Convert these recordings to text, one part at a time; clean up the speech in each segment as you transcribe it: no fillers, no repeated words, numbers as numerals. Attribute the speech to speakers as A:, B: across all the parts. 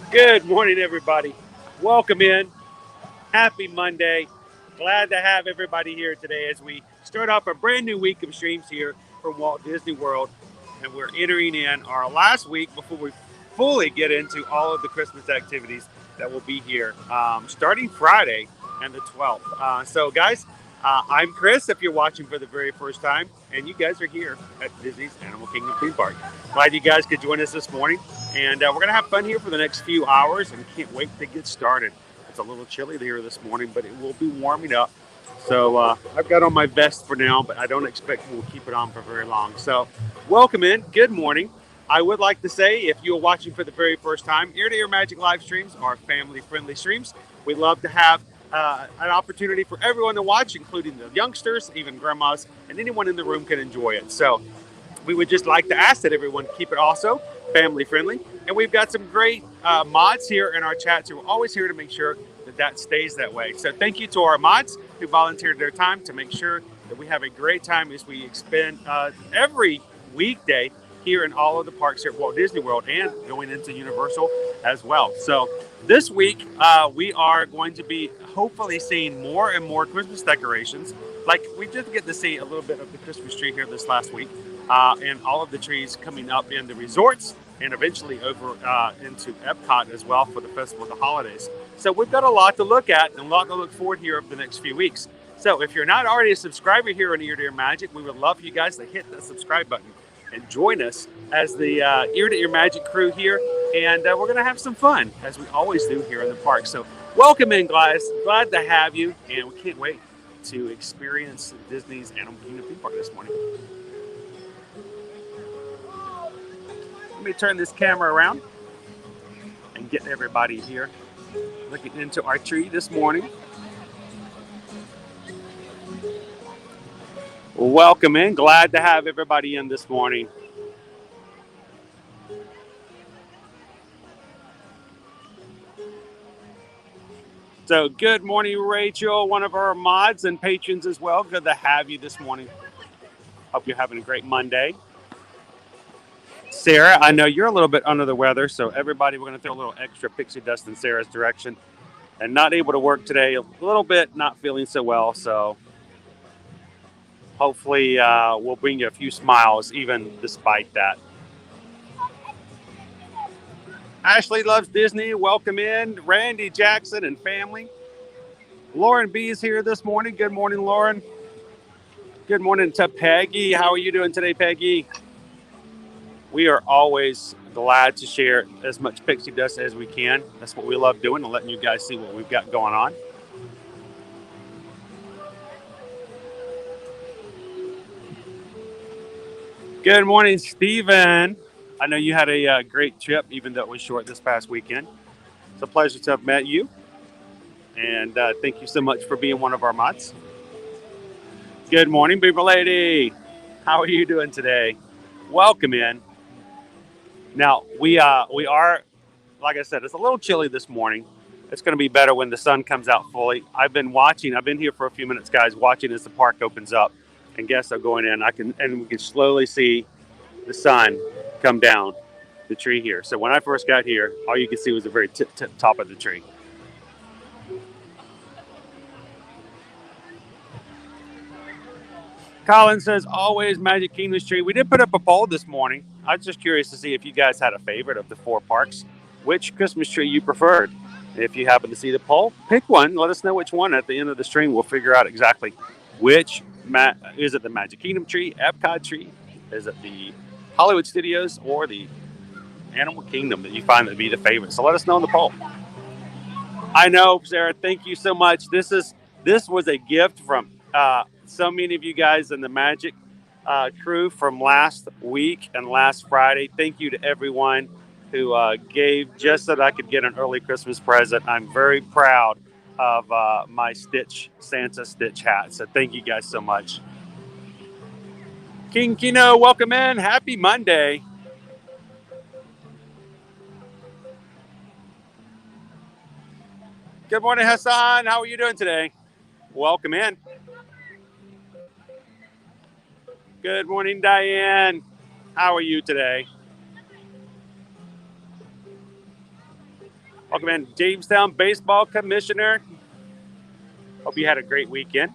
A: Good morning, everybody. Welcome in. Happy Monday. Glad to have everybody here today as we start off a brand new week of streams here from Walt Disney World. And we're entering in our last week before we fully get into all of the Christmas activities that will be here starting Friday and the 12th. So, guys, I'm Chris if you're watching for the very first time, and you guys are here at Disney's Animal Kingdom theme park. Glad you guys could join us this morning. And we're going to have fun here for the next few hours and can't wait to get started. It's a little chilly here this morning, but it will be warming up. So I've got on my vest for now, but I don't expect we'll keep it on for very long. So welcome in. Good morning. I would like to say, if you're watching for the very first time, Ear to Ear Magic live streams are family-friendly streams. We love to have an opportunity for everyone to watch, including the youngsters, even grandmas, and anyone in the room can enjoy it. So we would just like to ask that everyone keep it also family friendly. And we've got some great mods here in our chats who are always here to make sure that that stays that way. So thank you to our mods who volunteered their time to make sure that we have a great time as we spend every weekday here in all of the parks here at Walt Disney World and going into Universal as well. So this week we are going to be hopefully seeing more and more Christmas decorations. Like we did get to see a little bit of the Christmas tree here this last week. And all of the trees coming up in the resorts and eventually over into Epcot as well for the Festival of the Holidays. So we've got a lot to look at and a lot to look forward here over the next few weeks. So if you're not already a subscriber here on Ear to Ear Magic, we would love for you guys to hit the subscribe button and join us as the Ear to Ear Magic crew here. And we're going to have some fun, as we always do here in the park. So welcome in, guys. Glad to have you. And we can't wait to experience Disney's Animal Kingdom theme park this morning. Let me turn this camera around and get everybody here looking into our tree this morning. Welcome in. Glad to have everybody in this morning. So good morning, Rachel, one of our mods and patrons as well. Good to have you this morning. Hope you're having a great Monday. Sarah, I know you're a little bit under the weather, so everybody, we're going to throw a little extra pixie dust in Sarah's direction. And not able to work today, a little bit, not feeling so well, so hopefully we'll bring you a few smiles even despite that. Ashley loves Disney. Welcome in. Randy Jackson and family. Lauren B is here this morning. Good morning, Lauren. Good morning to Peggy. How are you doing today, Peggy? We are always glad to share as much pixie dust as we can. That's what we love doing and letting you guys see what we've got going on. Good morning, Stephen. I know you had a great trip, even though it was short this past weekend. It's a pleasure to have met you. And thank you so much for being one of our mods. Good morning, Beaver Lady. How are you doing today? Welcome in. Now, we are, like I said, it's a little chilly this morning. It's going to be better when the sun comes out fully. I've been here for a few minutes, guys, watching as the park opens up. And guests are going in. We can slowly see the sun come down the tree here. So when I first got here, all you could see was the very tip top of the tree. Colin says, always Magic Kingdom's tree. We did put up a poll this morning. I was just curious to see if you guys had a favorite of the four parks, which Christmas tree you preferred. If you happen to see the poll, pick one. Let us know which one. At the end of the stream, we'll figure out exactly which. Is it the Magic Kingdom tree, Epcot tree? Is it the Hollywood Studios or the Animal Kingdom that you find to be the favorite? So let us know in the poll. I know, Sarah. Thank you so much. This was a gift from so many of you guys in the Magic crew from last week and last Friday. Thank you to everyone who gave just so that I could get an early Christmas present. I'm very proud of my Santa Stitch hat. So thank you guys so much. King Kino, welcome in. Happy Monday. Good morning, Hassan. How are you doing today? Welcome in. Good morning, Diane. How are you today? Welcome in, Jamestown Baseball Commissioner. Hope you had a great weekend.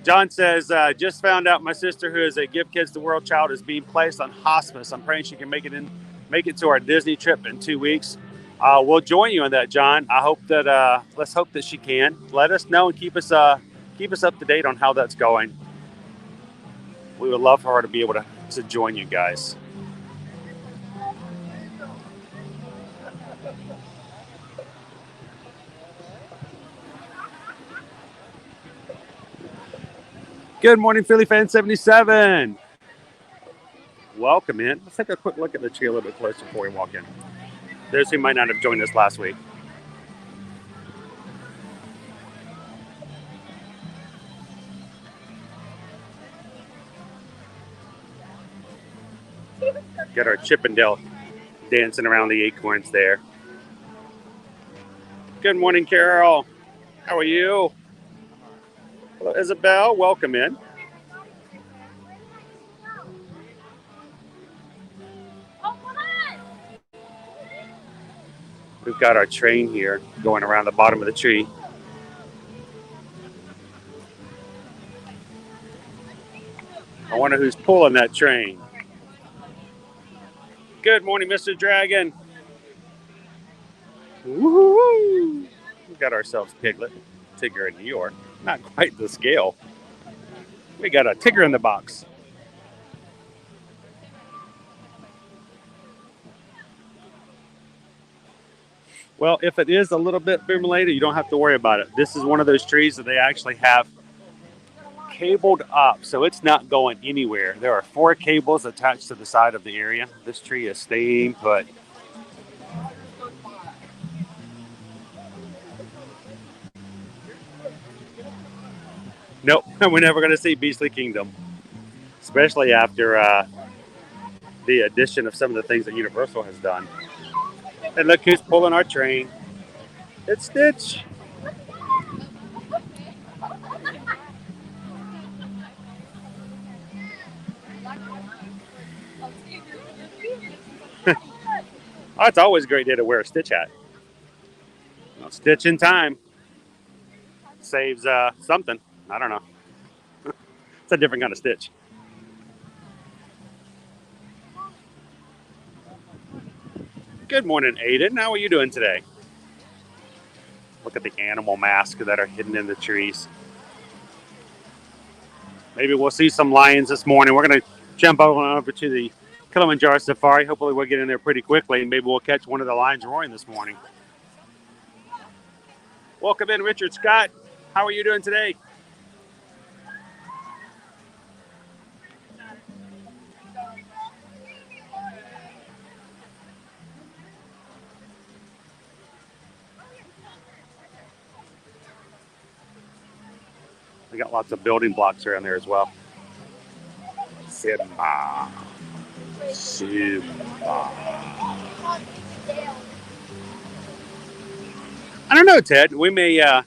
A: John says, just found out my sister, who is a Give Kids the World child, is being placed on hospice. I'm praying she can make it to our Disney trip in 2 weeks. We'll join you on that, John. I hope that let's hope that she can. Let us know and keep us up to date on how that's going. We would love for her to be able to join you guys. Good morning, Philly Fan 77. Welcome in. Let's take a quick look at the tree a little bit closer before we walk in. Those who might not have joined us last week. Got our Chippendale dancing around the acorns there. Good morning, Carol. How are you? Hello, Isabel. Welcome in. We've got our train here going around the bottom of the tree. I wonder who's pulling that train. Good morning, Mr. Dragon. Woo-hoo! We got ourselves Piglet, Tigger in New York. Not quite the scale. We got a Tigger in the box. Well, if it is a little bit boom later, you don't have to worry about it. This is one of those trees that they actually have cabled up, so it's not going anywhere. There are 4 cables attached to the side of the area. This tree is staying put. Nope, we're never going to see Beastly Kingdom, especially after the addition of some of the things that Universal has done. And look who's pulling our train. It's Stitch. Oh, it's always a great day to wear a Stitch hat. Well, Stitch in time saves something. I don't know. It's a different kind of Stitch. Good morning, Aiden. How are you doing today? Look at the animal masks that are hidden in the trees. Maybe we'll see some lions this morning. We're going to jump over to the Kilimanjaro Safari. Hopefully we'll get in there pretty quickly, and maybe we'll catch one of the lions roaring this morning. Welcome in, Richard Scott. How are you doing today? We got lots of building blocks around there as well. Simba. I don't know, Ted. We may, of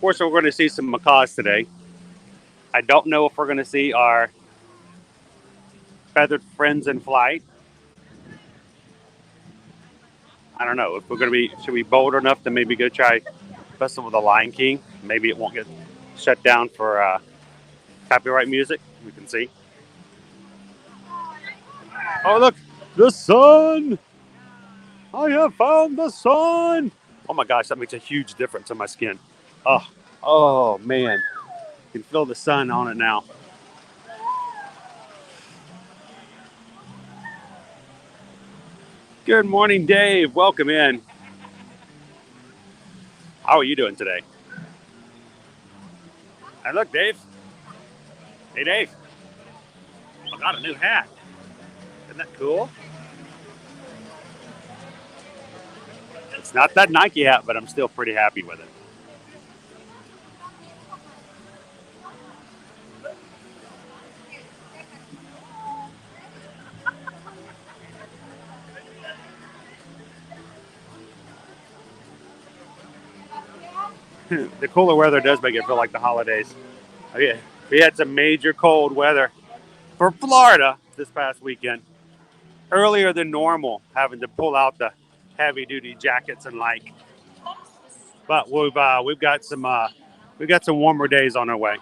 A: course, we're going to see some macaws today. I don't know if we're going to see our feathered friends in flight. I don't know if we're going to be, should we be bold enough to maybe go try Festival of the Lion King? Maybe it won't get shut down for copyright music. We can see. Oh, look, the sun. I have found the sun. Oh my gosh, that makes a huge difference on my skin. Oh man, you can feel the sun on it now. Good morning, Dave. Welcome in. How are you doing today? And look, Dave. Hey, Dave. I got a new hat. Isn't that cool? It's not that Nike hat, but I'm still pretty happy with it. The cooler weather does make it feel like the holidays. We had some major cold weather for Florida. this past weekend. Earlier than normal, having to pull out the heavy-duty jackets and like. But we've got some warmer days on our way.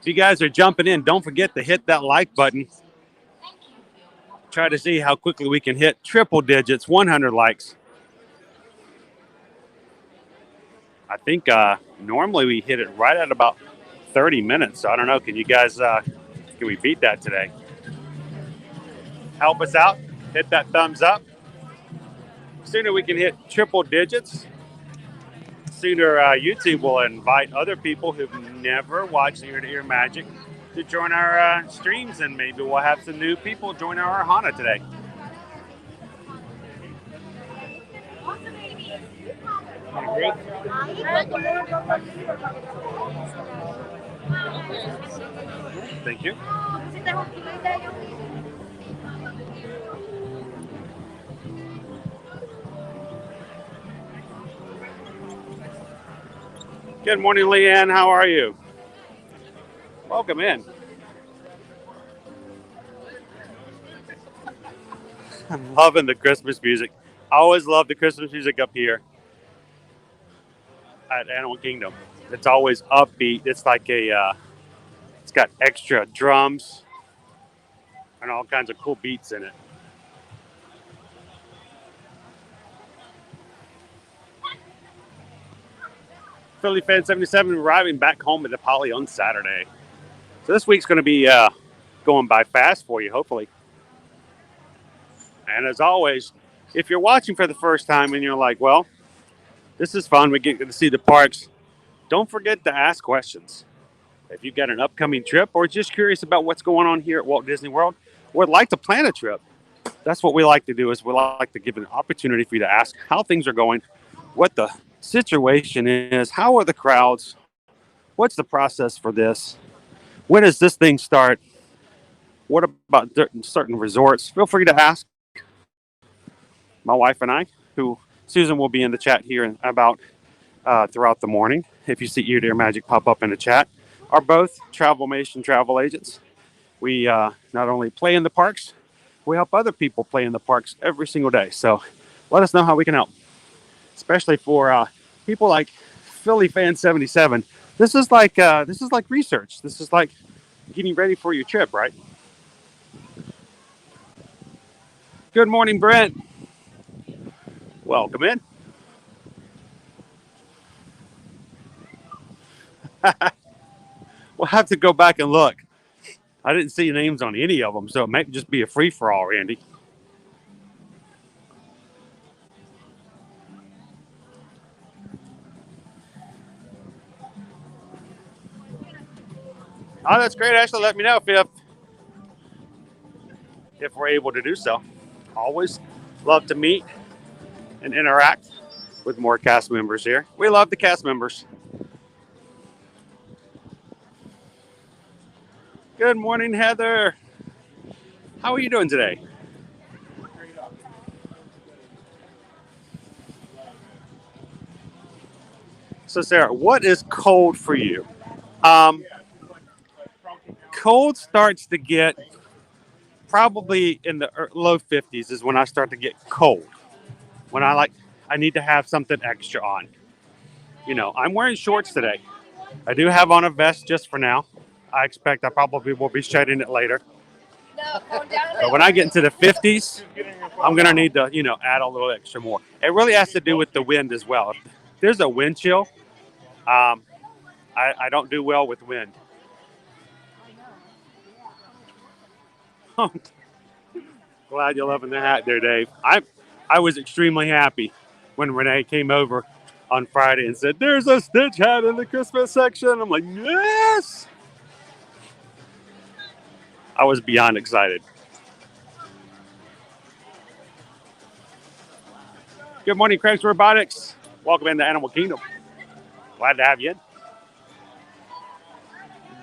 A: If you guys are jumping in, don't forget to hit that like button. Try to see how quickly we can hit triple digits, 100 likes. I think normally we hit it right at about 30 minutes. So I don't know. Can you guys, can we beat that today? Help us out. Hit that thumbs up. Sooner we can hit triple digits, sooner YouTube will invite other people who've never watched ear-to-ear magic to join our streams, and maybe we'll have some new people join our Ohana today. Thank you. Good morning, Leanne. How are you? Welcome in. I'm loving the Christmas music. I always love the Christmas music up here at Animal Kingdom. It's always upbeat. It's like it's got extra drums and all kinds of cool beats in it. Philly Fan 77 arriving back home at the Poly on Saturday. So this week's going to be going by fast for you, hopefully. And as always, if you're watching for the first time and you're like, well, this is fun, we get to see the parks, don't forget to ask questions. If you've got an upcoming trip or just curious about what's going on here at Walt Disney World, or would like to plan a trip, that's what we like to do, is we like to give an opportunity for you to ask how things are going, what the situation is, how are the crowds, what's the process for this, when does this thing start, what about certain resorts. Feel free to ask. My wife and I, who Susan will be in the chat here in about throughout the morning, if you see Ear-to-Ear Magic pop up in the chat, are both Travelmation travel agents. We not only play in the parks, we help other people play in the parks every single day. So let us know how we can help, especially for people like Philly Fan 77. This is like research. This is like getting ready for your trip, right? Good morning, Brent. Welcome in. We'll have to go back and look. I didn't see names on any of them, so it might just be a free-for-all, Randy. Oh, that's great. Ashley, let me know if we're able to do so. Always love to meet and interact with more cast members here. We love the cast members. Good morning, Heather. How are you doing today? So, Sarah, what is cold for you? Cold starts to get probably in the low 50s is when I start to get cold. When I need to have something extra on. You know, I'm wearing shorts today. I do have on a vest just for now. I expect I probably will be shedding it later. But when I get into the 50s, I'm going to need to, add a little extra more. It really has to do with the wind as well. If there's a wind chill, I don't do well with wind. Glad you're loving the hat there, Dave. I was extremely happy when Renee came over on Friday and said, there's a Stitch hat in the Christmas section. I'm like, yes! I was beyond excited. Good morning, Craig's Robotics. Welcome into Animal Kingdom. Glad to have you in.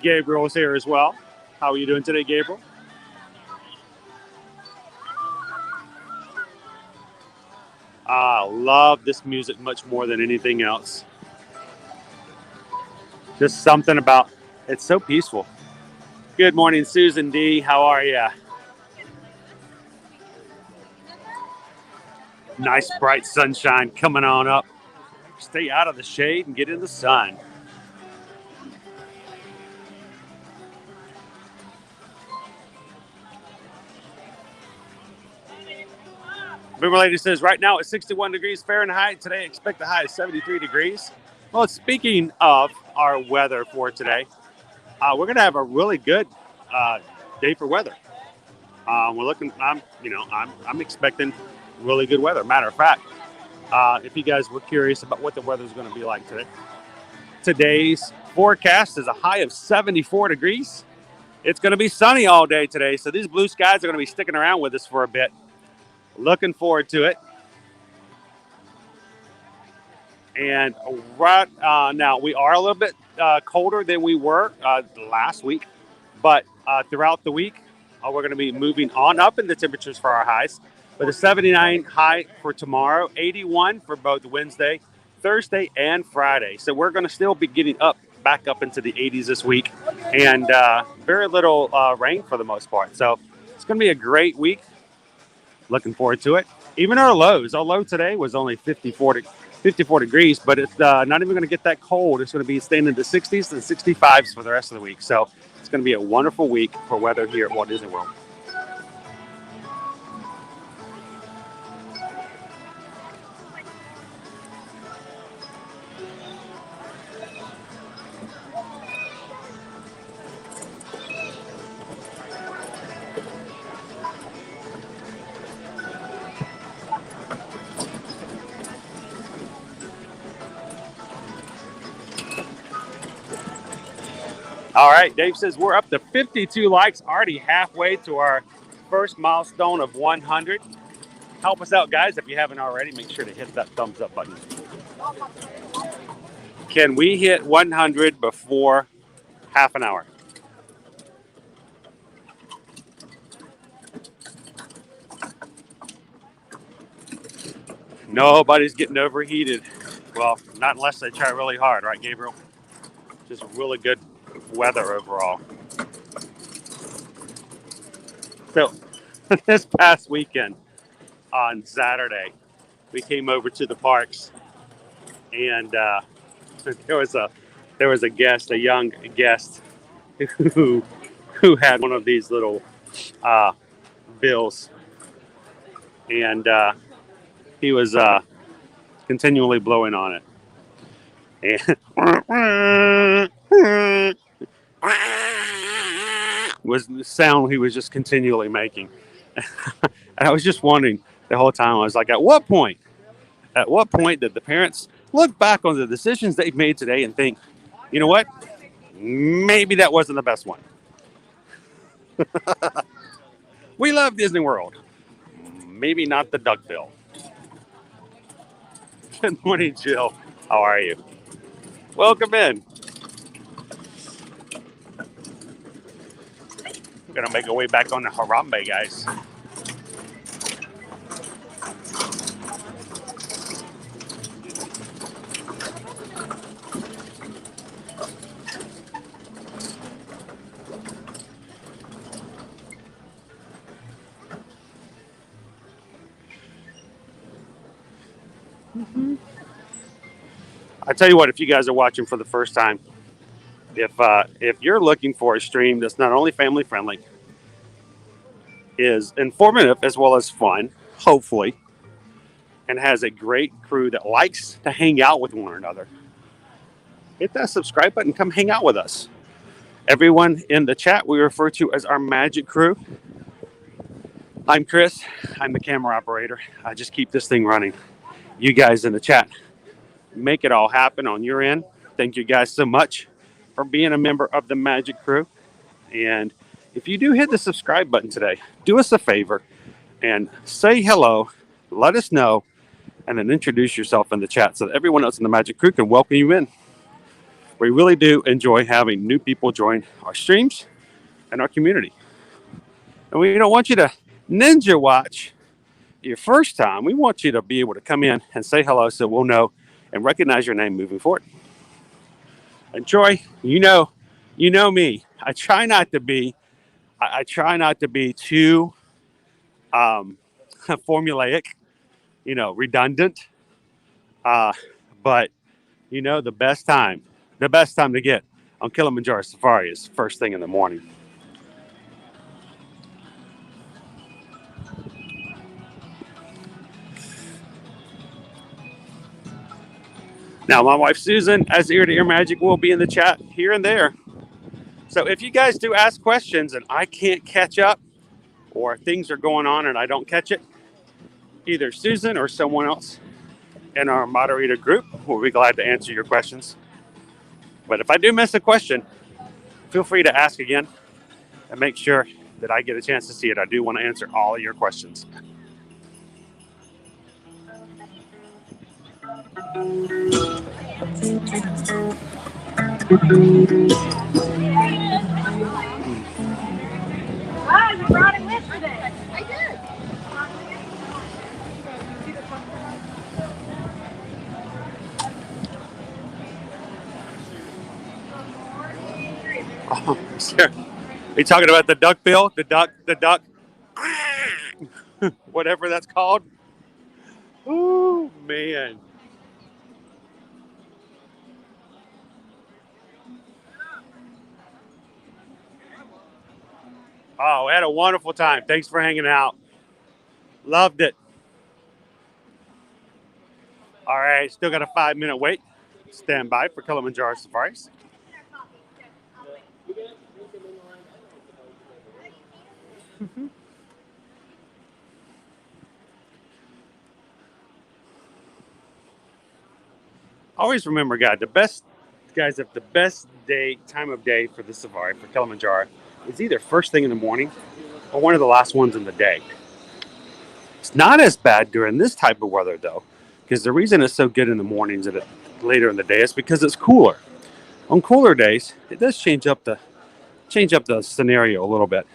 A: Gabriel's here as well. How are you doing today, Gabriel? I love this music much more than anything else. Just something about It's so peaceful. Good morning, Susan D. How are you? Nice bright sunshine coming on up. Stay out of the shade and get in the sun. Boomer Lady says right now it's 61 degrees Fahrenheit. Today expect the high of 73 degrees. Well, speaking of our weather for today, we're going to have a really good day for weather. We're looking. I'm expecting really good weather. Matter of fact, if you guys were curious about what the weather is going to be like today, today's forecast is a high of 74 degrees. It's going to be sunny all day today, so these blue skies are going to be sticking around with us for a bit. Looking forward to it. And right now, we are a little bit colder than we were last week, but throughout the week, we're going to be moving on up in the temperatures for our highs, with a 79 high for tomorrow, 81 for both Wednesday, Thursday, and Friday. So we're going to still be getting back up into the 80s this week, and very little rain for the most part. So it's going to be a great week. Looking forward to it. Even our low today was only 54 degrees, but it's not even going to get that cold. It's going to be staying in the 60s and 65s for the rest of the week. So it's going to be a wonderful week for weather here at Walt Disney World. All right, Dave says we're up to 52 likes, already halfway to our first milestone of 100. Help us out, guys. If you haven't already, make sure to hit that thumbs up button. Can we hit 100 before half an hour? Nobody's getting overheated. Well, not unless they try really hard, right, Gabriel? Just really good weather overall. So this past weekend on Saturday, we came over to the parks, and there was a guest, a young guest, who had one of these little bills, and he was continually blowing on it. And was the sound he was just continually making. And I was just wondering the whole time, I was like, at what point did the parents look back on the decisions they've made today and think, you know what, maybe that wasn't the best one. We love Disney World, maybe not the duckbill. Good morning, Jill. How are you? Welcome in. We're gonna make our way back on the Harambe, guys. I tell you what, if you guys are watching for the first time, if you're looking for a stream that's not only family friendly, is informative as well as fun, hopefully, and has a great crew that likes to hang out with one another, hit that subscribe button. Come hang out with us. Everyone in the chat we refer to as our magic crew. I'm Chris. I'm the camera operator. I just keep this thing running. You guys in the chat make it all happen on your end. Thank you guys so much for being a member of the magic crew. And if you do hit the subscribe button today, do us a favor and say hello, let us know, and then introduce yourself in the chat so that everyone else in the magic crew can welcome you in. We really do enjoy having new people join our streams and our community. And we don't want you to ninja watch your first time. We want you to be able to come in and say hello so we'll know and recognize your name moving forward. And Troy, you know You know me. I try not to be. I try not to be too formulaic. Redundant. Uh, but the best time to get on Kilimanjaro Safari is first thing in the morning. Now, my wife Susan, as Ear to Ear Magic, will be in the chat here and there. So if you guys do ask questions and I can't catch up, or things are going on and I don't catch it, either Susan or someone else in our moderator group will be glad to answer your questions. But if I do miss a question, feel free to ask again and make sure that I get a chance to see it. I do want to answer all of your questions.
B: Ah, you brought him yesterday. I did.
A: Oh, sure. Are you talking about the duck bill? The duck, whatever that's called? Oh, man. Oh, we had a wonderful time. Thanks for hanging out. Loved it. All right, still got a 5-minute wait. Stand by for Kilimanjaro Safaris. Always remember, the best time of day for the safari for Kilimanjaro is either first thing in the morning or one of the last ones in the day. It's not as bad during this type of weather though, because the reason it's so good in the mornings and later in the day is because it's cooler. On cooler days, it does change up the scenario a little bit.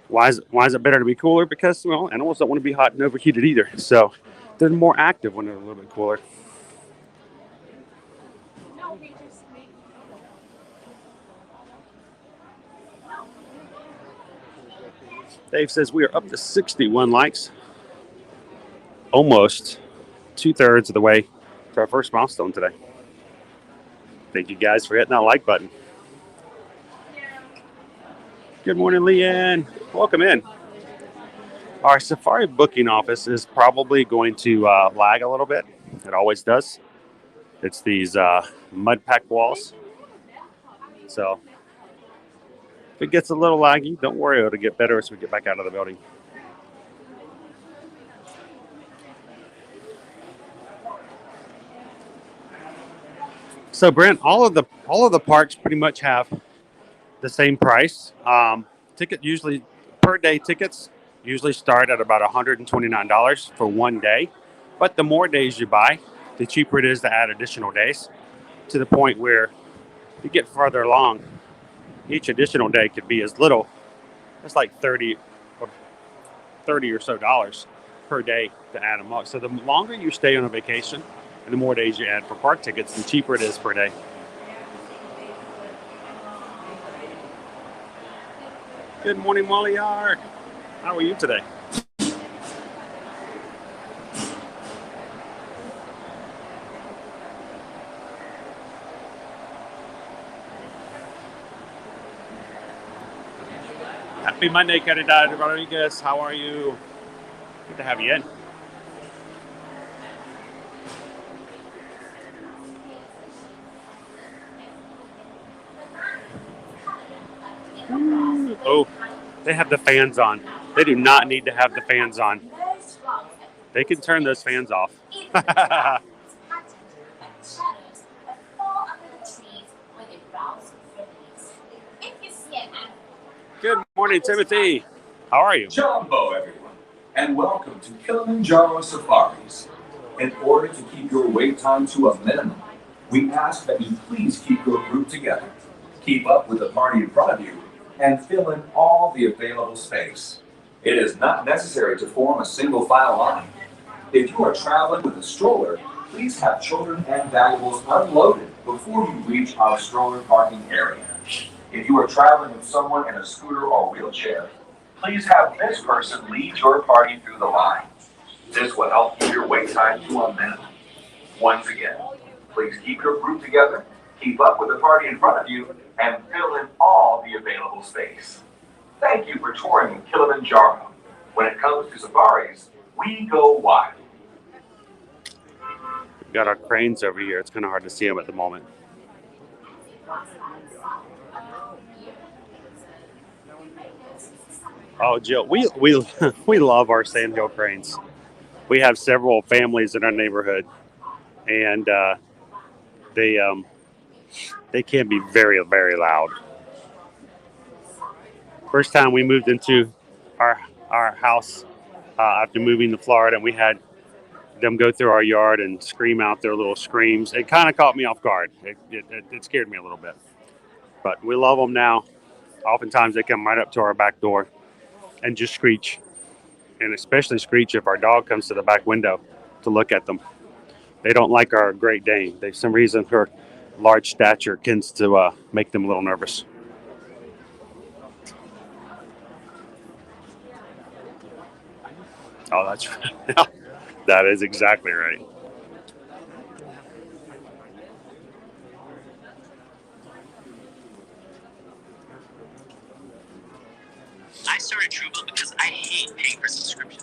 A: Why is it better to be cooler? Because animals don't want to be hot and overheated either, so they're more active when they're a little bit cooler. Dave says we are up to 61 likes. Almost 2/3 of the way to our first milestone today. Thank you guys for hitting that like button. Good morning, Leanne. Welcome in. Our safari booking office is probably going to lag a little bit. It always does. It's these mud packed walls. So if it gets a little laggy, don't worry, it'll get better as we get back out of the building. So Brent, all of the parks pretty much have the same price. Per day tickets usually start at about $129 for one day. But the more days you buy, the cheaper it is to add additional days, to the point where you get farther along. Each additional day could be as little as like $30 or so per day to add them up. So the longer you stay on a vacation and the more days you add for park tickets, the cheaper it is per day. Good morning, Molly R. How are you today? Happy Monday, Caridad Rodriguez. How are you? Good to have you in. Oh, they have the fans on. They do not need to have the fans on. They can turn those fans off. Good morning, Timothy. How are you?
C: Jumbo, everyone, and welcome to Kilimanjaro Safaris. In order to keep your wait time to a minimum, we ask that you please keep your group together, keep up with the party in front of you, and fill in all the available space. It is not necessary to form a single file line. If you are traveling with a stroller, please have children and valuables unloaded before you reach our stroller parking area. If you are traveling with someone in a scooter or wheelchair, please have this person lead your party through the line. This will help keep your wait time to a minimum. Once again, please keep your group together, keep up with the party in front of you, and fill in all the available space. Thank you for touring Kilimanjaro. When it comes to safaris, we go wild.
A: We've got our cranes over here. It's kind of hard to see them at the moment. Oh, Jill, we we love our sandhill cranes. We have several families in our neighborhood, and they can be very, very loud. First time we moved into our house after moving to Florida, and we had them go through our yard and scream out their little screams. It kind of caught me off guard. It scared me a little bit, but we love them now. Oftentimes they come right up to our back door and just screech, and especially screech if our dog comes to the back window to look at them. They don't like our Great Dane. For some reason, her large stature tends to make them a little nervous. Oh, that's right. That is exactly right.
D: I started Truebill because I hate paying for subscription.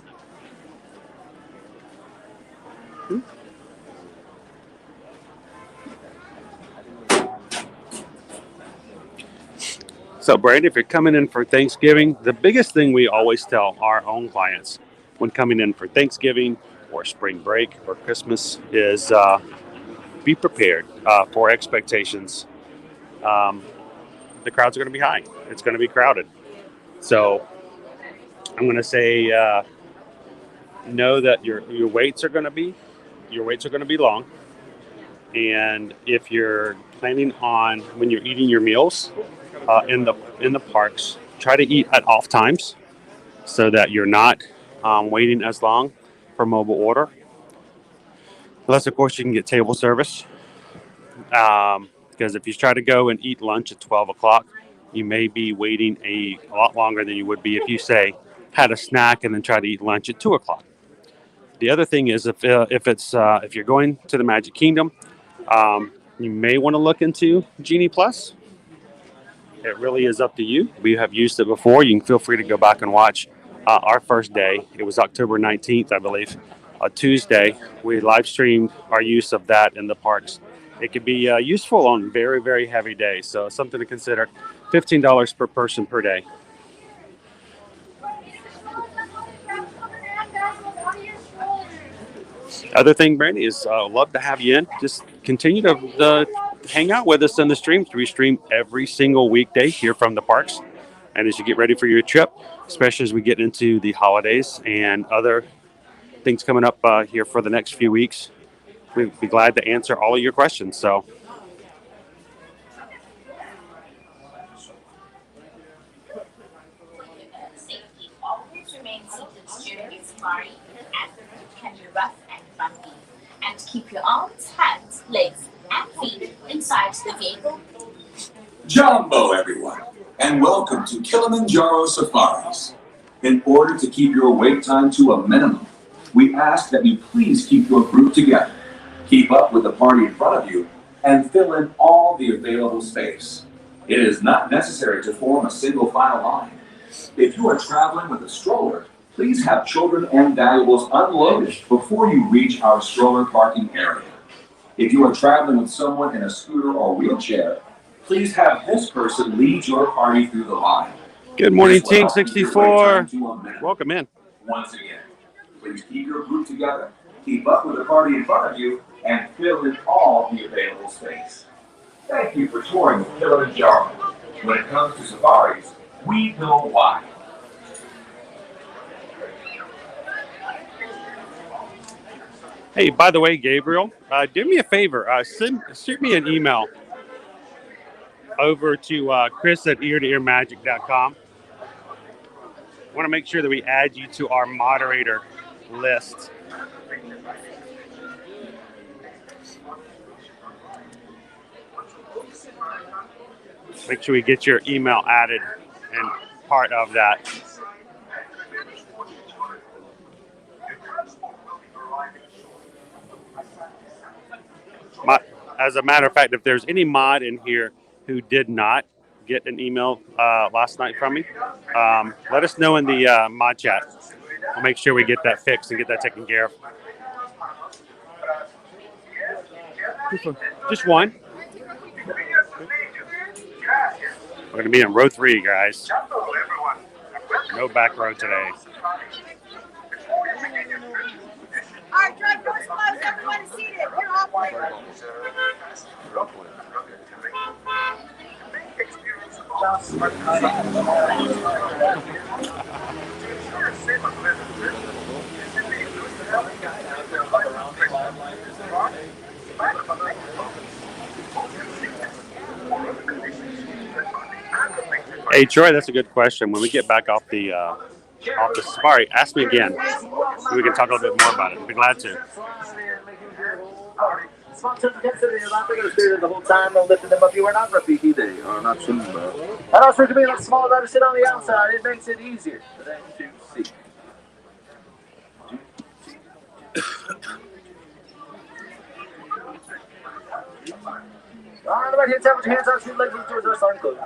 A: So, Brandon, if you're coming in for Thanksgiving, the biggest thing we always tell our own clients when coming in for Thanksgiving or spring break or Christmas is be prepared for expectations. The crowds are going to be high. It's going to be crowded. So I'm going to say know that your waits are going to be long. And if you're planning on when you're eating your meals in the parks, try to eat at off times so that you're not waiting as long for mobile order. Unless, of course, you can get table service. Because if you try to go and eat lunch at 12 o'clock, you may be waiting a lot longer than you would be if you, say, had a snack and then try to eat lunch at 2 o'clock. The other thing is if you're going to the Magic Kingdom, you may want to look into Genie Plus. It really is up to you. We have used it before. You can feel free to go back and watch our first day. It was October 19th, I believe, a Tuesday. We live streamed our use of that in the parks. It can be useful on very, very heavy days. So something to consider. $15 per person per day. Other thing, Brandy, is love to have you in. Just continue to hang out with us on the streams. We stream every single weekday here from the parks. And as you get ready for your trip, especially as we get into the holidays and other things coming up here for the next few weeks, we'd be glad to answer all of your questions. So,
B: Safety always remains seated during your safari, as the route can be rough and bumpy. And keep your arms, hands, legs, and feet inside the vehicle.
C: Jumbo, everyone, and welcome to Kilimanjaro Safaris. In order to keep your wait time to a minimum, we ask that you please keep your group together, keep up with the party in front of you, and fill in all the available space. It is not necessary to form a single file line. If you are traveling with a stroller, please have children and valuables unloaded before you reach our stroller parking area. If you are traveling with someone in a scooter or wheelchair, please have this person lead your party through the line.
A: good morning, Team 64. Welcome in.
C: Once again, please keep your group together, keep up with the party in front of you, and fill in all the available space. Thank you for touring Kilimanjaro. When it comes to safaris, we know why.
A: Hey, by the way, Gabriel, do me a favor. Shoot me an email over to Chris at ear-to-earmagic.com. I want to make sure that we add you to our moderator list. Make sure we get your email added and part of that. As a matter of fact, if there's any mod in here who did not get an email last night from me, let us know in the mod chat. We'll make sure we get that fixed and get that taken care of. Just one. We're going to be in row 3, guys. No back row today.
B: All right, drive doors closed. Everybody seated. We're operating.
A: Hey Troy, that's a good question. When we get back off the safari, ask me again. So we can talk a little bit more about it. I'd be glad to.
E: The whole time of lifting them up, you are not Rafiki, they are not Simba. And also to be a little smaller to sit on the outside, it makes it easier for them to see. All right, right here, tap with your hands out, your legs towards our sun closed.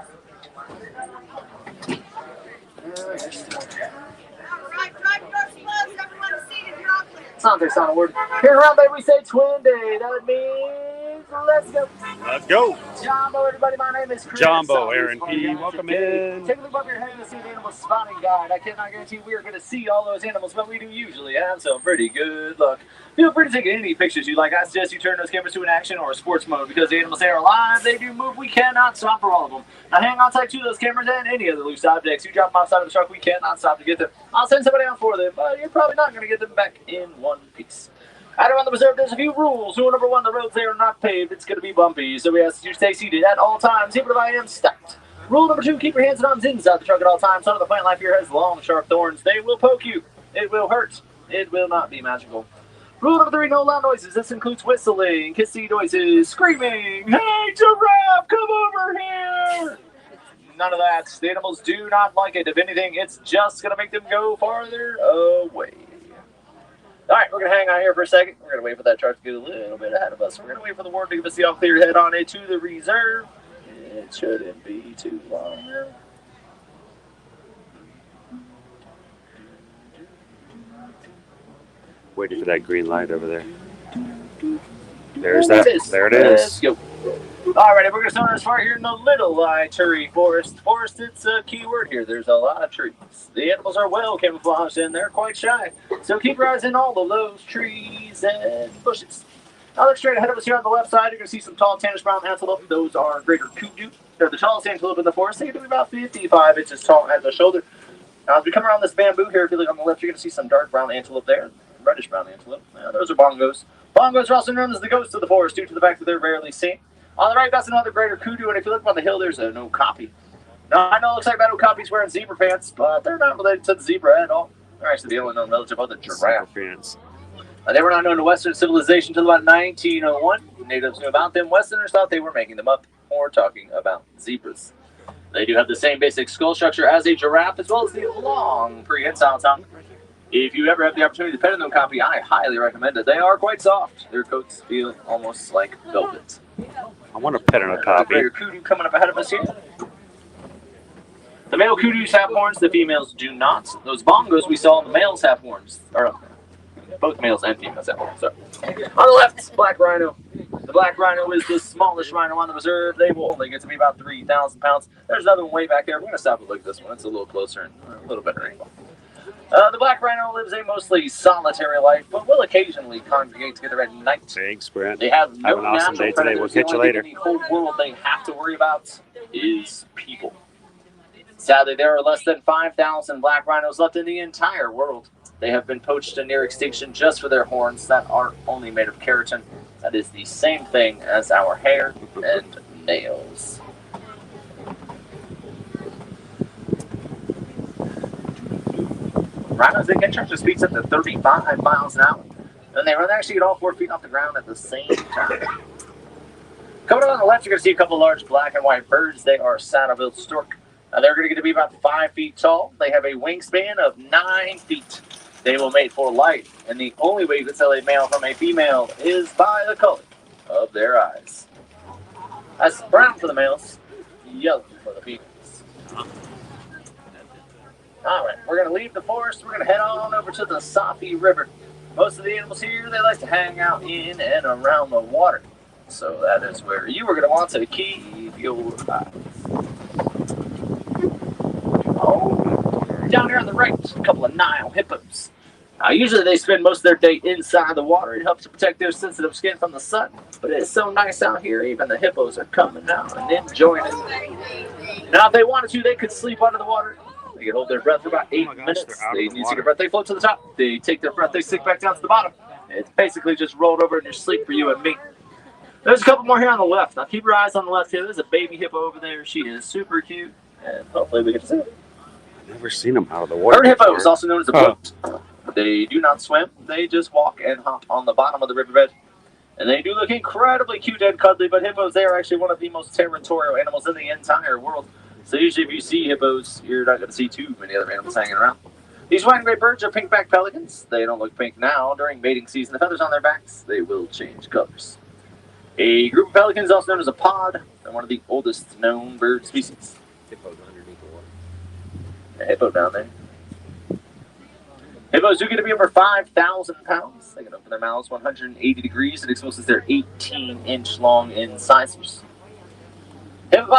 E: Sounds like a word. Here around, baby, we say twin day. That means let's go.
A: Let's go.
E: Jumbo, everybody. My name is Chris.
A: Jumbo, Aaron P. Welcome in.
E: Take a look above your head and see the animal spotting guide. I cannot guarantee we are going to see all those animals, but we do usually have some pretty good luck. Feel free to take any pictures you like. I suggest you turn those cameras to an action or a sports mode because the animals, they are alive. They do move. We cannot stop for all of them. Now hang on tight to those cameras and any other loose objects. You drop them outside of the truck, we cannot stop to get them. I'll send somebody out for them, but you're probably not going to get them back in one piece. Out around the reserve, there's a few rules. Rule number 1, the roads there are not paved. It's going to be bumpy, so we ask you to stay seated at all times, even if I am stopped. Rule number 2, keep your hands and arms inside the truck at all times. Some of the plant life here has long, sharp thorns. They will poke you. It will hurt. It will not be magical. Rule number 3, no loud noises. This includes whistling, kissy noises, screaming, hey, giraffe, come over here. None of that. The animals do not like it. If anything, it's just going to make them go farther away. All right, we're going to hang out here for a second. We're going to wait for that truck to get a little bit ahead of us. We're going to wait for the ward to give us the all-clear head on it to the reserve. It shouldn't be too long.
A: Waiting for that green light over there. There's that. There it is.
E: Let's go. All right, we're going to start our safari here in the Little Tree Forest. Forest, it's a key word here. There's a lot of trees. The animals are well camouflaged and they're quite shy. So keep your eyes in all of those trees and bushes. Now look straight ahead of us here on the left side. You're going to see some tall tannish brown antelope. Those are greater kudu. They're the tallest antelope in the forest. They can be about 55 inches tall at the shoulder. Now as we come around this bamboo here, if you look on the left, you're going to see some dark brown antelope there. Reddish brown antelope. Now, those are bongos. Bongos are also known as the ghosts of the forest due to the fact that they're rarely seen. On the right, that's another greater kudu, and if you look on the hill, there's an okapi. Now, I know it looks like that okapi's wearing zebra pants, but they're not related to the zebra at all. They're actually the only known relative of the giraffe. They were not known to Western civilization until about 1901. Natives knew about them. Westerners thought they were making them up or talking about zebras. They do have the same basic skull structure as a giraffe, as well as the long prehensile tongue. If you ever have the opportunity to pet an okapi, I highly recommend it. They are quite soft. Their coats feel almost like velvet.
A: I want to pet an okapi.
E: Your kudu coming up ahead of us here. The male kudus have horns, the females do not. Those bongos we saw, the males have horns. Or both males and females have horns. Sorry. On the left, black rhino. The black rhino is the smallest rhino on the reserve. They will only get to be about 3,000 pounds. There's another one way back there. We're going to stop and look at this one. It's a little closer and a little better angle. The black rhino lives a mostly solitary life, but will occasionally congregate together at night.
A: Thanks, Brent.
E: They have no
A: have an awesome day today. We'll catch you later.
E: The whole world they have to worry about is people. Sadly, there are less than 5,000 black rhinos left in the entire world. They have been poached to near extinction just for their horns that are only made of keratin. That is the same thing as our hair and nails. Rhinos, they can charge their speeds up to 35 miles an hour. And they run actually at all 4 feet off the ground at the same time. Coming on the left, you're going to see a couple large black and white birds. They are saddle-billed stork. They're going to be about 5 feet tall. They have a wingspan of 9 feet. They will mate for life, and the only way you can tell a male from a female is by the color of their eyes. That's brown for the males, yellow for the females. All right, we're going to leave the forest. We're going to head on over to the Safi River. Most of the animals here, they like to hang out in and around the water. So that is where you are going to want to keep your eyes. Oh, down here on the right, a couple of Nile hippos. Usually they spend most of their day inside the water. It helps to protect their sensitive skin from the sun. But it is so nice out here, even the hippos are coming out and enjoying it. Now, if they wanted to, they could sleep under the water. They can hold their breath for about 8 minutes. They need to take a breath. They float to the top. They take their breath. They sink back down to the bottom. It's basically just rolled over in your sleep for you and me. There's a couple more here on the left. Now, keep your eyes on the left here. There's a baby hippo over there. She is super cute. And hopefully we get to see her.
A: I've never seen them out of the water.
E: Bird hippo is also known as a boat. They do not swim. They just walk and hop on the bottom of the riverbed. And they do look incredibly cute and cuddly, but hippos, they are actually one of the most territorial animals in the entire world. So usually if you see hippos, you're not going to see too many other animals hanging around. These white and gray birds are pink-backed pelicans. They don't look pink now. During mating season, the feathers on their backs, they will change colors. A group of pelicans, also known as a pod, they're one of the oldest known bird species.
A: Hippos underneath the water.
E: A hippo down there. Hippos do get to be over 5,000 pounds. They can open their mouths 180 degrees and exposes their 18-inch long incisors. Hippo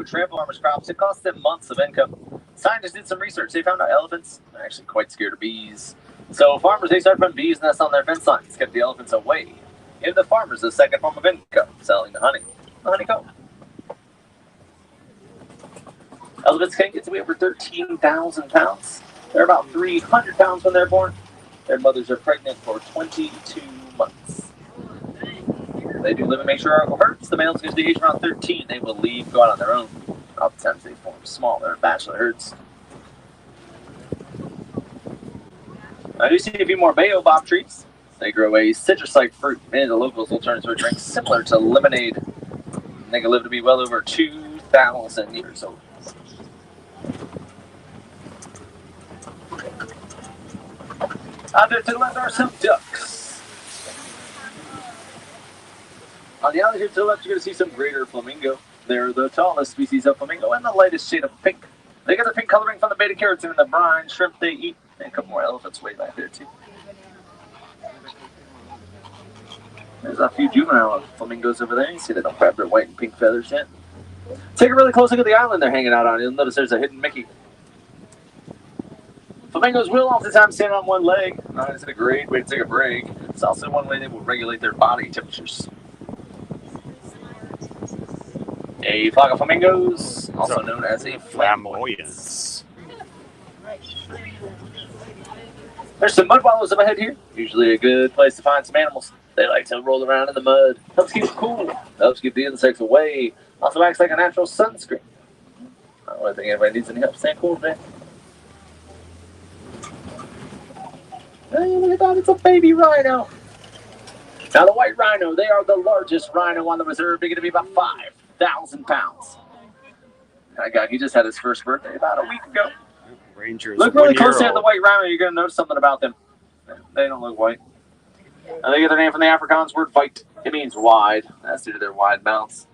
E: would trample farmers' crops. It cost them months of income. Scientists did some research. They found out elephants are actually quite scared of bees. So farmers, they started putting bees' nests on their fence lines, kept the elephants away. Gave the farmers a second form of income, selling the honey, the honeycomb. Elephants can get to weigh over 13,000 pounds. They're about 300 pounds when they're born. Their mothers are pregnant for 22 months. They do live and make sure our herds. The males get to age around 13. They will leave, go out on their own. Oftentimes they form smaller bachelor herds. I do see a few more baobab trees. They grow a citrus-like fruit. Many of the locals will turn into a drink similar to lemonade. They can live to be well over 2,000 years old. Out there to the left are some ducks. On the island here to the left, you're going to see some greater flamingo. They're the tallest species of flamingo and the lightest shade of pink. They get their pink coloring from the beta carotene in the brine shrimp they eat. And a couple more elephants way back there too. There's a few juvenile flamingos over there. You see they don't grab their white and pink feathers yet. Take a really close look at the island they're hanging out on. You'll notice there's a hidden Mickey. Flamingos will oftentimes stand on one leg. It's a great way to take a break. It's also one way they will regulate their body temperatures. A flock of flamingos, also known as a flamboyance. There's some mud wallows up ahead here. Usually a good place to find some animals. They like to roll around in the mud. Helps keep it cool. Helps keep the insects away. Also acts like a natural sunscreen. I don't really think anybody needs any help staying cool today. Hey, look at that, it's a baby rhino. Now the white rhino, they are the largest rhino on the reserve. They're going to be about 5,000 pounds. That guy, he just had his first birthday about a week ago.
A: Rangers.
E: Look really closely at the white rhino, you're going to notice something about them. They don't look white. They get their name from the Afrikaans word "vite." It means wide. That's due to their wide mouths.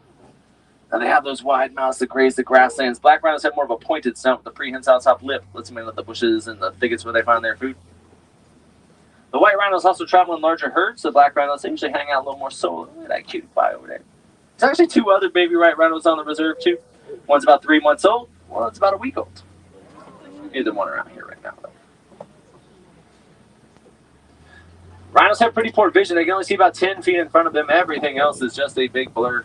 E: And they have those wide mouths that graze the grasslands. Black rhinos have more of a pointed snout with a prehensile top lip. Lets them in with the bushes and the thickets where they find their food. The white rhinos also travel in larger herds. The black rhinos, they usually hang out a little more solo. Look at that cute guy over there. There's actually 2 other baby white rhinos on the reserve too. One's about 3 months old. One's about a week old. Neither one around here right now though. Rhinos have pretty poor vision. They can only see about 10 feet in front of them. Everything else is just a big blur.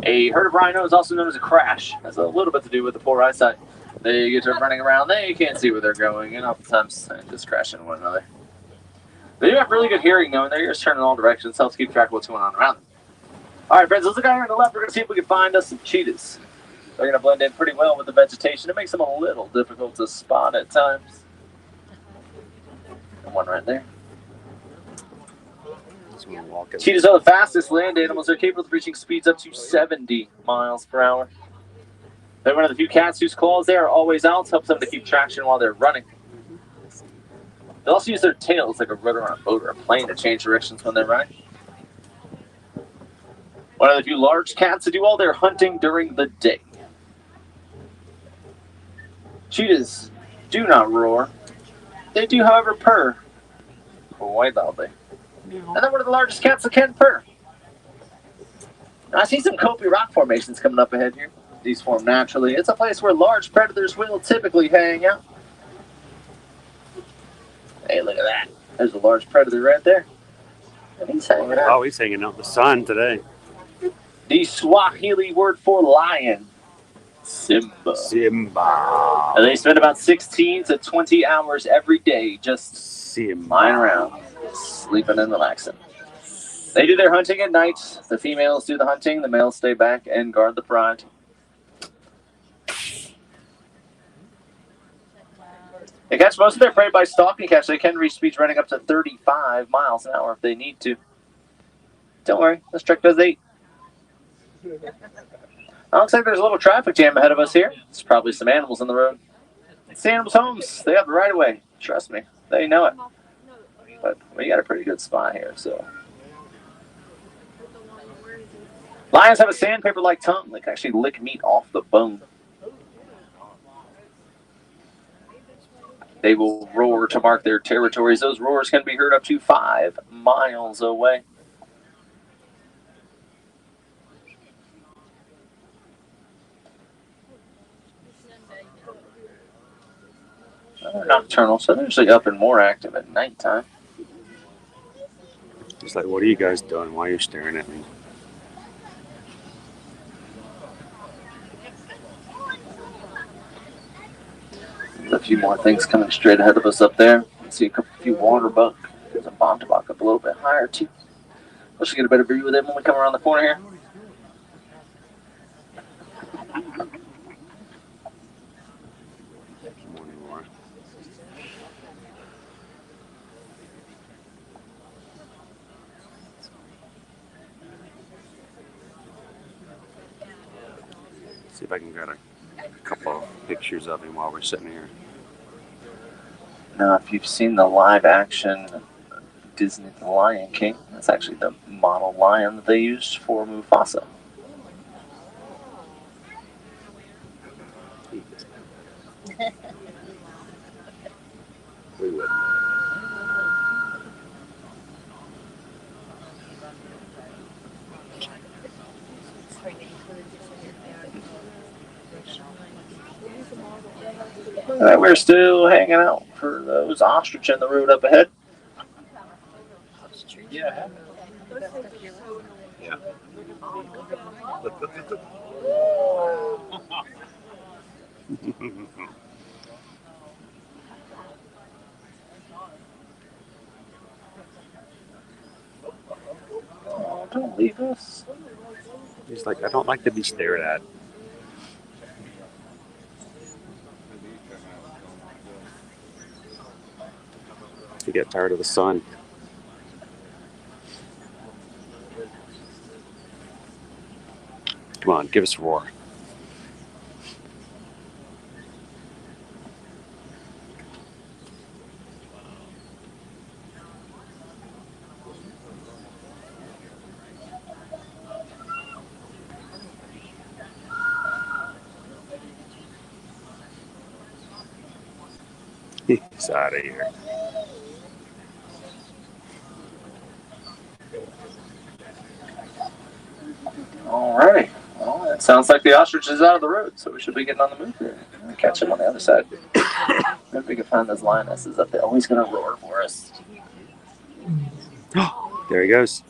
E: A herd of rhinos, also known as a crash, has a little bit to do with the poor eyesight. They get to running around. They can't see where they're going, and oftentimes they just crash into one another. They do have really good hearing, though, and their ears turn in all directions. Helps keep track of what's going on around them. All right, friends, let's look out here on the left. We're going to see if we can find us some cheetahs. They're going to blend in pretty well with the vegetation. It makes them a little difficult to spot at times. And one right there. Cheetahs are the fastest land animals. They're capable of reaching speeds up to 70 miles per hour. They're one of the few cats whose claws they are always out. Helps them to keep traction while they're running. They also use their tails like a rudder on a boat or a plane to change directions when they're riding. One of the few large cats to do all their hunting during the day. Cheetahs do not roar. They do, however, purr quite loudly. And they're one of the largest cats that can purr. Now, I see some Kopi rock formations coming up ahead here. These form naturally. It's a place where large predators will typically hang out. Hey, look at that. There's a large predator right there. And he's hanging out.
A: Oh, he's hanging out in the sun today.
E: The Swahili word for lion. Simba.
A: Simba.
E: And they spend about 16 to 20 hours every day just lying around, sleeping and relaxing. They do their hunting at night. The females do the hunting. The males stay back and guard the pride. They catch most of their prey by stalking catch. They can reach speeds running up to 35 miles an hour if they need to. Don't worry, this trek does 8. Looks like there's a little traffic jam ahead of us here. There's probably some animals on the road. It's the animals' homes. They have the right of way. Trust me, they know it. But we got a pretty good spot here, so. Lions have a sandpaper-like tongue. They can actually lick meat off the bone. They will roar to mark their territories. Those roars can be heard up to 5 miles away. They're nocturnal, so they're usually up and more active at nighttime.
A: He's like, what are you guys doing? Why are you staring at me?
E: There's a few more things coming straight ahead of us up there. You can see a few water buck. There's a bontebok up a little bit higher too. We'll get a better view of them when we come around the corner here.
A: See if I can get a couple of pictures of him while we're sitting here.
E: Now, if you've seen the live action Disney The Lion King, that's actually the model lion that they used for Mufasa.
A: We would.
E: We're still hanging out for those ostrich in the road up ahead.
A: Yeah. Yeah.
E: Oh, don't leave us.
A: He's like, I don't like to be stared at. You get tired of the sun. Come on, give us a roar. He's out of here.
E: Alrighty. Well, it sounds like the ostrich is out of the road, so we should be getting on the move here. We'll catch him on the other side. Maybe we can find those lionesses up there. Oh, he's going to roar for us.
A: There he goes.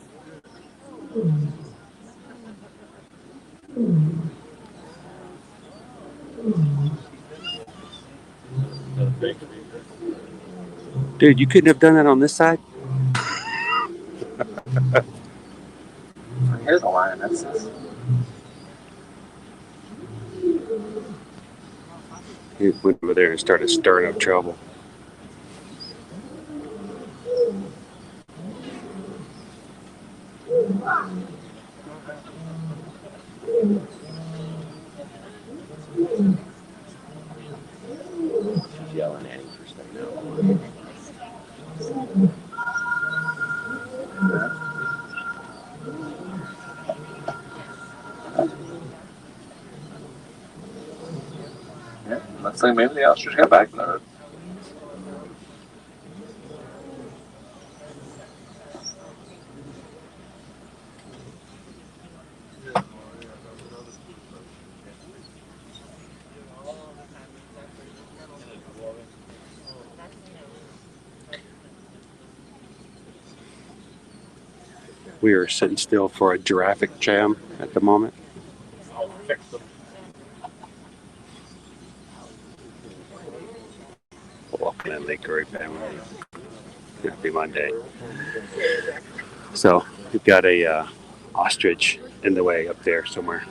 A: Dude, you couldn't have done that on this side?
E: Here's the lionesses.
A: He went over there and started stirring up trouble. She's yelling at him for staying out.
E: Yeah, looks like maybe the ostrich got back in the road.
A: We are sitting still for a giraffic jam at the moment.
F: I'll fix them.
A: Walking in Lake Erie family. Happy Monday. So we've got a ostrich in the way up there somewhere.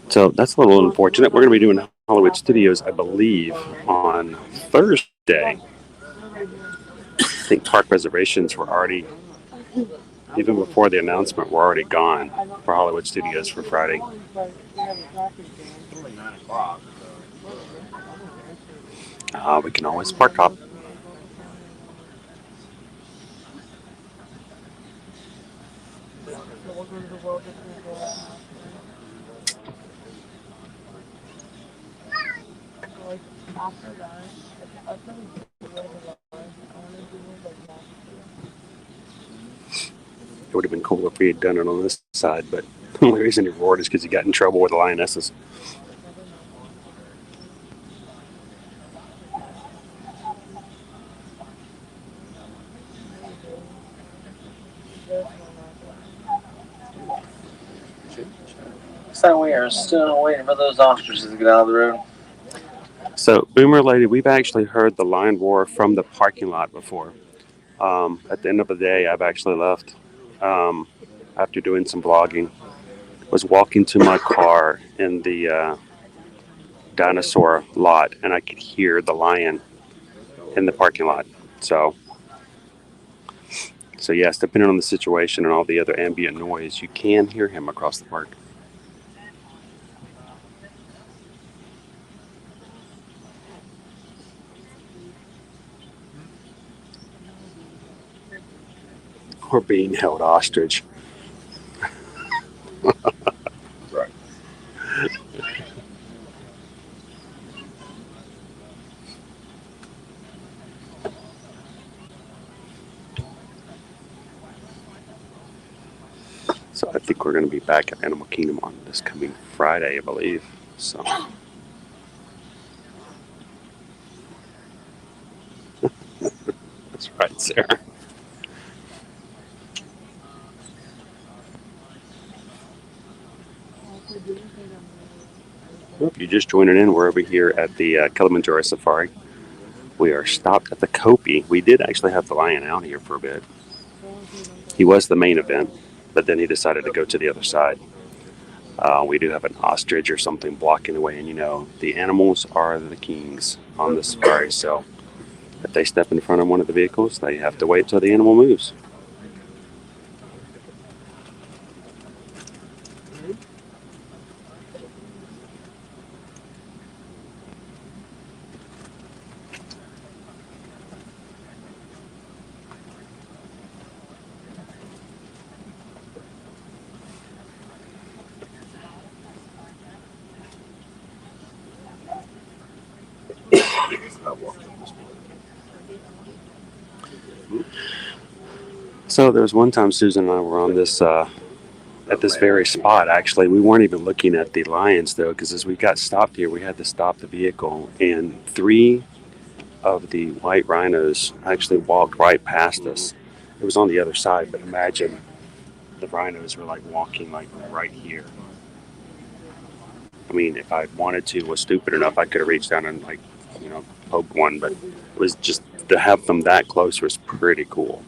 A: So that's a little unfortunate. We're going to be doing Hollywood Studios, I believe, on Thursday. I think park reservations were already, even before the announcement, were already gone for Hollywood Studios for Friday.
F: Only 9 o'clock.
A: We can always park hop. It would have been cool if we had done it on this side, but the only reason he roared is because he got in trouble with the lionesses.
E: So we are still waiting for those ostriches to get out of the road.
A: So, Boomer Lady, we've actually heard the lion roar from the parking lot before. At the end of the day, I've actually left after doing some vlogging. Was walking to my car in the dinosaur lot, and I could hear the lion in the parking lot. So yes, depending on the situation and all the other ambient noise, you can hear him across the park. Or being held hostage.
F: Right.
A: So I think we're going to be back at Animal Kingdom on this coming Friday, I believe. So that's right, Sarah. If you're just joining in, we're over here at the Kilimanjaro Safari. We are stopped at the Kopi. We did actually have the lion out here for a bit. He was the main event, but then he decided to go to the other side. We do have an ostrich or something blocking the way, and you know, the animals are the kings on the safari, so if they step in front of one of the vehicles, they have to wait till the animal moves. So there was one time Susan and I were on this at this very spot. Actually, we weren't even looking at the lions though, because as we got stopped here, we had to stop the vehicle, and 3 of the white rhinos actually walked right past us. It was on the other side, but imagine the rhinos were like walking like right here. I mean, if I wanted to, was stupid enough, I could have reached down and like, you know, poked one, but it was just to have them that close was pretty cool.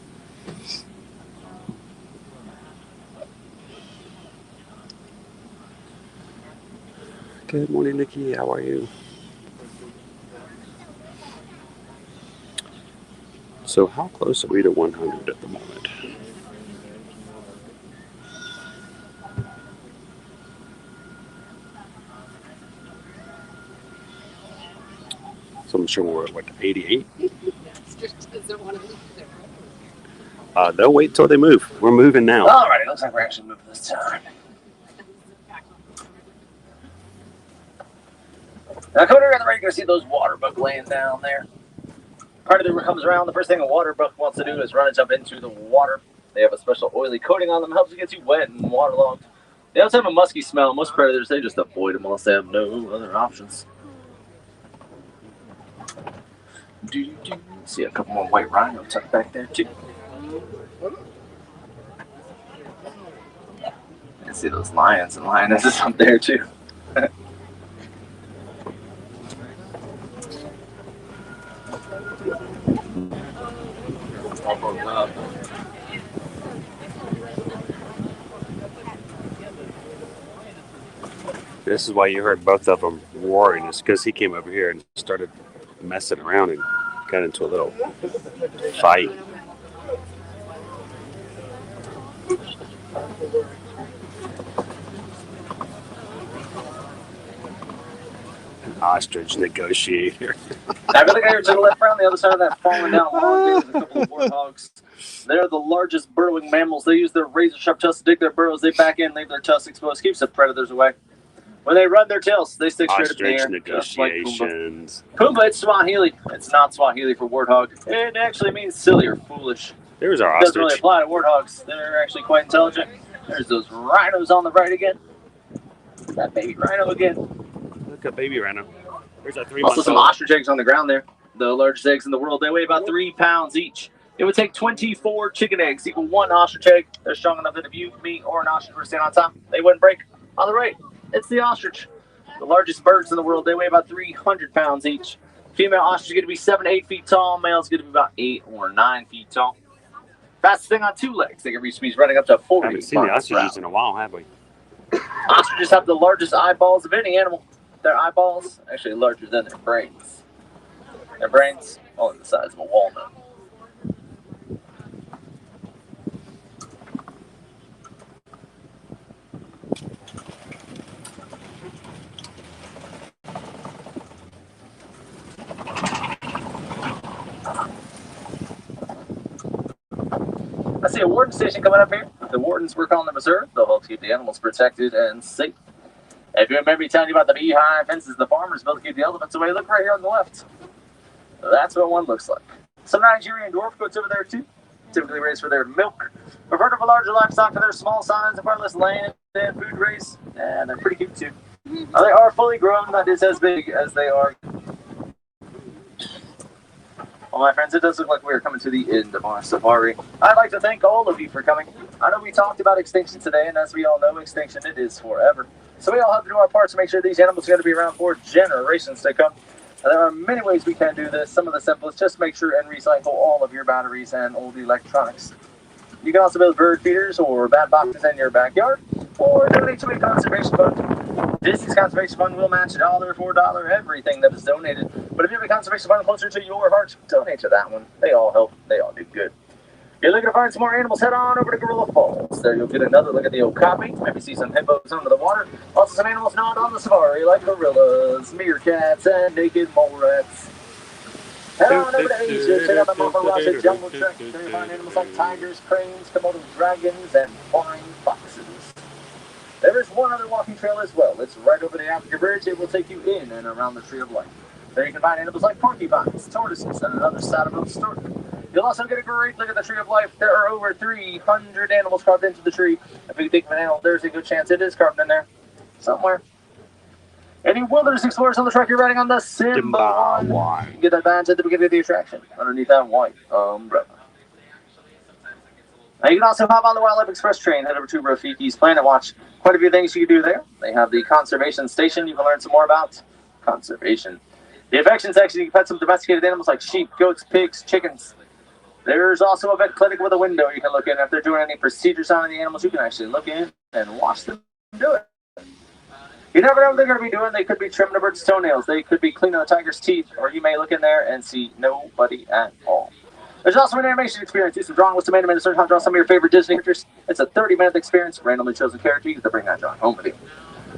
A: Good morning, Nikki. How are you? So how close are we to 100 at the moment? So I'm sure we're at, what, 88? They'll wait till they move. We're moving now.
E: Alrighty, looks like we're actually moving this time. Now, coming around the right, you're going to see those water buck laying down there. Part of it comes around, the first thing a water buck wants to do is run and jump into the water. They have a special oily coating on them, helps it get you wet and waterlogged. They also have a musky smell. Most predators, they just avoid them unless they have no other options. See a couple more white rhino tucked back there, too. I see those lions and lionesses up there, too.
A: This is why you heard both of them roaring. It's because he came over here and started messing around and got into a little fight. An ostrich negotiator.
E: Now, if you look over to the left, around the other side of that falling down log, there's a couple of warthogs. They're the largest burrowing mammals. They use their razor-sharp tusks to dig their burrows. They back in, leave their tusks exposed, keeps the predators away. When they run their tails, they stick straight up in the air.
A: Ostrich negotiations.
E: Pumbaa, it's Swahili. It's not Swahili for warthog. It actually means silly or foolish.
A: There's our
E: Doesn't really
A: ostrich.
E: apply to warthogs. They're actually quite intelligent. There's those rhinos on the right again. That baby rhino again.
A: Look at baby rhino. There's a 3
E: Also
A: month
E: some
A: old.
E: ostrich eggs on the ground there. The largest eggs in the world. They weigh about 3 pounds each. It would take 24 chicken eggs equal 1 ostrich egg. They're strong enough that if you, me, or an ostrich were to stand on top, they wouldn't break. On the right, it's the ostrich. The largest birds in the world. They weigh about 300 pounds each. Female ostrich is going to be 7 to 8 feet tall. Male is going to be about 8 or 9 feet tall. Fastest thing on 2 legs. They can reach speeds running up to 40
A: Haven't seen the
E: miles per hour.
A: ostriches in a while, have we?
E: Ostriches have the largest eyeballs of any animal. Their eyeballs actually larger than their brains. Their brains only the size of a walnut. I see a warden station coming up here. The wardens work on the reserve. They'll help keep the animals protected and safe. If you remember me telling you about the beehive fences the farmers built to keep the elephants away, look right here on the left. That's what one looks like. Some Nigerian dwarf goats over there too, typically raised for their milk. Preferred over larger livestock for their small size and far less land and food race, and they're pretty cute too. Now, they are fully grown, that is as big as they are. Well, my friends, it does look like we are coming to the end of our safari. I'd like to thank all of you for coming. I know we talked about extinction today, and as we all know, extinction, it is forever. So we all have to do our part to make sure these animals are going to be around for generations to come. And there are many ways we can do this. Some of the simplest, just make sure and recycle all of your batteries and old electronics. You can also build bird feeders or bat boxes in your backyard, or donate to a conservation fund. Disney's Conservation Fund will match $1 for $1 everything that is donated. But if you have a conservation fund closer to your heart, donate to that one. They all help. They all do good. If you're looking to find some more animals, head on over to Gorilla Falls. There you'll get another look at the okapi. Maybe see some hippos under the water. Also some animals not on the safari, like gorillas, meerkats, and naked mole rats. Head on over to Asia, check out the Maharaja Trek. There you find animals like tigers, cranes, Komodo dragons, and flying foxes. There is one other walking trail as well. It's right over the Africa Bridge. It will take you in and around the Tree of Life. There you can find animals like porcupines, tortoises, and another saddle-billed stork. You'll also get a great look at the Tree of Life. There are over 300 animals carved into the tree. If you think of an animal, there's a good chance it is carved in there somewhere. Any wilderness explorers on the trek, you're riding on the Simba one. You get that badge at the beginning of the attraction, underneath that white umbrella. Now you can also hop on the Wildlife Express train, head over to Rafiki's Planet Watch. Quite a few things you can do there. They have the conservation station you can learn some more about conservation. The affection section, you can pet some domesticated animals like sheep, goats, pigs, chickens. There's also a vet clinic with a window you can look in. If they're doing any procedures on the animals, you can actually look in and watch them do it. You never know what they're going to be doing. They could be trimming a bird's toenails. They could be cleaning the tiger's teeth. Or you may look in there and see nobody at all. There's also an animation experience. Do some drawing with some animated search hunt. Draw some of your favorite Disney characters. It's a 30-minute experience. Randomly chosen character. You get to bring that drawing home with you.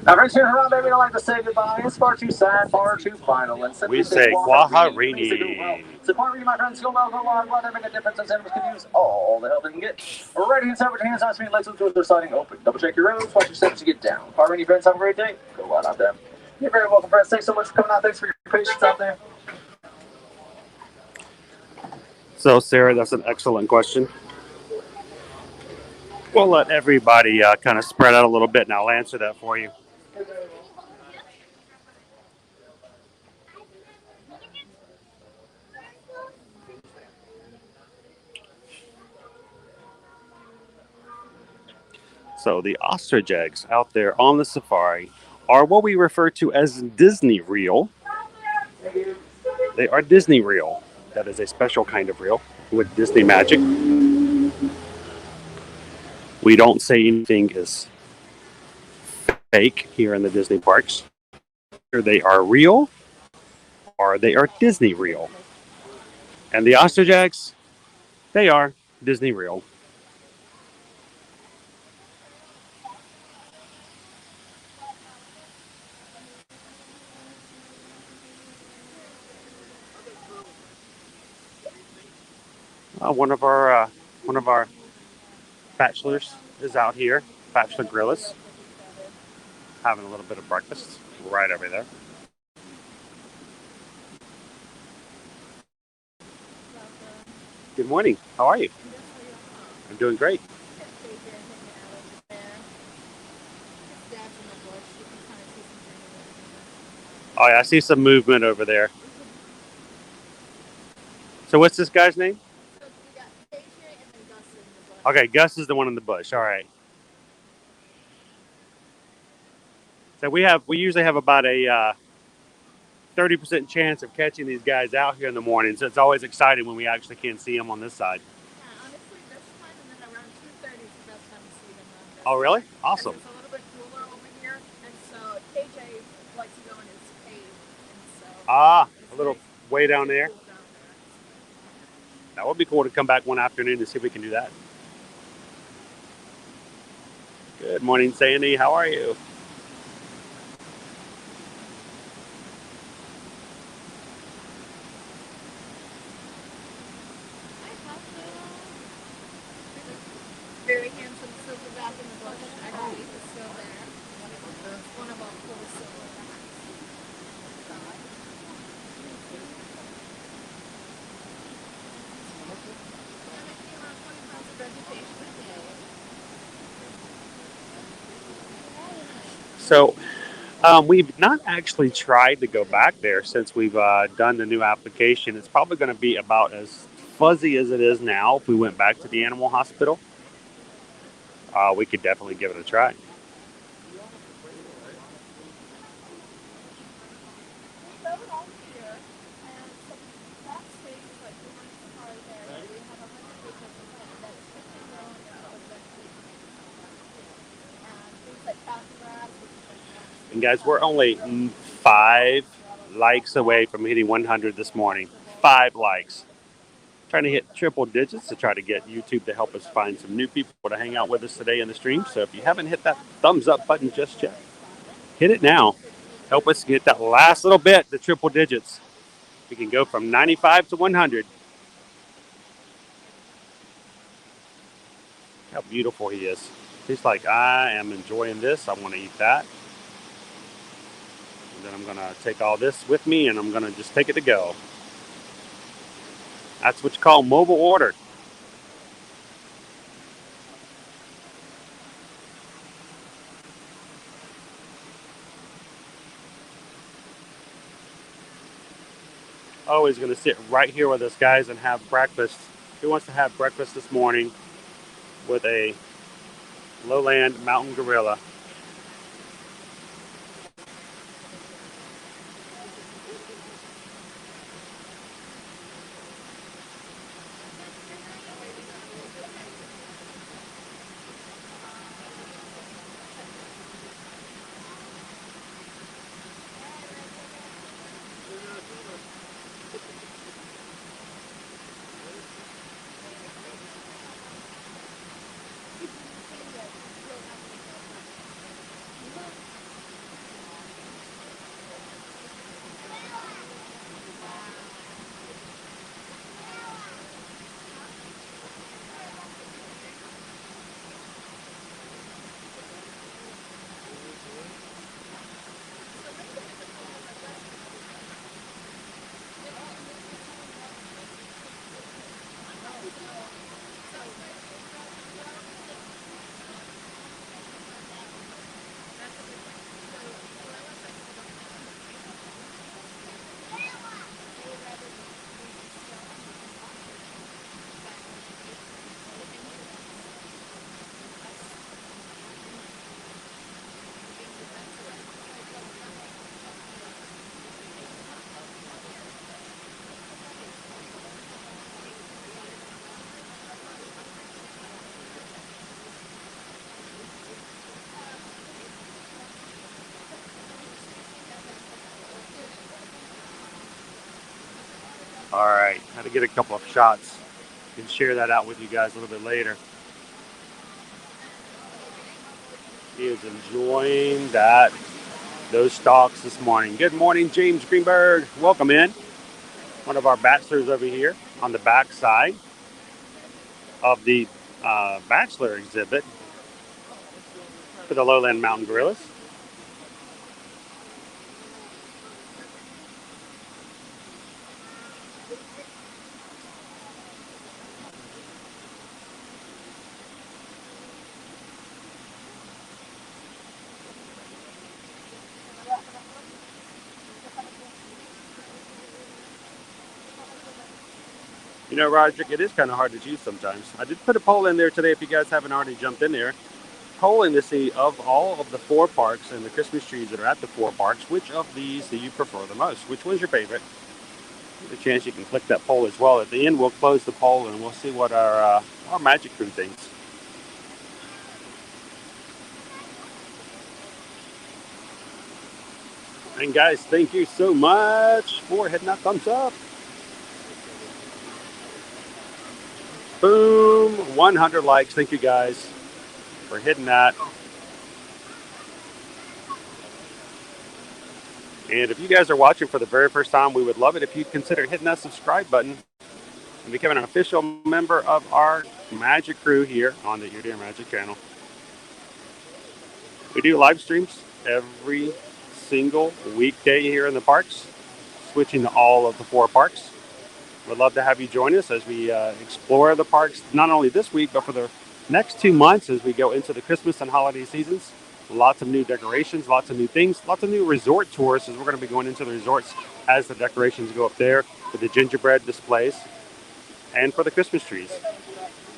E: Now, friends here in Harambe, we don't like to say goodbye. It's far too sad, far too final. And
A: We say Kwaharini.
E: So, Kwaharini, my friends, go well, go long. Let them make a difference. Those animals can use all the help they can get. Right hand side with your hands on screen, legs with doors sliding open. Double check your roads, watch your steps to get down. Kwaharini, friends, have a great day. Go out there. You're very welcome, friends. Thanks so much for coming out. Thanks for your patience out there.
A: So, Sarah, that's an excellent question. We'll let everybody kind of spread out a little bit, and I'll answer that for you. So the ostrich eggs out there on the safari are what we refer to as Disney reel. They are Disney reel. That is a special kind of reel with Disney magic. We don't say anything is fake here in the Disney parks. Either they are real or they are Disney reel. And the ostrich eggs, they are Disney reel. One of our bachelors is out here, Bachelor Grillis, having a little bit of breakfast right over there. Good morning. How are you? I'm doing great. Oh yeah, I see some movement over there. So what's this guy's name? Okay, Gus is the one in the bush. All right. So we usually have about a 30% chance of catching these guys out here in the morning. So it's always exciting when we actually can see them on this side.
B: Yeah, honestly, this time and then around 2:30 is the best time to see them.
A: Oh really? Awesome.
B: It's a little bit cooler over here, and so KJ likes to go in his cave, and so
A: A little
B: nice
A: way down there.
B: cool down there.
A: That would be cool to come back one afternoon to see if we can do that. Good morning, Sandy. How are you?
B: Very handsome silverback in the bush. Actually, he's still there. It's one of our four silverbacks. Around 20 pounds of vegetation a day.
A: So we've not actually tried to go back there since we've done the new application. It's probably going to be about as fuzzy as it is now if we went back to the animal hospital. We could definitely give it a try. And guys, we're only 5 likes away from hitting 100 this morning. 5 likes. Trying to hit triple digits to try to get YouTube to help us find some new people to hang out with us today in the stream. So if you haven't hit that thumbs up button just yet, hit it now. Help us get that last little bit, the triple digits. We can go from 95 to 100. How beautiful he is. He's like, I am enjoying this. I want to eat that. And then I'm going to take all this with me and I'm going to just take it to go. That's what you call mobile order. Oh, he's going to sit right here with us, guys, and have breakfast. He wants to have breakfast this morning with a lowland mountain gorilla. All right, had to get a couple of shots. Can share that out with you guys a little bit later. He is enjoying those stalks this morning. Good morning, James Greenberg. Welcome in. One of our bachelors over here on the back side of the bachelor exhibit for the lowland mountain gorillas. You know, Roger, it is kind of hard to choose sometimes. I did put a poll in there today if you guys haven't already jumped in there. Polling to see of all of the 4 parks and the Christmas trees that are at the 4 parks, which of these do you prefer the most? Which one's your favorite? There's a chance you can click that poll as well. At the end, we'll close the poll and we'll see what our Magic Crew thinks. And guys, thank you so much for hitting that thumbs up. Boom, 100 likes. Thank you guys for hitting that. And if you guys are watching for the very first time, we would love it if you'd consider hitting that subscribe button and becoming an official member of our Magic Crew here on the Your Dear Magic channel. We do live streams every single weekday here in the parks, switching to all of the 4 parks. We'd love to have you join us as we explore the parks, not only this week, but for the next 2 months as we go into the Christmas and holiday seasons. Lots of new decorations, lots of new things, lots of new resort tours as we're going to be going into the resorts as the decorations go up there for the gingerbread displays and for the Christmas trees.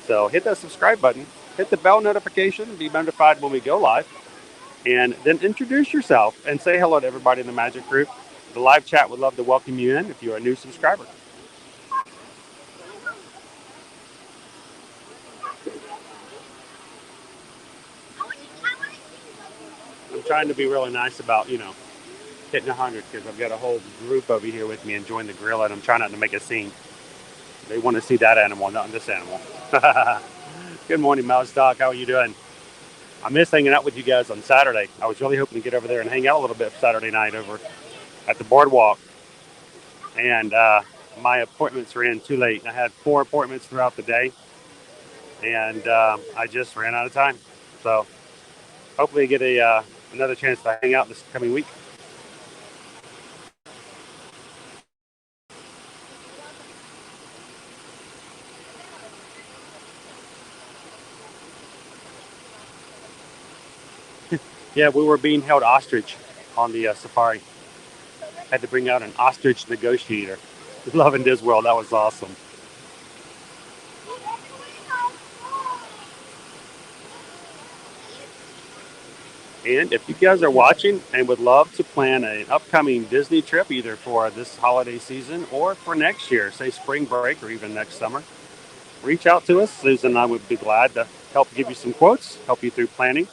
A: So hit that subscribe button, hit the bell notification, be notified when we go live, and then introduce yourself and say hello to everybody in the Magic Group. The live chat would love to welcome you in if you're a new subscriber. I'm trying to be really nice about, hitting 100 because I've got a whole group over here with me enjoying the grill, and I'm trying not to make a scene. They want to see that animal, not this animal. Good morning, Mouse Doc. How are you doing? I missed hanging out with you guys on Saturday. I was really hoping to get over there and hang out a little bit Saturday night over at the boardwalk. And my appointments ran too late. I had 4 appointments throughout the day, and I just ran out of time. So hopefully get another chance to hang out this coming week. Yeah, we were being held ostrich on the safari. Had to bring out an ostrich negotiator. Loving this world. That was awesome. And if you guys are watching and would love to plan an upcoming Disney trip, either for this holiday season or for next year, say spring break or even next summer, reach out to us. Susan and I would be glad to help give you some quotes, help you through planning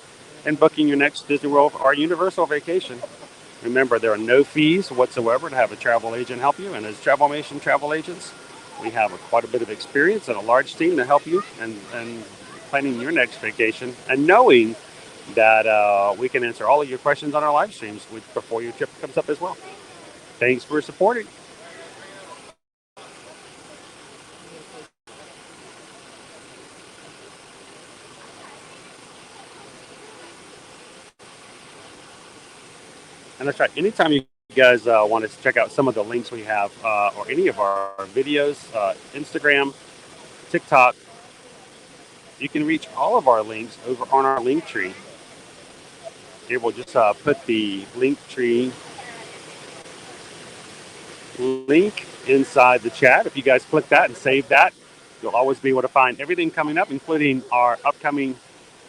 A: and booking your next Disney World or Universal vacation. Remember, there are no fees whatsoever to have a travel agent help you. And as Travelmation travel agents, we have quite a bit of experience and a large team to help you and planning your next vacation and knowing that we can answer all of your questions on our live streams before your trip comes up as well. Thanks for supporting. And that's right. Anytime you guys want to check out some of the links we have or any of our videos, Instagram, TikTok, you can reach all of our links over on our link tree. Here we'll just put the link tree link inside the chat. If you guys click that and save that, you'll always be able to find everything coming up, including our upcoming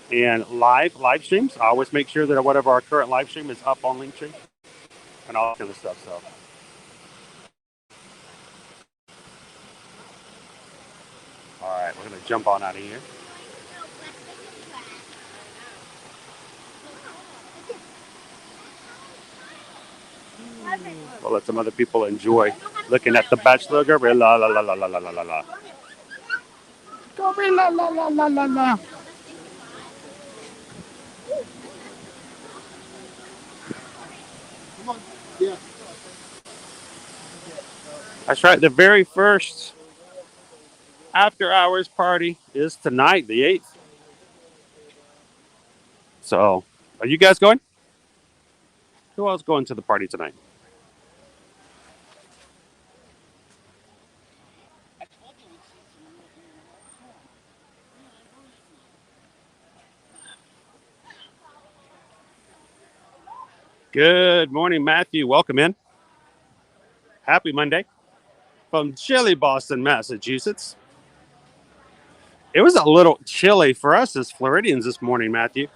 A: and live streams. I always make sure that whatever our current live stream is up on Linktree and all that kind of stuff. So, all right, we're gonna jump on out of here. We'll let some other people enjoy looking at the Bachelor Gorilla. La la la la la la la la. Gorilla la la la la la. Yeah. That's right. The very first after hours party is tonight, the 8th. So, are you guys going? Who else going to the party tonight? Good morning, Matthew. Welcome in. Happy Monday. from chilly Boston, Massachusetts. It was a little chilly for us as Floridians this morning, Matthew.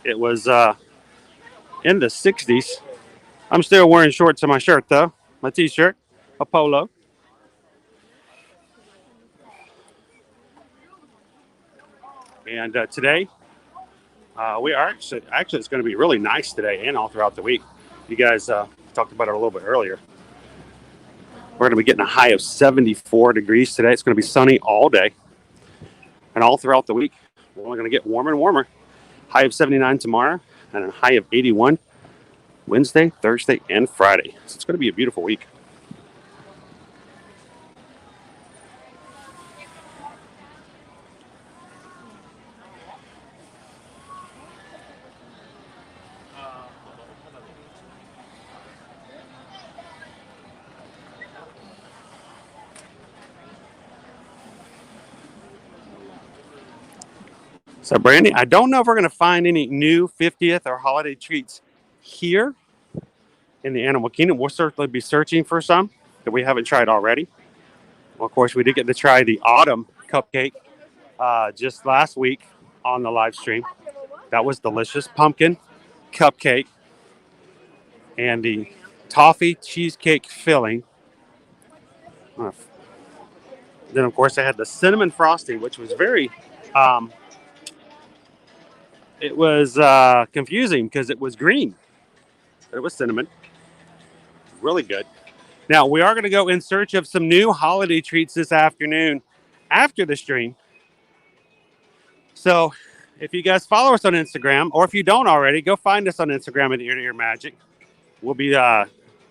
A: It was in the 60s. I'm still wearing shorts on my shirt, though. My t-shirt, a polo. And today, we are actually it's going to be really nice today and all throughout the week. You guys talked about it a little bit earlier. We're going to be getting a high of 74 degrees today. It's going to be sunny all day and all throughout the week. We're only going to get warmer and warmer. High of 79 tomorrow and a high of 81 Wednesday, Thursday, and Friday. So it's going to be a beautiful week. So, Brandy, I don't know if we're going to find any new 50th or holiday treats here in the Animal Kingdom. We'll certainly be searching for some that we haven't tried already. Well, of course, we did get to try the autumn cupcake just last week on the live stream. That was delicious. Pumpkin cupcake and the toffee cheesecake filling. Then, of course, I had the cinnamon frosting, which was very... it was confusing because it was green, but it was cinnamon. Really good. Now, we are going to go in search of some new holiday treats this afternoon after the stream. So, if you guys follow us on Instagram, or if you don't already, go find us on Instagram at Ear to Ear Magic. We'll be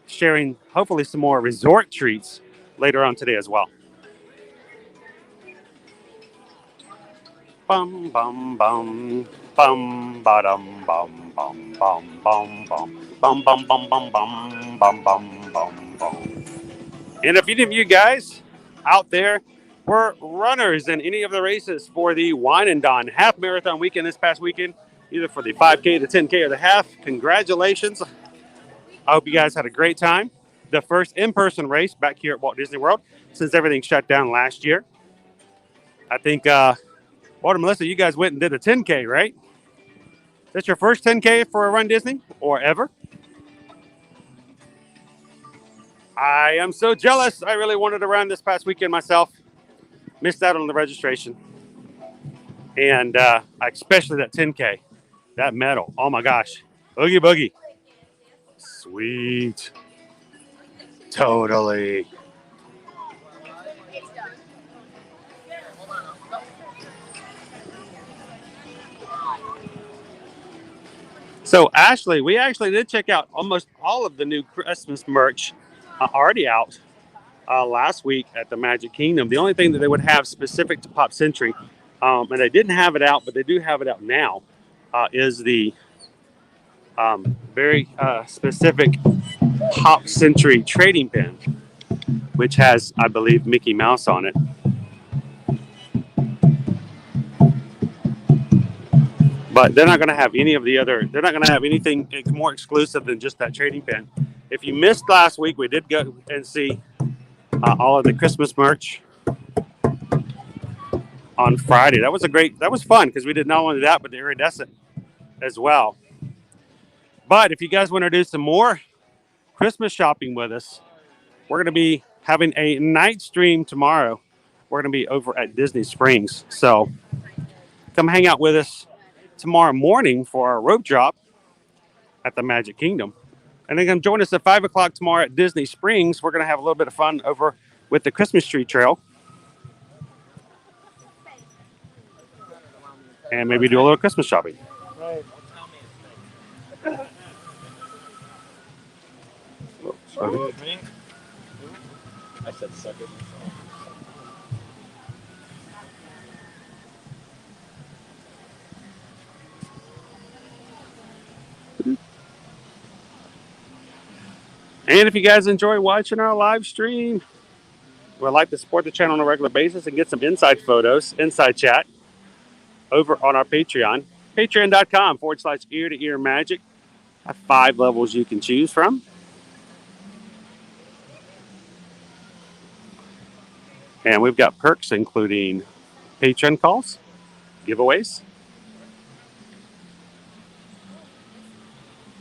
A: sharing, hopefully, some more resort treats later on today as well. Bum, bum, bum. Bum, ba-dum, bum, bum, bum, bum, bum. Bum, bum, bum, bum, bum, bum, bum, bum, bum. And if any of you guys out there were runners in any of the races for the Wine and Dine half marathon weekend this past weekend, either for the 5K, the 10K, or the half, congratulations. I hope you guys had a great time. The first in-person race back here at Walt Disney World since everything shut down last year. I think, Walter and Melissa, you guys went and did a 10K, right? That's your first 10K for a Run Disney or ever? I am so jealous. I really wanted to run this past weekend myself. Missed out on the registration. And especially that 10K, that medal. Oh my gosh. Oogie boogie. Sweet. Totally. So, Ashley, we actually did check out almost all of the new Christmas merch already out last week at the Magic Kingdom. The only thing that they would have specific to Pop Century, and they didn't have it out, but they do have it out now, is the very specific Pop Century trading pin, which has, I believe, Mickey Mouse on it. But they're not going to have any of the other, they're not going to have anything more exclusive than just that trading pin. If you missed last week, we did go and see all of the Christmas merch on Friday. That was fun because we did not only that, but the iridescent as well. But if you guys want to do some more Christmas shopping with us, we're going to be having a night stream tomorrow. We're going to be over at Disney Springs. So come hang out with us tomorrow morning for our rope drop at the Magic Kingdom. And then come join us at 5 o'clock tomorrow at Disney Springs. We're going to have a little bit of fun over with the Christmas tree trail. And maybe do a little Christmas shopping.
F: Right.
A: Okay.
F: I said second.
A: And if you guys enjoy watching our live stream, would like to support the channel on a regular basis and get some inside photos, inside chat, over on our Patreon, patreon.com/ear to ear magic. I have 5 levels you can choose from. And we've got perks including Patreon calls, giveaways.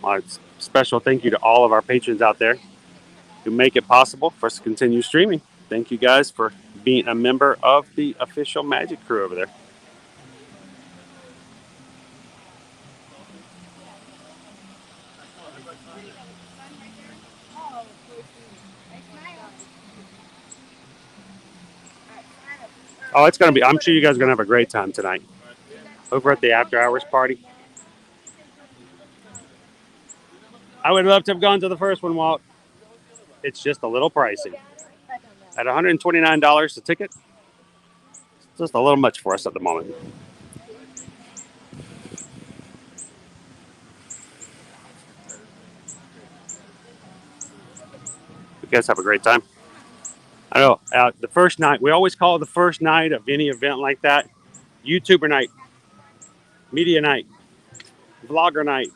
A: My special thank you to all of our patrons out there who make it possible for us to continue streaming. Thank you guys for being a member of the official Magic crew over there. Oh, it's going to be, I'm sure you guys are going to have a great time tonight over at the after hours party. I would love to have gone to the first one, Walt. It's just a little pricey. At $129 a ticket, it's just a little much for us at the moment. You guys have a great time. I know the first night, we always call it the first night of any event like that, YouTuber night, media night, vlogger night.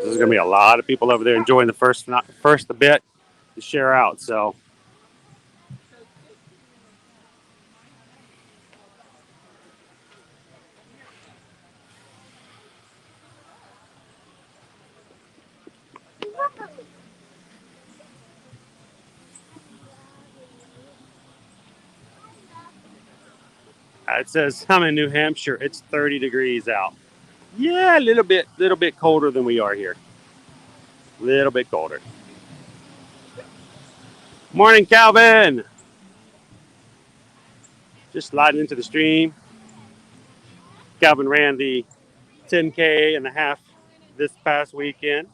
A: There's going to be a lot of people over there enjoying the first bit to share out. So it says I'm in New Hampshire. It's 30 degrees out. Yeah, a little bit colder than we are here. A little bit colder. Morning, Calvin. Just sliding into the stream. Calvin ran the 10K and a half this past weekend.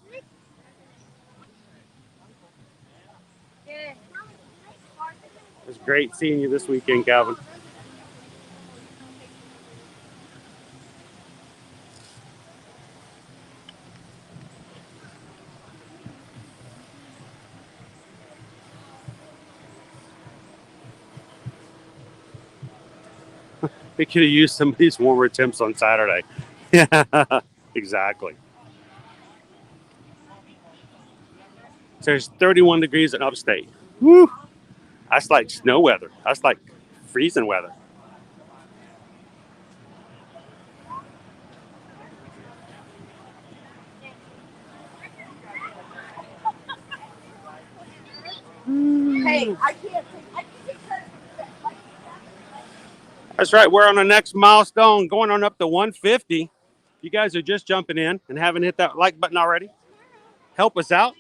A: It was great seeing you this weekend, Calvin. We could have used some of these warmer temps on Saturday. Yeah, exactly. So there's 31 degrees in upstate. Woo! That's like snow weather. That's like freezing weather.
B: Hey, I can't.
A: That's right. We're on the next milestone, going on up to 150. You guys are just jumping in and haven't hit that like button already. Help us out.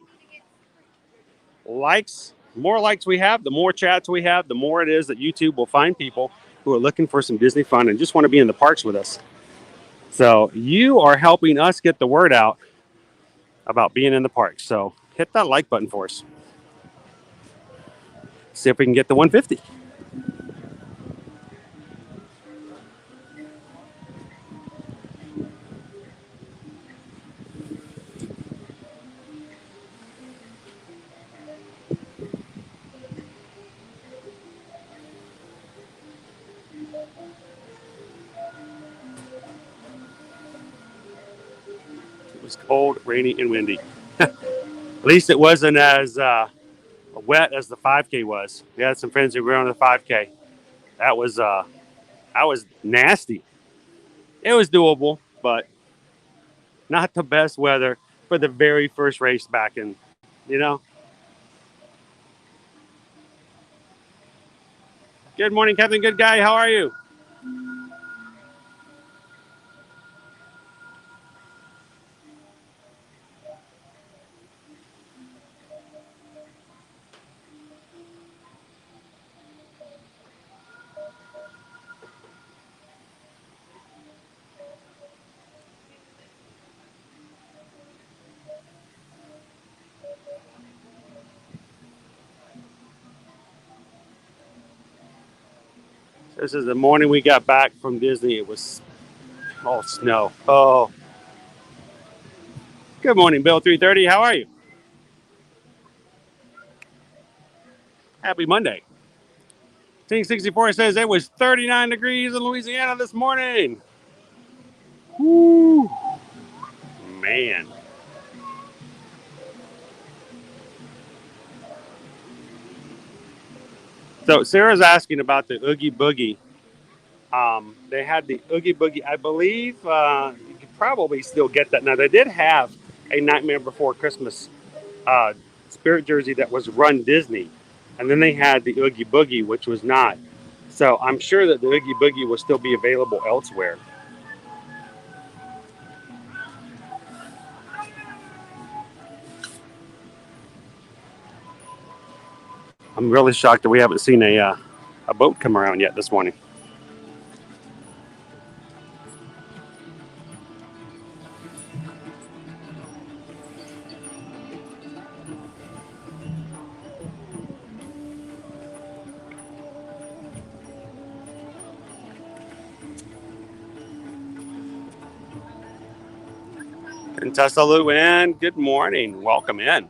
A: Likes, more likes we have, the more chats we have, the more it is that YouTube will find people who are looking for some Disney fun and just want to be in the parks with us. So you are helping us get the word out about being in the parks. So hit that like button for us. See if we can get to 150. It was cold, rainy, and windy. At least it wasn't as wet as the 5K was. We had some friends who were on the 5K. That was nasty. It was doable, but not the best weather for the very first race back in, you know. Good morning, Captain Good Guy. How are you? This is the morning we got back from Disney. It was all snow. Oh. Good morning, Bill 330. How are you? Happy Monday. Team 64 says it was 39 degrees in Louisiana this morning. Woo. Man. So Sarah's asking about the Oogie Boogie. They had the Oogie Boogie. I believe you could probably still get that. Now, they did have a Nightmare Before Christmas uh, spirit jersey that was Run Disney. And then they had the Oogie Boogie, which was not. So I'm sure that the Oogie Boogie will still be available elsewhere. I'm really shocked that we haven't seen a boat come around yet this morning. And Tessa Luann, good morning. Welcome in.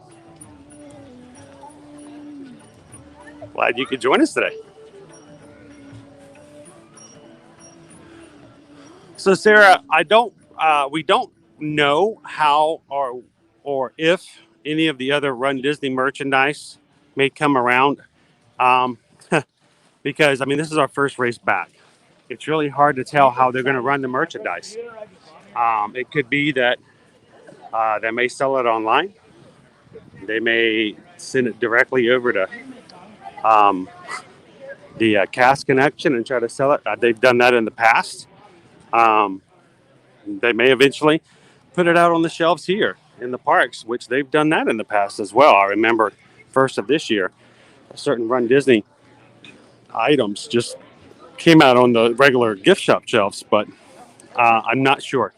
A: Glad you could join us today. So Sarah, we don't know how or if any of the other Run Disney merchandise may come around, because I mean this is our first race back. It's really hard to tell how they're going to run the merchandise. It could be that they may sell it online. They may send it directly over to the Cast Connection and try to sell it. They've done that in the past. They may eventually put it out on the shelves here in the parks, which they've done that in the past as well. I remember first of this year, certain Run Disney items just came out on the regular gift shop shelves, but I'm not sure.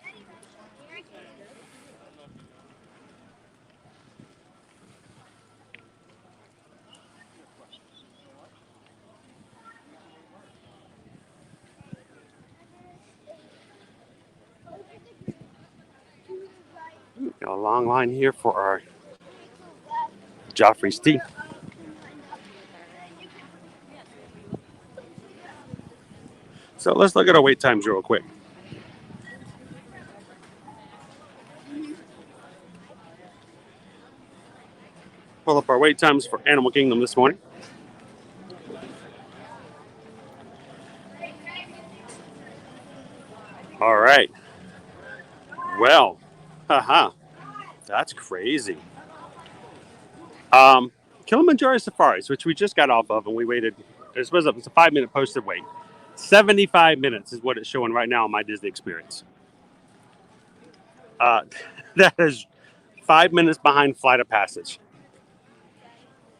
A: Got a long line here for our Joffrey's tea. So let's look at our wait times real quick. Pull up our wait times for Animal Kingdom this morning. All right. Well, that's crazy. Kilimanjaro Safaris, which we just got off of, and we waited. It's a 5-minute posted wait. 75 minutes is what it's showing right now on my Disney Experience. That is 5 minutes behind Flight of Passage.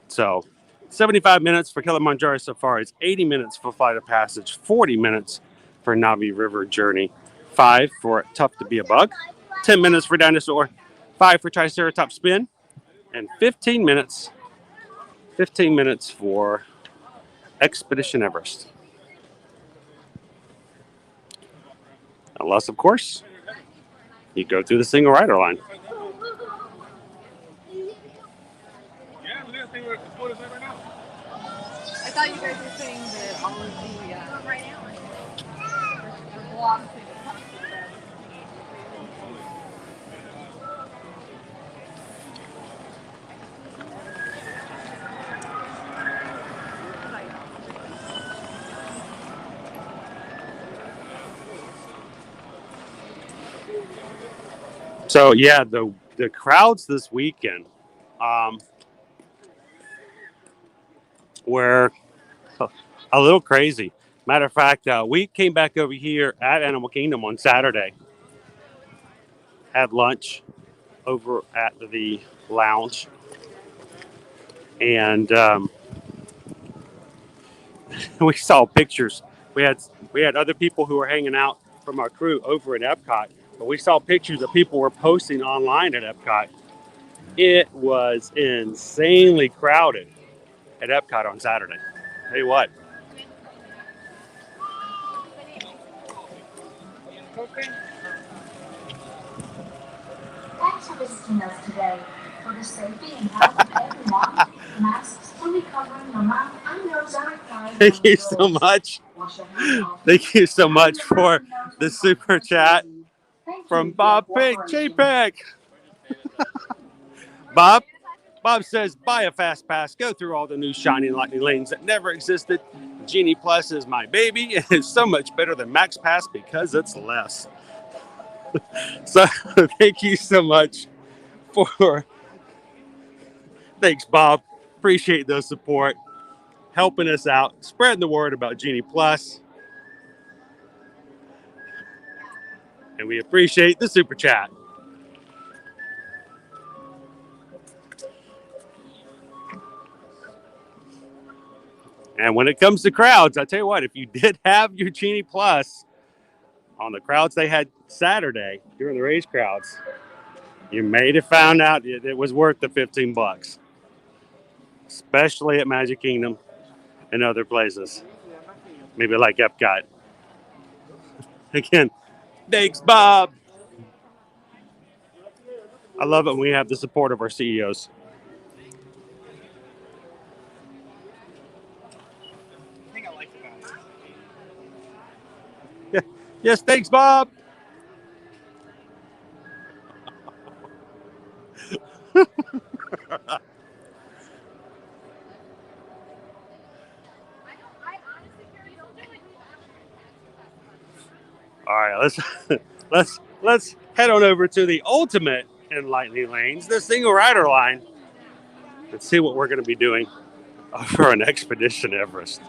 A: So 75 minutes for Kilimanjaro Safaris, 80 minutes for Flight of Passage, 40 minutes for Navi River Journey, 5 for Tough to Be a Bug, 10 minutes for Dinosaur, 5 for Triceratops Spin, and 15 minutes for Expedition Everest. Unless, of course, you go through the single rider line.
G: I thought you guys were saying that all of the right now belongs to the
A: So yeah, the crowds this weekend were a little crazy. Matter of fact, we came back over here at Animal Kingdom on Saturday, had lunch over at the lounge, and we saw pictures. We had other people who were hanging out from our crew over at Epcot, but we saw pictures that people were posting online at Epcot. It was insanely crowded at Epcot on Saturday. Tell you what.
B: Thanks for visiting us today. For the safety and health of everyone, masks fully covering your mouth and nose are required.
A: Thank you so much. Thank you so much for the super chat from Bob Pig, JPEG. Bob, Bob says, buy a fast pass, go through all the new shiny lightning lanes that never existed. Genie Plus is my baby, and it's so much better than Max Pass because it's less. So thank you so much for, thanks, Bob. Appreciate the support, helping us out, spreading the word about Genie Plus. And we appreciate the super chat. And when it comes to crowds, I tell you what, if you did have your Genie Plus on the crowds they had Saturday during the race crowds, you may have found out it was worth the $15, especially at Magic Kingdom and other places, maybe like Epcot. Again, thanks, Bob. I love it when we have the support of our CEOs. Yes, thanks, Bob. All right, let's head on over to the ultimate in lightning lanes, the single rider line, and see what we're going to be doing for an expedition Everest.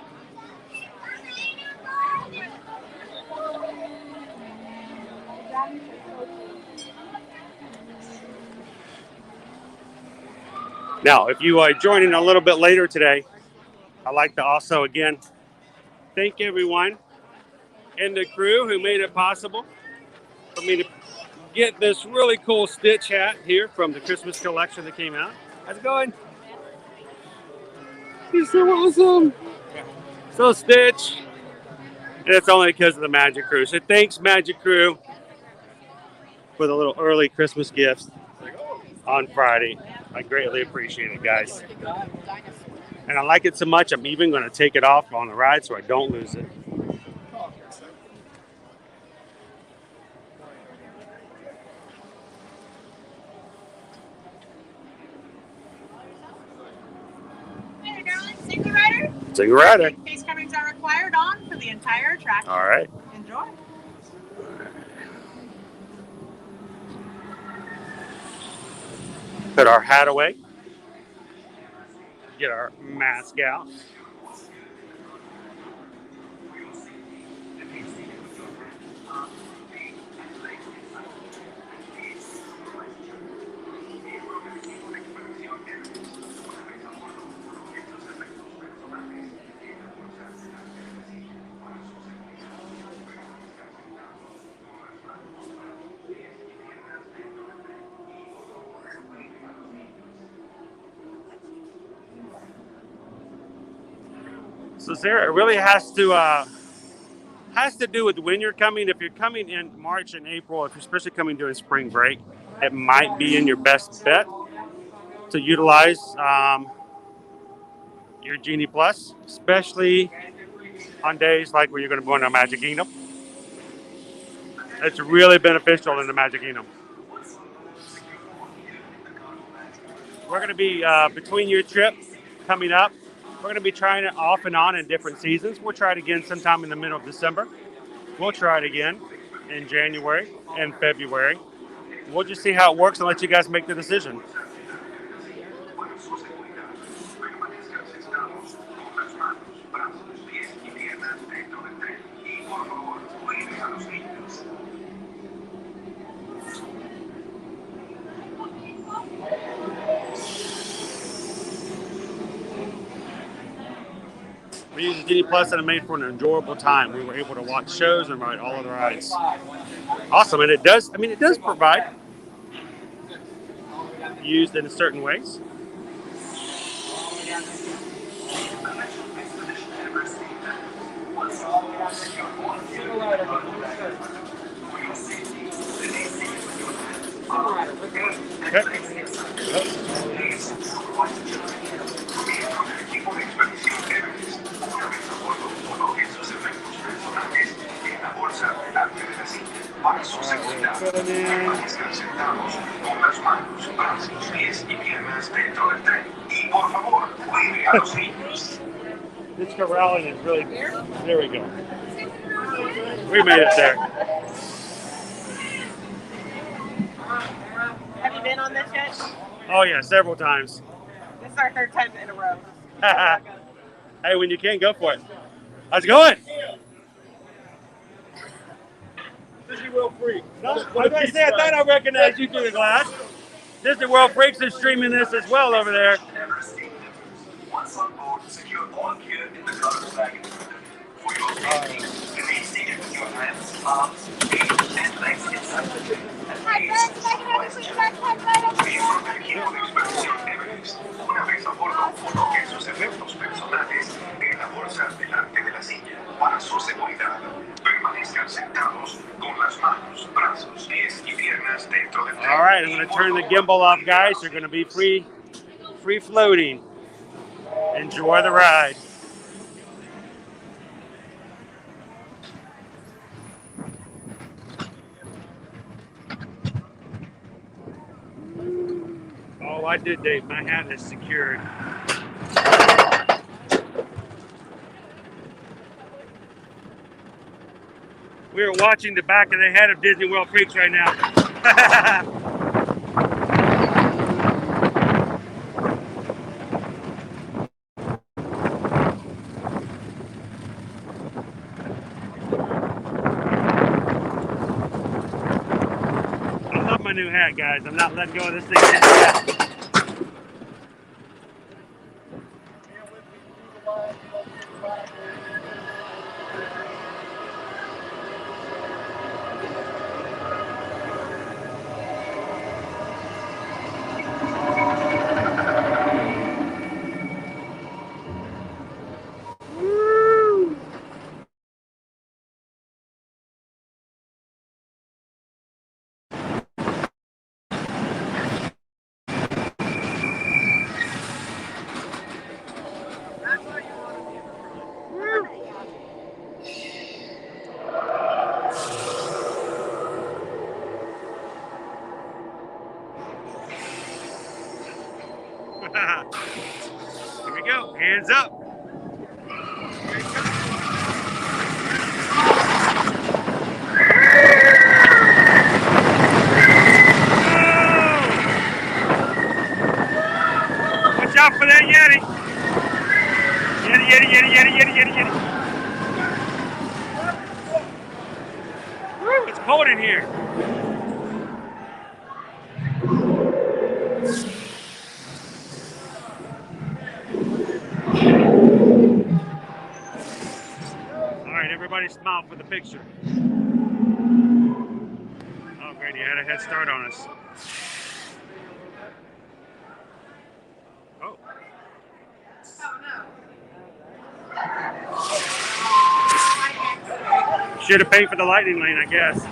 A: Now, if you are joining a little bit later today, I'd like to also, again, thank everyone in the crew who made it possible for me to get this really cool Stitch hat here from the Christmas collection that came out. How's it going? You're so awesome. So Stitch. And it's only because of the Magic Crew. So thanks, Magic Crew, for the little early Christmas gifts on Friday. I greatly appreciate it, guys. And I like it so much, I'm even going to take it off on the ride so I don't lose it.
G: Hey, darling, single rider?
A: Single rider.
G: Face coverings are required on for the entire attraction.
A: All right.
G: Enjoy.
A: Put our hat away. Get our mask out. So Sarah, it really has to do with when you're coming. If you're coming in March and April, if you're especially coming during spring break, it might be in your best bet to utilize your Genie Plus, especially on days like when you're going to go into Magic Kingdom. It's really beneficial in the Magic Kingdom. We're going to be between your trip coming up. We're going to be trying it off and on in different seasons. We'll try it again sometime in the middle of December. We'll try it again in January and February. We'll just see how it works and let you guys make the decision. We use the Genie Plus and it made for an enjoyable time. We were able to watch shows and ride all of the rides. Awesome, and it does provide used in certain ways. Okay.
C: sentados con las manos, brazos, pies y piernas dentro del tren. Y por favor, cuide a los niños.
A: This corralling is really, there we go. We made it there.
G: Have you been on this yet?
A: Oh yeah, several times.
G: This is our third time in a row.
A: Hey, when you can, go for it. How's it going?
F: Disney World Freak.
A: I was going to say, I thought I recognized you through the glass. Disney World Freaks is streaming this as well over there.
C: Once on board, secure all gear in the driver's wagon. For your safety, remain seated with your hands, arms, feet, and legs inside the train.
B: Hi, friends. If I can have a quick backpack ride over here.
C: Equipo de expedición Everest. Una vez a bordo, coloque sus efectos personales en la bolsa delante de la silla. Para su seguridad, permanezcan sentados con las manos, brazos, pies y piernas dentro del tren.
A: All right, I'm going to turn the gimbal off, guys. You're going to be free floating. Enjoy the ride. Oh, I did, Dave. My hat is secured. We are watching the back of the head of Disney World Freaks right now. I love my new hat, guys. I'm not letting go of this thing just yet. Here we go. Hands up. Watch out for that Yeti. Yeti, Yeti, Yeti, Yeti, Yeti, Yeti, Yeti. Woo, it's cold in here. Everybody smile for the picture. Oh, great, you had a head start on us. Oh. Should have paid for the lightning lane, I guess.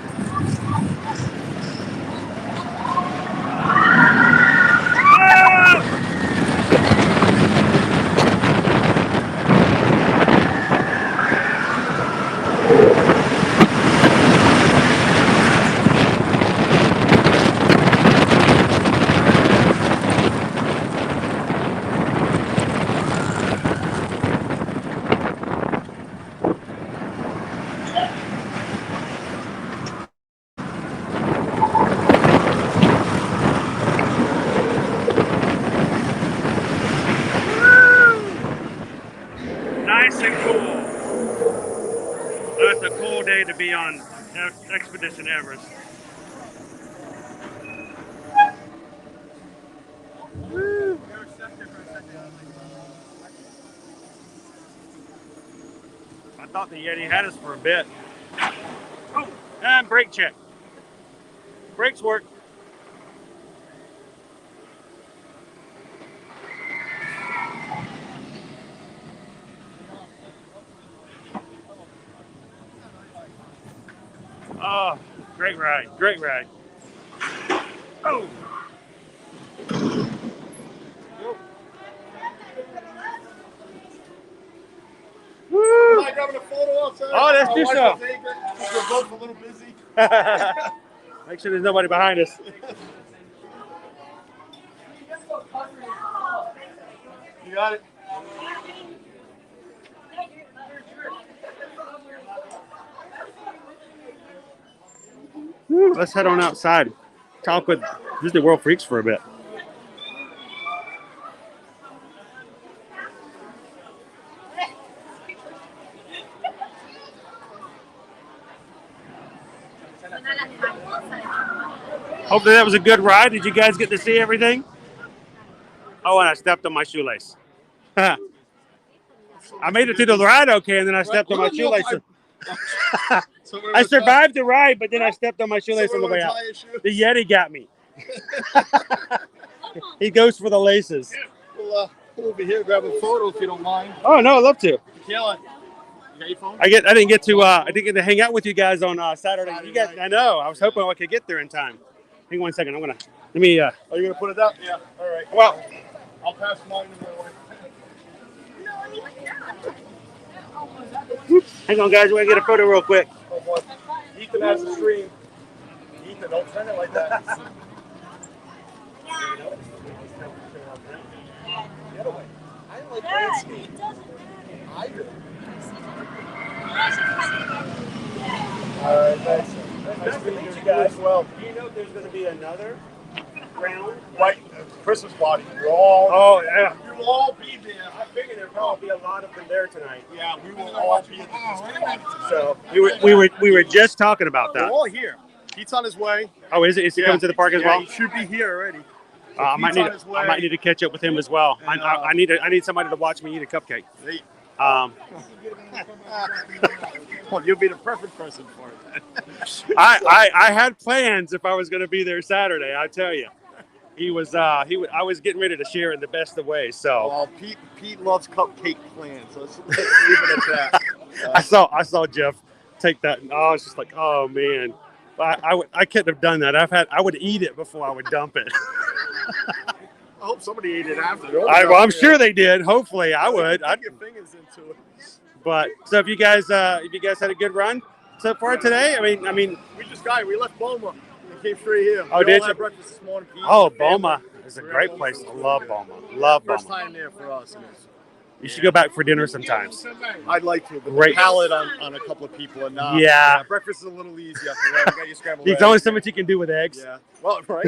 A: Nice and cool. That's a cool day to be on Expedition Everest. Woo. I thought the Yeti had us for a bit. Oh, and brake check. Brakes work. Oh, great ride, great ride. Oh. Woo.
F: Mike having a photo outside.
A: Oh, let's do so.
F: We're both a little busy.
A: Make sure there's nobody behind us.
F: You got it.
A: Woo, let's head on outside. Talk with Disney World freaks for a bit. Hopefully that was a good ride. Did you guys get to see everything? Oh, and I stepped on my shoelace. I made it through the ride okay, and then I stepped on my shoelace. I survived the ride, but then I stepped on my shoelace on the way out. The Yeti got me. He goes for the laces.
F: We'll over here, grab a photo if you don't mind.
A: Oh no, I'd love to.
F: Kill it. You got your phone?
A: I didn't get to hang out with you guys on Saturday. You guys, I know. I was hoping I could get there in time. Hang on one second. Let me.
F: Are you gonna put it up? Yeah. All right.
A: Well,
F: I'll pass mine to my wife.
A: Hang on, guys. We're gonna get a photo real quick.
F: Oh, boy. Ethan has a stream. Ethan, don't turn it like that. Get away. I don't like landscape. I do. All right, thanks. Nice to meet you guys. Well,
A: Do you know if there's going to be another round?
F: right, Christmas party. We're all.
A: Oh yeah.
F: We will all be there.
A: I figured there'd probably be a lot of them there tonight.
F: Yeah, we will all be at the
A: So we were just talking about
F: We're
A: that.
F: all here. Pete's on his way.
A: Oh, is it? Is he coming to the park as well?
F: He should be here already.
A: I might
F: Pete's on his way.
A: I might need to catch up with him as well.
F: And,
A: I need somebody to watch me eat a cupcake.
F: Hey. Well, you'll be the perfect person for it.
A: I had plans if I was going to be there Saturday. I tell you, I was getting ready to share in the best of ways. So
F: Well, Pete loves cupcake plans. So let's leave it at that.
A: I saw Jeff take that, and I was just like, oh man, I couldn't have done that. I would eat it before I would dump it.
F: I hope somebody ate it after.
A: I'm sure they did. Hopefully, I would.
F: I'd get fingers into it.
A: But so if you guys had a good run so far today, I mean,
F: We left Boma and came straight here.
A: Oh,
F: We
A: did
F: all
A: you?
F: had breakfast this morning. Pete,
A: oh,
F: the family.
A: Boma is a great place. I love Boma. Love
F: First
A: Boma.
F: time there for us.
A: You should go back for dinner sometimes.
F: I'd like to, but
A: Great.
F: the palate on a couple of people and
A: Yeah.
F: breakfast is a little easier. We got your scrambled
A: There's
F: eggs.
A: only so much you can do with eggs.
F: Yeah. Well, right.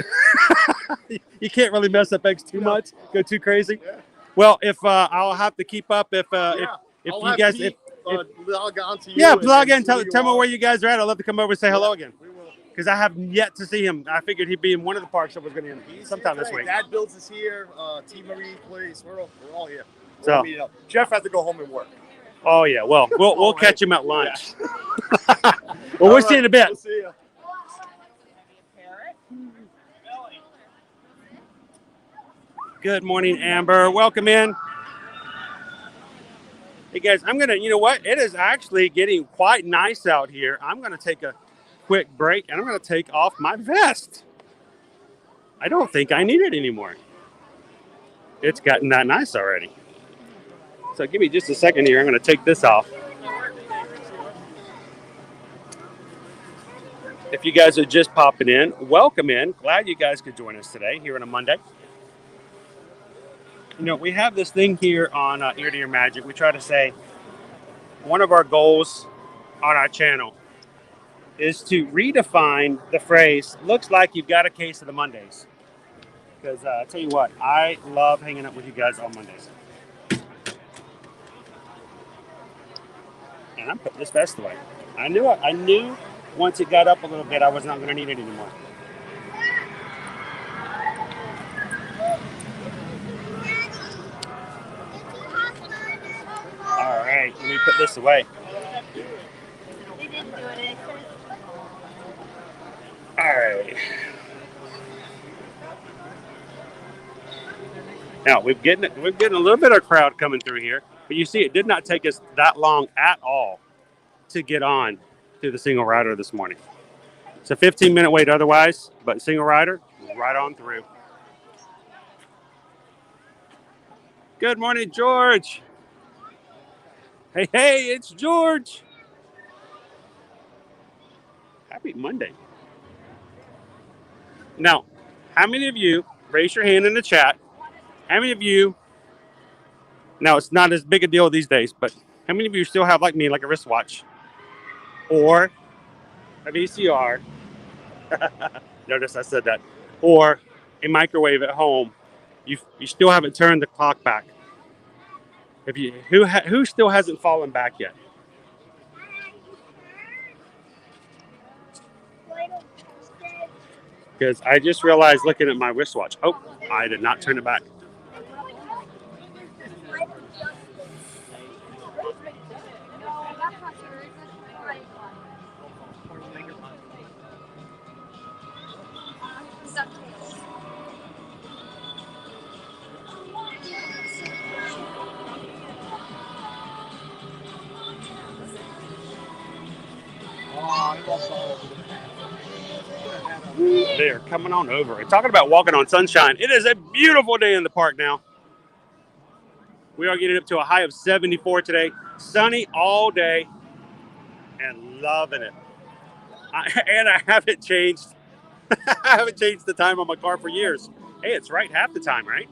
A: You can't really mess up eggs too much. Go too crazy.
F: Yeah.
A: Well, if I'll have to keep up if
F: I'll
A: you
F: have
A: guys
F: Pete, log on to you.
A: yeah,
F: and
A: plug in.
F: see
A: Tell
F: who you
A: me
F: are.
A: where you guys are at. I'd love to come over and say hello again.
F: We will.
A: Because I have yet to see him. I figured he'd be in one of the parks that was going to be
F: He's
A: sometime
F: here
A: this
F: today.
A: week.
F: Dad Builds is here. T. Marie plays. We're all here. We're
A: So-
F: all meeting up. Jeff has to go home and work.
A: Oh yeah. Well, we'll
F: All right.
A: catch him at lunch.
F: All
A: Well, we'll
F: right,
A: see you in a bit.
F: We'll see you.
A: Good morning, Amber. Welcome in. Hey guys, you know what? It is actually getting quite nice out here. I'm gonna take a quick break and I'm gonna take off my vest. I don't think I need it anymore. It's gotten that nice already. So give me just a second here. I'm gonna take this off. If you guys are just popping in, welcome in. Glad you guys could join us today here on a Monday. You know, we have this thing here on Ear to Ear Magic. We try to say one of our goals on our channel is to redefine the phrase, looks like you've got a case of the Mondays. Because I tell you what, I love hanging out with you guys on Mondays. And I'm putting this vest away. I knew once it got up a little bit, I was not going to need it anymore. All right, let me put this away. All right. Now we're getting a little bit of crowd coming through here, but you see, it did not take us that long at all to get on through the single rider this morning. It's a 15-minute wait otherwise, but single rider, right on through. Good morning, George. Hey, it's George. Happy Monday. Now, how many of you, raise your hand in the chat, how many of you, now it's not as big a deal these days, but how many of you still have, like me, like a wristwatch or a VCR? Notice I said that. Or a microwave at home. You still haven't turned the clock back. If you who still hasn't fallen back yet? Because I just realized looking at my wristwatch. Oh, I did not turn it back. They're coming on over. And talking about walking on sunshine, it is a beautiful day in the park now. We are getting up to a high of 74 today. Sunny all day and loving it. And I haven't changed. I haven't changed the time on my car for years. Hey, it's right half the time, right?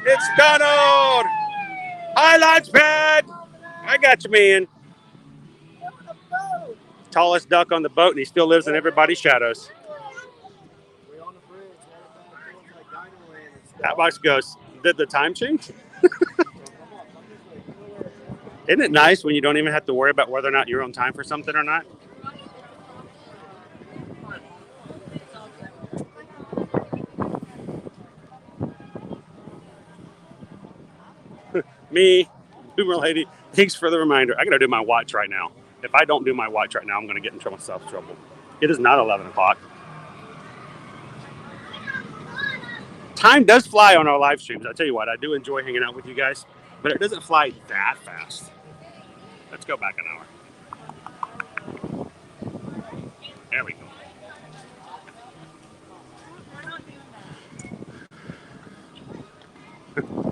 A: It's Donald! Hi, Launchpad! I got you, man. Tallest duck on the boat, and he still lives in everybody's shadows. That box goes, did the time change? Isn't it nice when you don't even have to worry about whether or not you're on time for something or not? Me, Boomer Lady, thanks for the reminder. I got to do my watch right now. If I don't do my watch right now, I'm going to get in myself trouble. It is not 11 o'clock. Time does fly on our live streams. I tell you what, I do enjoy hanging out with you guys, but it doesn't fly that fast. Let's go back an hour. There we go.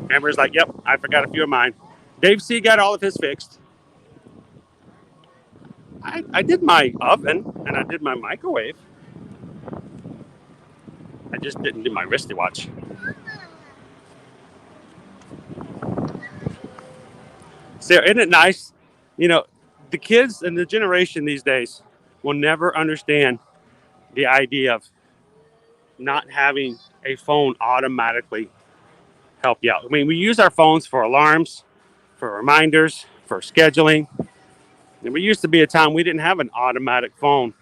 A: Amber's like, yep, I forgot a few of mine. Dave C got all of his fixed. I did my oven and I did my microwave. I just didn't do my wristy watch. So isn't it nice? You know, the kids and the generation these days will never understand the idea of not having a phone automatically help you out. I mean, we use our phones for alarms, for reminders, for scheduling. And we used to be a time we didn't have an automatic phone.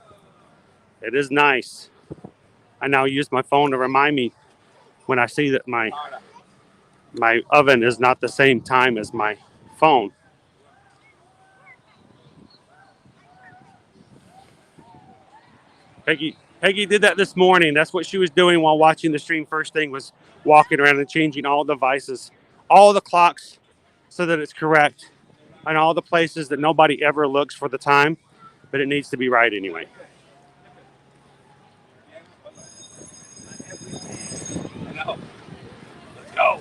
A: It is nice. I now use my phone to remind me when I see that my oven is not the same time as my phone. Peggy did that this morning. That's what she was doing while watching the stream. First thing was walking around and changing all the devices, all the clocks, so that it's correct, and all the places that nobody ever looks for the time, but it needs to be right anyway. Let's go.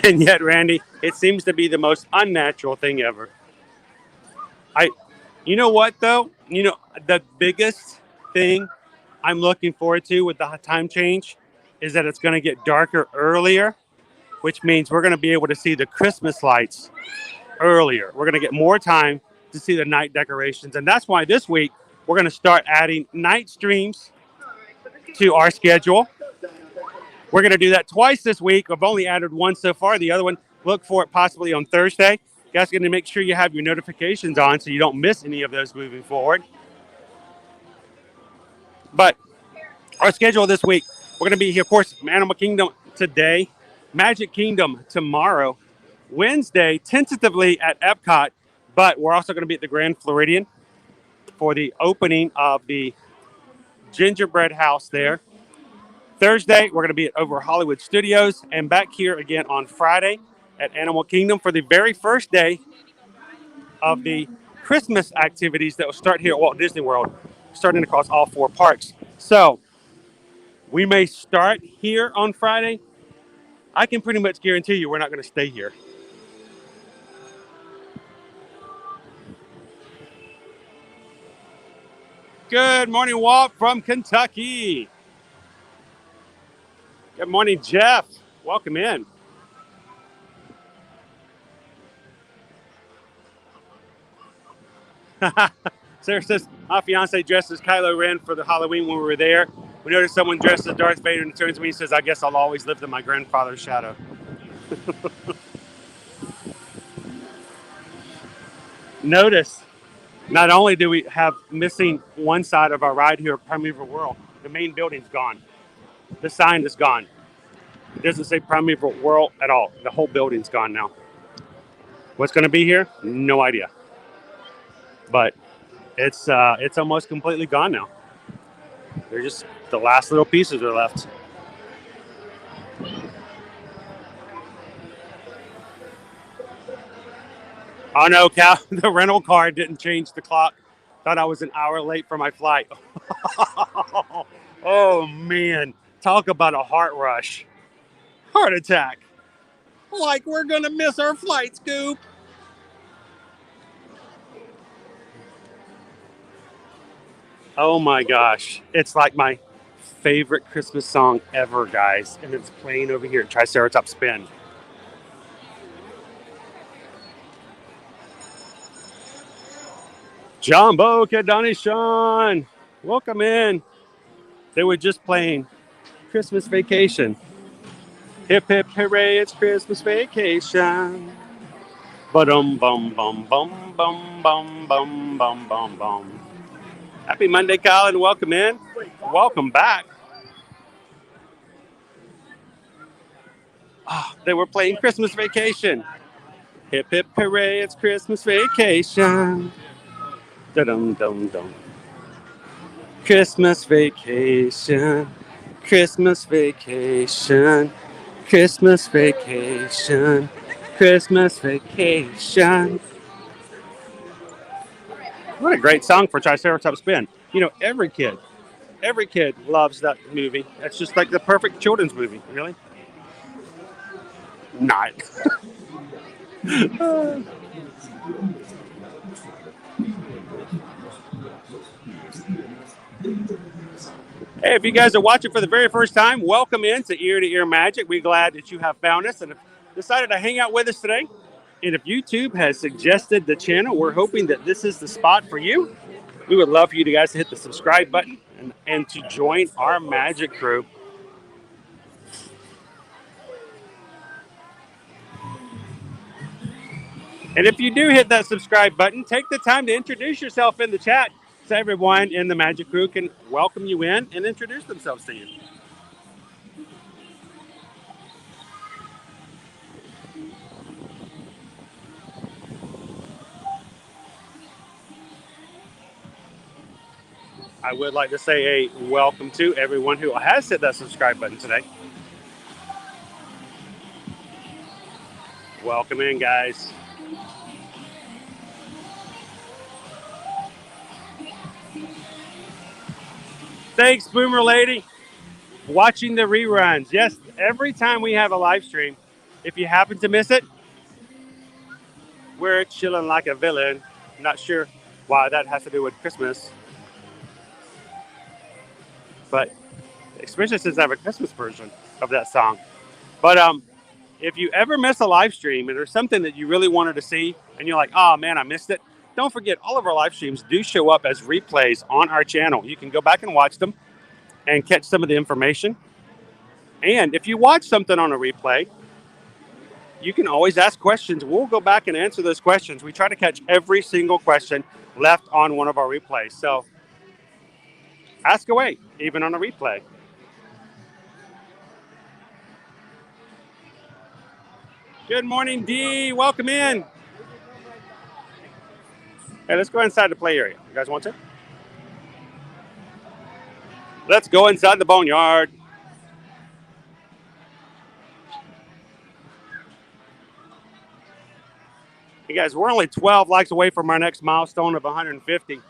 A: And yet, Randy, it seems to be the most unnatural thing ever. You know what though? You know, the biggest thing I'm looking forward to with the time change is that it's going to get darker earlier, which means we're going to be able to see the Christmas lights earlier. We're going to get more time to see the night decorations. And that's why this week we're going to start adding night streams to our schedule. We're going to do that twice this week. I've only added one so far. The other one, look for it possibly on Thursday. You guys are going to make sure you have your notifications on so you don't miss any of those moving forward. But our schedule this week, we're going to be here, of course, Animal Kingdom today, Magic Kingdom tomorrow, Wednesday, tentatively at Epcot, but we're also going to be at the Grand Floridian for the opening of the gingerbread house there. Thursday, we're going to be at Over Hollywood Studios and back here again on Friday at Animal Kingdom for the very first day of the Christmas activities that will start here at Walt Disney World, starting across all 4 parks. So we may start here on Friday. I can pretty much guarantee you we're not going to stay here. Good morning, Walt from Kentucky. Good morning, Jeff. Welcome in. Sarah says, my fiance dressed as Kylo Ren for the Halloween when we were there. We noticed someone dressed as Darth Vader and turns to me and says, I guess I'll always live in my grandfather's shadow. Notice, not only do we have missing one side of our ride here at Primeval World, the main building's gone. The sign is gone. It doesn't say Primeval World at all. The whole building's gone now. What's going to be here? No idea. But it's almost completely gone now. They're just the last little pieces are left. Oh no, Cal, the rental car didn't change the clock. Thought I was an hour late for my flight. Oh man, talk about a heart rush. Heart attack. Like we're gonna miss our flight, Scoop. Oh my gosh. It's like my favorite Christmas song ever, guys. And it's playing over here at Triceratops Spin. Jumbo Kadani Sean. Welcome in. They were just playing Christmas Vacation. Hip hip hooray, it's Christmas Vacation. Ba-dum bum bum bum bum bum bum bum bum bum. Happy Monday, Colin. Welcome in. Welcome back. Oh, they were playing Christmas Vacation. Hip hip hooray, it's Christmas Vacation. Da-dum dum dum. Christmas Vacation. Christmas Vacation. Christmas Vacation. Christmas Vacation. What a great song for Triceratops Spin. You know, every kid loves that movie. It's just like the perfect children's movie, really. Not. Hey, if you guys are watching for the very first time, welcome in to Ear to Ear Magic. We're glad that you have found us and have decided to hang out with us today. And if YouTube has suggested the channel, we're hoping that this is the spot for you. We would love for you guys to hit the subscribe button and to join our magic crew. And if you do hit that subscribe button, take the time to introduce yourself in the chat so everyone in the magic crew can welcome you in and introduce themselves to you. I would like to say a welcome to everyone who has hit that subscribe button today. Welcome in, guys. Thanks, Boomer Lady. Watching the reruns. Yes, every time we have a live stream, if you happen to miss it, we're chilling like a villain. I'm not sure why that has to do with Christmas. But especially since I have a Christmas version of that song. But if you ever miss a live stream and there's something that you really wanted to see and you're like, oh man, I missed it, don't forget all of our live streams do show up as replays on our channel. You can go back and watch them and catch some of the information. And if you watch something on a replay, you can always ask questions. We'll go back and answer those questions. We try to catch every single question left on one of our replays. So ask away, even on a replay. Good morning, Dee. Welcome in. Hey, let's go inside the play area. You guys want to? Let's go inside the Boneyard. Hey guys, we're only 12 likes away from our next milestone of 150. If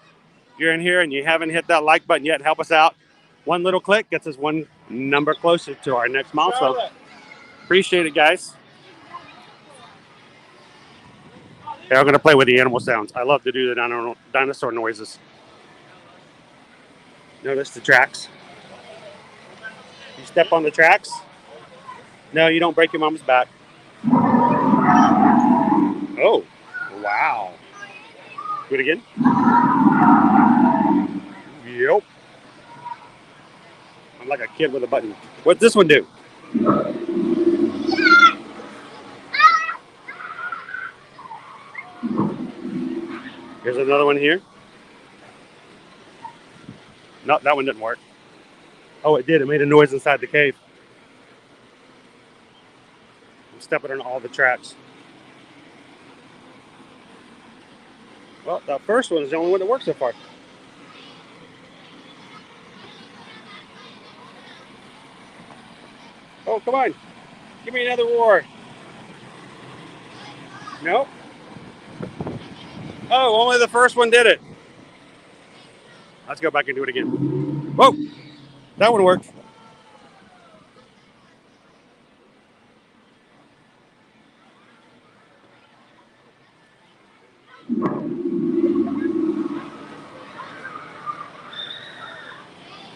A: you're in here and you haven't hit that like button yet, help us out. One little click gets us one number closer to our next milestone. Appreciate it, guys. Okay, I'm going to play with the animal sounds. I love to do the dinosaur noises. Notice the tracks. You step on the tracks. No, you don't break your mom's back. Oh, wow. Do it again. Yep. I'm like a kid with a button. What's this one do? Here's another one here. No, that one didn't work. Oh, it did. It made a noise inside the cave. I'm stepping on all the tracks. Well, the first one is the only one that works so far. Oh, come on. Give me another roar. Nope. Oh, only the first one did it. Let's go back and do it again. Whoa, that one worked.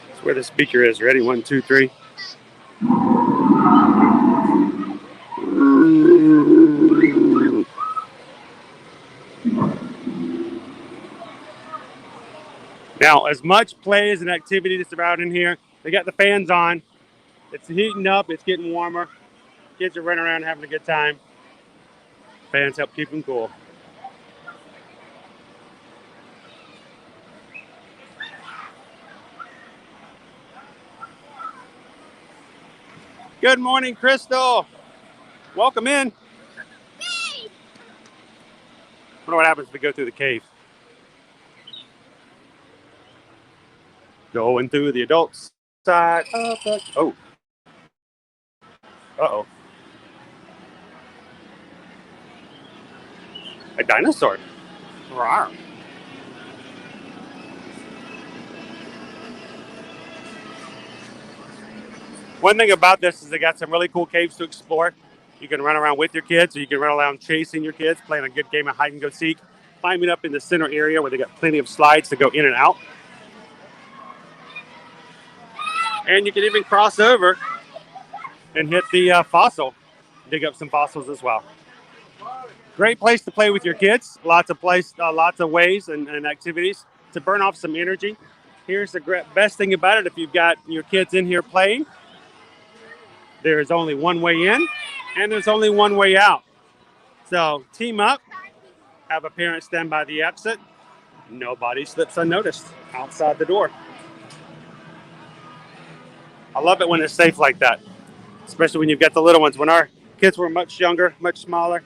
A: That's where the speaker is. Ready? 1, 2, 3. Now, as much play as an activity that's around in here, they got the fans on. It's heating up. It's getting warmer. Kids are running around having a good time. Fans help keep them cool. Good morning, Crystal. Welcome in. I wonder what happens if we go through the cave. Going through the adult side of the... Oh. Uh-oh. A dinosaur. Rawr. One thing about this is they got some really cool caves to explore. You can run around with your kids, or you can run around chasing your kids, playing a good game of hide and go seek, climbing up in the center area where they got plenty of slides to go in and out. And you can even cross over and hit the fossil, dig up some fossils as well. Great place to play with your kids. Lots of ways and activities to burn off some energy. Here's the best thing about it: if you've got your kids in here playing, there is only one way in, and there's only one way out. So team up, have a parent stand by the exit. Nobody slips unnoticed outside the door. I love it when it's safe like that, especially when you've got the little ones. When our kids were much younger, much smaller,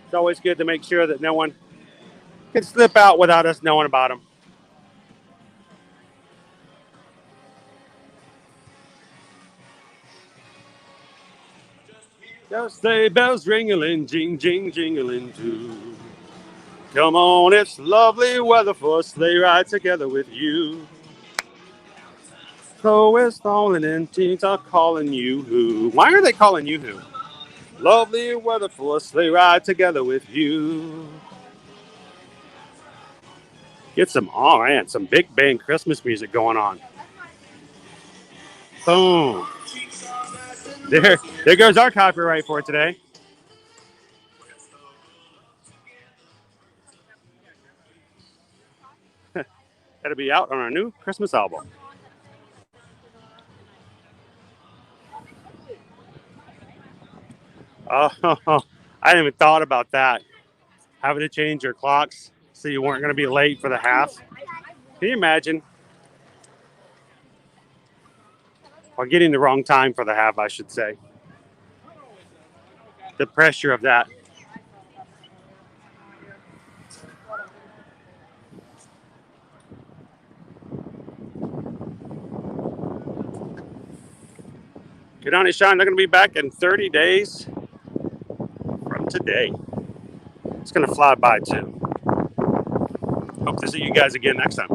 A: it's always good to make sure that no one can slip out without us knowing about them. Just sleigh bells ringling, jing, jing, jingling too. Come on, it's lovely weather for a sleigh ride together with you. So it's falling and teens are calling you who. Why are they calling you who? Lovely weather for a sleigh ride together with you. Get some, oh man, some big band Christmas music going on. Boom. There goes our copyright for today. That'll be out on our new Christmas album. Oh, I didn't even thought about that. Having to change your clocks so you weren't going to be late for the half. Can you imagine? Or getting the wrong time for the half, I should say. The pressure of that. Good on it, Sean. They're going to be back in 30 days from today. It's going to fly by too. Hope to see you guys again next time.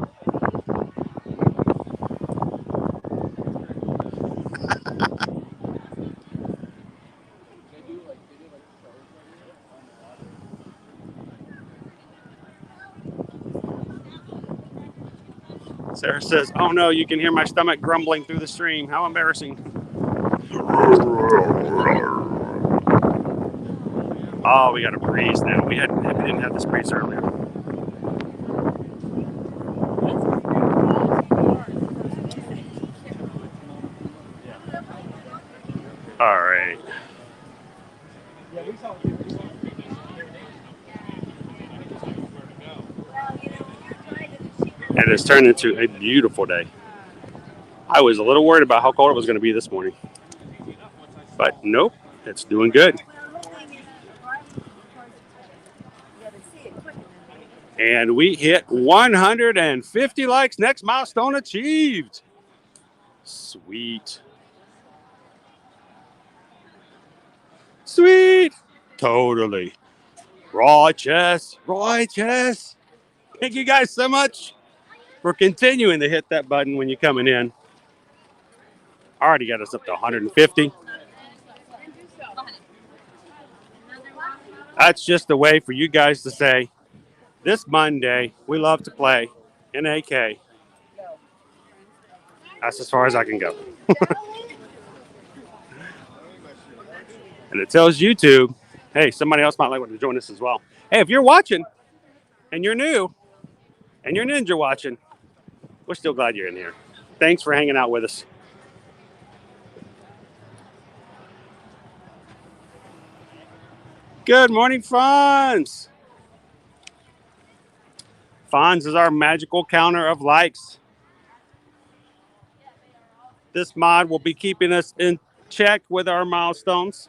A: Sarah says, oh no, you can hear my stomach grumbling through the stream. How embarrassing. Oh, we got a breeze now. We didn't have this breeze earlier. All right. And it's turned into a beautiful day. I was a little worried about how cold it was going to be this morning. But nope, it's doing good. And we hit 150 likes. Next milestone achieved. Sweet. Sweet. Totally. Righteous. Righteous. Thank you guys so much for continuing to hit that button when you're coming in. Already got us up to 150. That's just a way for you guys to say, this Monday, we love to play in AK. That's as far as I can go. And it tells YouTube, hey, somebody else might like to join us as well. Hey, if you're watching and you're new and you're ninja watching, we're still glad you're in here. Thanks for hanging out with us. Good morning, Fonz. Fonz is our magical counter of likes. This mod will be keeping us in check with our milestones.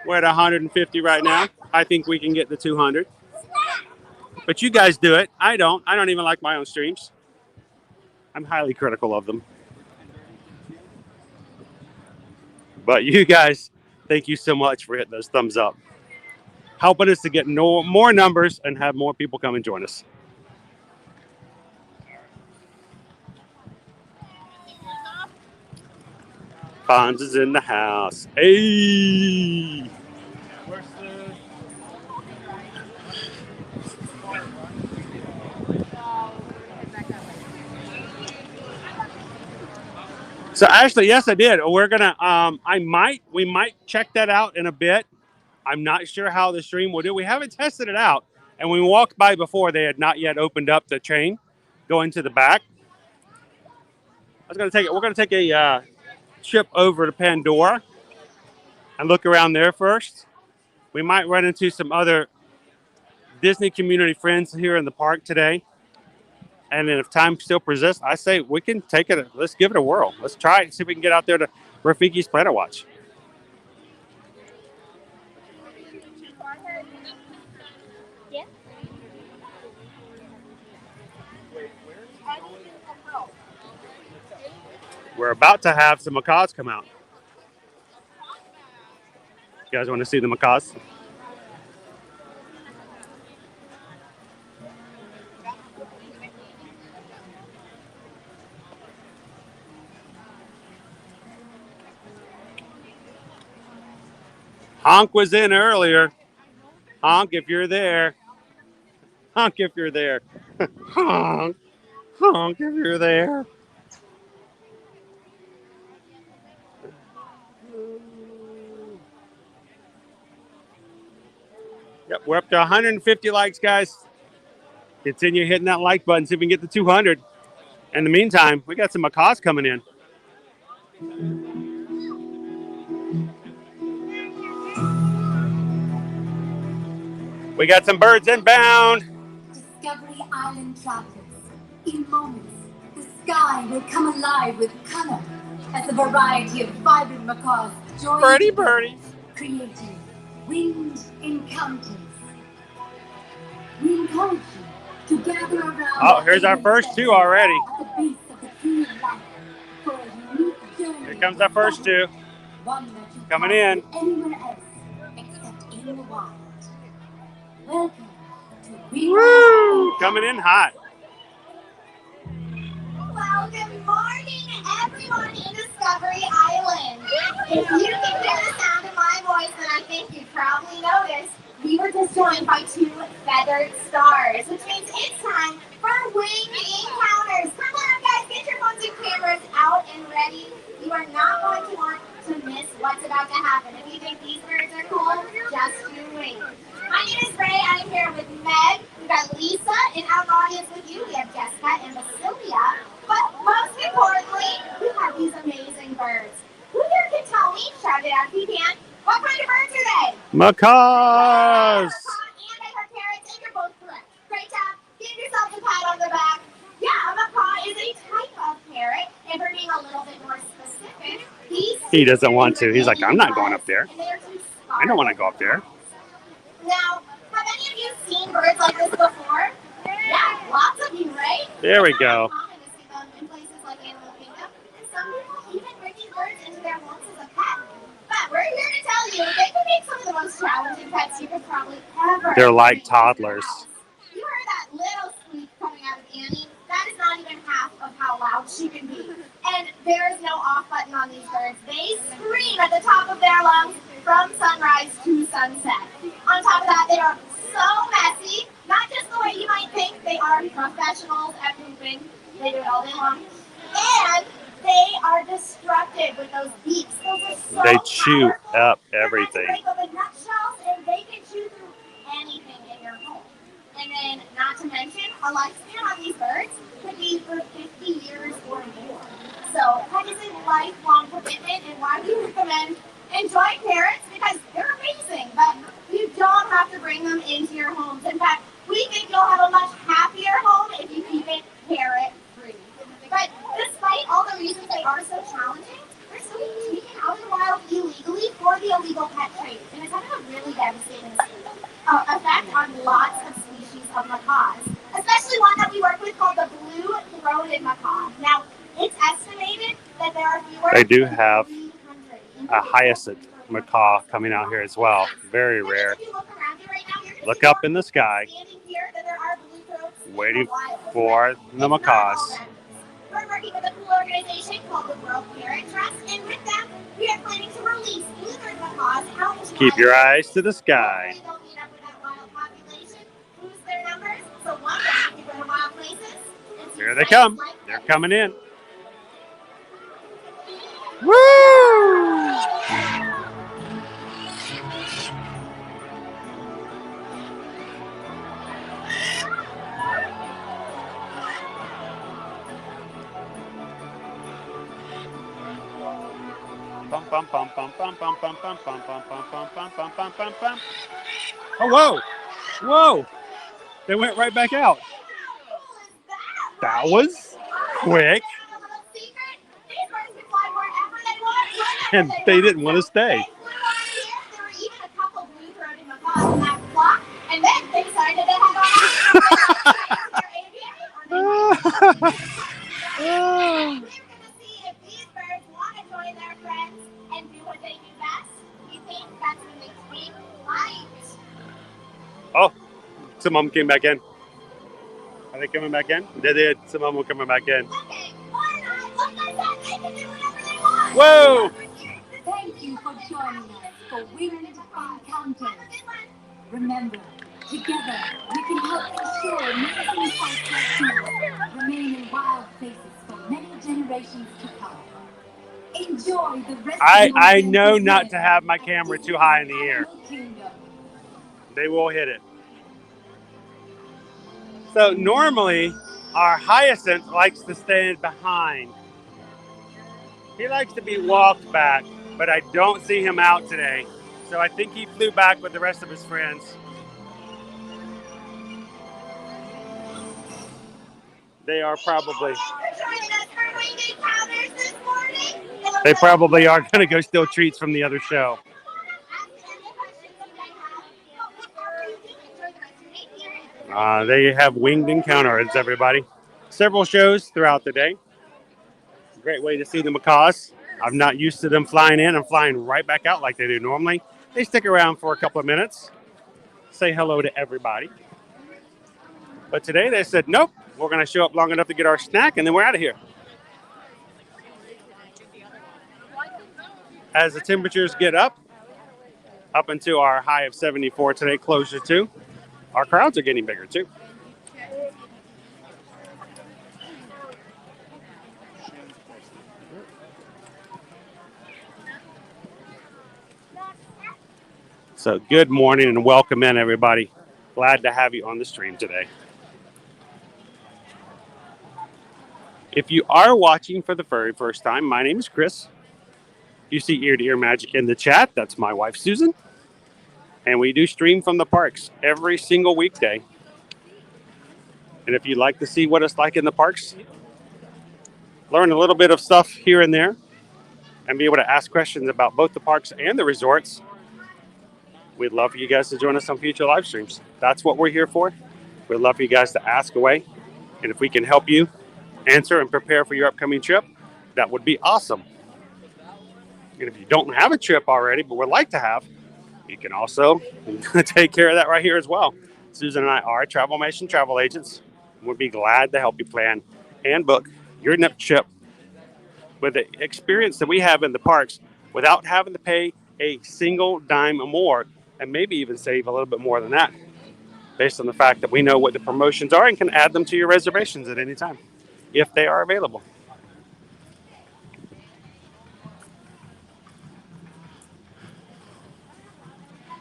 A: We're at 150 right now. I think we can get to 200. But you guys do it. I don't. I don't even like my own streams. I'm highly critical of them. But you guys, thank you so much for hitting those thumbs up. Helping us to get more numbers and have more people come and join us. Fonz is in the house. Hey! So actually, yes, I did. We're gonna. We might check that out in a bit. I'm not sure how the stream will do. We haven't tested it out, and when we walked by before, they had not yet opened up the chain going to the back. We're gonna take a trip over to Pandora and look around there first. We might run into some other Disney community friends here in the park today. And then if time still persists, I say we can take it. Let's give it a whirl. Let's try it and see if we can get out there to Rafiki's Planet Watch.
B: Yeah.
A: We're about to have some macaws come out. You guys want to see the macaws? Honk was in earlier. Honk if you're there. Honk if you're there. Honk. Honk if you're there. Yep, we're up to 150 likes, guys. Continue hitting that like button, see if we can get to 200. In the meantime, we got some macaws coming in. We got some birds inbound.
H: Discovery Island travelers. In moments, the sky will come alive with color as a variety of vibrant macaws join
A: Birdies.
H: creating winged encounters. We encourage you to gather around.
A: Oh, here's our first two already.
H: At the base of the tree of life for a unique journey.
A: Here comes our first two.
H: One that you
A: Coming
H: can't
A: in.
H: find anywhere else except in the wild. Welcome to
A: Woo! Coming in hot.
B: Well, good morning, everyone in Discovery Island. If you can hear the sound of my voice, then I think you probably noticed we were just joined by 2 feathered stars, which means it's time for wing encounters. Come on, guys, get your phones and cameras out and ready. You are not going to want to miss what's about to happen. If you think these birds are cool, just do wing. My name is Ray. I'm here with Meg. We've got Lisa in our audience with you. We have Jessica and Basilia. But most importantly, we have these amazing birds. Who here can tell me, shout it out if you can, what kind of birds are they?
A: Macaws.
B: And I heard parrots, and you're both correct. Great job. Give yourself a pat on the back. Yeah, a macaw is a type of parrot. And for being a little bit more specific,
A: he doesn't want to. He's like, I'm not going up there. I don't want to go up there.
B: Now, have any of you seen birds like this before? Yeah, lots of you, right?
A: There we go.
B: In places like Animal Kingdom, and some people even bring these birds into their homes as a pet. But we're here to tell you, they can make some of the most challenging pets you could probably ever.
A: They're like toddlers.
B: You heard that little squeak coming out of Annie? That is not even half of how loud she can be. And there is no off button on these birds. They scream at the top of their lungs from sunrise to sunset. On top of that, they are so messy. Not just the way you might think. They are professionals at pooping. They do it all day long. And they are destructive with those beaks. Those are so
A: They chew
B: powerful.
A: up everything.
B: They break open nutshells and they can chew through anything in your home. And then, not to mention, a lifespan on these birds could be for 50 years or more. So that is a lifelong commitment, and why we recommend enjoy parrots, because they're amazing, but you don't have to bring them into your homes. In fact, we think you'll have a much happier home if you keep it parrot-free. But despite all the reasons they are so challenging, they're still being taken out of the wild illegally for the illegal pet trade. And it's having a really devastating effect on lots of species of macaws, especially one that we work with called the blue-throated macaw. Now, it's estimated that there are fewer.
A: They do have a hyacinth macaw coming out here as well. Very rare. Look up in the sky, waiting for the macaws.
B: We're working with a cool organization called the World Parrot Trust, and with them, we are planning to release blue-throated macaws out into
A: Keep your eyes to the sky. Here they come. They're coming in. Woo! Bum, bum, bum, bum, bum, bum, bum, bum, bum, bum, bum, bum, bum, bum, bum, bum, bum. Oh, whoa! Whoa! They went right back out. That was quick. And they didn't want to stay.
B: There were even a couple blue-throated macaws in that flock, and then they decided to head on. We're going to see if these birds want to join their friends and do what they do best. You think that's when they take flight?
A: Oh, some of them came back in. Are they coming back in? They did. Some of them were coming back in.
B: Okay, why not? Look like that. They can do whatever they want.
A: Whoa!
H: Thank you for joining us for Winged Encounters. Remember, together we can help ensure amazing sights like these remain in wild places for many generations to come. Enjoy the rest of your
A: I know
H: adventures
A: not
H: here
A: to have my
H: at
A: camera
H: Disney
A: too high in the air.
H: Animal Kingdom.
A: They will hit it. So normally, our hyacinth likes to stand behind. He likes to be walked back, but I don't see him out today. So I think he flew back with the rest of his friends. They are probably... They probably are going to go steal treats from the other show. They have winged encounters, everybody. Several shows throughout the day. Great way to see the macaws. I'm not used to them flying in and flying right back out like they do normally. They stick around for a couple of minutes. say hello to everybody. But today they said, nope, we're going to show up long enough to get our snack, and then we're out of here. As the temperatures get up into our high of 74 today, closer to, our crowds are getting bigger too. So good morning and welcome in, everybody. Glad to have you on the stream today. If you are watching for the very first time, my name is Chris. You see Ear to Ear Magic in the chat. That's my wife, Susan. And we do stream from the parks every single weekday. And if you'd like to see what it's like in the parks, learn a little bit of stuff here and there, and be able to ask questions about both the parks and the resorts, we'd love for you guys to join us on future live streams. That's what we're here for. We'd love for you guys to ask away. And if we can help you answer and prepare for your upcoming trip, that would be awesome. And if you don't have a trip already, but would like to have, you can also take care of that right here as well. Susan and I are Travelmation travel agents. We'd be glad to help you plan and book your next trip with the experience that we have in the parks without having to pay a single dime or more, and maybe even save a little bit more than that, based on the fact that we know what the promotions are and can add them to your reservations at any time if they are available.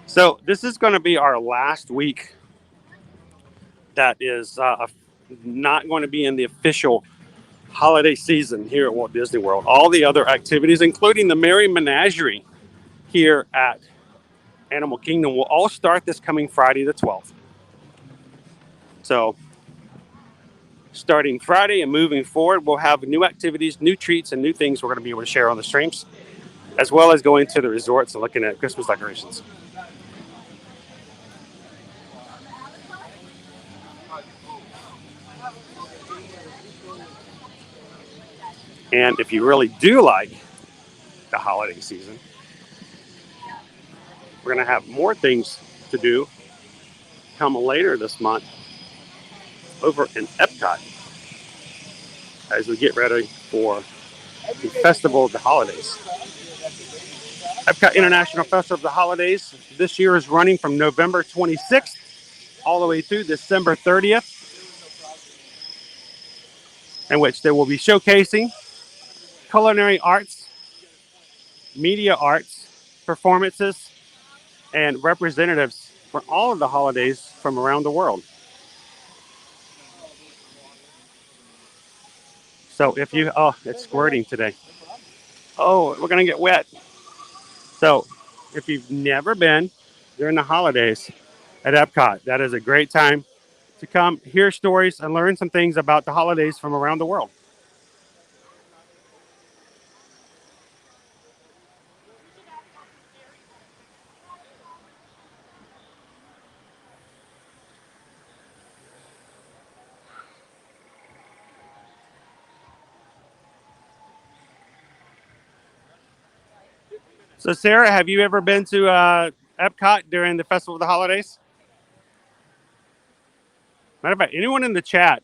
A: So this is going to be our last week that is not going to be in the official holiday season here at Walt Disney World. All the other activities, including the Merry Menagerie here at Animal Kingdom, will all start this coming Friday the 12th. So starting Friday and moving forward, we'll have new activities, new treats, and new things we're going to be able to share on the streams, as well as going to the resorts and looking at Christmas decorations. And if you really do like the holiday season, we're going to have more things to do come later this month over in Epcot as we get ready for the Festival of the Holidays. Epcot International Festival of the Holidays this year is running from November 26th all the way through December 30th, in which they will be showcasing culinary arts, media arts, performances, and representatives for all of the holidays from around the world. So if you, oh, it's squirting today. Oh, we're going to get wet. So if you've never been during the holidays at Epcot, that is a great time to come hear stories and learn some things about the holidays from around the world. So Sarah, have you ever been to Epcot during the Festival of the Holidays? Matter of fact, anyone in the chat,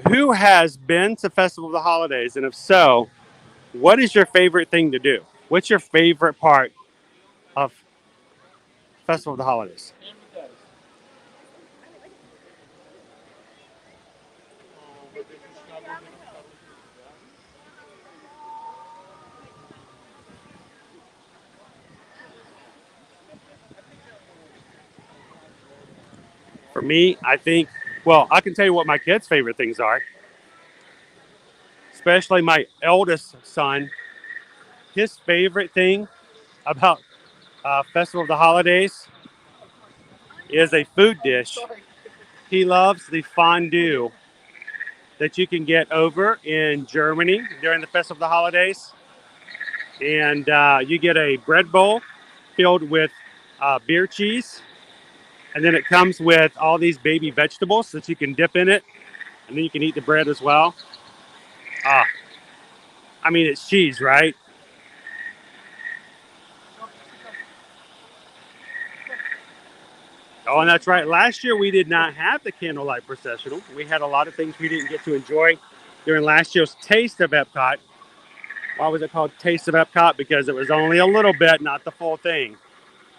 A: who has been to Festival of the Holidays, and if so, what is your favorite thing to do? What's your favorite part of Festival of the Holidays? For me, I think, well, I can tell you what my kids' favorite things are, especially my eldest son. His favorite thing about Festival of the Holidays is a food dish. He loves the fondue that you can get over in Germany during the Festival of the Holidays. And you get a bread bowl filled with beer cheese. And then it comes with all these baby vegetables that you can dip in it. And then you can eat the bread as well. I mean, it's cheese, right? Oh, and that's right. Last year we did not have the candlelight processional. We had a lot of things we didn't get to enjoy during last year's Taste of Epcot. Why was it called Taste of Epcot? Because it was only a little bit, not the full thing.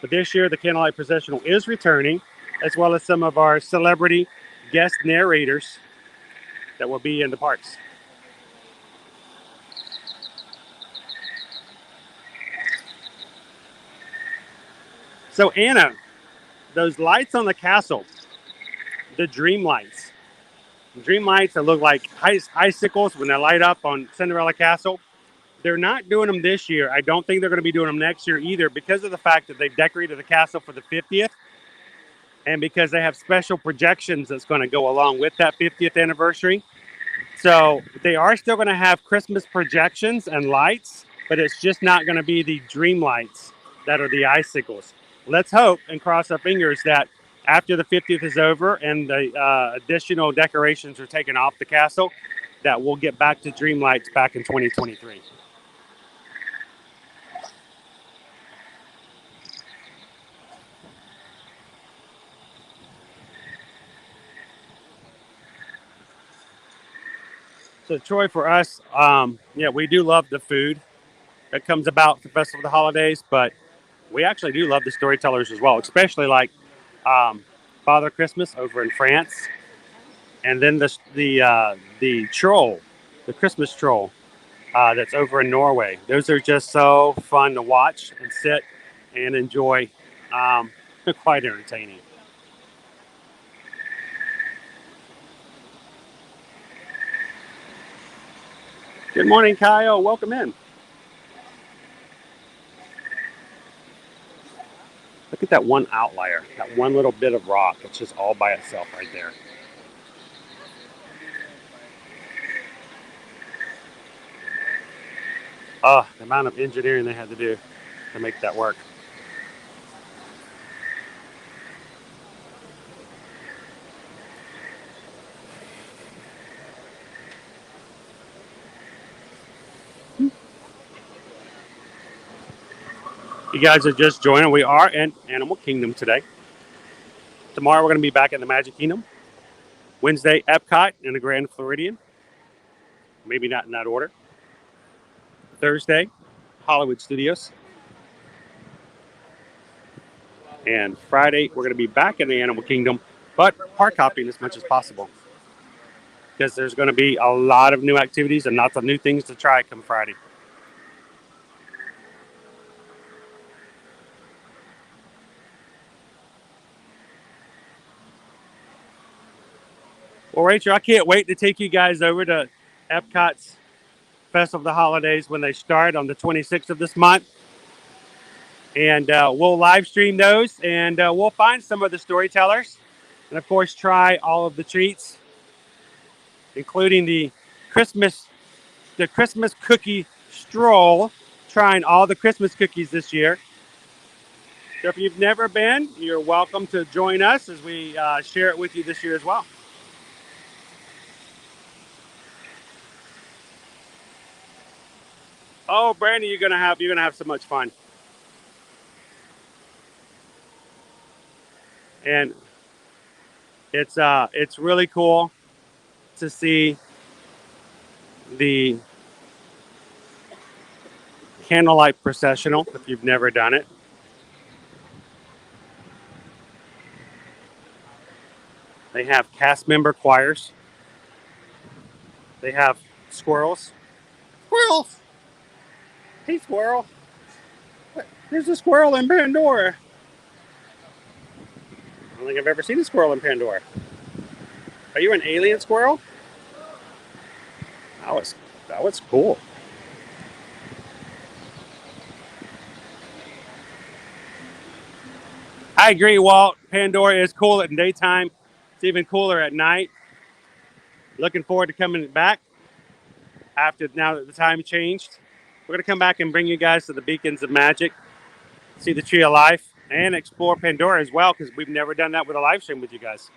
A: But this year the candlelight processional is returning, as well as some of our celebrity guest narrators that will be in the parks. So Anna, those lights on the castle, the dream lights that look like icicles when they light up on Cinderella Castle. They're not doing them this year. I don't think they're going to be doing them next year either, because of the fact that they've decorated the castle for the 50th, and because they have special projections that's going to go along with that 50th anniversary. So they are still going to have Christmas projections and lights, but it's just not going to be the dream lights that are the icicles. Let's hope and cross our fingers that after the 50th is over and the additional decorations are taken off the castle, that we'll get back to dream lights back in 2023. So Troy, for us, yeah, we do love the food that comes about the Festival of the Holidays, but we actually do love the storytellers as well, especially like Father Christmas over in France, and then the troll, the Christmas troll that's over in Norway. Those are just so fun to watch and sit and enjoy. Quite entertaining. Good morning, Kyle. Welcome in. Look at that one outlier, that one little bit of rock. It's just all by itself right there. Oh, the amount of engineering they had to do to make that work. You guys are just joining. We are in Animal Kingdom today. Tomorrow we're going to be back in the Magic Kingdom. Wednesday, Epcot in the Grand Floridian. Maybe not in that order. Thursday, Hollywood Studios. And Friday, we're going to be back in the Animal Kingdom, but park hopping as much as possible, because there's going to be a lot of new activities and lots of new things to try come Friday. Well, Rachel, I can't wait to take you guys over to Epcot's Festival of the Holidays when they start on the 26th of this month. And we'll live stream those, and we'll find some of the storytellers, and of course try all of the treats, including the Christmas cookie stroll, trying all the Christmas cookies this year. So if you've never been, you're welcome to join us as we share it with you this year as well. Oh, Brandy, you're gonna have so much fun. And it's really cool to see the candlelight processional if you've never done it. They have cast member choirs. They have squirrels. Squirrels! Hey, squirrel. There's a squirrel in Pandora. I don't think I've ever seen a squirrel in Pandora. Are you an alien squirrel? That was cool. I agree, Walt. Pandora is cool at daytime. It's even cooler at night. Looking forward to coming back after now that the time changed. We're going to come back and bring you guys to the Beacons of Magic, see the Tree of Life, and explore Pandora as well, because we've never done that with a live stream with you guys.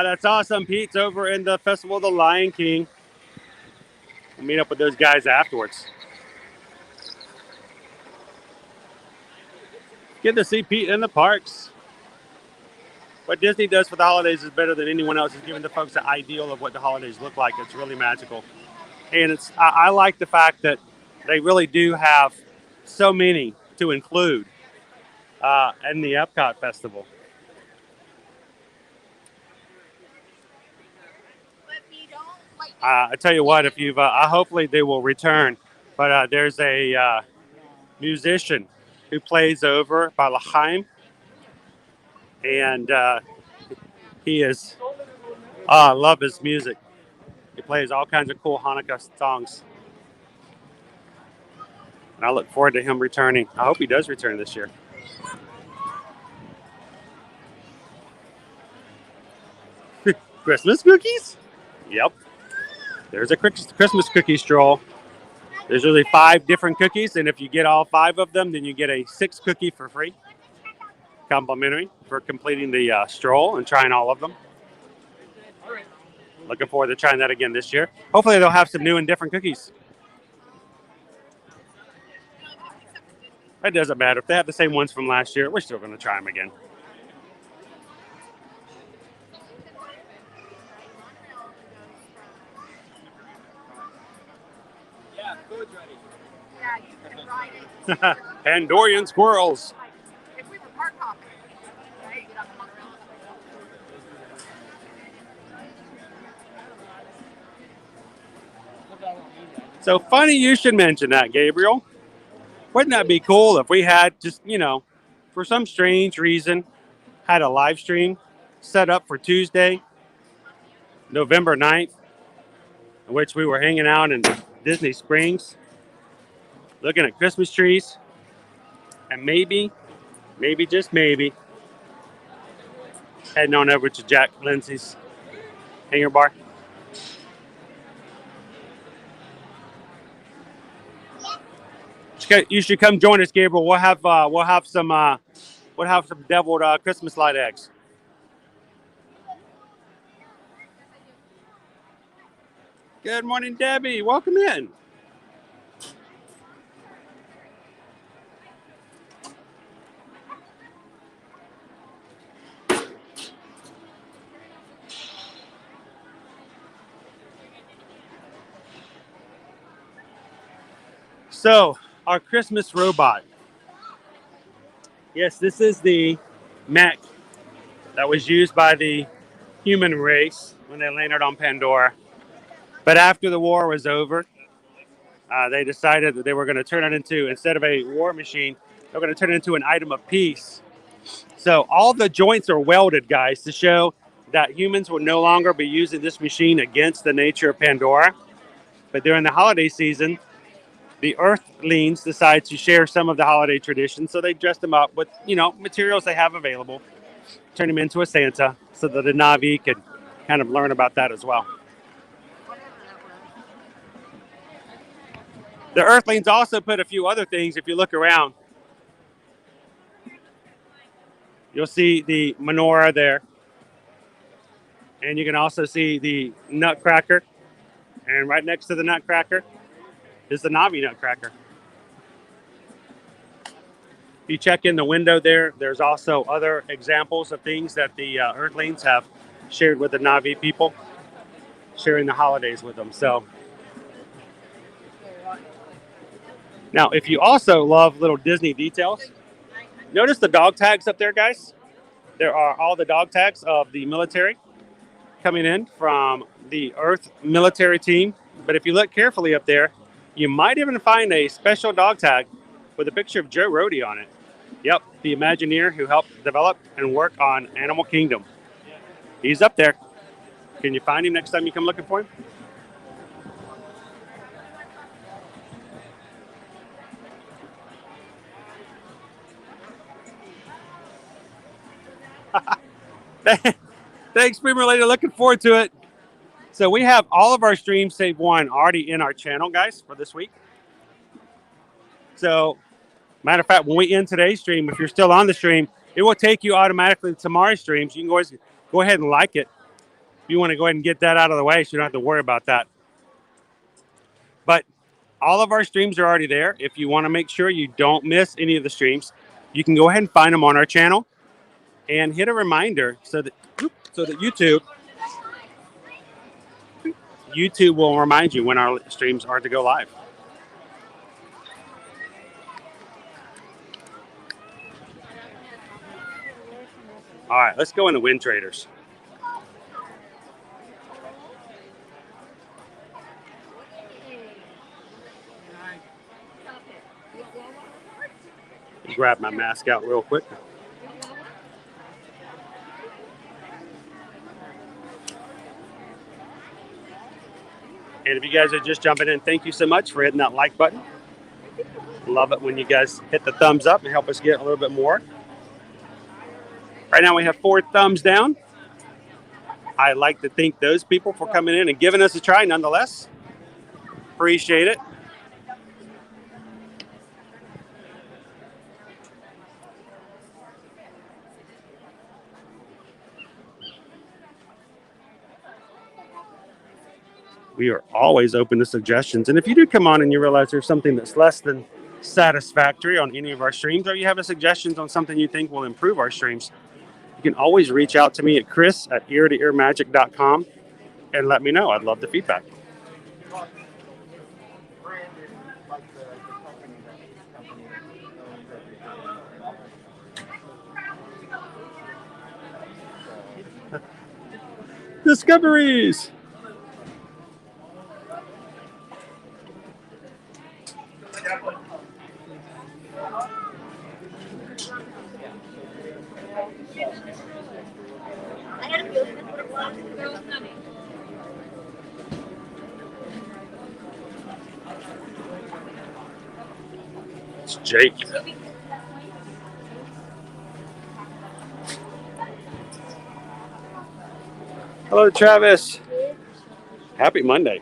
A: That's awesome. Pete's over in the Festival of the Lion King. We'll meet up with those guys afterwards. Get to see Pete in the parks. What Disney does for the holidays is better than anyone else. It's giving the folks an ideal of what the holidays look like. It's really magical. And I like the fact that they really do have so many to include in the Epcot Festival. I tell you what, if you've, hopefully they will return. But there's a musician who plays over by L'Chaim, and he is, I love his music. He plays all kinds of cool Hanukkah songs. And I look forward to him returning. I hope he does return this year. Christmas cookies? Yep. There's a Christmas cookie stroll. There's usually 5 different cookies, and if you get all 5 of them, then you get a 6th cookie for free. Complimentary for completing the stroll and trying all of them. Looking forward to trying that again this year. Hopefully they'll have some new and different cookies. It doesn't matter. If they have the same ones from last year, we're still going to try them again.
I: Yeah, food's ready.
G: Yeah, you can ride it.
A: Pandorian squirrels.
G: If we were park hopping, right? Get on the monorail.
A: So funny you should mention that, Gabriel. Wouldn't that be cool if we had just, for some strange reason, had a live stream set up for Tuesday, November 9th, in which we were hanging out in Disney Springs, looking at Christmas trees, and maybe, just maybe, heading on over to Jack Lindsay's hangar bar. You should come join us, Gabriel. We'll have some deviled Christmas light eggs. Good morning, Debbie. Welcome in. So, our Christmas robot. Yes, this is the mech that was used by the human race when they landed on Pandora. But after the war was over, they decided that they were going to turn it into, instead of a war machine, they're going to turn it into an item of peace. So all the joints are welded, guys, to show that humans will no longer be using this machine against the nature of Pandora. But during the holiday season, the Earthlings decide to share some of the holiday traditions, so they dress them up with, materials they have available, turn them into a Santa, so that the Na'vi could kind of learn about that as well. The Earthlings also put a few other things. If you look around, you'll see the menorah there, and you can also see the Nutcracker, and right next to the Nutcracker is the Na'vi Nutcracker. If you check in the window there, there's also other examples of things that the Earthlings have shared with the Na'vi people, sharing the holidays with them. So, now, if you also love little Disney details, notice the dog tags up there, guys. There are all the dog tags of the military coming in from the Earth military team. But if you look carefully up there, you might even find a special dog tag with a picture of Joe Rohde on it. Yep, the Imagineer who helped develop and work on Animal Kingdom. He's up there. Can you find him next time you come looking for him? Thanks, Boomer Lady. Looking forward to it. So we have all of our streams save one already in our channel, guys, for this week. So, matter of fact, when we end today's stream, if you're still on the stream, it will take you automatically to tomorrow's streams. You can always go ahead and like it. you want to go ahead and get that out of the way so you don't have to worry about that. But all of our streams are already there. If you want to make sure you don't miss any of the streams, you can go ahead and find them on our channel and hit a reminder so that YouTube will remind you when our streams are to go live. All right, let's go into Wind Traders. Grab my mask out real quick. And if you guys are just jumping in, thank you so much for hitting that like button. Love it when you guys hit the thumbs up and help us get a little bit more. Right now we have 4 thumbs down. I'd like to thank those people for coming in and giving us a try nonetheless. Appreciate it. We are always open to suggestions. And if you do come on and you realize there's something that's less than satisfactory on any of our streams, or you have a suggestions on something you think will improve our streams, you can always reach out to me at chris@eartoearmagic.com and let me know. I'd love the feedback. Discoveries. It's Jake. Hello, Travis. Happy Monday.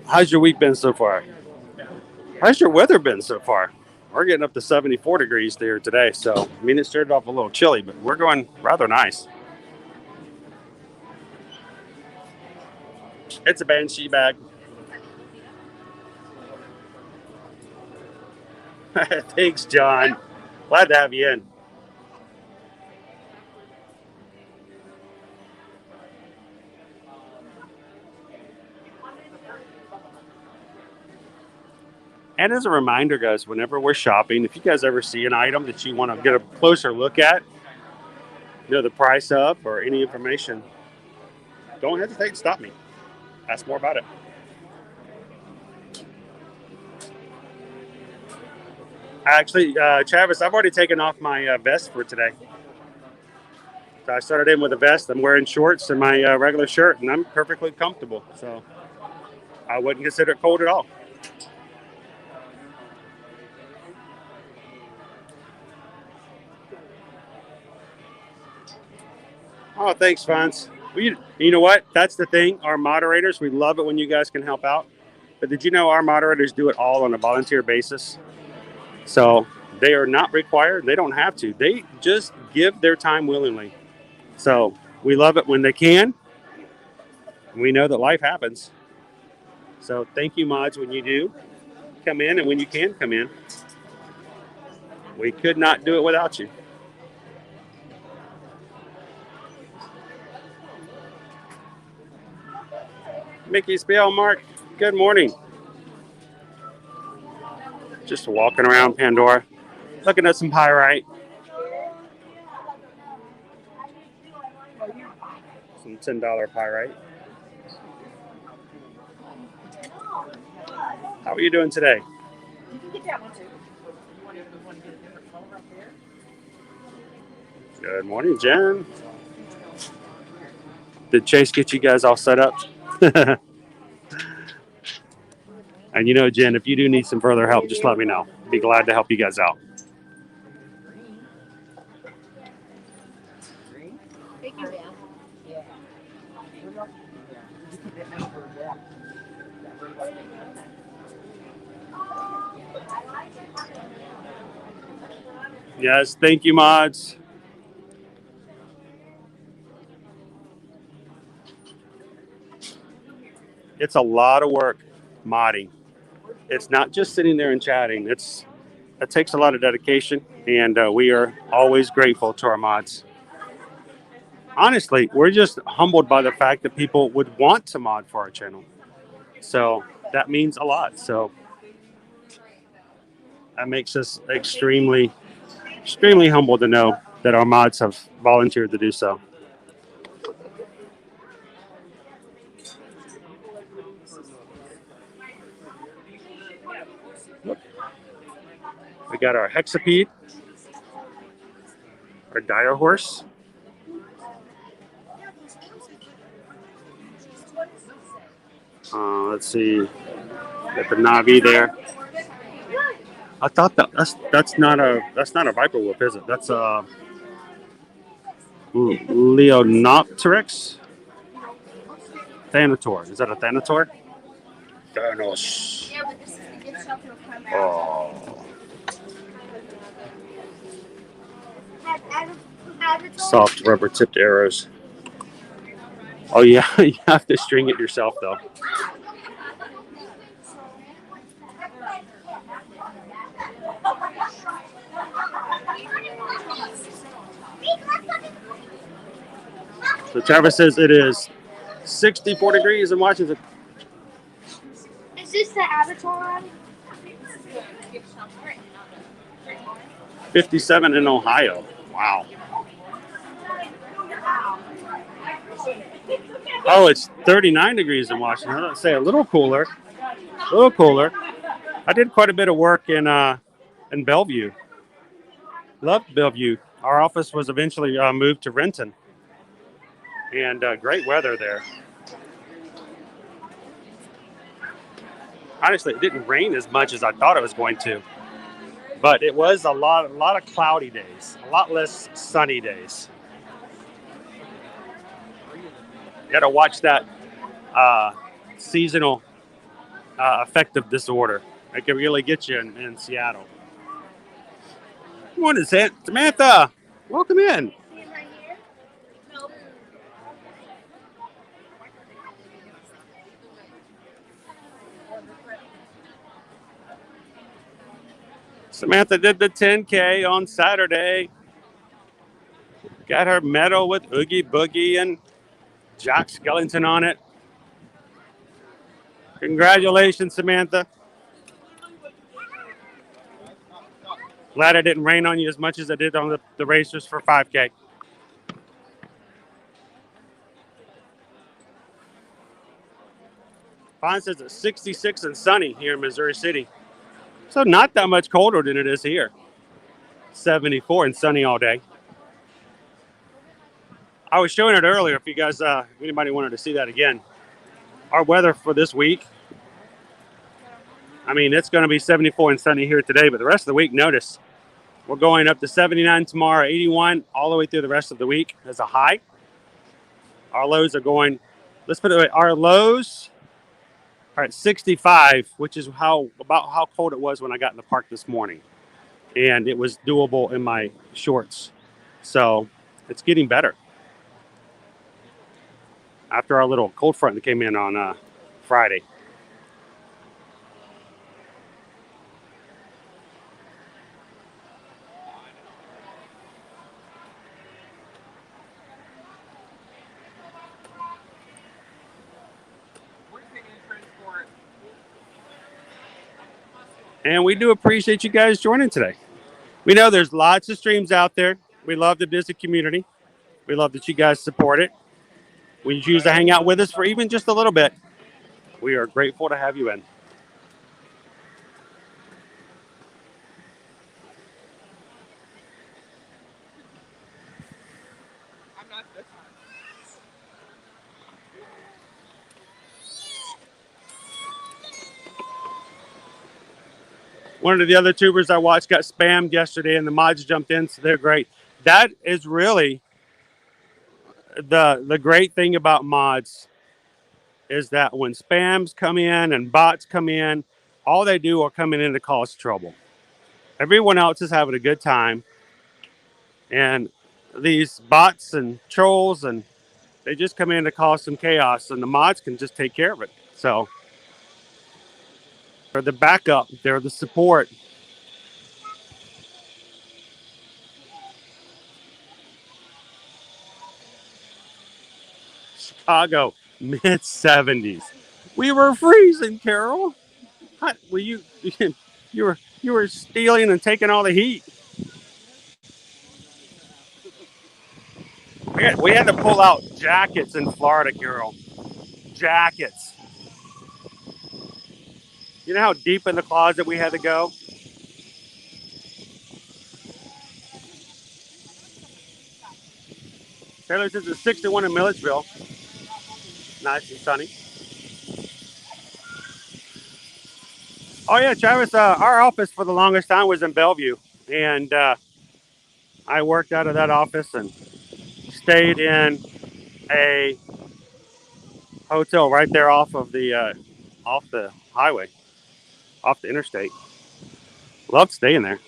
A: How's your week been so far? How's your weather been so far? We're getting up to 74 degrees there today, so I mean it started off a little chilly, but we're going rather nice. It's a Banshee bag. Thanks, John. Glad to have you in. And as a reminder, guys, whenever we're shopping, if you guys ever see an item that you want to get a closer look at, you know, the price of or any information, don't hesitate to stop me. Ask more about it. Actually, Travis, I've already taken off my vest for today. So I started in with a vest. I'm wearing shorts and my regular shirt, and I'm perfectly comfortable. So I wouldn't consider it cold at all. Oh, thanks, Fonz. Well, you know what? That's the thing. Our moderators, we love it when you guys can help out. But did you know our moderators do it all on a volunteer basis? So they are not required. They don't have to. They just give their time willingly. So we love it when they can. We know that life happens. So thank you, mods, when you do come in and when you can come in. We could not do it without you. Mickey Spiel, Mark, good morning. Just walking around Pandora, looking at some pyrite. Some $10 pyrite. How are you doing today? Good morning, Jen. Did Chase get you guys all set up? And you know, Jen, if you do need some further help, just let me know. Be glad to help you guys out. Yes, thank you, mods. It's a lot of work modding. It's not just sitting there and chatting. It takes a lot of dedication, and we are always grateful to our mods. Honestly, we're just humbled by the fact that people would want to mod for our channel. So that means a lot. So that makes us extremely humbled to know that our mods have volunteered to do so. We got our hexapede, our dire horse. Let's see, got the Navi there. I thought that's not a viper wolf, is it? That's a Leonopteryx Thanator. Is that a Thanator? Thanos.
B: Yeah, but this is the good stuff that'll come out.
A: Oh,
B: Avatar.
A: soft rubber tipped arrows. Oh yeah, you have to string it yourself though. So Travis says it is 64 degrees in Washington.
B: Is this the Avatar?
A: 57 in Ohio. Wow. Oh, it's 39 degrees in Washington. I'd say a little cooler. A little cooler. I did quite a bit of work in Bellevue. Loved Bellevue. Our office was eventually moved to Renton. And great weather there. Honestly, it didn't rain as much as I thought it was going to. But it was a lot of cloudy days. A lot less sunny days. You got to watch that seasonal affective disorder. It can really get you in Seattle. Good morning, Samantha. Welcome in. Samantha did the 10K on Saturday. Got her medal with Oogie Boogie and Jack Skellington on it. Congratulations, Samantha. Glad it didn't rain on you as much as it did on the racers for 5K. Vaughn says it's 66 and sunny here in Missouri City. So not that much colder than it is here. 74 and sunny all day. I was showing it earlier if you guys, anybody wanted to see that again. Our weather for this week, I mean, it's going to be 74 and sunny here today, but the rest of the week, notice, we're going up to 79 tomorrow, 81, all the way through the rest of the week as a high. Our lows are going, let's put it away, our lows are at 65, which is about how cold it was when I got in the park this morning. And it was doable in my shorts. So it's getting better. After our little cold front that came in on Friday. And we do appreciate you guys joining today. We know there's lots of streams out there. We love the Disney community. We love that you guys support it. When you choose to hang out with us for even just a little bit, we are grateful to have you in. One of the other tubers I watched got spammed yesterday, and the mods jumped in, so they're great. That is really the great thing about mods is that when spams come in and bots come in, all they do are coming in to cause trouble. Everyone else is having a good time, and these bots and trolls, and they just come in to cause some chaos, and the mods can just take care of it. So they're the backup. They're the support. Chicago, mid 70s. We were freezing, Carol. Well, you were stealing and taking all the heat. We had to pull out jackets in Florida, Carol. Jackets. You know how deep in the closet we had to go? Taylor says it's 61 in Milledgeville. Nice and sunny. Oh yeah, Travis. Our office for the longest time was in Bellevue, and I worked out of that office and stayed in a hotel right there off the highway, off the interstate. Loved staying there.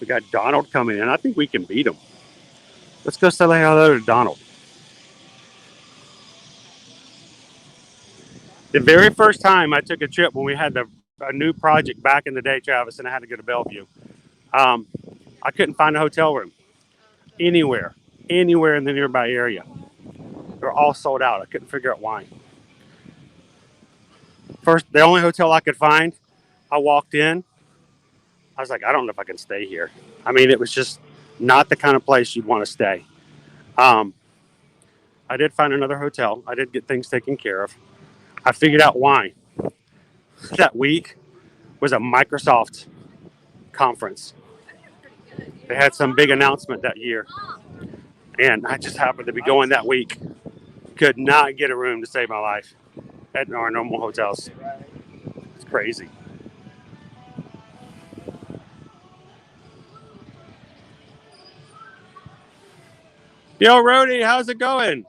A: We got Donald coming in. I think we can beat him. Let's go say hello to Donald. The very first time I took a trip when we had a new project back in the day, Travis, and I had to go to Bellevue, I couldn't find a hotel room anywhere in the nearby area. They were all sold out. I couldn't figure out why. First, the only hotel I could find, I walked in. I was like, I don't know if I can stay here. I mean, it was just not the kind of place you'd want to stay. I did find another hotel. I did get things taken care of. I figured out why. That week was a Microsoft conference. They had some big announcement that year. And I just happened to be going that week. Could not get a room to save my life at our normal hotels. It's crazy. Yo, Rody, how's it going?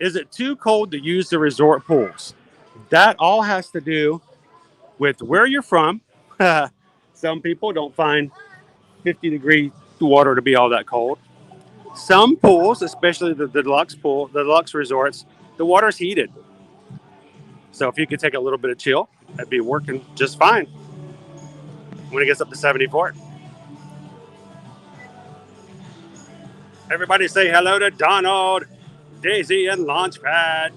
A: Is it too cold to use the resort pools? That all has to do with where you're from. Some people don't find 50-degree water to be all that cold. Some pools, especially the deluxe pool, the deluxe resorts, the water's heated. So if you could take a little bit of chill, that'd be working just fine when it gets up to 74. Everybody say hello to Donald, Daisy, and Launchpad.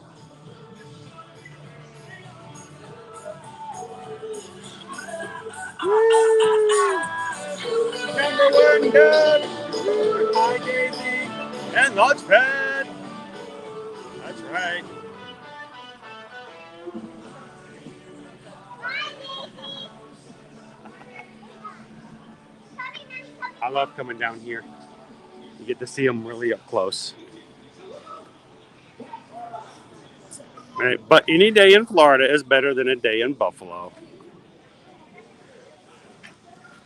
A: Number one good. Hi, Daisy, and Launchpad. That's right. I love coming down here. You get to see them really up close. Right, but any day in Florida is better than a day in Buffalo.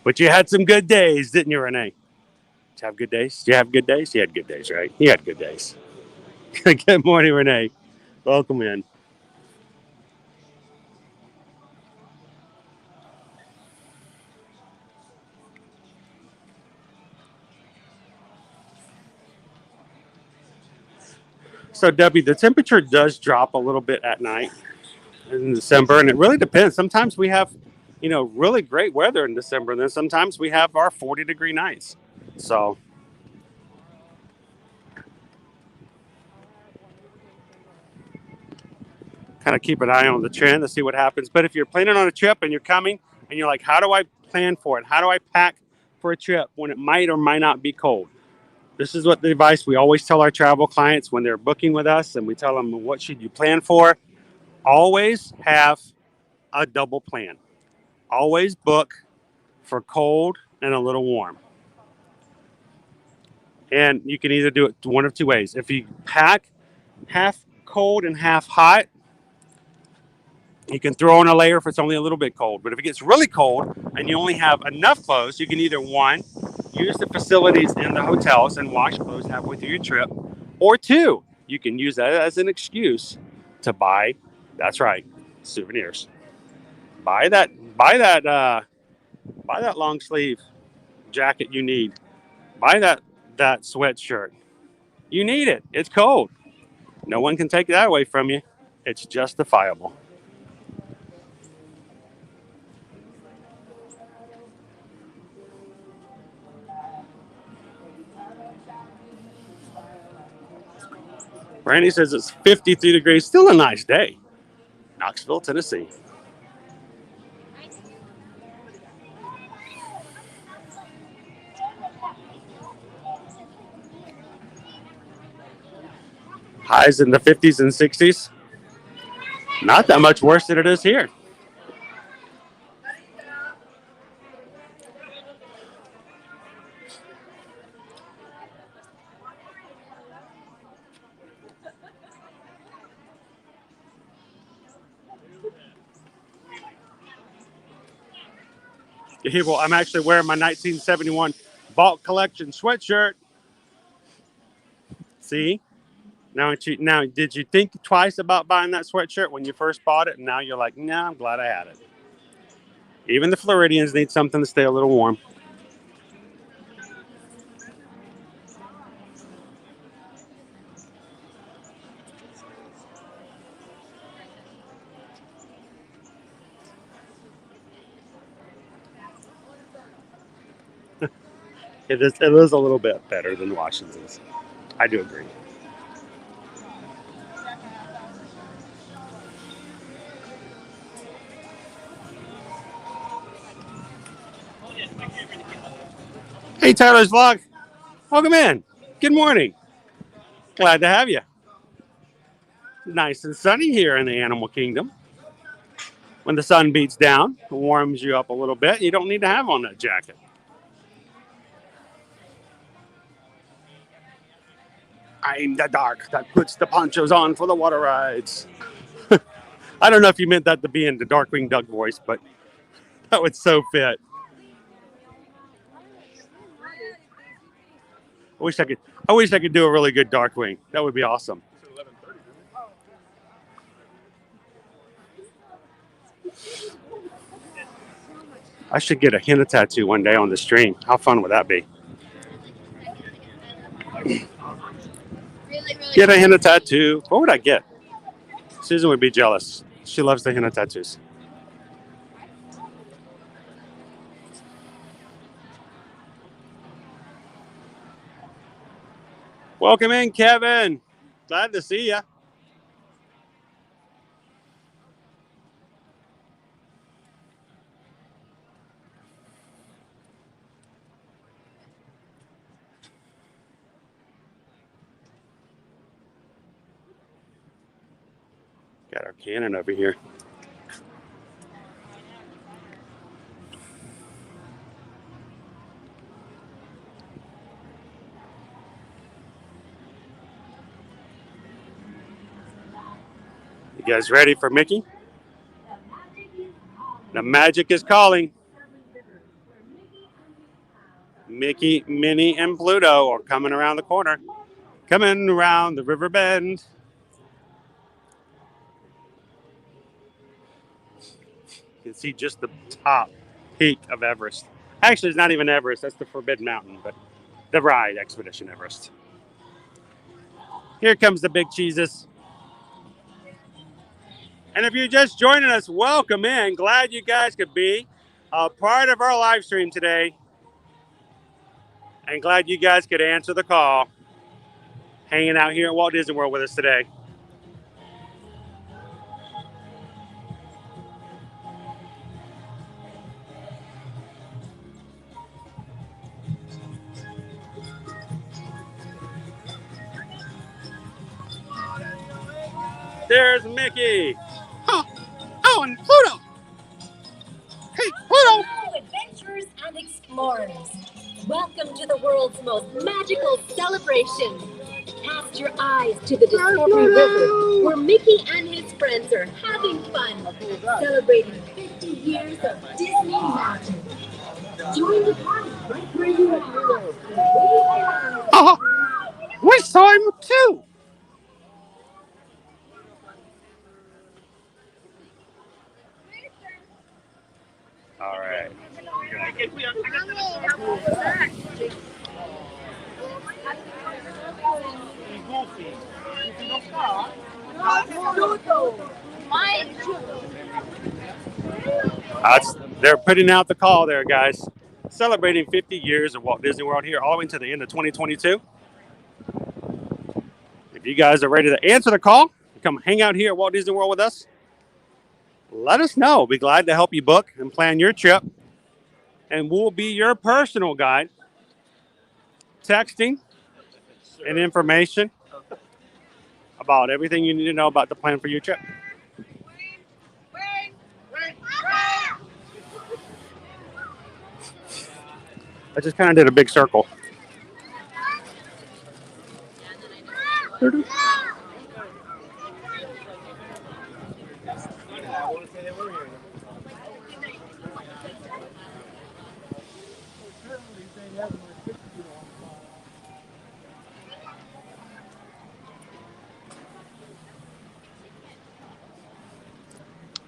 A: But you had some good days, didn't you, Renee? Did you have good days? Did you have good days? You had good days, right? You had good days. Good morning, Renee. Welcome in. So, Debbie, the temperature does drop a little bit at night in December, and it really depends. Sometimes we have, really great weather in December, and then sometimes we have our 40-degree nights. So, kind of keep an eye on the trend to see what happens. But if you're planning on a trip and you're coming and you're like, how do I plan for it? How do I pack for a trip when it might or might not be cold? This is what the advice we always tell our travel clients when they're booking with us, and we tell them, what should you plan for? Always have a double plan. Always book for cold and a little warm. And you can either do it one of two ways. If you pack half cold and half hot, you can throw in a layer if it's only a little bit cold. But if it gets really cold and you only have enough clothes, you can either, one, use the facilities in the hotels and wash clothes halfway through your trip, or two, you can use that as an excuse to buy, that's right, souvenirs. Buy that long sleeve jacket you need. Buy that sweatshirt. You need it. It's cold. No one can take that away from you. It's justifiable. Randy says it's 53 degrees. Still a nice day. Knoxville, Tennessee. Highs in the 50s and 60s. Not that much worse than it is here. Well, I'm actually wearing my 1971 Vault Collection sweatshirt. See? Now, did you think twice about buying that sweatshirt when you first bought it? And now you're like, no, I'm glad I had it. Even the Floridians need something to stay a little warm. It is a little bit better than Washington's. I do agree. Hey, Tyler's Vlog. Welcome in. Good morning. Glad to have you. Nice and sunny here in the animal kingdom. When the sun beats down, it warms you up a little bit. You don't need to have on that jacket. I'm the dark that puts the ponchos on for the water rides. I don't know if you meant that to be in the Darkwing Duck voice, but that would so fit. I wish I could do a really good Darkwing. That would be awesome. I should get a henna tattoo one day on the stream. How fun would that be? Get a henna tattoo. What would I get? Susan would be jealous. She loves the henna tattoos. Welcome in, Kevin. Glad to see you. Got our cannon over here. You guys ready for Mickey? The magic is calling. Mickey, Minnie, and Pluto are coming around the corner. Coming around the river bend. You can see just the top peak of Everest. Actually, it's not even Everest. That's the Forbidden Mountain, but the ride, Expedition Everest. Here comes the big cheeses. And if you're just joining us, welcome in. Glad you guys could be a part of our live stream today. And glad you guys could answer the call. Hanging out here at Walt Disney World with us today. There's Mickey. Oh, and Pluto. Hey, Pluto.
I: Hello, adventurers and explorers. Welcome to the world's most magical celebration. Cast your eyes to the Discovery River, where Mickey and his friends are having fun, celebrating 50 years of Disney magic. Join the party right where you are.
A: We saw him too. All right. They're putting out the call there, guys. Celebrating 50 years of Walt Disney World here all the way to the end of 2022. If you guys are ready to answer the call, come hang out here at Walt Disney World with us. Let us know. We'll be glad to help you book and plan your trip. And we'll be your personal guide. Texting and information about everything you need to know about the plan for your trip. I just kind of did a big circle.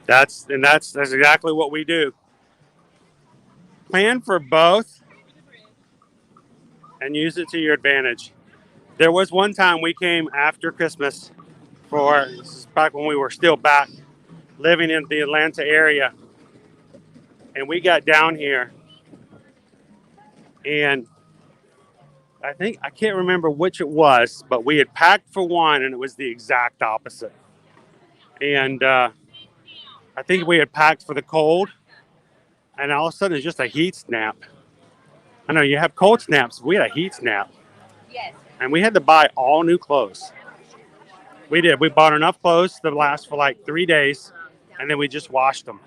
A: That's exactly what we do. Plan for both and use it to your advantage. There was one time we came after Christmas this is back when we were still back living in the Atlanta area. And we got down here and I can't remember which it was, but we had packed for one and it was the exact opposite. And I think we had packed for the cold and all of a sudden it's just a heat snap. I know you have cold snaps. We had a heat snap. Yes. And we had to buy all new clothes. We did. We bought enough clothes to last for like 3 days and then we just washed them.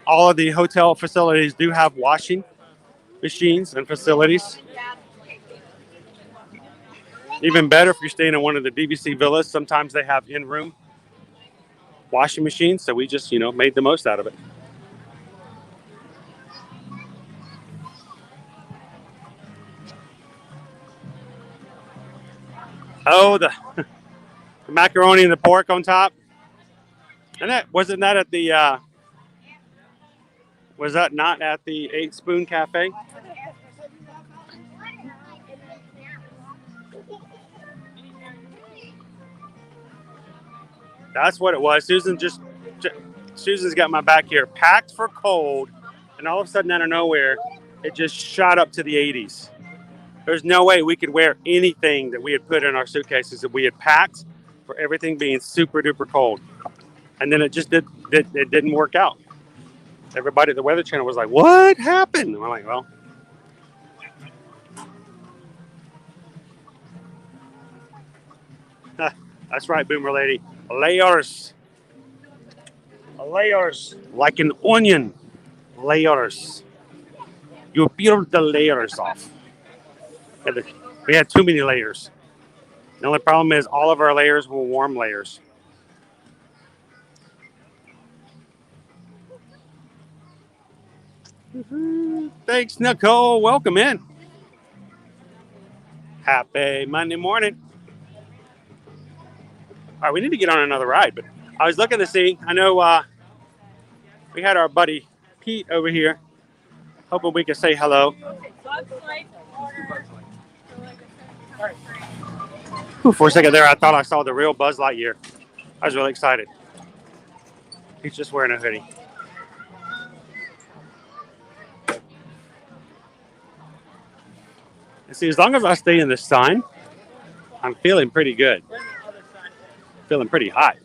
A: All of the hotel facilities do have washing machines and facilities. Even better if you're staying in one of the DVC villas, sometimes they have in-room washing machines, so we just, made the most out of it. Oh, the macaroni and the pork on top. And wasn't that at the was that not at the 8 Spoon Cafe? That's what it was. Susan's got my back here packed for cold, and all of a sudden out of nowhere, it just shot up to the 80s. There's no way we could wear anything that we had put in our suitcases that we had packed for everything being super duper cold. And then it just didn't work out. Everybody at the Weather Channel was like, what happened? And I'm like, well. That's right, Boomer Lady. Layers. Layers. Like an onion. Layers. You peel the layers off. We had too many layers. The only problem is all of our layers were warm layers. Thanks, Nicole. Welcome in. Happy Monday morning. All right, we need to get on another ride, but I was looking to see. I know we had our buddy Pete over here. Hoping we could say hello. For a second there, I thought I saw the real Buzz Lightyear. I was really excited. He's just wearing a hoodie. And see, as long as I stay in this sign, I'm feeling pretty good. Feeling pretty hot.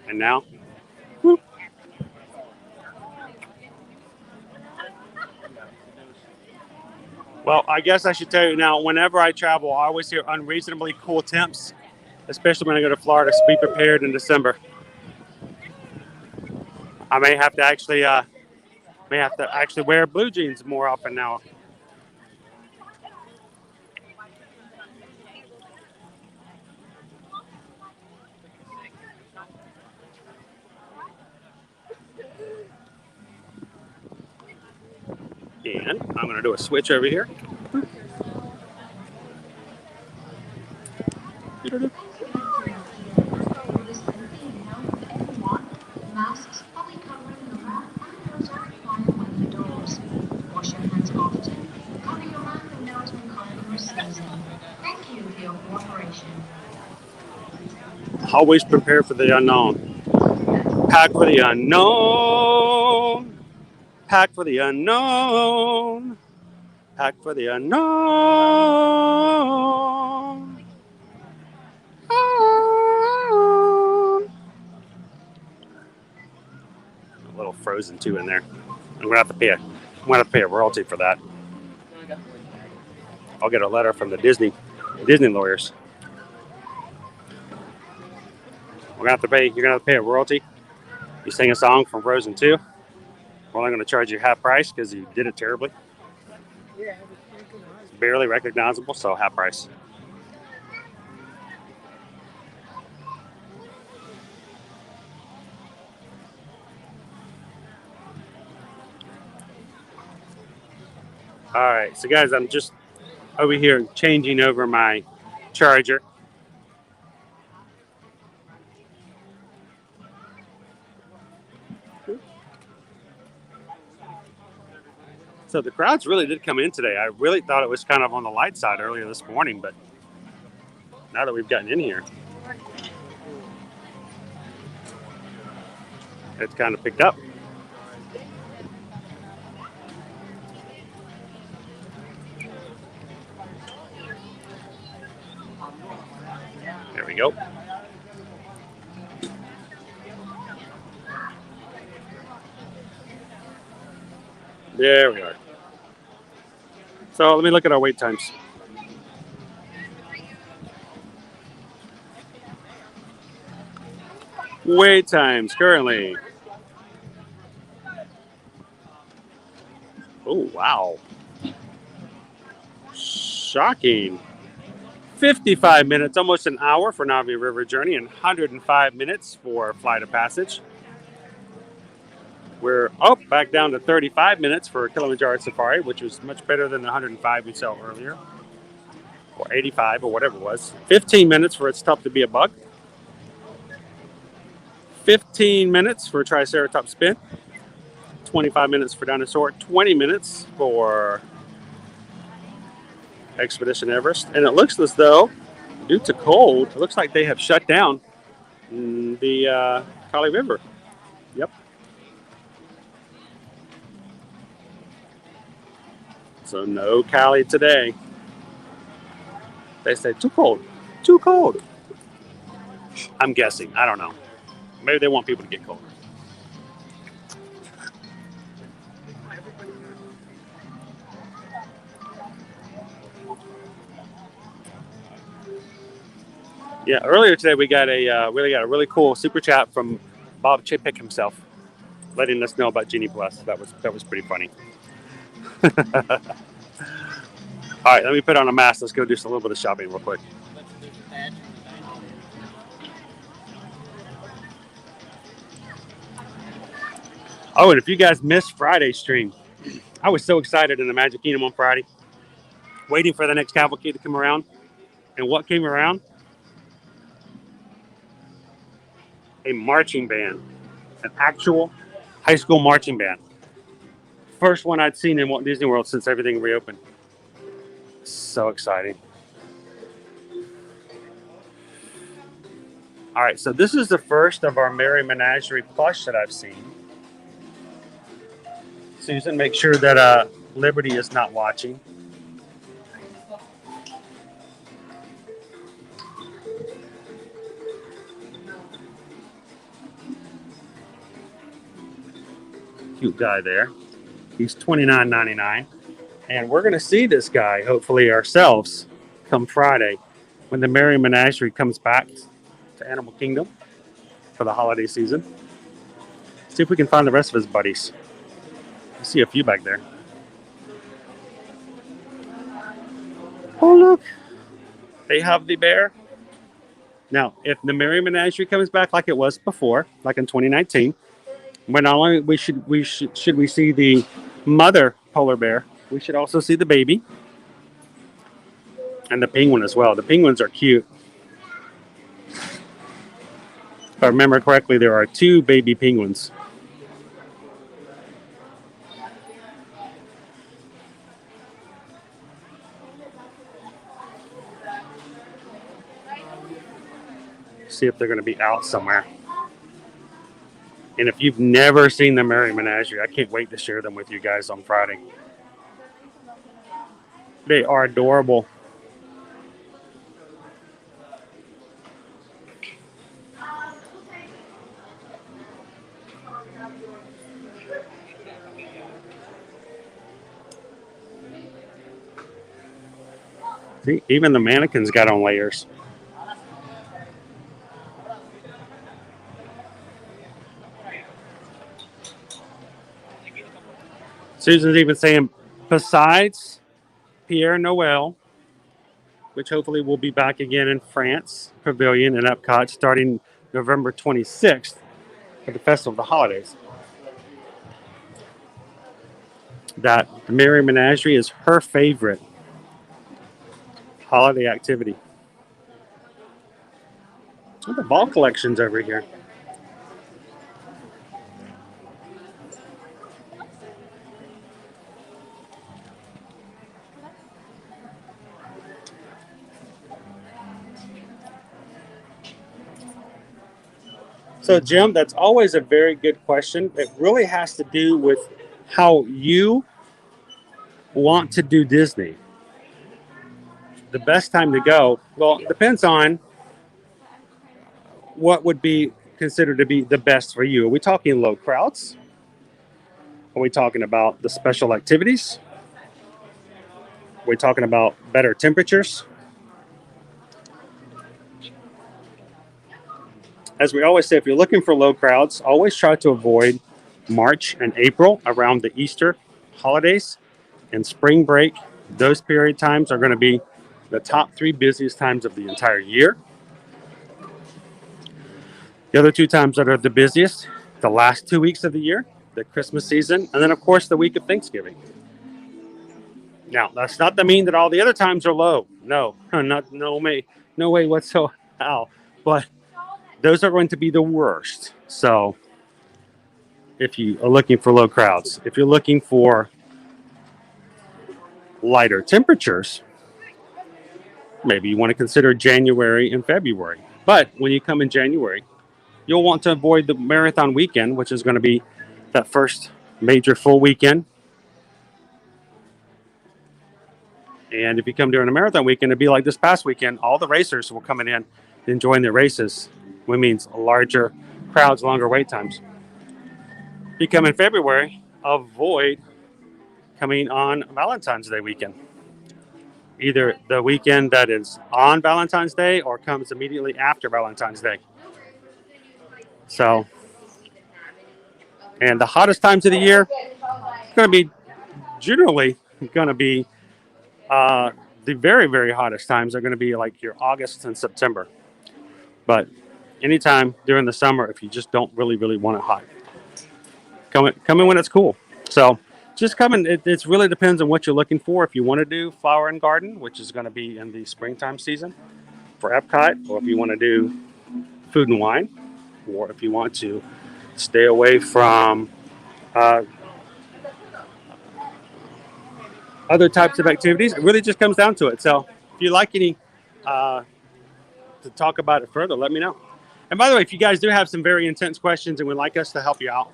A: And now? Whoop. Well, I guess I should tell you now, whenever I travel, I always hear unreasonably cool temps, especially when I go to Florida, so be prepared in December. I may have to actually wear blue jeans more often now. And I'm going to do a switch over here.
H: Masks fully covering the mouth and nose are required when indoors. Wash your hands often. Cover
A: Always prepare for the unknown. Pack for the unknown. Pack for the unknown. Pack for the unknown. A little Frozen 2 in there. I'm gonna have to pay a royalty for that. I'll get a letter from the Disney lawyers. You're gonna have to pay a royalty. You sing a song from Frozen 2. We're only gonna charge you half price because you did it terribly. It's barely recognizable, so half price. All right, so guys, I'm just over here changing over my charger. So the crowds really did come in today. I really thought it was kind of on the light side earlier this morning, but now that we've gotten in here, it's kind of picked up. There we go. There we are. So let me look at our wait times. Wait times currently. Oh, wow. Shocking. 55 minutes, almost an hour for Navi River Journey, and 105 minutes for Flight of Passage. We're back down to 35 minutes for Kilimanjaro Safari, which was much better than the 105 we saw earlier, or 85 or whatever it was. 15 minutes for It's Tough to Be a Bug. 15 minutes for Triceratops Spin. 25 minutes for Dinosaur. 20 minutes for Expedition Everest. And it looks as though, due to cold, it looks like they have shut down the Kali River. Yep. So no Kali today. They say too cold. Too cold. I'm guessing. I don't know. Maybe they want people to get cold. Yeah, earlier today we got a really cool super chat from Bob Chapek himself, letting us know about Genie Plus. That was pretty funny. All right, let me put on a mask. Let's go do a little bit of shopping real quick. Oh, and if you guys missed Friday's stream, I was so excited in the Magic Kingdom on Friday, waiting for the next cavalcade to come around. And what came around? A marching band, an actual high school marching band. First one I'd seen in Walt Disney World since everything reopened. So exciting. All right, so this is the first of our Merry Menagerie plush that I've seen. Susan, make sure that Liberty is not watching. Cute guy there. He's $29.99. And we're going to see this guy, hopefully ourselves, come Friday when the Merry Menagerie comes back to Animal Kingdom for the holiday season. See if we can find the rest of his buddies. I see a few back there. Oh, look. They have the bear. Now, if the Merry Menagerie comes back like it was before, like in 2019, when not only should we see the mother polar bear, we should also see the baby and the penguin as well. The penguins are cute. If I remember correctly, there are 2 baby penguins. see if they're going to be out somewhere. And if you've never seen the Merry Menagerie, I can't wait to share them with you guys on Friday. They are adorable. See, even the mannequins got on layers. Susan's even saying, besides Pierre Noel, which hopefully will be back again in France Pavilion in Epcot starting November 26th for the Festival of the Holidays, that the Merry Menagerie is her favorite holiday activity. Look at the ball collections over here. So, Jim, that's always a very good question. It really has to do with how you want to do Disney. The best time to go, well, it depends on what would be considered to be the best for you. Are we talking low crowds? Are we talking about the special activities? Are we talking about better temperatures? As we always say, if you're looking for low crowds, always try to avoid March and April around the Easter holidays and spring break. Those period times are going to be the top 3 busiest times of the entire year. The other 2 times that are the busiest, the last 2 weeks of the year, the Christmas season, and then of course the week of Thanksgiving. Now, that's not to mean that all the other times are low. No way whatsoever. But those are going to be the worst. So if you are looking for low crowds, if you're looking for lighter temperatures, maybe you want to consider January and February. But when you come in January, you'll want to avoid the marathon weekend, which is going to be that first major full weekend. And if you come during a marathon weekend, it'd be like this past weekend, all the racers will come in enjoying their races, which means larger crowds, longer wait times. If you come in February, avoid coming on Valentine's Day weekend. Either the weekend that is on Valentine's Day or comes immediately after Valentine's Day. So, and the hottest times of the year, it's going to be generally going to be the very, very hottest times are going to be like your August and September. But anytime during the summer, if you just don't really, really want it hot, come in when it's cool. So just come in. It really depends on what you're looking for. If you want to do flower and garden, which is going to be in the springtime season for Epcot, or if you want to do food and wine, or if you want to stay away from other types of activities, it really just comes down to it. So if you like any to talk about it further, let me know. And by the way, if you guys do have some very intense questions and would like us to help you out,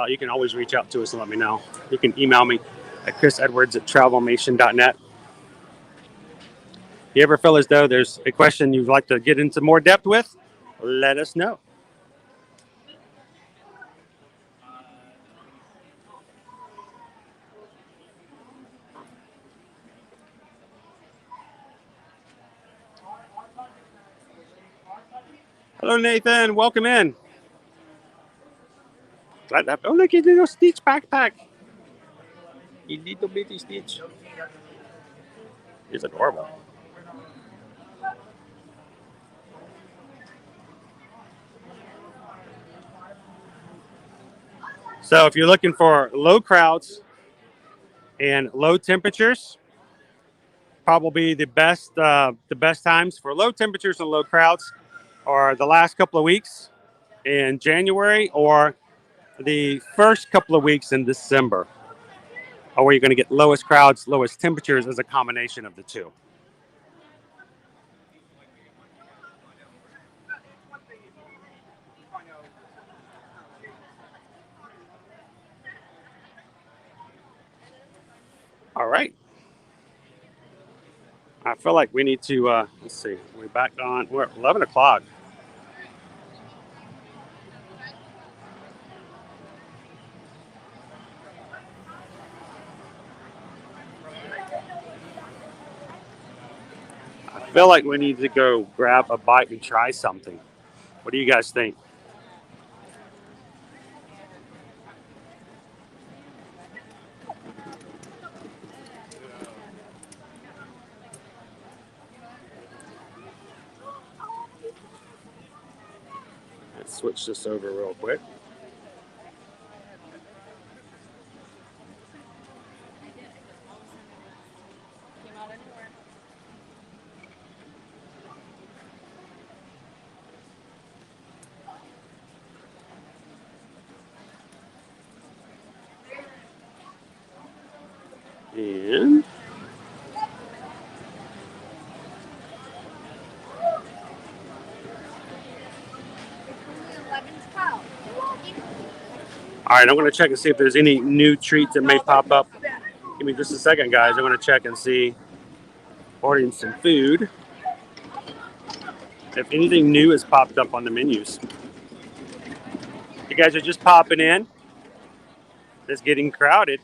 A: you can always reach out to us and let me know. You can email me at chrisedwards@travelmation.net. If you ever feel as though there's a question you'd like to get into more depth with, let us know. Hello, Nathan. Welcome in. Oh, look at little Stitch backpack. You little bitty Stitch. He's adorable. So if you're looking for low crowds and low temperatures, probably the best times for low temperatures and low crowds are the last couple of weeks in January or the first couple of weeks in December, or where you're going to get lowest crowds, lowest temperatures as a combination of the two. All right. I feel like we need to, let's see, we're back on, we're at 11 o'clock. I feel like we need to go grab a bite and try something. What do you guys think? Let's switch this over real quick. And all right, I'm going to check and see if there's any new treats that may pop up. Give me just a second, guys. I'm going to check and see. Ordering some food. If anything new has popped up on the menus. You guys are just popping in. It's getting crowded.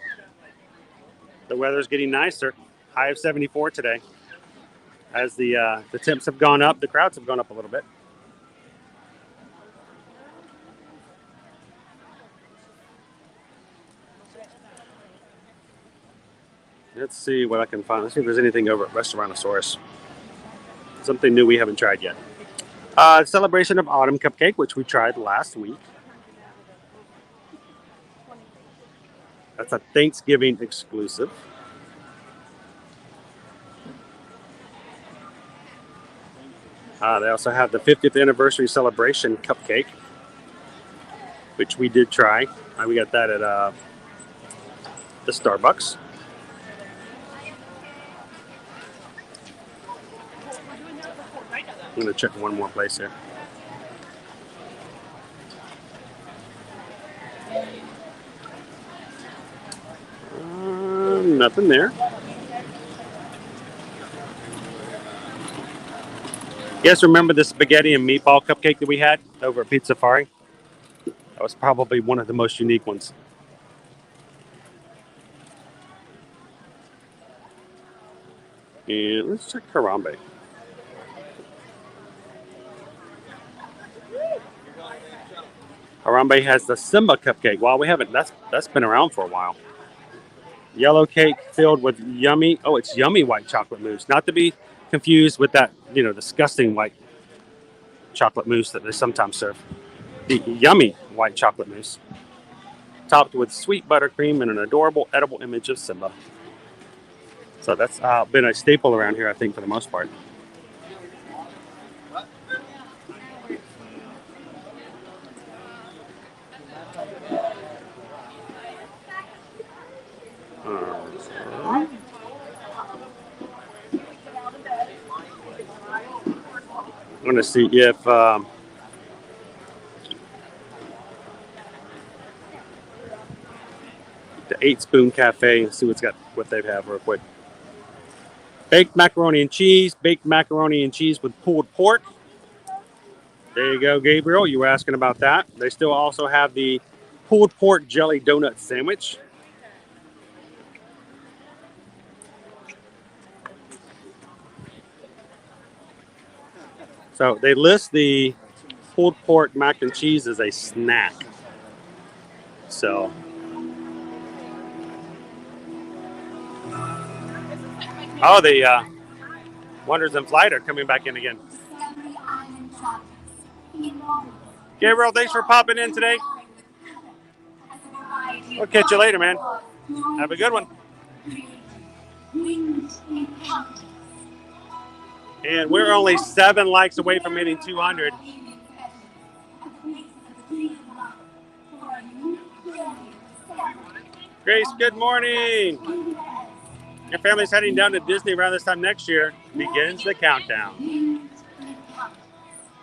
A: The weather's getting nicer. High of 74 today. As the temps have gone up, the crowds have gone up a little bit. Let's see what I can find. Let's see if there's anything over at Restaurantosaurus. Something new we haven't tried yet. Celebration of Autumn Cupcake, which we tried last week. That's a Thanksgiving exclusive. They also have the 50th anniversary celebration cupcake, which we did try. We got that at the Starbucks. I'm going to check one more place here. Nothing there. You guys remember the spaghetti and meatball cupcake that we had over at Pizza Safari? That was probably one of the most unique ones. And let's check Harambe. Harambe has the Simba cupcake. Wow, we haven't. That's been around for a while. Yellow cake filled with yummy. Oh, it's yummy white chocolate mousse. Not to be confused with that, disgusting white chocolate mousse that they sometimes serve. The yummy white chocolate mousse, topped with sweet buttercream and an adorable edible image of Simba. So that's been a staple around here, I think, for the most part. I'm going to see if the 8 Spoon Cafe, see what they have real quick. Baked macaroni and cheese with pulled pork. There you go, Gabriel. You were asking about that. They still also have the pulled pork jelly donut sandwich. So they list the pulled pork mac and cheese as a snack. So the Wonders in Flight are coming back in again. Gabriel, thanks for popping in today. We'll catch you later, man. Have a good one. And we're only 7 likes away from hitting 200. Grace, good morning. Your family's heading down to Disney around this time next year. Begins the countdown.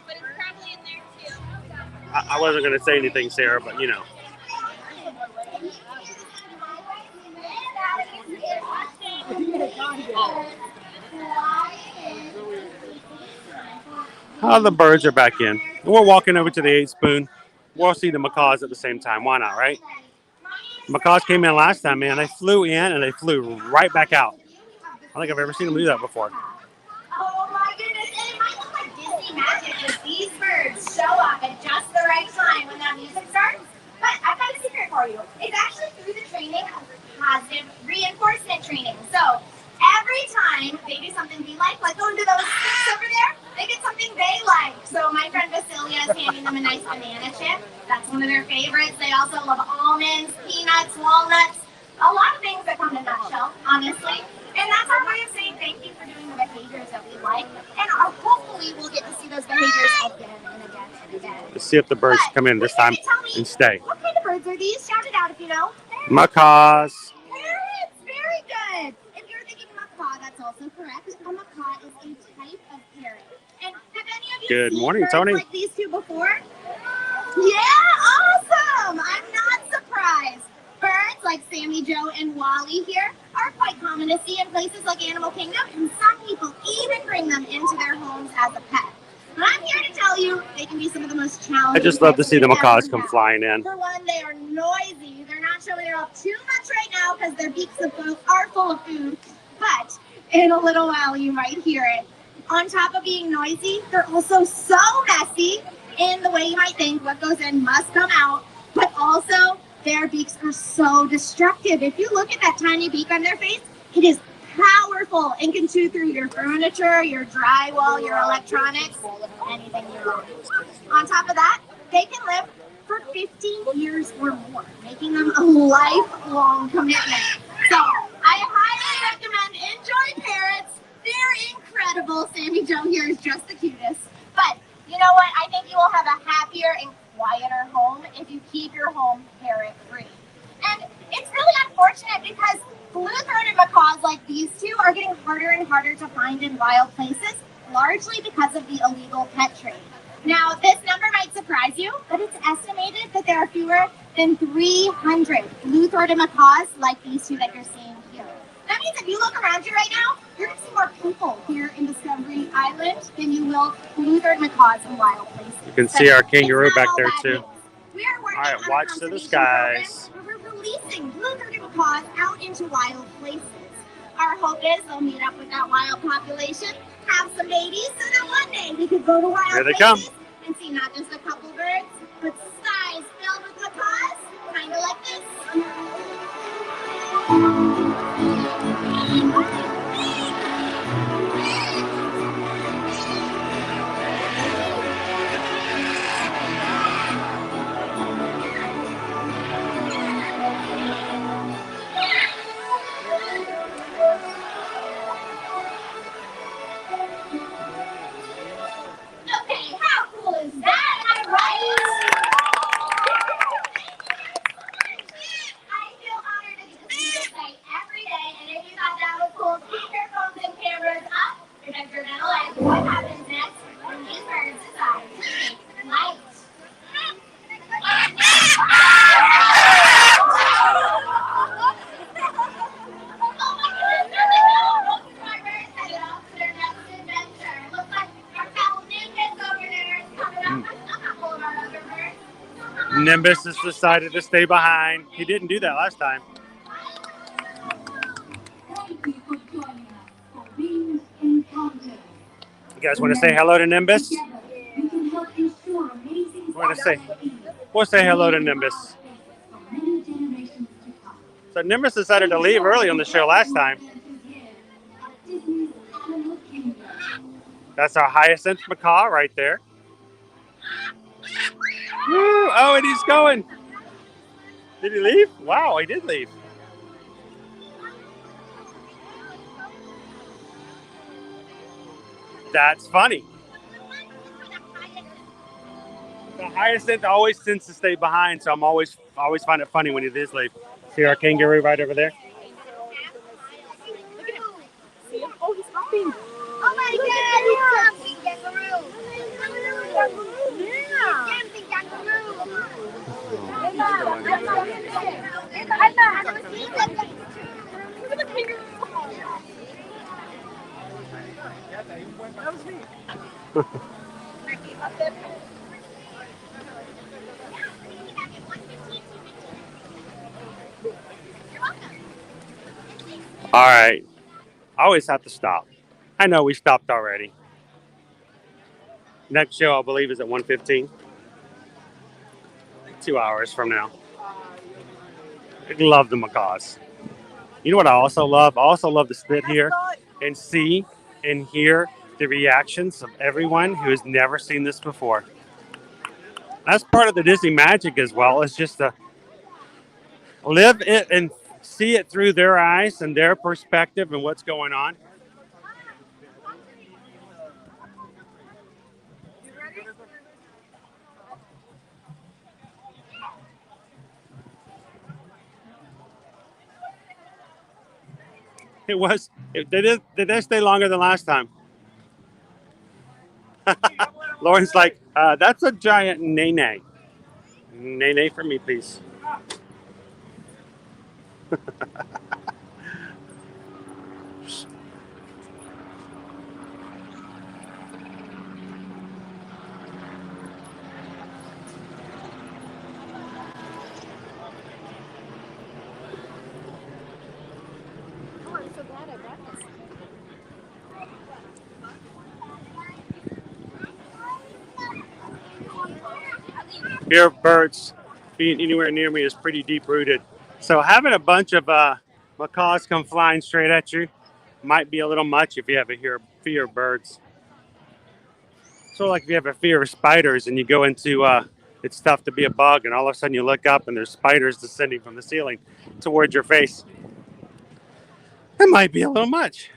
B: But it's probably in there too.
A: I wasn't going to say anything, Sarah, but Oh, the birds are back in. We're walking over to the 8 Spoon. We'll see the macaws at the same time. Why not, right? Macaws came in last time, man. They flew in and they flew right back out. I don't think I've ever seen them do that before.
B: Oh my goodness, and it might look like Disney magic if these birds show up at just the right time when that music starts. But I've got a secret for you. It's actually through the training of positive reinforcement training. So every time they do something they like going to those sticks over there, they get something they like. So my friend Vasilia is handing them a nice banana chip. That's one of their favorites. They also love almonds, peanuts, walnuts, a lot of things that come in a nutshell, honestly. And that's our way of saying thank you for doing the behaviors that we like. And hopefully we'll get to see those behaviors again and again and again.
A: Let's see if the birds come in this time and stay.
B: What kind of birds are these? Shout it out if you know.
A: Macaws.
B: Parrots, very good. If you're thinking macaw, that's also correct. A macaw is a type of parrot. And have any of you
A: Good
B: seen
A: morning,
B: birds
A: Tony.
B: like these two before? Yeah, awesome. I'm not surprised. Birds like Sammy Joe and Wally here are quite common to see in places like Animal Kingdom, and some people even bring them into their homes as a pet. But I'm here to tell you, they can be some of the most challenging.
A: I just love to see the
B: pets we
A: macaws
B: ever
A: come
B: have.
A: flying in.
B: For one, they are noisy. They're not showing it off too much right now because their beaks are full of food. But in a little while, you might hear it. On top of being noisy, they're also so messy in the way you might think what goes in must come out. But also, their beaks are so destructive. If you look at that tiny beak on their face, it is powerful and can chew through your furniture, your drywall, your electronics, anything you want. On top of that, they can live for 15 years or more, making them a lifelong commitment. So I highly recommend enjoy parrots. They're incredible. Sammy Joe here is just the cutest. But you know what? I think you will have a happier and quieter home if you keep your home parrot free. And it's really unfortunate because blue-throated macaws like these two are getting harder and harder to find in wild places, largely because of the illegal pet trade. Now, this number might surprise you, but it's estimated that there are fewer than 300 blue-throated macaws like these two that you're seeing here. That means if you look around you right now, you're going to see more people here in Discovery Island than you will blue-throated macaws in wild places.
A: You can see our kangaroo
B: It's not
A: back
B: all
A: there
B: bad
A: too.
B: news. We are working
A: All right,
B: on a
A: watch to the
B: conservation
A: skies.
B: program where we're releasing blue-throated macaws out into wild places. Our hope is they'll meet up with that wild population, have some babies, so that one day we could go to wild
A: Here they
B: places
A: come.
B: and see not just a couple birds, but skies filled with macaws, kind of like this. Okay, how cool is that? Am I right? I feel honored to get to see this site every day, and if you thought that was cool, keep your phones and cameras up, because you're gonna like what happens next when these birds decide to take flight. Oh my goodness, there they go! Most of my birds headed off to their next adventure. It looks like our pal Nimbus over there is coming up. I'm not pulling our other birds.
A: Nimbus has decided to stay behind. He didn't do that last time.
H: Thank you for joining us for Winged Encounters.
A: You guys want to say hello to Nimbus?
H: Together, we can help ensure amazing
A: We're gonna say,
H: speed
A: we'll say hello to Nimbus.
H: for many generations to come.
A: So Nimbus decided to leave early on the show last time.
H: Disney's Animal Kingdom.
A: That's our hyacinth macaw right there. Woo! Oh, and he's going. Did he leave? Wow, he did leave. That's funny. The hyacinth always tends to stay behind, so I always find it funny when he does leave. See our kangaroo right over there?
G: Oh, he's hopping.
B: Oh my God, he's jumping kangaroo.
G: Yeah.
B: Jumping kangaroo.
A: All right. I always have to stop. I know we stopped already. Next show, I believe, is at 1:15. 2 hours from now. I love the macaws. You know what I also love? I also love to sit here and see and hear the reactions of everyone who has never seen this before. That's part of the Disney magic as well. It's just to live it and see it through their eyes and their perspective and what's going on. It was. Did they stay longer than last time? Lauren's like, that's a giant nene. Nene for me, please.
B: Oh, I'm so glad I brought this.
A: Fear of birds being anywhere near me is pretty deep rooted. So having a bunch of macaws come flying straight at you might be a little much if you have a fear of birds. Sort of like if you have a fear of spiders and you go into it's tough to be a bug, and all of a sudden you look up and there's spiders descending from the ceiling towards your face. It might be a little much.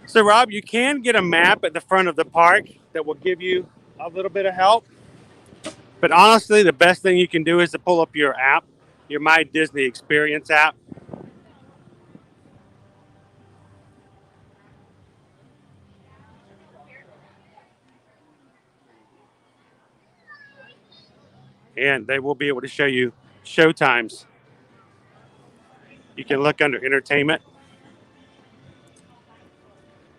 A: So, Rob, you can get a map at the front of the park that will give you a little bit of help. But honestly, the best thing you can do is to pull up your app, your My Disney Experience app. And they will be able to show you show times. You can look under entertainment.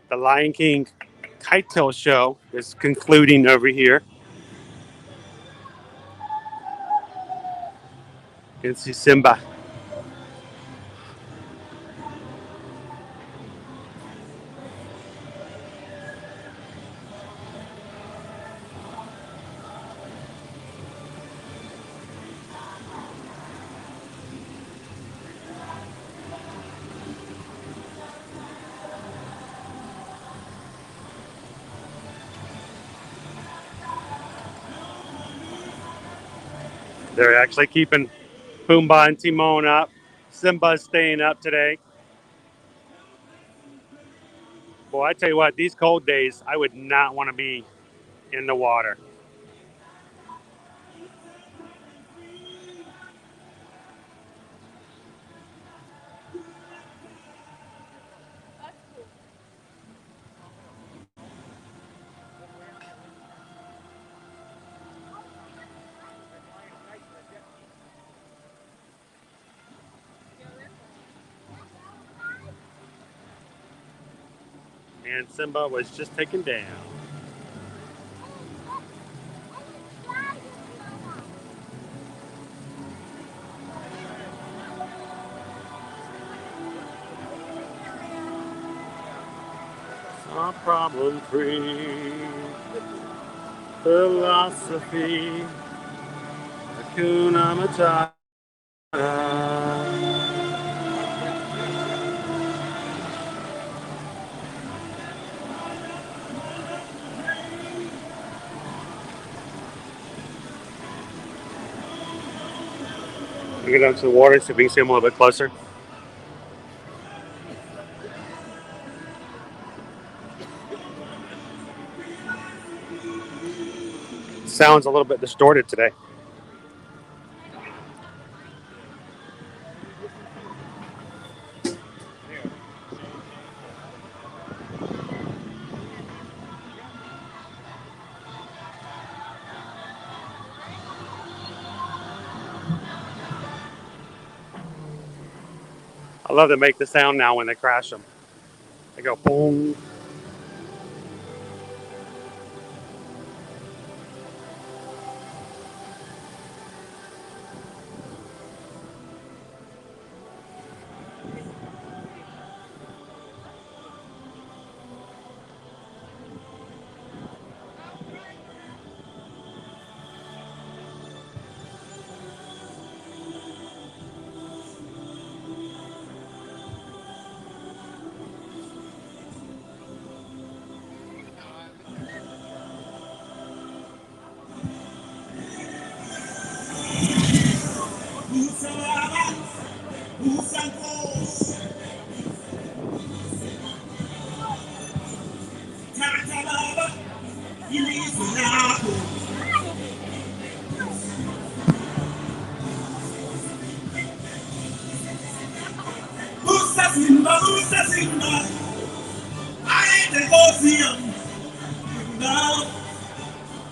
A: The Lion King KiteTails show is concluding over here. You can see Simba. They're actually keeping Pumbaa and Timon up. Simba's staying up today. Boy, I tell you what, these cold days, I would not want to be in the water. And Simba was just taken down. A problem-free philosophy. Hakuna Matata. We get down to the water so we can see them a little bit closer. Sounds a little bit distorted today. I love to make the sound now when they crash them. They go boom.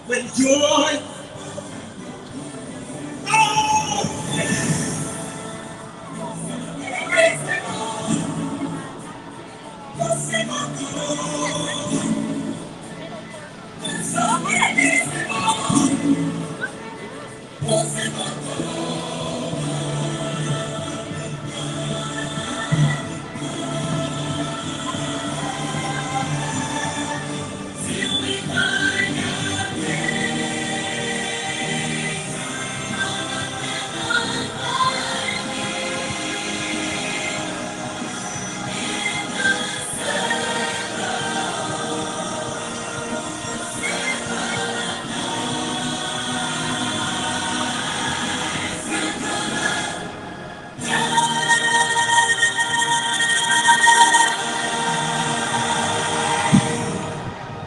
C: With joy,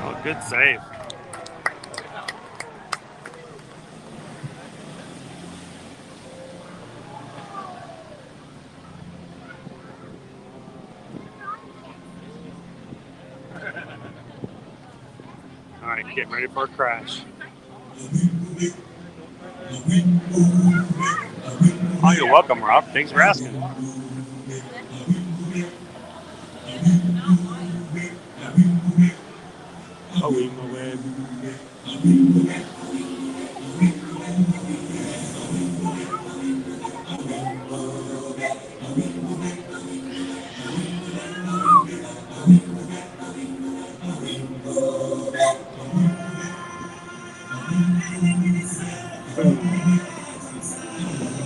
A: Oh, good save. All right, getting ready for a crash. Oh, you're welcome, Rob. Thanks for asking. Oh, we move in.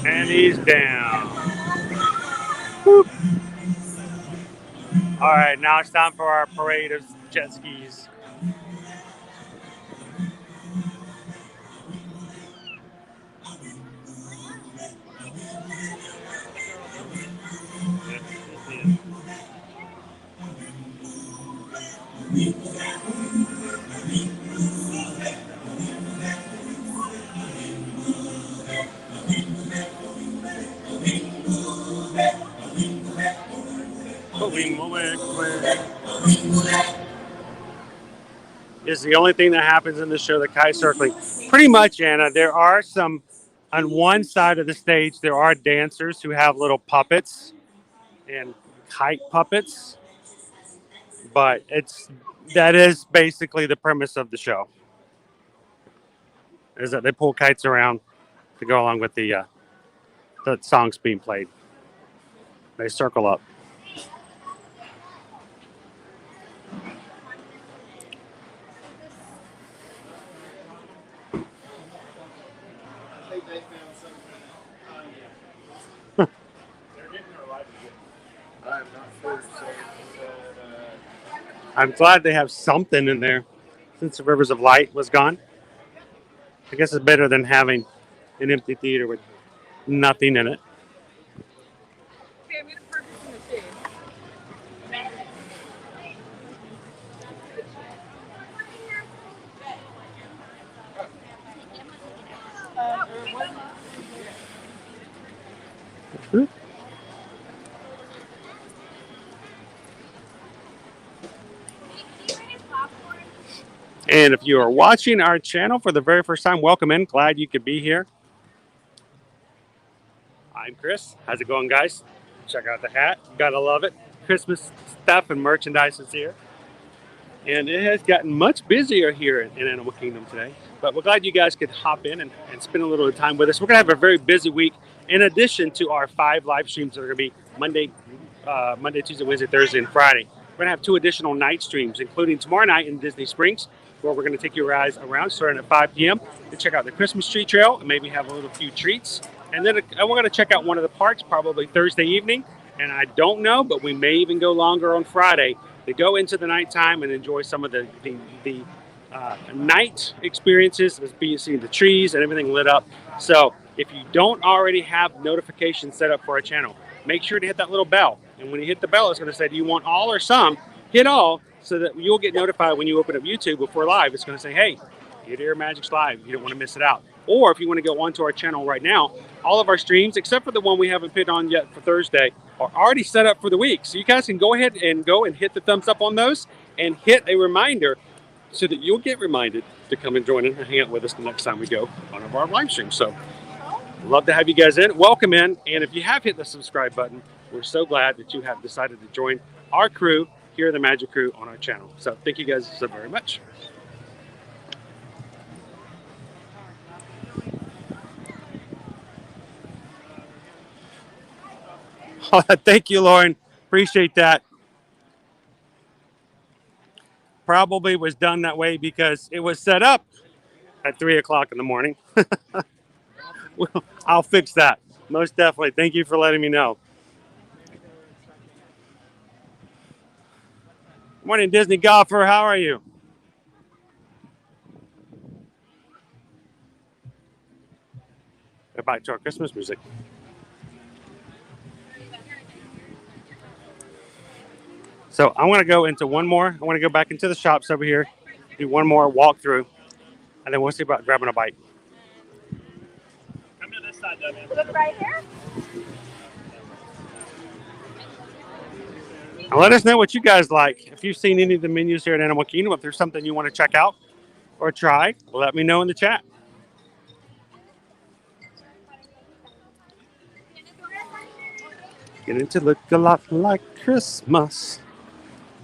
A: And he's down. Whoop. All right, now it's time for our parade of jet skis. Is the only thing that happens in the show, the kite circling. Pretty much, Anna, there are some, on one side of the stage, there are dancers who have little puppets and kite puppets, but that is basically the premise of the show, is that they pull kites around to go along with the songs being played. They circle up. I'm glad they have something in there since the Rivers of Light was gone. I guess it's better than having an empty theater with nothing in it.
G: Okay, I'm going to purchase in the shade.
A: And if you are watching our channel for the very first time, welcome in. Glad you could be here. I'm Chris. How's it going, guys? Check out the hat. Gotta love it. Christmas stuff and merchandise is here. And it has gotten much busier here in Animal Kingdom today. But we're glad you guys could hop in and spend a little time with us. We're going to have a very busy week in addition to our 5 live streams that are going to be Monday, Tuesday, Wednesday, Thursday, and Friday. We're going to have 2 additional night streams, including tomorrow night in Disney Springs, where we're going to take you guys around starting at 5 p.m. to check out the Christmas tree trail and maybe have a little few treats. And then we're going to check out one of the parks probably Thursday evening. And I don't know, but we may even go longer on Friday to go into the nighttime and enjoy some of the night experiences, seeing the trees and everything lit up. So if you don't already have notifications set up for our channel, make sure to hit that little bell. And when you hit the bell, it's going to say, do you want all or some? Hit all so that you'll get notified when you open up YouTube before live. It's going to say, hey, Hidden Air Magic's live. You don't want to miss it out. Or if you want to go onto our channel right now, all of our streams, except for the one we haven't put on yet for Thursday, are already set up for the week. So you guys can go ahead and hit the thumbs up on those and hit a reminder so that you'll get reminded to come and join in and hang out with us the next time we go on our live stream. So love to have you guys in. Welcome in. And if you have hit the subscribe button, we're so glad that you have decided to join our crew here, the Magic Crew, on our channel. So thank you guys so very much. Thank you, Lauren. Appreciate that. Probably was done that way because it was set up at 3 o'clock in the morning. Well, I'll fix that. Most definitely. Thank you for letting me know. Morning, Disney golfer. How are you? Back to our Christmas music. So I want to go into one more. I want to go back into the shops over here, do one more walkthrough, and then we'll see about grabbing a bite. Come to this side, Devin.
B: Look right here.
A: And let us know what you guys like. If you've seen any of the menus here at Animal Kingdom, if there's something you want to check out or try, let me know in the chat. Getting to look a lot like Christmas.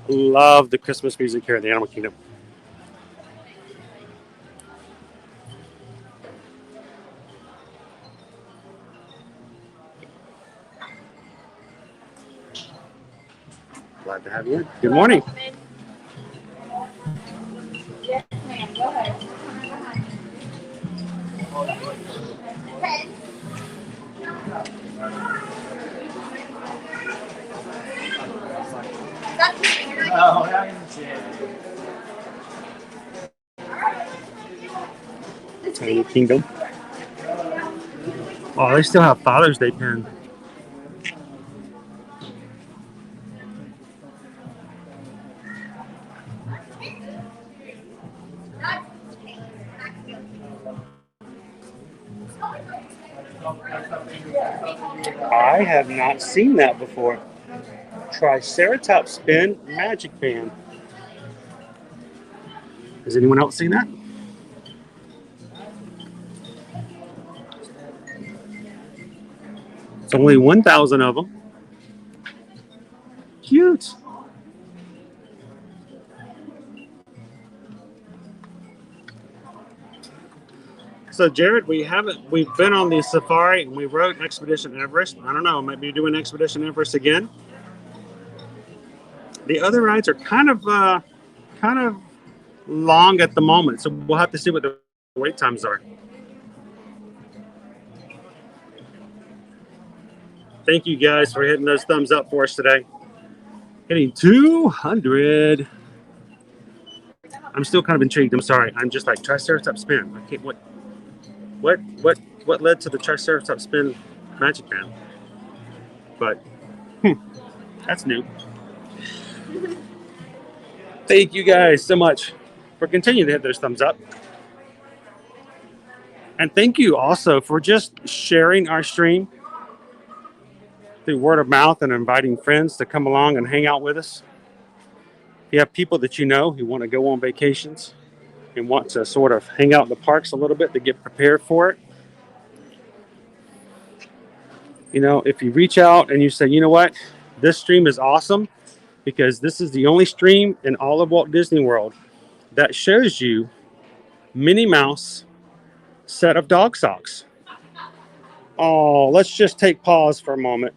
A: Love the Christmas music here at the Animal Kingdom. Glad to have you in. Good morning.
B: Yes, ma'am. Go ahead. Okay.
A: Animal Kingdom. Oh, they still have Father's Day pin. I have not seen that before. Triceratops spin magic band. Has anyone else seen that? It's only 1,000 of them. Cute. So Jared, we've been on the safari and we rode Expedition Everest. I don't know, maybe doing Expedition Everest again. The other rides are kind of long at the moment, so we'll have to see what the wait times are. Thank you guys for hitting those thumbs up for us today. Hitting 200. I'm still kind of intrigued. I'm sorry. I'm just like Triceratops spin. I can't. What led to the Triceratops spin magic band? But that's new. Thank you guys so much for continuing to hit those thumbs up. And thank you also for just sharing our stream through word of mouth and inviting friends to come along and hang out with us. If you have people that you know who want to go on vacations and want to sort of hang out in the parks a little bit to get prepared for it, you know, if you reach out and you say, you know what, this stream is awesome because this is the only stream in all of Walt Disney World that shows you Minnie Mouse set of dog socks. Oh, let's just take pause for a moment.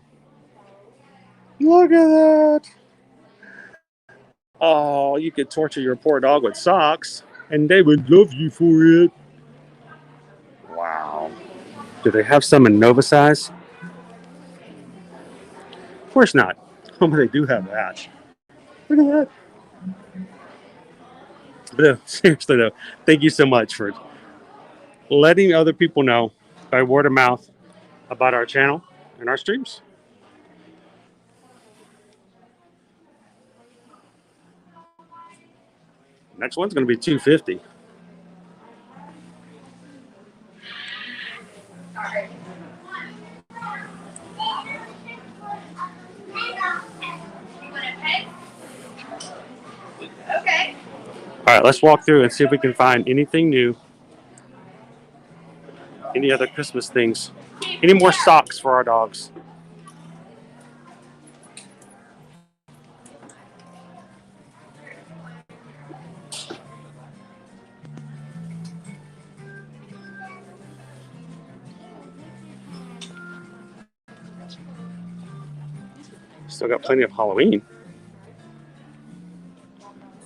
A: Look at that. Oh, you could torture your poor dog with socks and they would love you for it. Wow. Do they have some in Nova size? Of course not. Oh, but they do have that. Look at that. But seriously though, thank you so much for letting other people know by word of mouth about our channel and our streams. Next one's going to be $250.
B: Okay.
A: All right, let's walk through and see if we can find anything new. Any other Christmas things? Any more socks for our dogs? Still got plenty of Halloween.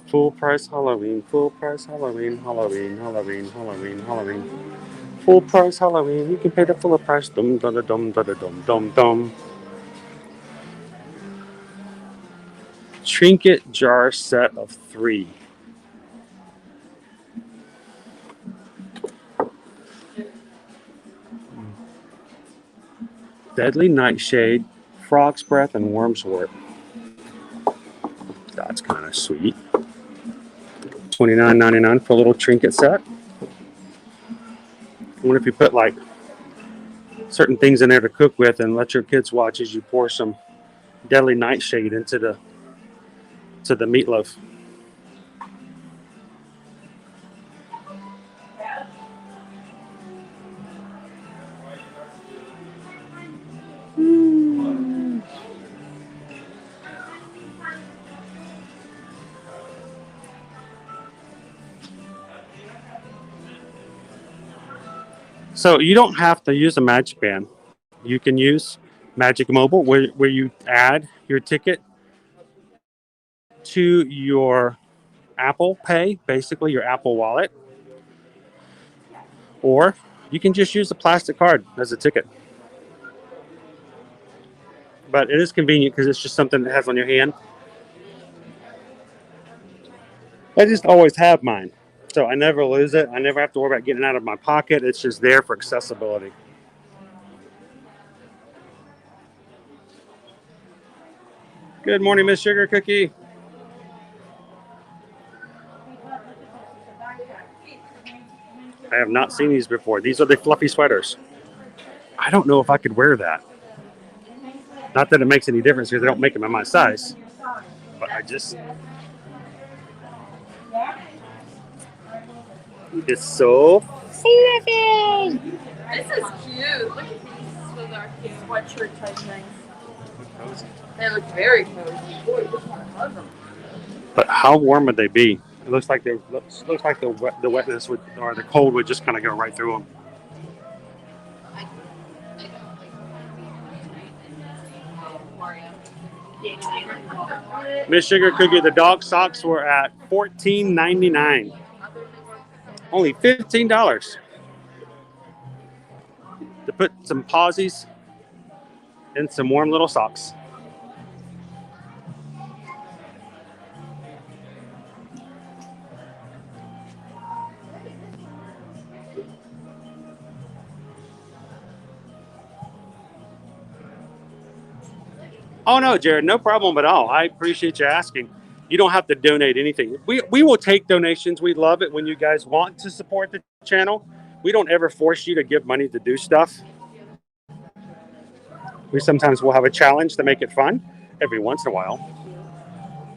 A: Full price Halloween, full price Halloween, Halloween, Halloween, Halloween, Halloween. Full price Halloween, you can pay the full price. Dum dum dum dum dum dum dum. Trinket jar set of 3. Deadly nightshade, frog's breath, and wormswort. That's kind of sweet. $29.99 for a little trinket set. I wonder if you put like certain things in there to cook with and let your kids watch as you pour some deadly nightshade into the meatloaf. So you don't have to use a Magic Band. You can use Magic Mobile where you add your ticket to your Apple Pay, basically your Apple Wallet. Or you can just use a plastic card as a ticket. But it is convenient because it's just something that has on your hand. I just always have mine. So I never lose it. I never have to worry about getting it out of my pocket. It's just there for accessibility. Good morning, Miss Sugar Cookie. I have not seen these before. These are the fluffy sweaters. I don't know if I could wear that. Not that it makes any difference because they don't make them in my size. But I just... It's so fluffy.
G: This is cute. Look at these with our cute sweatshirt type things. They look very cozy. Boy, you just want to hug them.
A: But how warm would they be? It looks like the wetness would, or the cold would just kind of go right through them. Miss Sugar Cookie, the dog socks were at $14.99. Only $15 to put some posies in some warm little socks. Oh no, Jared, no problem at all. I appreciate you asking. You don't have to donate anything. We will take donations. We love it when you guys want to support the channel. We don't ever force you to give money to do stuff. We sometimes will have a challenge to make it fun every once in a while,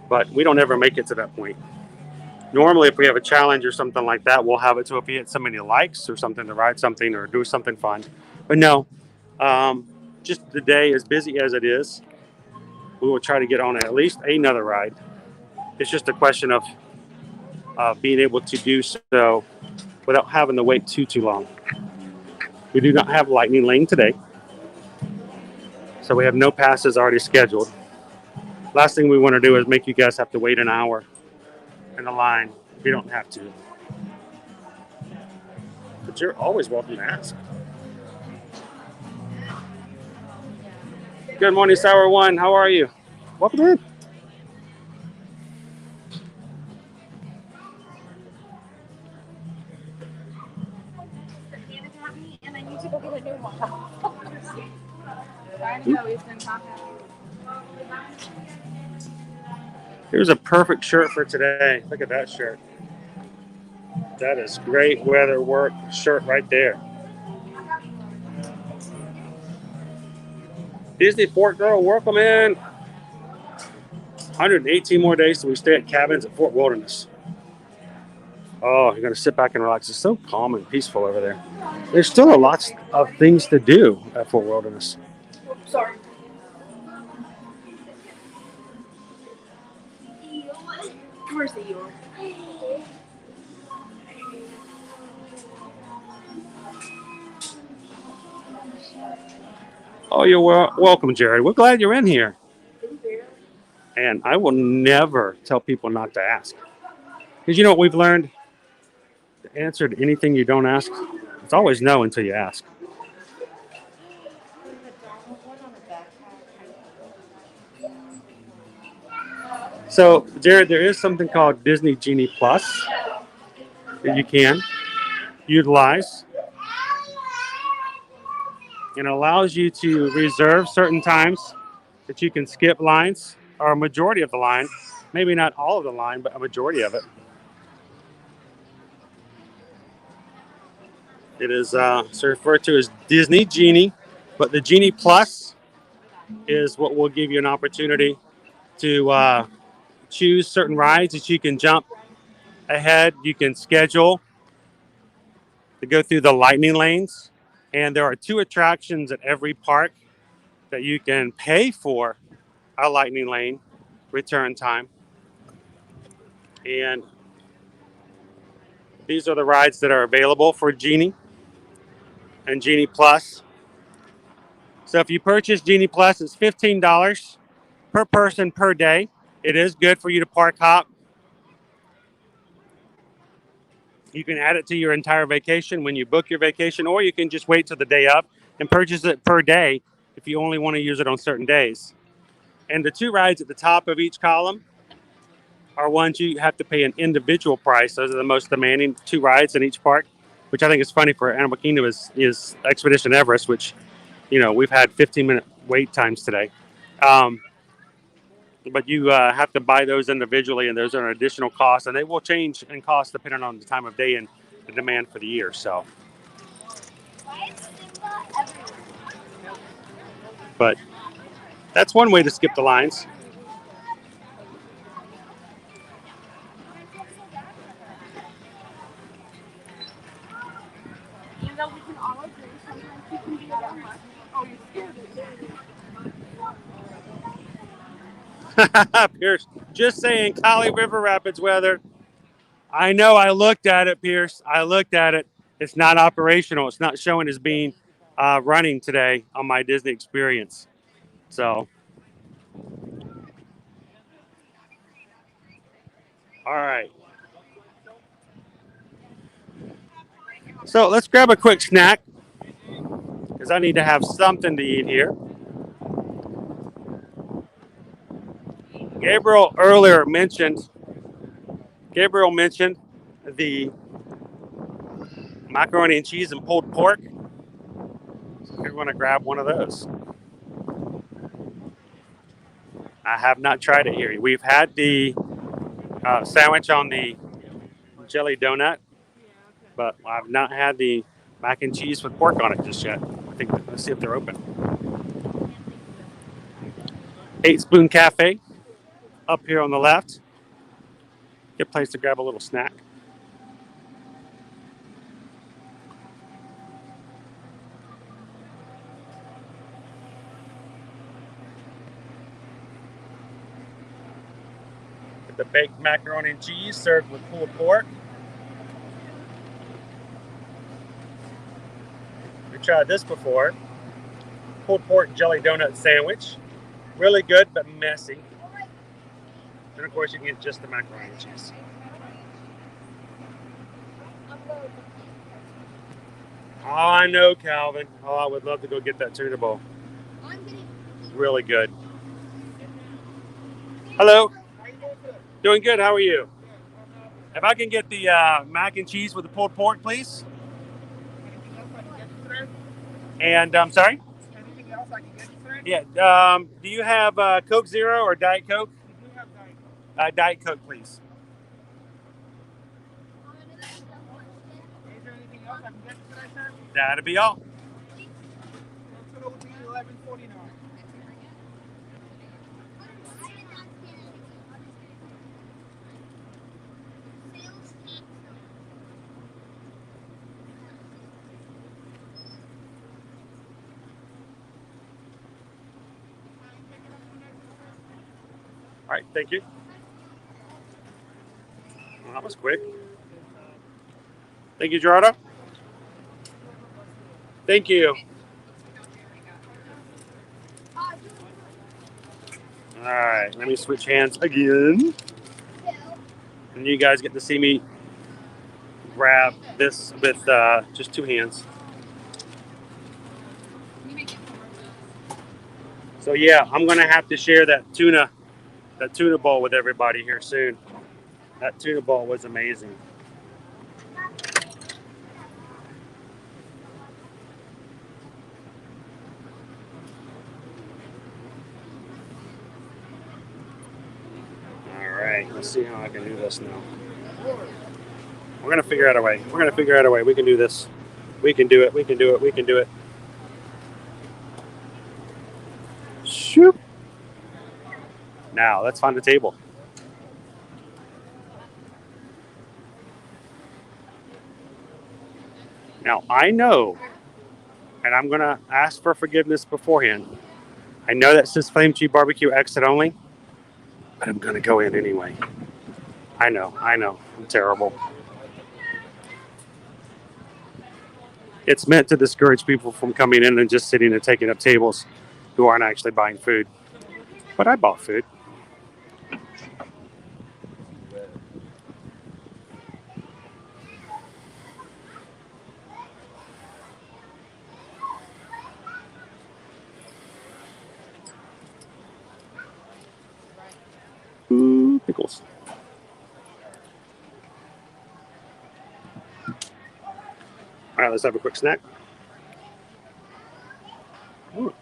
A: but we don't ever make it to that point. Normally, if we have a challenge or something like that, we'll have it so if we hit so many likes or something to ride something or do something fun. But no, just the day, as busy as it is, we will try to get on at least another ride. It's just a question of being able to do so without having to wait too long. We do not have Lightning Lane today, so we have no passes already scheduled. Last thing we want to do is make you guys have to wait an hour in the line. We don't have to. But you're always welcome to ask. Good morning, Sour One. How are you? Welcome in.
B: And I need to go get a new one.
A: Here's a perfect shirt for today. Look at that shirt. That is great weather work shirt right there. Disney Fort Girl, welcome in. 118 more days till we stay at cabins at Fort Wilderness. Oh, you're going to sit back and relax. It's so calm and peaceful over there. There's still a lot of things to do at Fort Wilderness.
G: Sorry. Where's the Eeyore?
A: Oh, you're welcome, Jared. We're glad you're in here. And I will never tell people not to ask. Because you know what we've learned? The answer to anything you don't ask, it's always no until you ask. So, Jared, there is something called Disney Genie Plus that you can utilize. And it allows you to reserve certain times that you can skip lines, or a majority of the line. Maybe not all of the line, but a majority of it. It is referred to as Disney Genie, but the Genie Plus is what will give you an opportunity to choose certain rides that you can jump ahead. You can schedule to go through the lightning lanes, and there are 2 attractions at every park that you can pay for a lightning lane return time. And these are the rides that are available for Genie and Genie Plus. So if you purchase Genie Plus, it's $15 per person per day. It is good for you to park hop. You can add it to your entire vacation when you book your vacation, or you can just wait till the day up and purchase it per day if you only want to use it on certain days. And the 2 rides at the top of each column are ones you have to pay an individual price. Those are the most demanding 2 rides in each park, which I think is funny for Animal Kingdom is Expedition Everest, which, you know, we've had 15-minute wait times today. But you have to buy those individually, and those are an additional cost, and they will change in cost depending on the time of day and the demand for the year. So, but that's one way to skip the lines.
G: You know, we can all agree sometimes you can be a little much. Oh, you're scared of it.
A: Pierce, just saying, Kali River Rapids weather. I know, I looked at it, Pierce. I looked at it. It's not operational. It's not showing as being running today on my Disney experience. So, all right. So let's grab a quick snack because I need to have something to eat here. Gabriel mentioned the macaroni and cheese and pulled pork. So we're going to grab one of those. I have not tried it here. We've had the sandwich on the jelly donut, but I've not had the mac and cheese with pork on it just yet. I think, let's see if they're open. 8 Spoon Cafe up here on the left. Good place to grab a little snack. Get the baked macaroni and cheese served with pulled pork. We tried this before. Pulled pork jelly donut sandwich. Really good, but messy. And of course, you can get just the macaroni and cheese. Oh, I know, Calvin. Oh, I would love to go get that tuna bowl. Really good. Hello. Doing good. How are you? If I can get the mac and cheese with the pulled pork, please. And I'm sorry?
J: Anything else I can get you today?
A: Yeah. Do you have Coke Zero or Diet Coke?
J: We do have Diet Coke.
A: Diet Coke, please. That'll be all.
J: Total would be $11.49.
A: All right, thank you. Well, that was quick. Thank you, Gerardo. Thank you. All right, let me switch hands again. And you guys get to see me grab this with just two hands. So yeah, I'm gonna have to share that tuna bowl with everybody here soon. That tuna bowl was amazing. All right, let's see how I can do this now. We're gonna figure out a way. We're gonna figure out a way. We can do this. We can do it. We can do it. We can do it. Shoop. Now let's find the table. Now I know, and I'm gonna ask for forgiveness beforehand. I know that says Flame Tree Barbecue exit only, but I'm gonna go in anyway. I know. I'm terrible. It's meant to discourage people from coming in and just sitting and taking up tables who aren't actually buying food. But I bought food. Ooh, pickles. All right, let's have a quick snack. Ooh.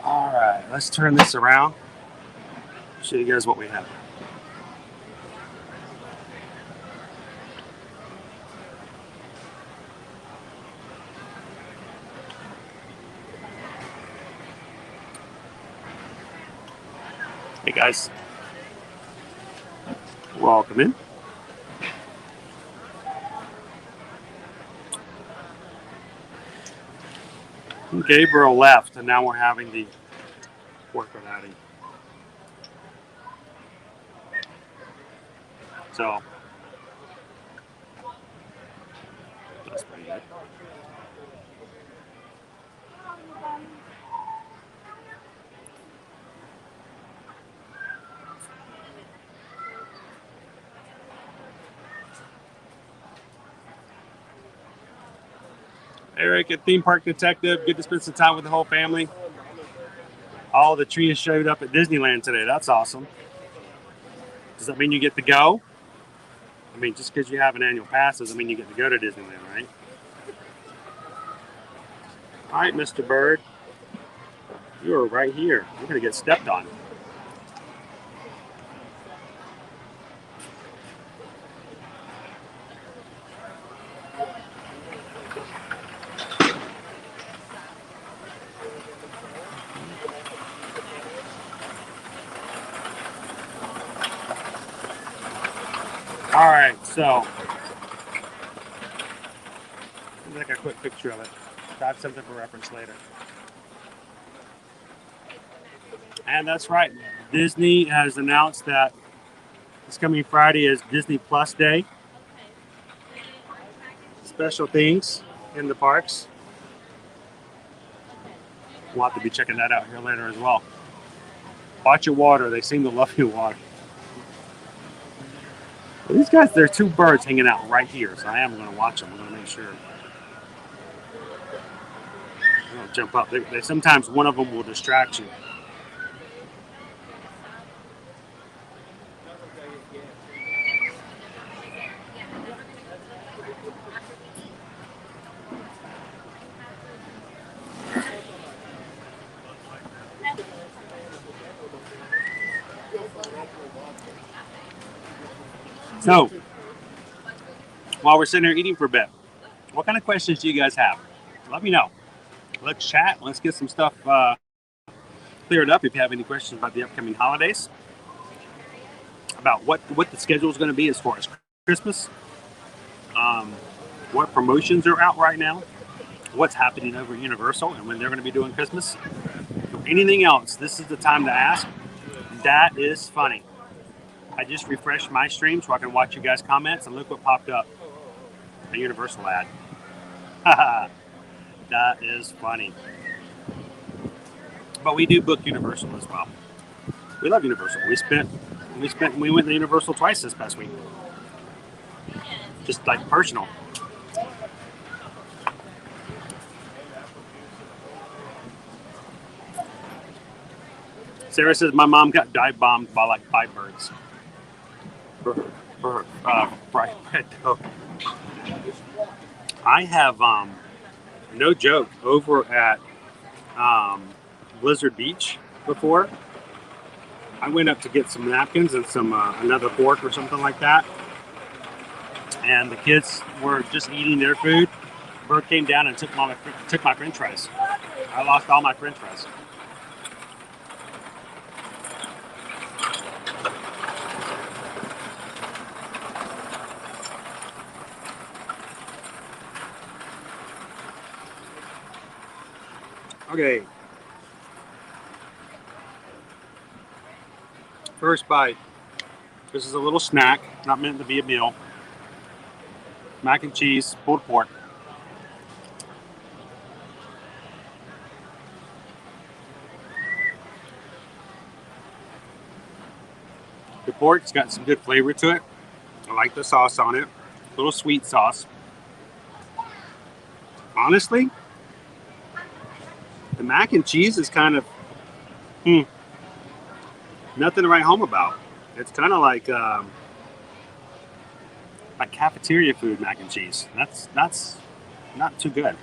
A: All right, let's turn this around. Show you guys what we have. Hey guys, welcome in. Gabriel left, and now we're having the pork patty. So that's pretty good. Eric at Theme Park Detective, good to spend some time with the whole family. All the trees showed up at Disneyland today. That's awesome. Does that mean you get to go? I mean, just because you have an annual pass doesn't mean you get to go to Disneyland, right? All right, Mr. Bird. You're right here. You're going to get stepped on. All right, so let me take a quick picture of it. I have something for reference later. And that's right. Disney has announced that this coming Friday is Disney Plus Day. Special things in the parks. We'll have to be checking that out here later as well. Watch your water. They seem to love your water. Well, these guys, there are two birds hanging out right here, so I am going to watch them. I'm going to make sure. They don't jump up. They sometimes one of them will distract you. So, while we're sitting here eating for a bit, what kind of questions do you guys have? Let me know. Let's chat. Let's get some stuff cleared up. If you have any questions about the upcoming holidays, about what the schedule is going to be as far as Christmas, what promotions are out right now, what's happening over at Universal, and when they're going to be doing Christmas, or anything else, this is the time to ask. That is funny. I just refreshed my stream so I can watch you guys' comments, and look what popped up. A Universal ad. That is funny. But we do book Universal as well. We love Universal. We went to Universal twice this past week. Just like personal. Sarah says my mom got dive bombed by like 5 birds. For her fried bread dough. I have no joke, over at Blizzard Beach before. I went up to get some napkins and some another fork or something like that, and the kids were just eating their food. Bird came down and took my French fries. I lost all my French fries. Okay. First bite. This is a little snack, not meant to be a meal. Mac and cheese, pulled pork. The pork's got some good flavor to it. I like the sauce on it. A little sweet sauce. Honestly, the mac and cheese is kind of nothing to write home about. It's kind of like cafeteria food mac and cheese. That's not too good.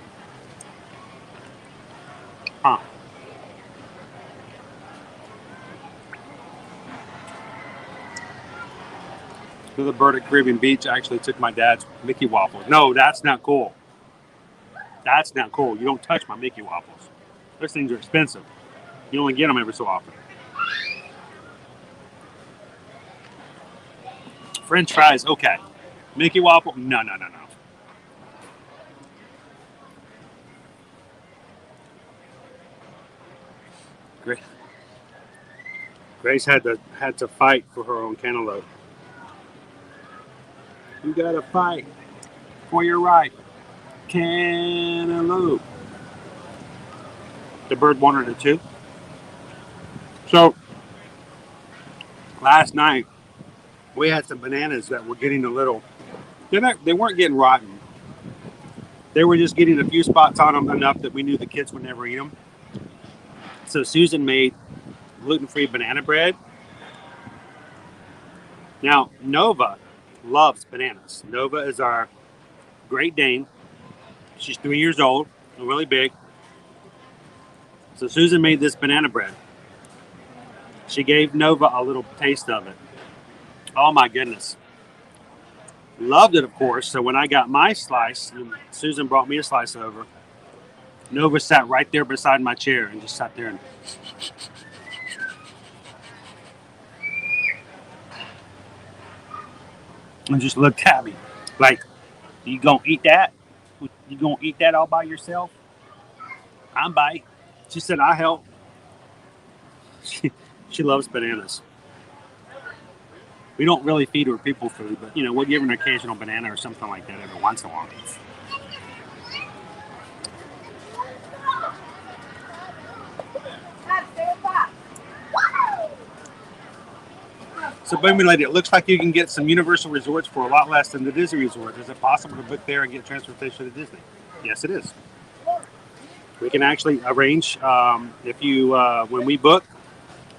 A: Huh. To the bird at Caribbean Beach, I actually took my dad's Mickey waffles. No, that's not cool. That's not cool. You don't touch my Mickey waffles. Those things are expensive. You only get them every so often. French fries, okay. Mickey waffle, no. Great. Grace had to fight for her own cantaloupe. You gotta fight for your right cantaloupe. The bird wanted it too. So last night we had some bananas that were getting a little. They weren't getting rotten. They were just getting a few spots on them, enough that we knew the kids would never eat them. So Susan made gluten-free banana bread. Now Nova loves bananas. Nova is our Great Dane. She's 3 years old and really big. So Susan made this banana bread. She gave Nova a little taste of it. Oh my goodness. Loved it, of course. So when I got my slice, and Susan brought me a slice over, Nova sat right there beside my chair and just sat there and just looked at me like, you gonna eat that? You gonna eat that all by yourself? I'm bite. She said, I help. She loves bananas. We don't really feed her people food, but we'll give her an occasional banana or something like that every once in a while. So, Boomy Lady, it looks like you can get some Universal resorts for a lot less than the Disney resort. Is it possible to book there and get transportation to Disney? Yes, it is. We can actually arrange, if you, when we book,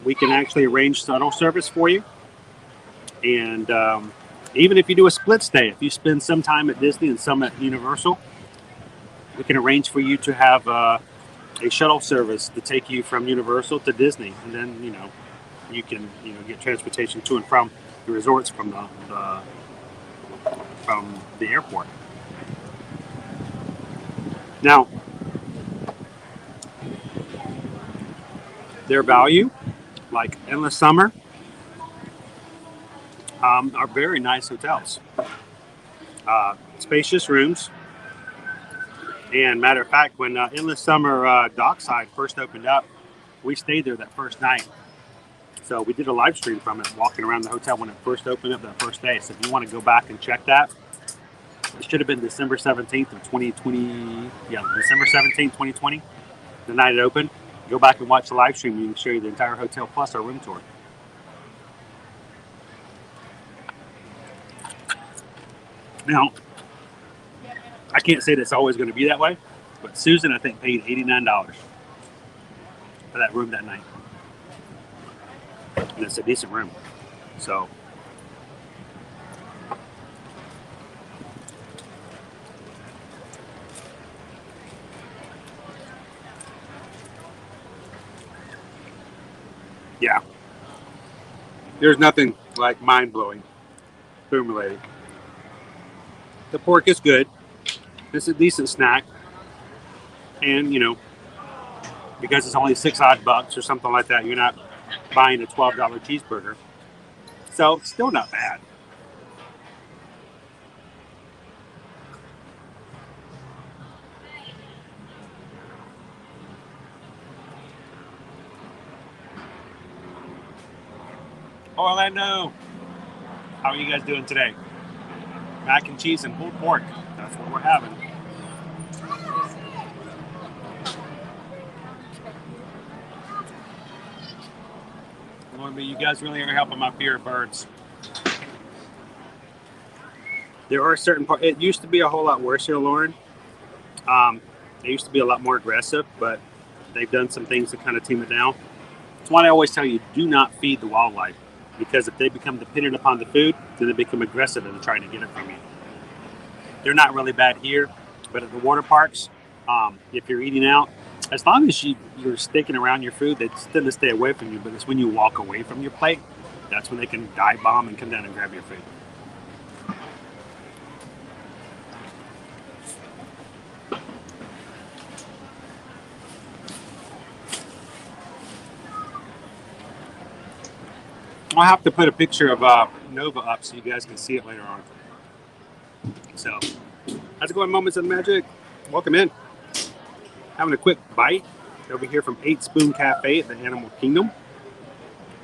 A: we can actually arrange shuttle service for you. And even if you do a split stay, if you spend some time at Disney and some at Universal, we can arrange for you to have a shuttle service to take you from Universal to Disney. And then, you can, get transportation to and from the resorts from the from the airport. Now, their value, like Endless Summer, are very nice hotels. Spacious rooms. And matter of fact, when Endless Summer Dockside first opened up, we stayed there that first night. So we did a live stream from it, walking around the hotel when it first opened up that first day. So if you want to go back and check that, it should have been December 17th of 2020. Yeah, December 17th, 2020, the night it opened. Go back and watch the live stream. We can show you the entire hotel plus our room tour. Now, I can't say that's always going to be that way, but Susan, I think, paid $89 for that room that night. And it's a decent room. So, yeah. There's nothing like mind-blowing food related. The pork is good. It's a decent snack. And, you know, because it's only $6 odd or something like that, you're not buying a $12 cheeseburger. So, it's still not bad. Orlando, how are you guys doing today? Mac and cheese and pulled pork. That's what we're having. Lord, but you guys really are helping my fear of birds. There are certain parts. It used to be a whole lot worse here, Lauren. They used to be a lot more aggressive, but they've done some things to kind of tame it down. That's why I always tell you, do not feed the wildlife. Because if they become dependent upon the food, then they become aggressive in trying to get it from you. They're not really bad here, but at the water parks, if you're eating out, as long as you're sticking around your food, they tend to stay away from you. But it's when you walk away from your plate, that's when they can dive bomb and come down and grab your food. I'll have to put a picture of Nova up so you guys can see it later on. So, how's it going, Moments of Magic? Welcome in. Having a quick bite over here from 8 Spoon Cafe at the Animal Kingdom.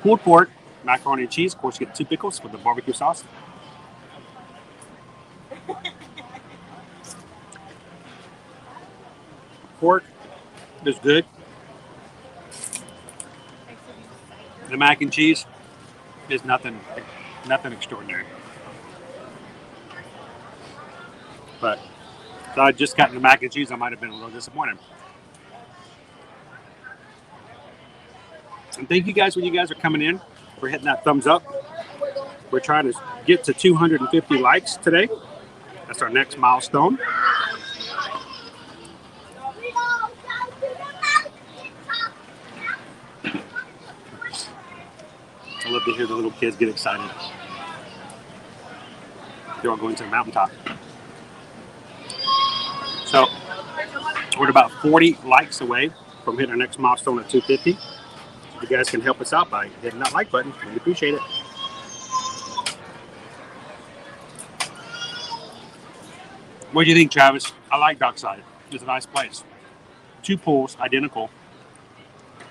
A: Pulled pork, macaroni and cheese. Of course, you get 2 pickles with the barbecue sauce. Pork is good. The mac and cheese is nothing extraordinary. But if I just gotten the mac and cheese, I might have been a little disappointed. And thank you guys when you guys are coming in for hitting that thumbs up. We're trying to get to 250 likes today. That's our next milestone. I love to hear the little kids get excited. They're all going to the mountaintop. So, we're at about 40 likes away from hitting our next milestone at 250. If you guys can help us out by hitting that like button, we appreciate it. What do you think, Travis? I like Dockside. It's a nice place. 2 pools, identical.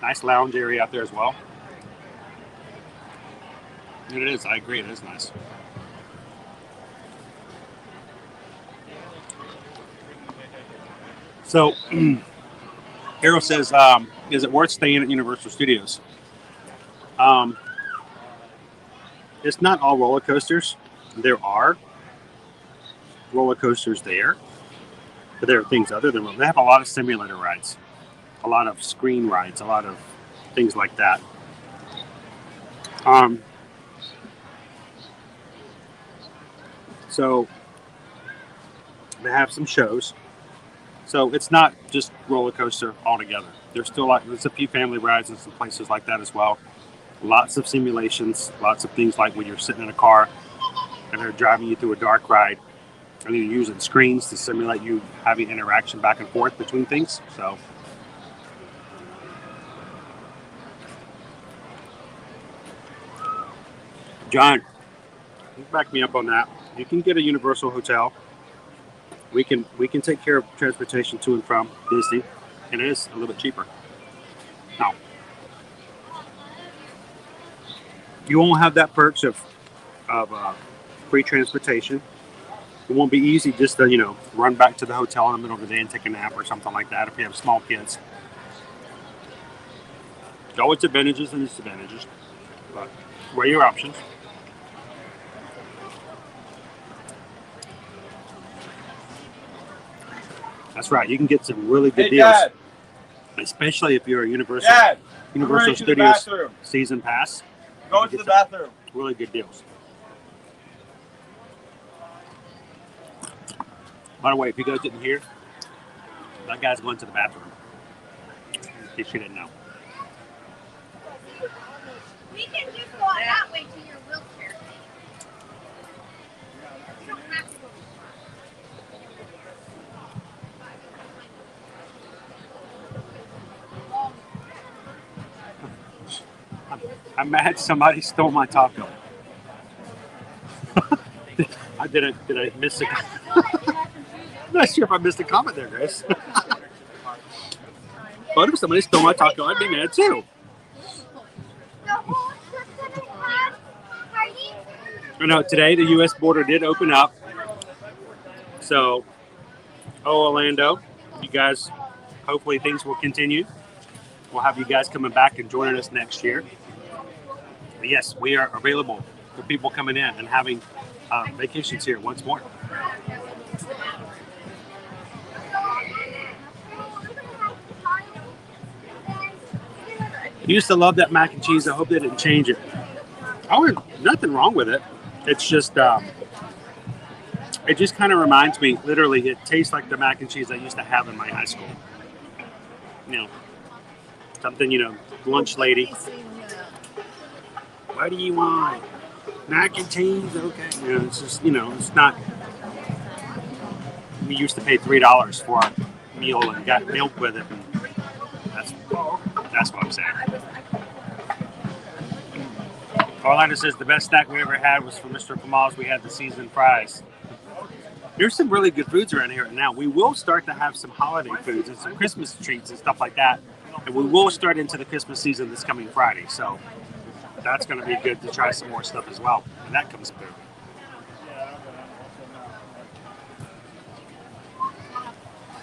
A: Nice lounge area out there as well. And it is. I agree. It is nice. So, Arrow says, is it worth staying at Universal Studios? It's not all roller coasters. There are roller coasters there, but there are things other than them. They have a lot of simulator rides, a lot of screen rides, a lot of things like that. So they have some shows. So it's not just roller coaster altogether. There's a few family rides and some places like that as well. Lots of simulations, lots of things like when you're sitting in a car and they're driving you through a dark ride. and you're using screens to simulate you having interaction back and forth between things. So, John, you back me up on that. You can get a Universal hotel. We can take care of transportation to and from Disney, and it is a little bit cheaper. Now, you won't have that perks of free transportation. It won't be easy just to run back to the hotel in the middle of the day and take a nap or something like that if you have small kids. There's always advantages and disadvantages, but weigh your options. That's right. You can get some really good deals,
F: Dad.
A: Especially if you're a Universal Studios season pass.
F: Go to the bathroom.
A: Really good deals. By the way, if you guys didn't hear, that guy's going to the bathroom. In case you didn't know.
B: We can just go out that way to your wheelchair. You don't have to go.
A: I'm mad somebody stole my taco. Did I miss it? I'm not sure if I missed a comment there, Grace. But if somebody stole my taco, I'd be mad too. I know today the U.S. border did open up. So, Orlando, you guys, hopefully things will continue. We'll have you guys coming back and joining us next year. But yes, we are available for people coming in and having vacations here once more. I used to love that mac and cheese. I hope they didn't change it. Nothing wrong with it. It's just, it just kind of reminds me, literally, it tastes like the mac and cheese I used to have in my high school. Something, lunch lady. What do you want? Mac and cheese? Okay. It's just, it's not. We used to pay $3 for a meal and got milk with it. And that's what I'm saying. Orlando says the best snack we ever had was from Mr. Kamal's. We had the seasoned fries. There's some really good foods around here now. We will start to have some holiday foods and some Christmas treats and stuff like that. And we will start into the Christmas season this coming Friday. So that's going to be good to try some more stuff as well. And that comes through.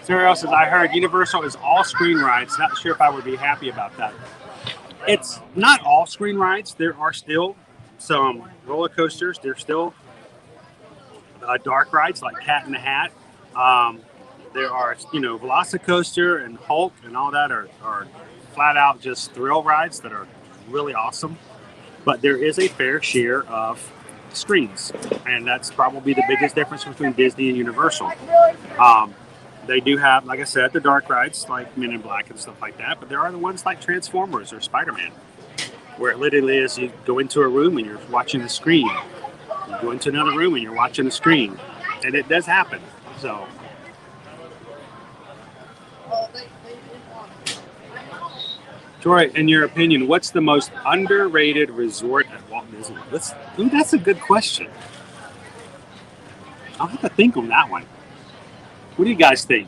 A: Sarah else says, I heard Universal is all screen rides. Not sure if I would be happy about that. It's not all screen rides. There are still some roller coasters. There's still dark rides like Cat in the Hat. There are, Velocicoaster and Hulk and all that are flat out just thrill rides that are really awesome. But there is a fair share of screens, and that's probably the biggest difference between Disney and Universal. They do have, like I said, the dark rides like Men in Black and stuff like that, but there are the ones like Transformers or Spider-Man, where it literally is you go into a room and you're watching the screen. You go into another room and you're watching the screen. And it does happen. So. Troy, in your opinion, what's the most underrated resort at Walt Disney World? That's a good question. I'll have to think on that one. What do you guys think?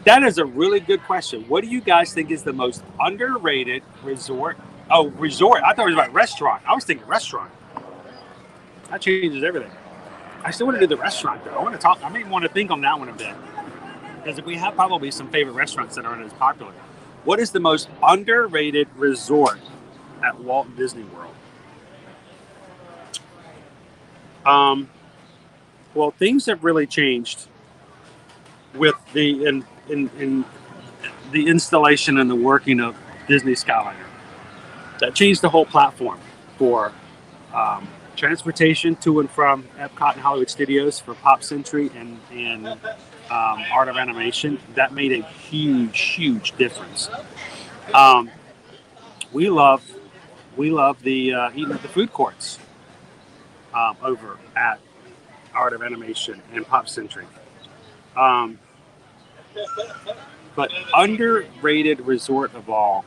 A: That is a really good question. What do you guys think is the most underrated resort? Oh, resort. I thought it was about restaurant. I was thinking restaurant. That changes everything. I still want to do the restaurant, though. I may want to think on that one a bit. Because we have probably some favorite restaurants that aren't as popular. What is the most underrated resort at Walt Disney World? Well, things have really changed with the in the installation and the working of Disney Skyliner. That changed the whole platform for transportation to and from Epcot and Hollywood Studios for Pop Century and Art of Animation. That made a huge difference. We love the eating at the food courts over at art of animation and pop century. But underrated resort of all.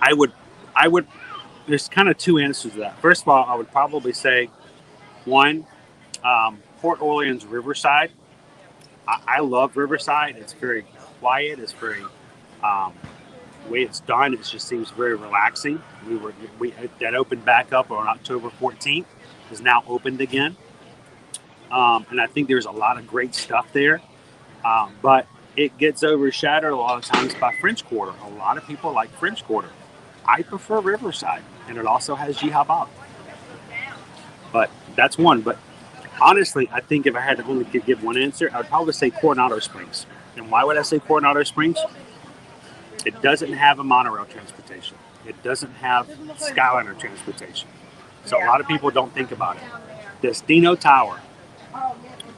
A: I would. There's kind of two answers to that. First of all, I would probably say one, Port Orleans Riverside. I love Riverside. It's very quiet. It's very the way it's done. It just seems very relaxing. That opened back up on October 14th. Is now opened again, and I think there's a lot of great stuff there. But it gets overshadowed a lot of times by French Quarter. A lot of people like French Quarter. I prefer Riverside, and it also has Jihabab. But that's one. But honestly, I think if I had to only give one answer, I would probably say Coronado Springs. And why would I say Coronado Springs? It doesn't have a monorail transportation. It doesn't have Skyliner transportation. So a lot of people don't think about it. Destino Tower,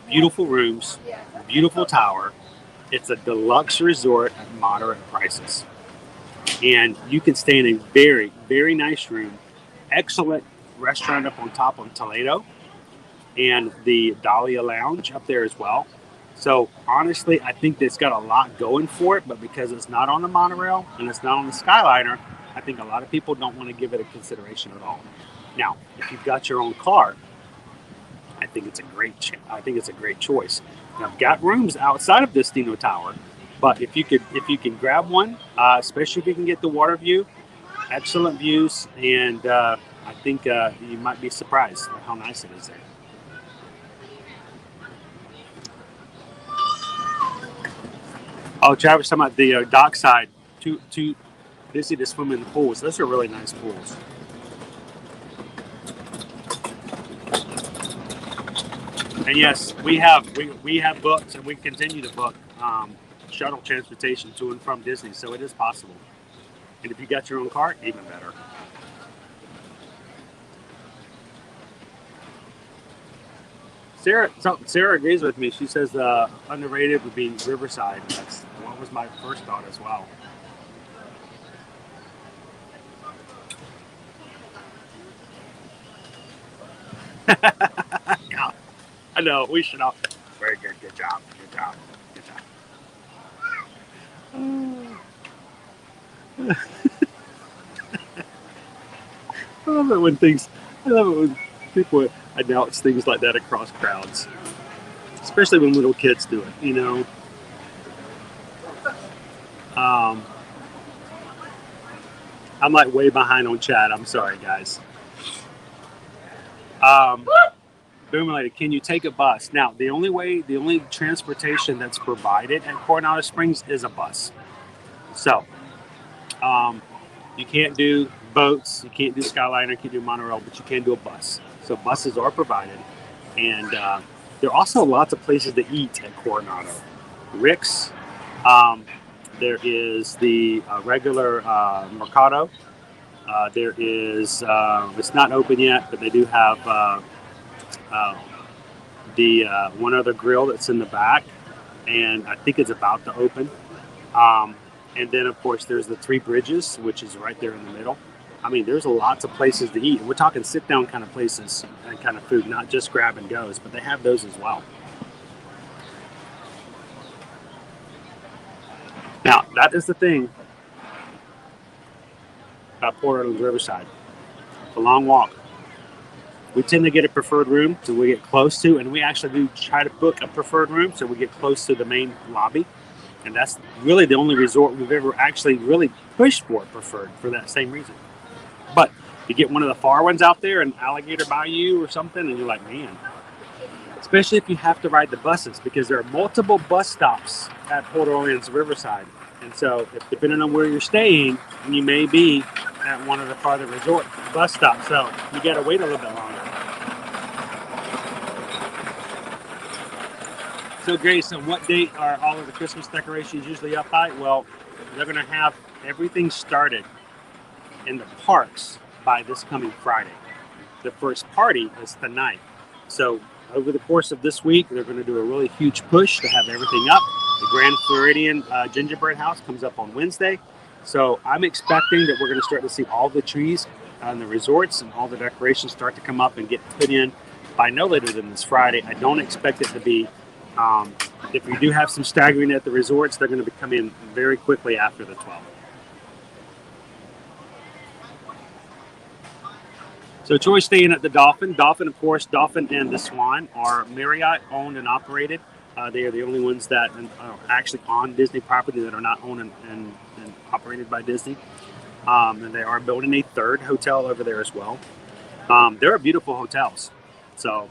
A: beautiful rooms, beautiful tower. It's a deluxe resort at moderate prices. And you can stay in a very, very nice room. Excellent restaurant up on top of Toledo. And the Dahlia Lounge up there as well. So honestly, I think it's got a lot going for it. But because it's not on the monorail and it's not on the Skyliner, I think a lot of people don't want to give it a consideration at all. Now, if you've got your own car, I think it's a great choice. Now, I've got rooms outside of Destino Tower, but if you can grab one, especially if you can get the water view, excellent views, and I think you might be surprised at how nice it is there. Oh, Travis, talking about the dockside, too busy to swim in the pools. Those are really nice pools. And yes, we have booked, and we continue to book shuttle transportation to and from Disney, so it is possible. And if you got your own car, even better. Sarah agrees with me. She says underrated would be Riverside. That's what was my first thought as well. Yeah, I know. We should all. Very good. Good job. Good job. Good job. I love it when people announce things like that across crowds, especially when little kids do it. You know. I'm like way behind on chat. I'm sorry, guys. Boomlated, can you take a bus? Now, the only transportation that's provided at Coronado Springs is a bus. So, you can't do boats, you can't do Skyliner, you can't do monorail, but you can do a bus. So buses are provided. And there are also lots of places to eat at Coronado. Rick's, there is the regular Mercado. There is, it's not open yet, but they do have the one other grill that's in the back, and I think it's about to open. And then, of course, there's the Three Bridges, which is right there in the middle. I mean, there's lots of places to eat. We're talking sit-down kind of places and kind of food, not just grab and goes, but they have those as well. Now, that is the thing about Port Orleans Riverside. It's a long walk. We tend to get a preferred room, so we get close to, and we actually do try to book a preferred room, so we get close to the main lobby. And that's really the only resort we've ever actually really pushed for preferred for that same reason. But you get one of the far ones out there, an Alligator Bayou or something, and you're like, man. Especially if you have to ride the buses, because there are multiple bus stops at Port Orleans Riverside. And so, depending on where you're staying, you may be at one of the farther resort bus stops. So, you got to wait a little bit longer. So, Grace, on what date are all of the Christmas decorations usually up by? Well, they're going to have everything started in the parks by this coming Friday. The first party is tonight. So, over the course of this week, they're going to do a really huge push to have everything up. The Grand Floridian Gingerbread House comes up on Wednesday. So I'm expecting that we're going to start to see all the trees on the resorts and all the decorations start to come up and get put in by no later than this Friday. I don't expect it to be, if we do have some staggering at the resorts, they're going to come in very quickly after the 12th. So Troy's staying at the Dolphin. Dolphin, of course, Dolphin and the Swan are Marriott owned and operated. They are the only ones that are actually on Disney property that are not owned and operated by Disney. And they are building a third hotel over there as well. There are beautiful hotels. So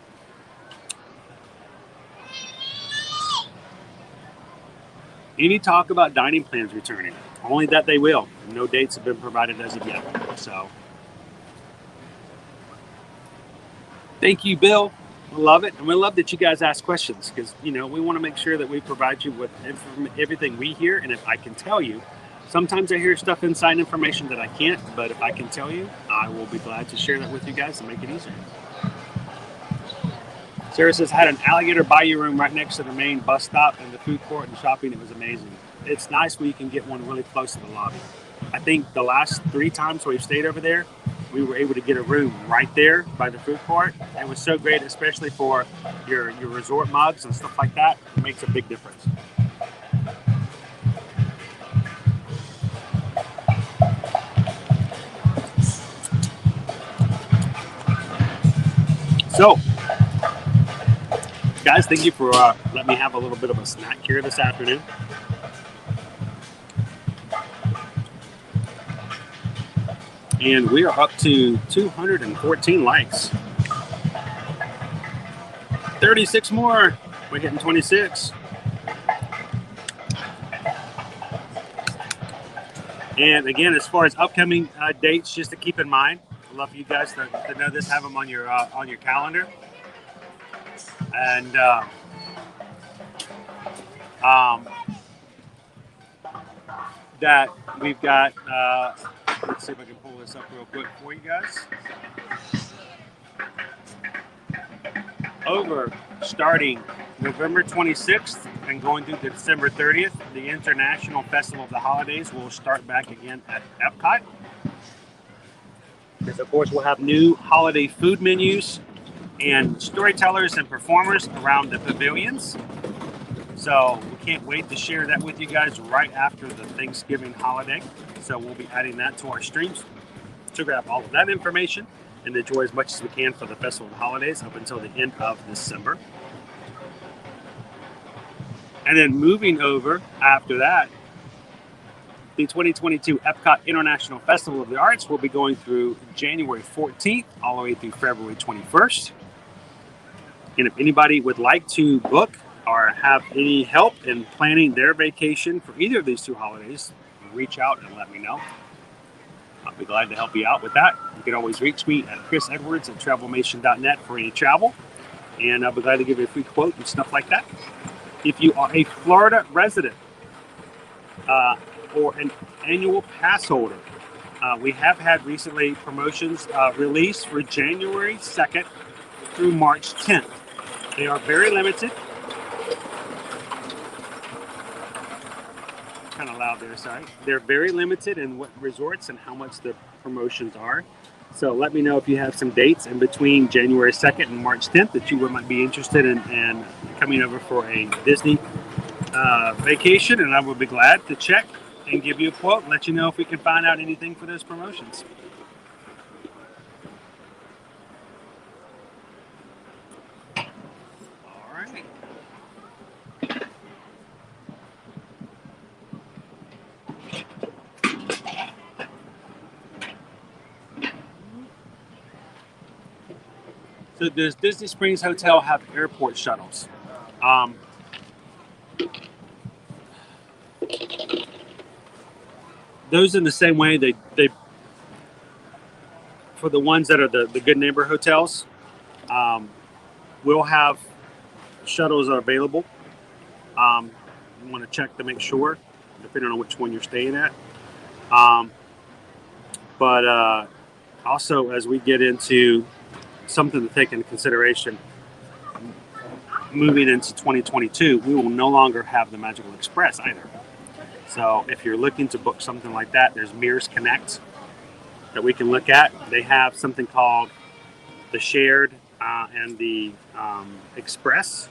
A: any talk about dining plans returning? Only that they will. No dates have been provided as of yet. So thank you, Bill. We love it. And we love that you guys ask questions because, you know, we want to make sure that we provide you with everything we hear. And if I can tell you, sometimes I hear stuff inside information that I can't, but if I can tell you, I will be glad to share that with you guys and make it easier. Sarah says, had an alligator bayou room right next to the main bus stop and the food court and shopping. It was amazing. It's nice when you can get one really close to the lobby. I think the last 3 times we've stayed over there, we were able to get a room right there by the food court. It was so great, especially for your resort mugs and stuff like that. It makes a big difference. So, guys, thank you for letting me have a little bit of a snack here this afternoon. And we are up to 214 likes. 36 more. We're hitting 26. And again, as far as upcoming dates, just to keep in mind, I'd love for you guys to know this, have them on your calendar. And that we've got, let's see if I can pull this up real quick for you guys. Over starting November 26th and going through December 30th, the International Festival of the Holidays will start back again at Epcot. Because, of course, we'll have new holiday food menus and storytellers and performers around the pavilions. So we can't wait to share that with you guys right after the Thanksgiving holiday. So we'll be adding that to our streams to grab all of that information and enjoy as much as we can for the Festival of the Holidays up until the end of December. And then moving over after that, the 2022 Epcot International Festival of the Arts will be going through January 14th all the way through February 21st. And if anybody would like to book or have any help in planning their vacation for either of these 2 holidays, reach out and let me know. I'll be glad to help you out with that. You can always reach me at chrisedwards@travelmation.net for any travel. And I'll be glad to give you a free quote and stuff like that. If you are a Florida resident or an annual pass holder, we have had recently promotions released for January 2nd through March 10th. They are very limited. Kind of loud there, sorry. They're very limited in what resorts and how much the promotions are. So let me know if you have some dates in between January 2nd and March 10th that you might be interested in coming over for a Disney vacation, and I will be glad to check and give you a quote and let you know if we can find out anything for those promotions. All right. So does Disney Springs Hotel have airport shuttles? Those in the same way, they for the ones that are the Good Neighbor hotels, we'll have shuttles are available. You want to check to make sure, depending on which one you're staying at. But also, as we get into something to take into consideration, moving into 2022, we will no longer have the Magical Express either. So if you're looking to book something like that, there's Mirrors Connect that we can look at. They have something called the Shared and the Express.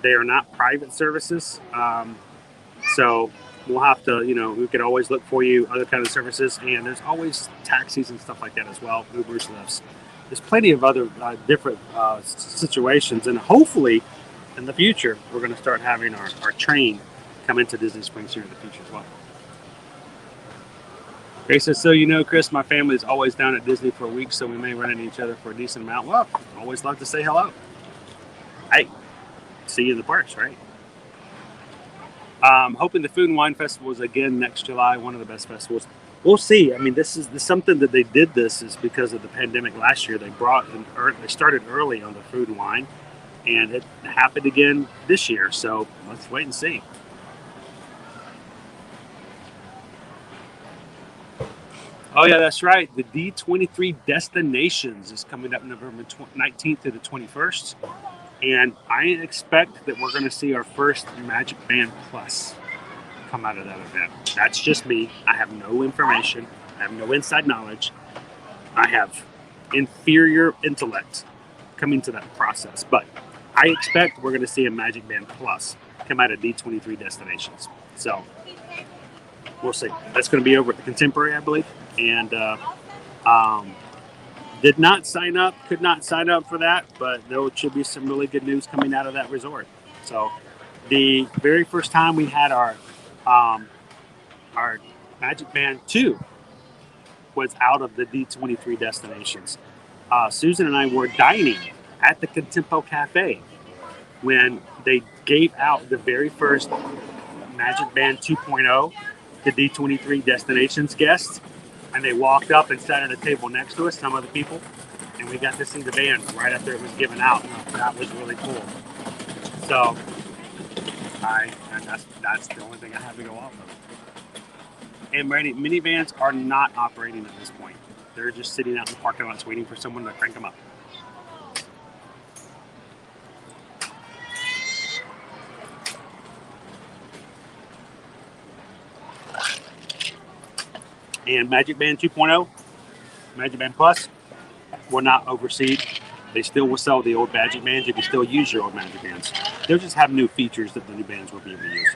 A: They are not private services. So we'll have to, we could always look for you other kind of services. And there's always taxis and stuff like that as well, Ubers, Lyfts. There's plenty of other different situations. And hopefully in the future, we're going to start having our train come into Disney Springs here in the future as well. Okay, so Chris, my family is always down at Disney for a week, so we may run into each other for a decent amount. Well, always love to say hello. Hey, see you in the parks, right? Hoping the Food and Wine Festival is again next July, one of the best festivals. We'll see. I mean, this is something that they did. This is because of the pandemic last year. They started early on the food and wine, and it happened again this year. So let's wait and see. Oh yeah, that's right. The D23 Destinations is coming up November 19th to the 21st. And I expect that we're going to see our first Magic Band Plus come out of that event. That's just me. I have no information. I have no inside knowledge. I have inferior intellect coming to that process. But I expect we're going to see a Magic Band Plus come out of D23 Destinations. So we'll see. That's going to be over at the Contemporary, I believe. And could not sign up for that, but there should be some really good news coming out of that resort. So the very first time we had our Magic Band 2 was out of the D23 Destinations. Susan and I were dining at the Contempo Cafe when they gave out the very first Magic Band 2.0 to D23 Destinations guests. And they walked up and sat at a table next to us, some other people, and we got to see the band right after it was given out. And that was really cool. So, that's the only thing I have to go off of. And minivans are not operating at this point. They're just sitting out in the parking lots waiting for someone to crank them up. And Magic Band 2.0, Magic Band Plus, will not oversee. They still will sell the old Magic Bands. You can still use your old Magic Bands. They'll just have new features that the new bands will be able to use.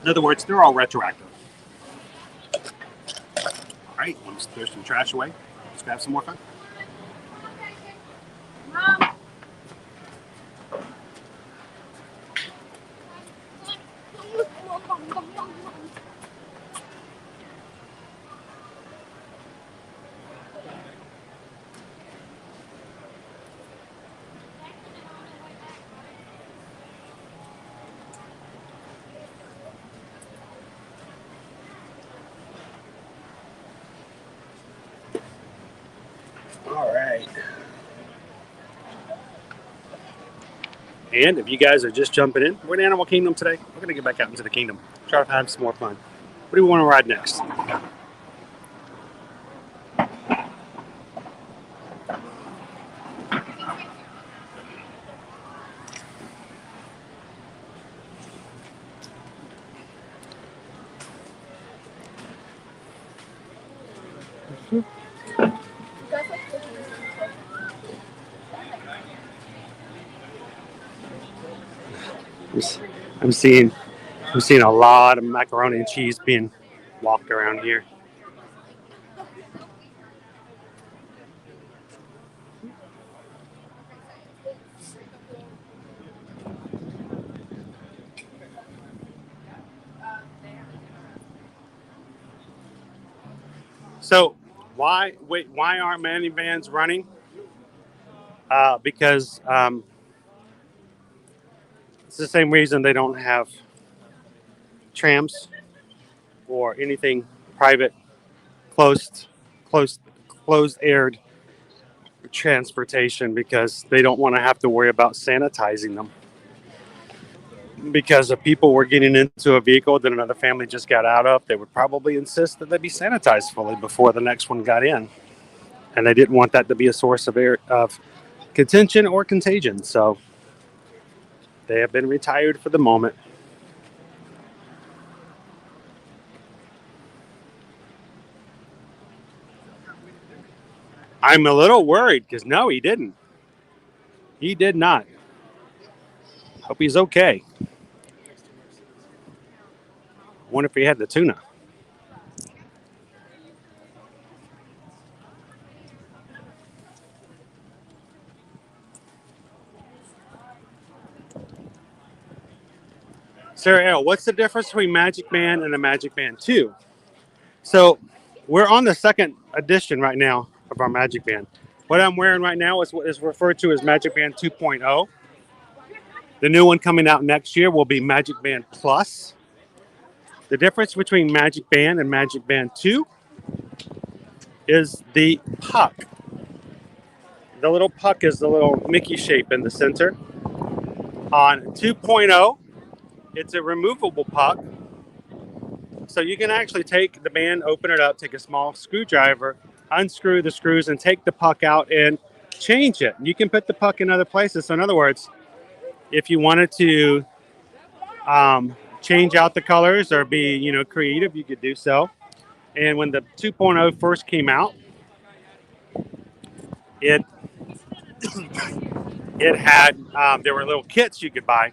A: In other words, they're all retroactive. All right, let's throw some trash away. Let's grab some more fun. And if you guys are just jumping in, we're in Animal Kingdom today. We're going to get back out into the kingdom. Try to have some more fun. What do we want to ride next? I'm seeing a lot of macaroni and cheese being walked around here. So why aren't minivans running? Because it's the same reason they don't have trams or anything private, closed-aired transportation, because they don't want to have to worry about sanitizing them. Because if people were getting into a vehicle that another family just got out of, they would probably insist that they be sanitized fully before the next one got in. and they didn't want that to be a source of contention or contagion. So they have been retired for the moment. I'm a little worried because no, he didn't. He did not. Hope he's okay. Wonder if he had the tuna. Sarah L., what's the difference between Magic Band and a Magic Band 2? So we're on the second edition right now of our Magic Band. What I'm wearing right now is what is referred to as Magic Band 2.0. The new one coming out next year will be Magic Band Plus. The difference between Magic Band and Magic Band 2 is the puck. The little puck is the little Mickey shape in the center. On 2.0, it's a removable puck. So you can actually take the band, open it up, take a small screwdriver, unscrew the screws, and take the puck out and change it. You can put the puck in other places. So in other words, if you wanted to change out the colors or be, creative, you could do so. And when the 2.0 first came out, it had there were little kits you could buy,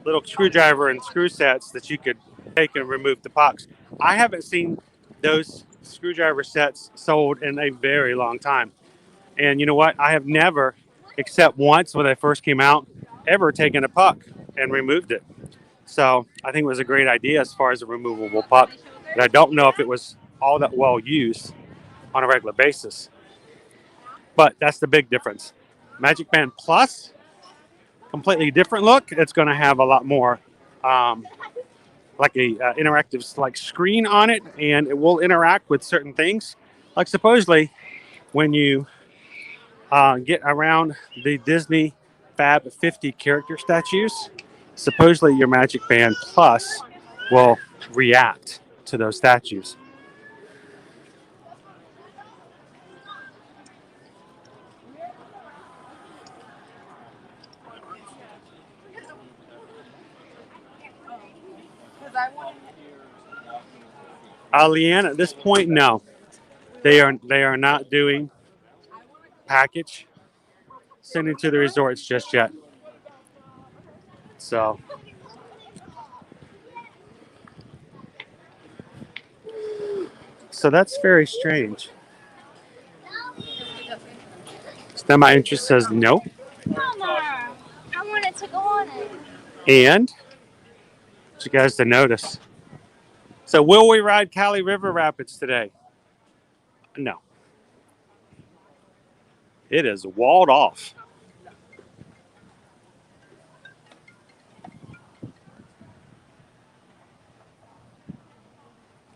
A: little screwdriver and screw sets that you could take and remove the pucks. I haven't seen those screwdriver sets sold in a very long time. And you know what? I have never, except once when they first came out, ever taken a puck and removed it. So I think it was a great idea as far as a removable puck. But I don't know if it was all that well used on a regular basis. But that's the big difference. Magic Band Plus, completely different look. It's going to have a lot more like a interactive like screen on it, and it will interact with certain things. Like supposedly when you get around the Disney Fab 50 character statues, supposedly your Magic Band Plus will react to those statues. Leanne, at this point, no. They are not doing package sending to the resorts just yet. So that's very strange. Semi interest says no.
B: Mama, I wanted to go on it.
A: And want you guys to notice. So will we ride Cali River Rapids today? No. It is walled off.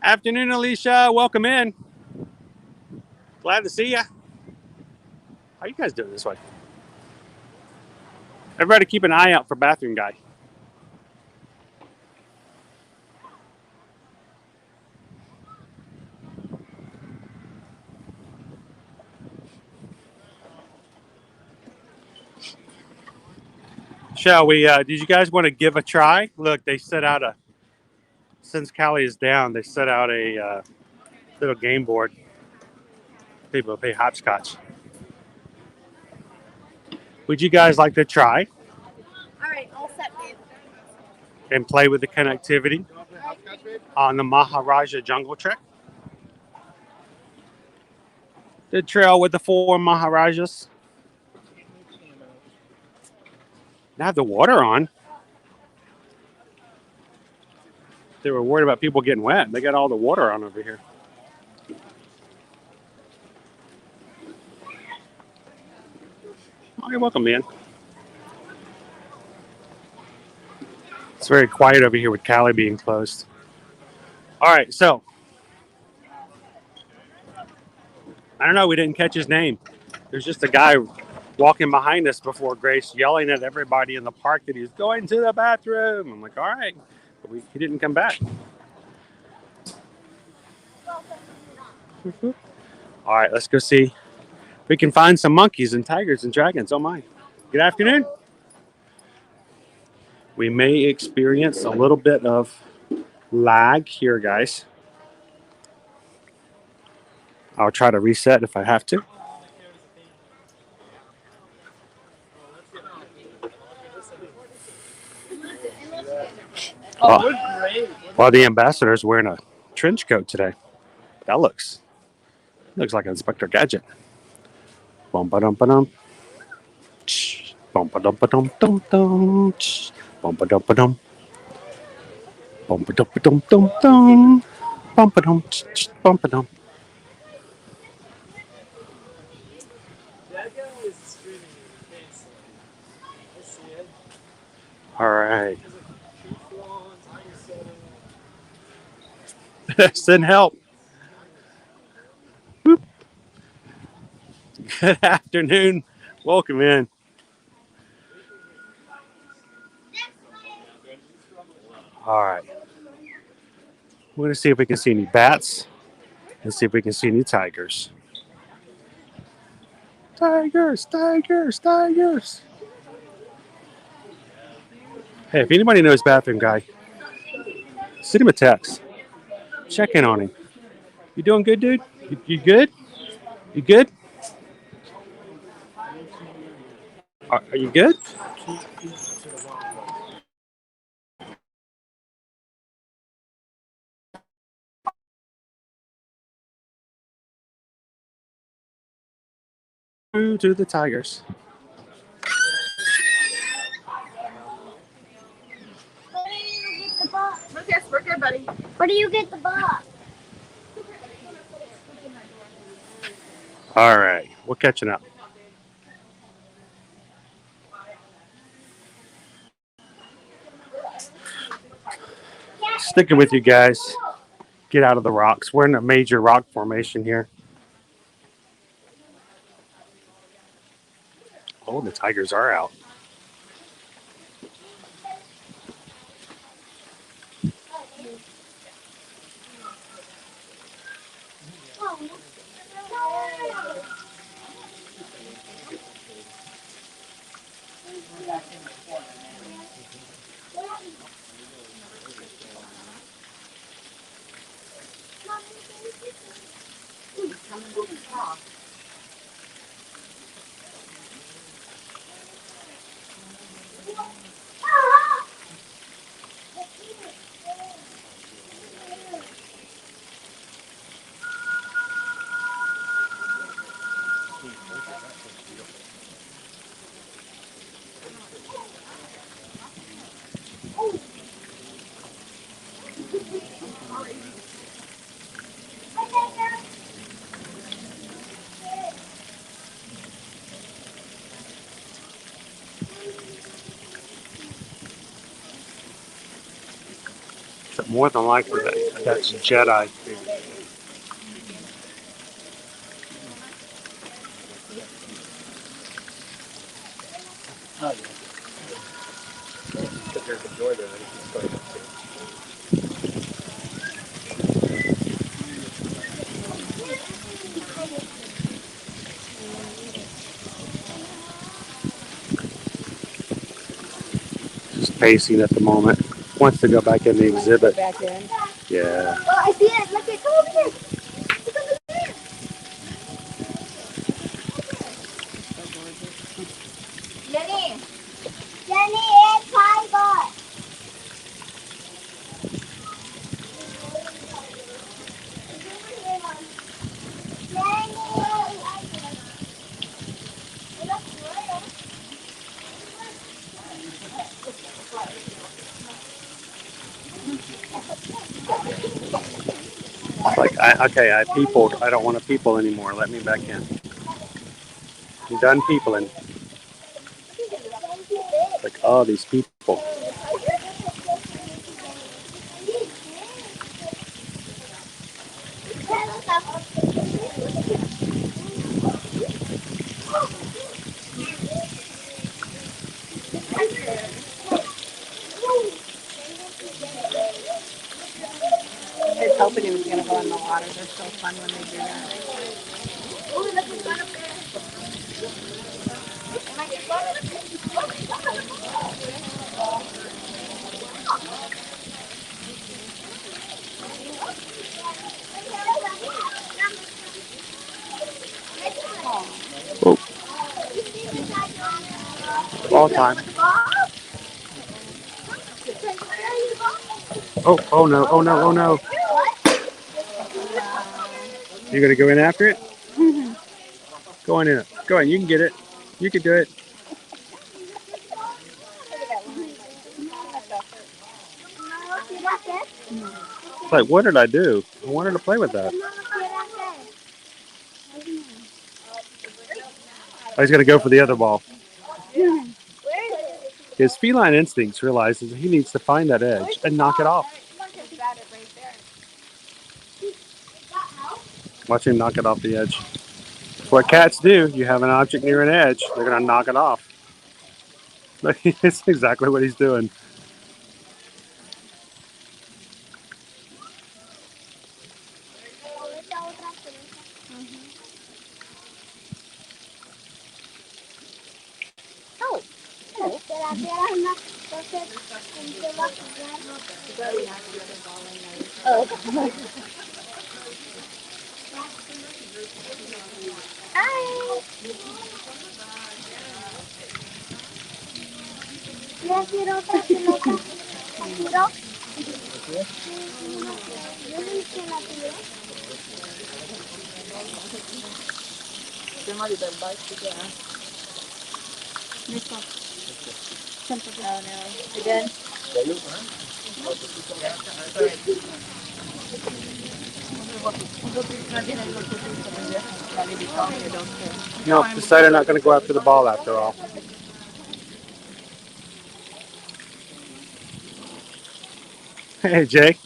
A: Afternoon, Alicia. Welcome in. Glad to see you. How are you guys doing this way? Everybody keep an eye out for bathroom guy. Shall we, did you guys want to give a try? Look, they set out since Cali is down, they set out a little game board. People play hopscotch. Would you guys like to try?
B: All right, all set, babe.
A: And play with the connectivity on the Maharaja Trek? The trail with the 4 Maharajas. Now have the water on. They were worried about people getting wet. They got all the water on over here. Oh, you're welcome, man. It's very quiet over here with Cali being closed. All right, so I don't know. We didn't catch his name. There's just a guy walking behind us before Grace, yelling at everybody in the park that he's going to the bathroom. I'm like, all right, but he didn't come back. All right, let's go see We can find some monkeys and tigers and dragons. Oh my. Good afternoon. We may experience a little bit of lag here, guys. I'll try to reset if I have to. Well, the ambassador's wearing a trench coat today. That looks like Inspector Gadget. Bum ba dum ba dum. Bum ba dum ba dum dum dum. Bum ba dum ba dum. Bum ba dum ba dum dum dum. Bum ba dum bum ba dum. All right. Send help. Whoop. Good afternoon. Welcome in. All right. We're going to see if we can see any bats and see if we can see any tigers. Tigers, tigers, tigers. Hey, if anybody knows Bathroom Guy, send him a text. Check in on him. You doing good, dude? You good? You good? Are you good? To the tigers.
B: Lucas, we're good, buddy. Where do you get the box?
A: All right, we're catching up. Sticking with you guys. Get out of the rocks. We're in a major rock formation here. Oh, the tigers are out. More than likely, that's Jedi. Just pacing at the moment. Wants to go back in the exhibit.
G: Back in.
A: Yeah.
B: Oh, I see it. Look at come over here. Look over there. Jenny. Jenny, it's tiger.
A: Like, I peopled. I don't want to people anymore. Let me back in. I'm done peopling. Like, oh, these people.
G: I was hoping he was going to go in the water. They're so fun when they do that.
A: Oh, all time. Oh, oh no, oh no, oh no. You gonna go in after it? Go on in it. Go on, you can get it. You can do it. It's like, what did I do? I wanted to play with that. Oh, he's gonna go for the other ball. His feline instincts realizes he needs to find that edge and knock it off. Watch him knock it off the edge. That's what cats do. You have an object near an edge, they're gonna knock it off. That's exactly what he's doing. No, decided not going to go after the ball after all. Hey, Jay.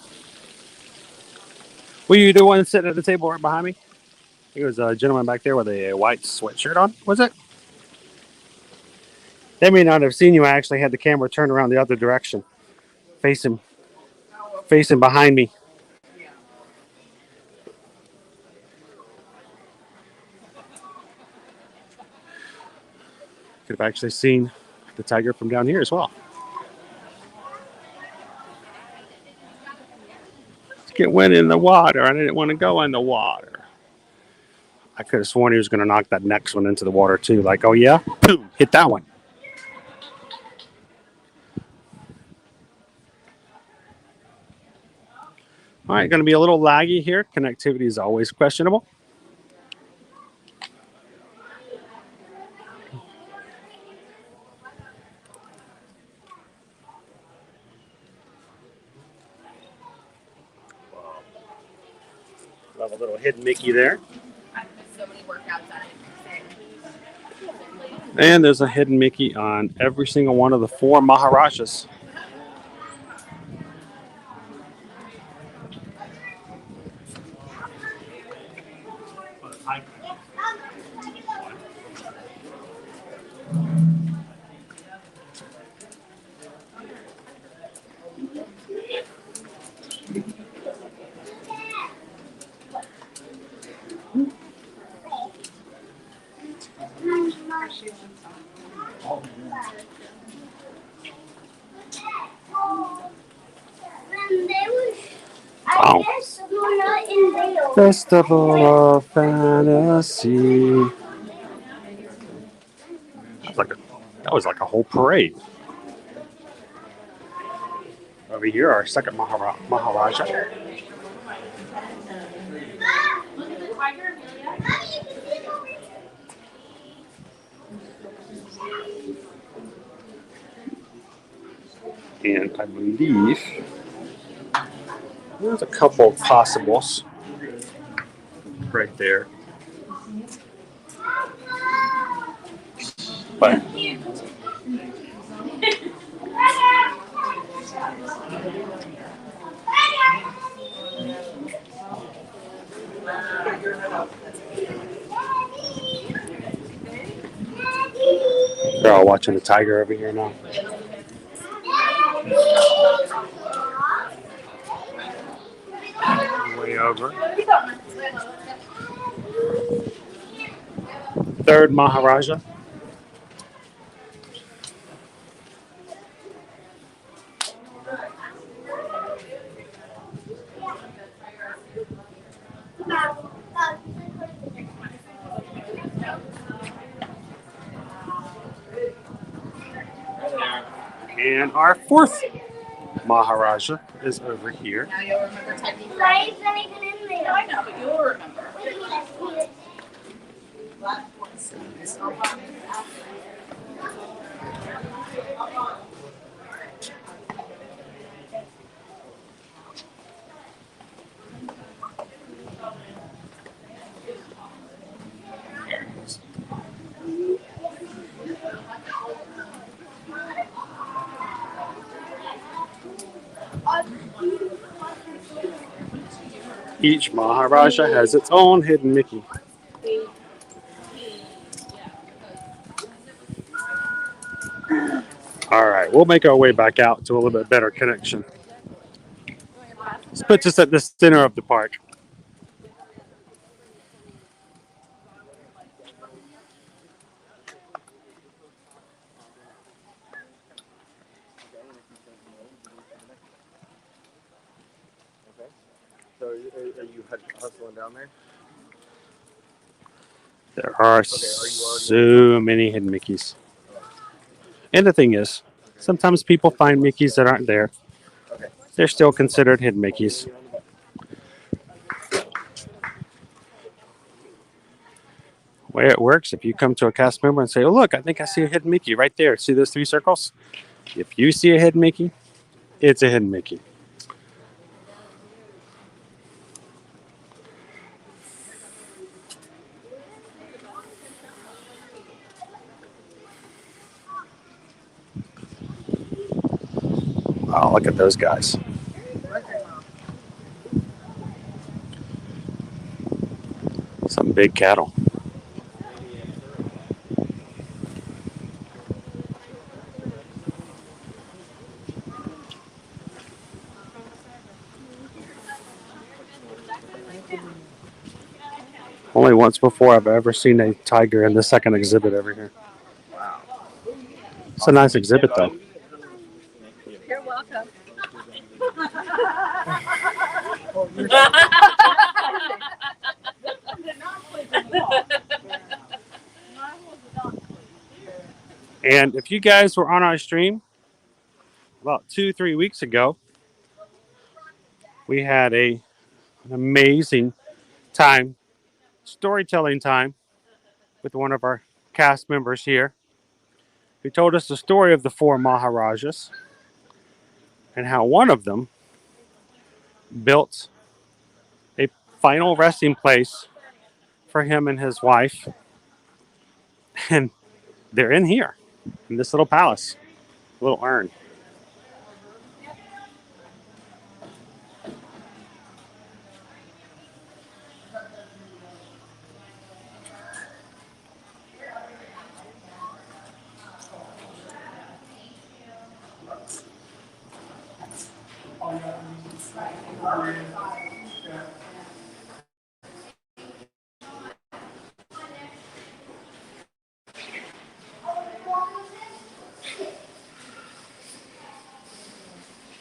A: Were you the one sitting at the table right behind me? There was a gentleman back there with a white sweatshirt on, was it? They may not have seen you. I actually had the camera turned around the other direction, facing behind me. Could have actually seen the tiger from down here as well. Let's get went in the water. I didn't want to go in the water. I could have sworn he was going to knock that next one into the water too. Like, oh yeah, boom, hit that one. All right, going to be a little laggy here. Connectivity is always questionable. Love a little hidden Mickey there. And there's a hidden Mickey on every single one of the 4 Maharajas. Wow. Festival of Fantasy. That was like a whole parade. Over here, our second Maharaja. And I believe there's a couple of possibles right there. But they're all watching the tiger over here now. Way over. Third Maharaja. And our fourth Maharaja is over here.
G: Now you'll remember typing.
B: Why is that even in there?
G: No, I know, but you'll remember.
A: Each Maharaja has its own hidden Mickey. All right, we'll make our way back out to a little bit better connection. This puts us at the center of the park.
F: So are you hustling down there?
A: There are so many hidden Mickeys. And the thing is, sometimes people find Mickeys that aren't there. They're still considered hidden Mickeys. The way it works, if you come to a cast member and say, oh, look, I think I see a hidden Mickey right there. See those 3 circles? If you see a hidden Mickey, it's a hidden Mickey. Wow, look at those guys. Some big cattle. Only once before I've ever seen a tiger in the second exhibit over here. It's a nice exhibit, though.
G: You're welcome.
A: And if you guys were on our stream about 2-3 weeks ago, we had an amazing time, storytelling time, with one of our cast members here, who told us the story of the 4 Maharajas and how one of them built a final resting place for him and his wife. And they're in here, in this little palace, little urn.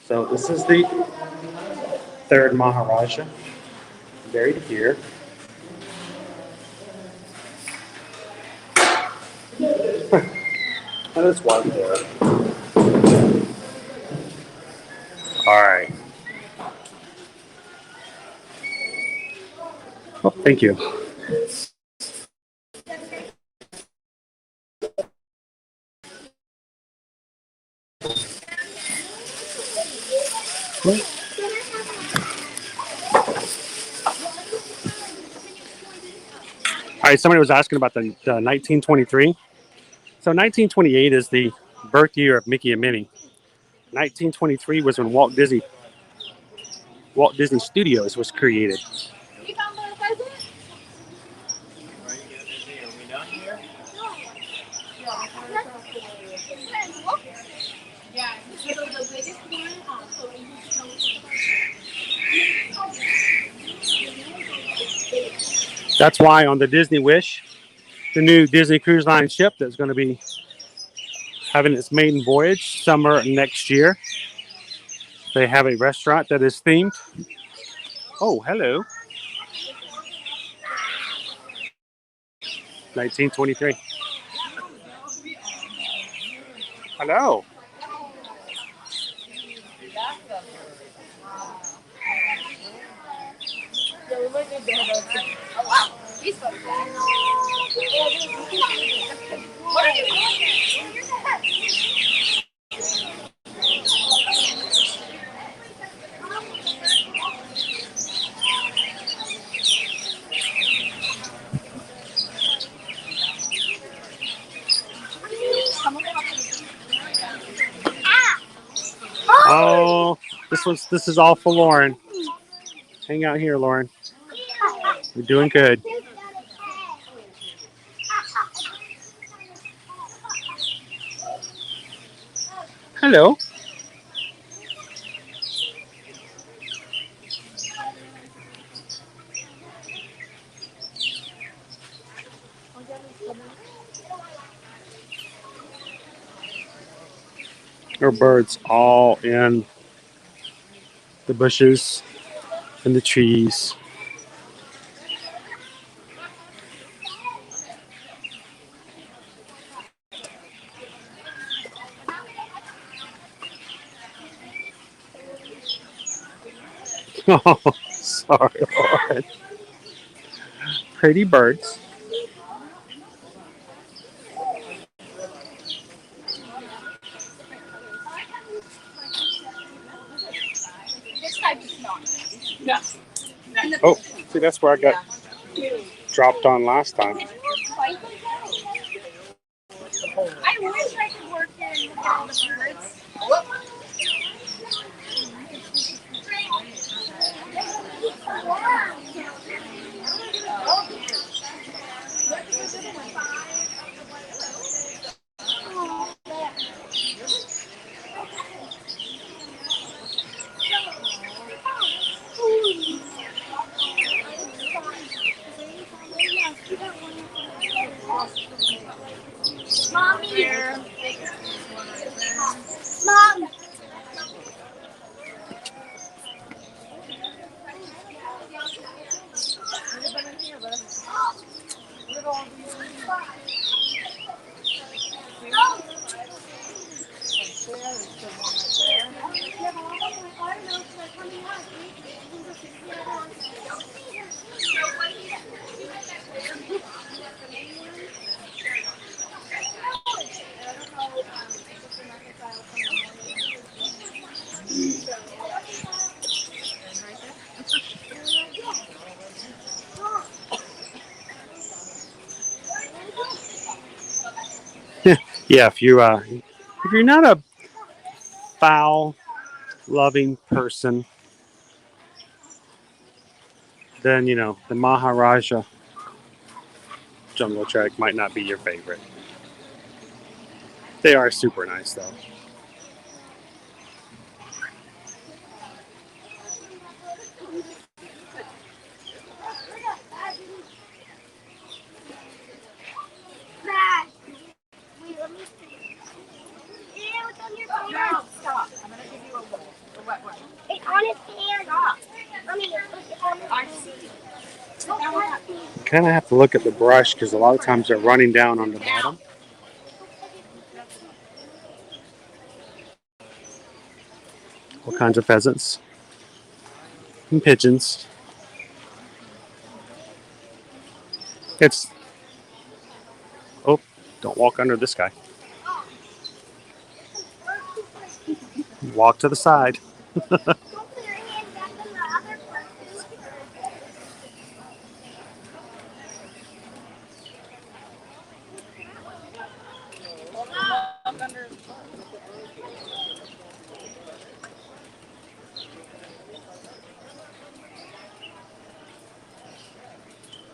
A: So this is the 3rd Maharaja, buried here. And there's one there. All right. Oh, thank you. All right, somebody was asking about the 1923. So 1928 is the birth year of Mickey and Minnie. 1923 was when Walt Disney Studios was created.
G: You found the present?
J: Are we done here?
G: Yeah, so the biggest one, so we
A: That's why on the Disney Wish, the new Disney Cruise Line ship that's going to be having its maiden voyage summer next year, they have a restaurant that is themed. Oh, hello. 1923. Hello.
G: we might need to head out to. Oh wow, he's fun. What are you doing?
A: Oh, this is all for Lauren. Hang out here, Lauren. You're doing good. Hello. There are birds all in the bushes and the trees. Oh, sorry, Lauren. Pretty birds. Oh, see, that's where I got dropped on last time.
B: I wish I could work in with all the birds. Mommy. Mom.
A: Yeah, if you're not a fowl loving person, then the Maharaja Jungle Trek might not be your favorite. They are super nice though.
B: No, stop. I'm going to give you a wet one. It's on his hand. Stop. I see.
A: Kind of have to look at the brush because a lot of times they're running down on the bottom. All kinds of pheasants and pigeons. Oh, don't walk under this guy. Walk to the side.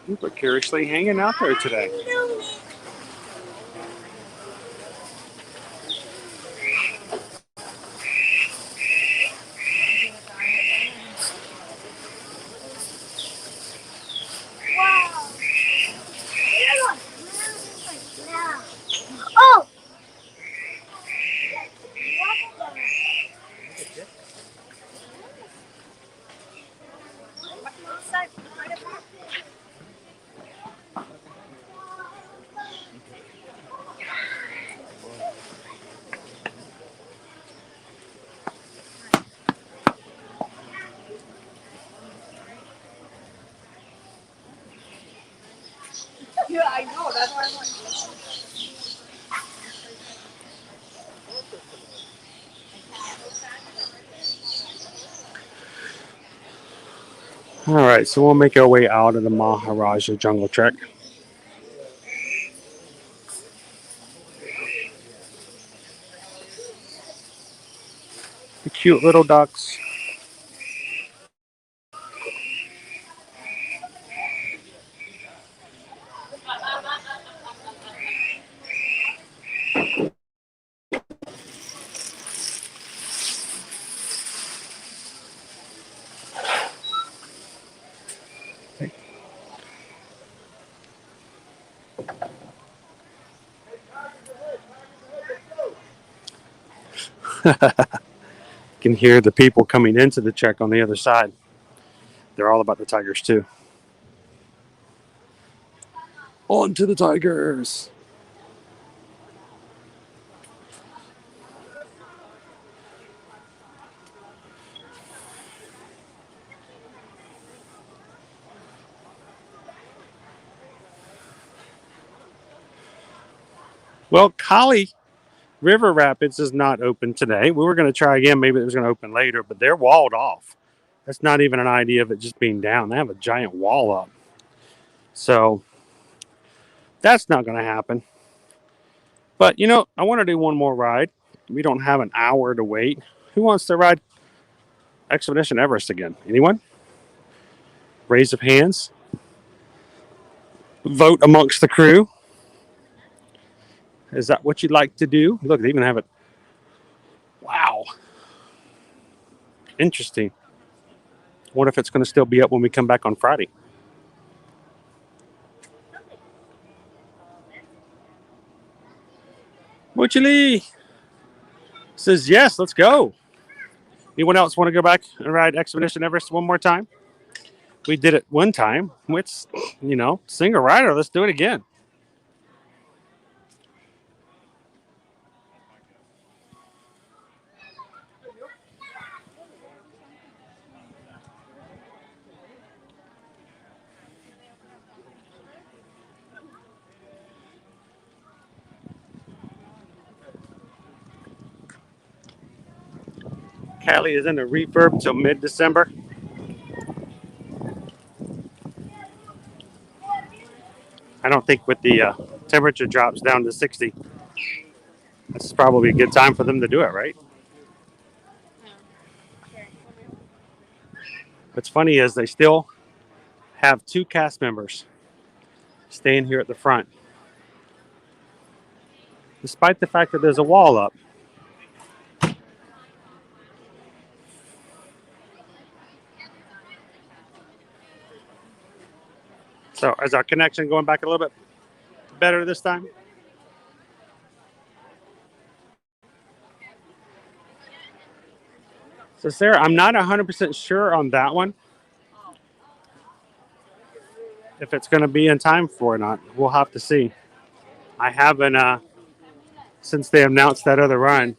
A: People are curiously hanging out there today.
B: Oh!
G: Yeah, I know. That's why I'm like.
A: All right, so we'll make our way out of the Maharaja Jungle Trek. The cute little ducks. Can hear the people coming into the trek on the other side. They're all about the tigers too. On to the tigers. Well, Kali River Rapids is not open today. We were going to try again. Maybe it was going to open later, but they're walled off. That's not even an idea of it just being down. They have a giant wall up. So that's not going to happen. But, you know, I want to do one more ride. We don't have an hour to wait. Who wants to ride Expedition Everest again? Anyone? Raise of hands. Vote amongst the crew. Is that what you'd like to do? Look, they even have it. Wow. Interesting. What if it's going to still be up when we come back on Friday? Butchely says yes, let's go. Anyone else want to go back and ride Expedition Everest one more time? We did it one time. Let's, you know, singer rider. Let's do it again. Callie is in the refurb till mid-December. I don't think with the temperature drops down to 60, this is probably a good time for them to do it, right? What's funny is they still have 2 cast members staying here at the front, despite the fact that there's a wall up. So is our connection going back a little bit better this time? So Sarah, I'm not 100% sure on that one. If it's going to be in time for or not, we'll have to see. I haven't, since they announced that other run,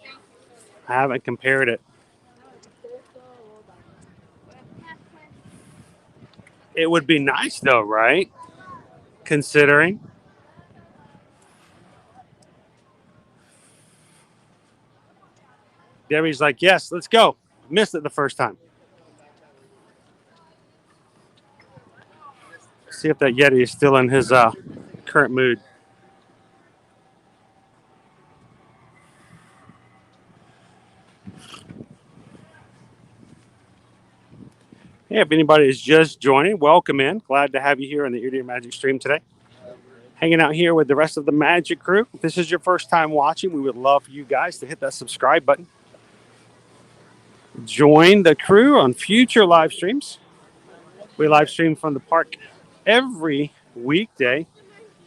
A: I haven't compared it. It would be nice though, right? Considering. Debbie's like, yes, let's go. Missed it the first time. See if that Yeti is still in his current mood. Hey, if anybody is just joining, welcome in. Glad to have you here on the Ear to Your Magic stream today. Hanging out here with the rest of the Magic crew. If this is your first time watching, we would love for you guys to hit that subscribe button. Join the crew on future live streams. We live stream from the park every weekday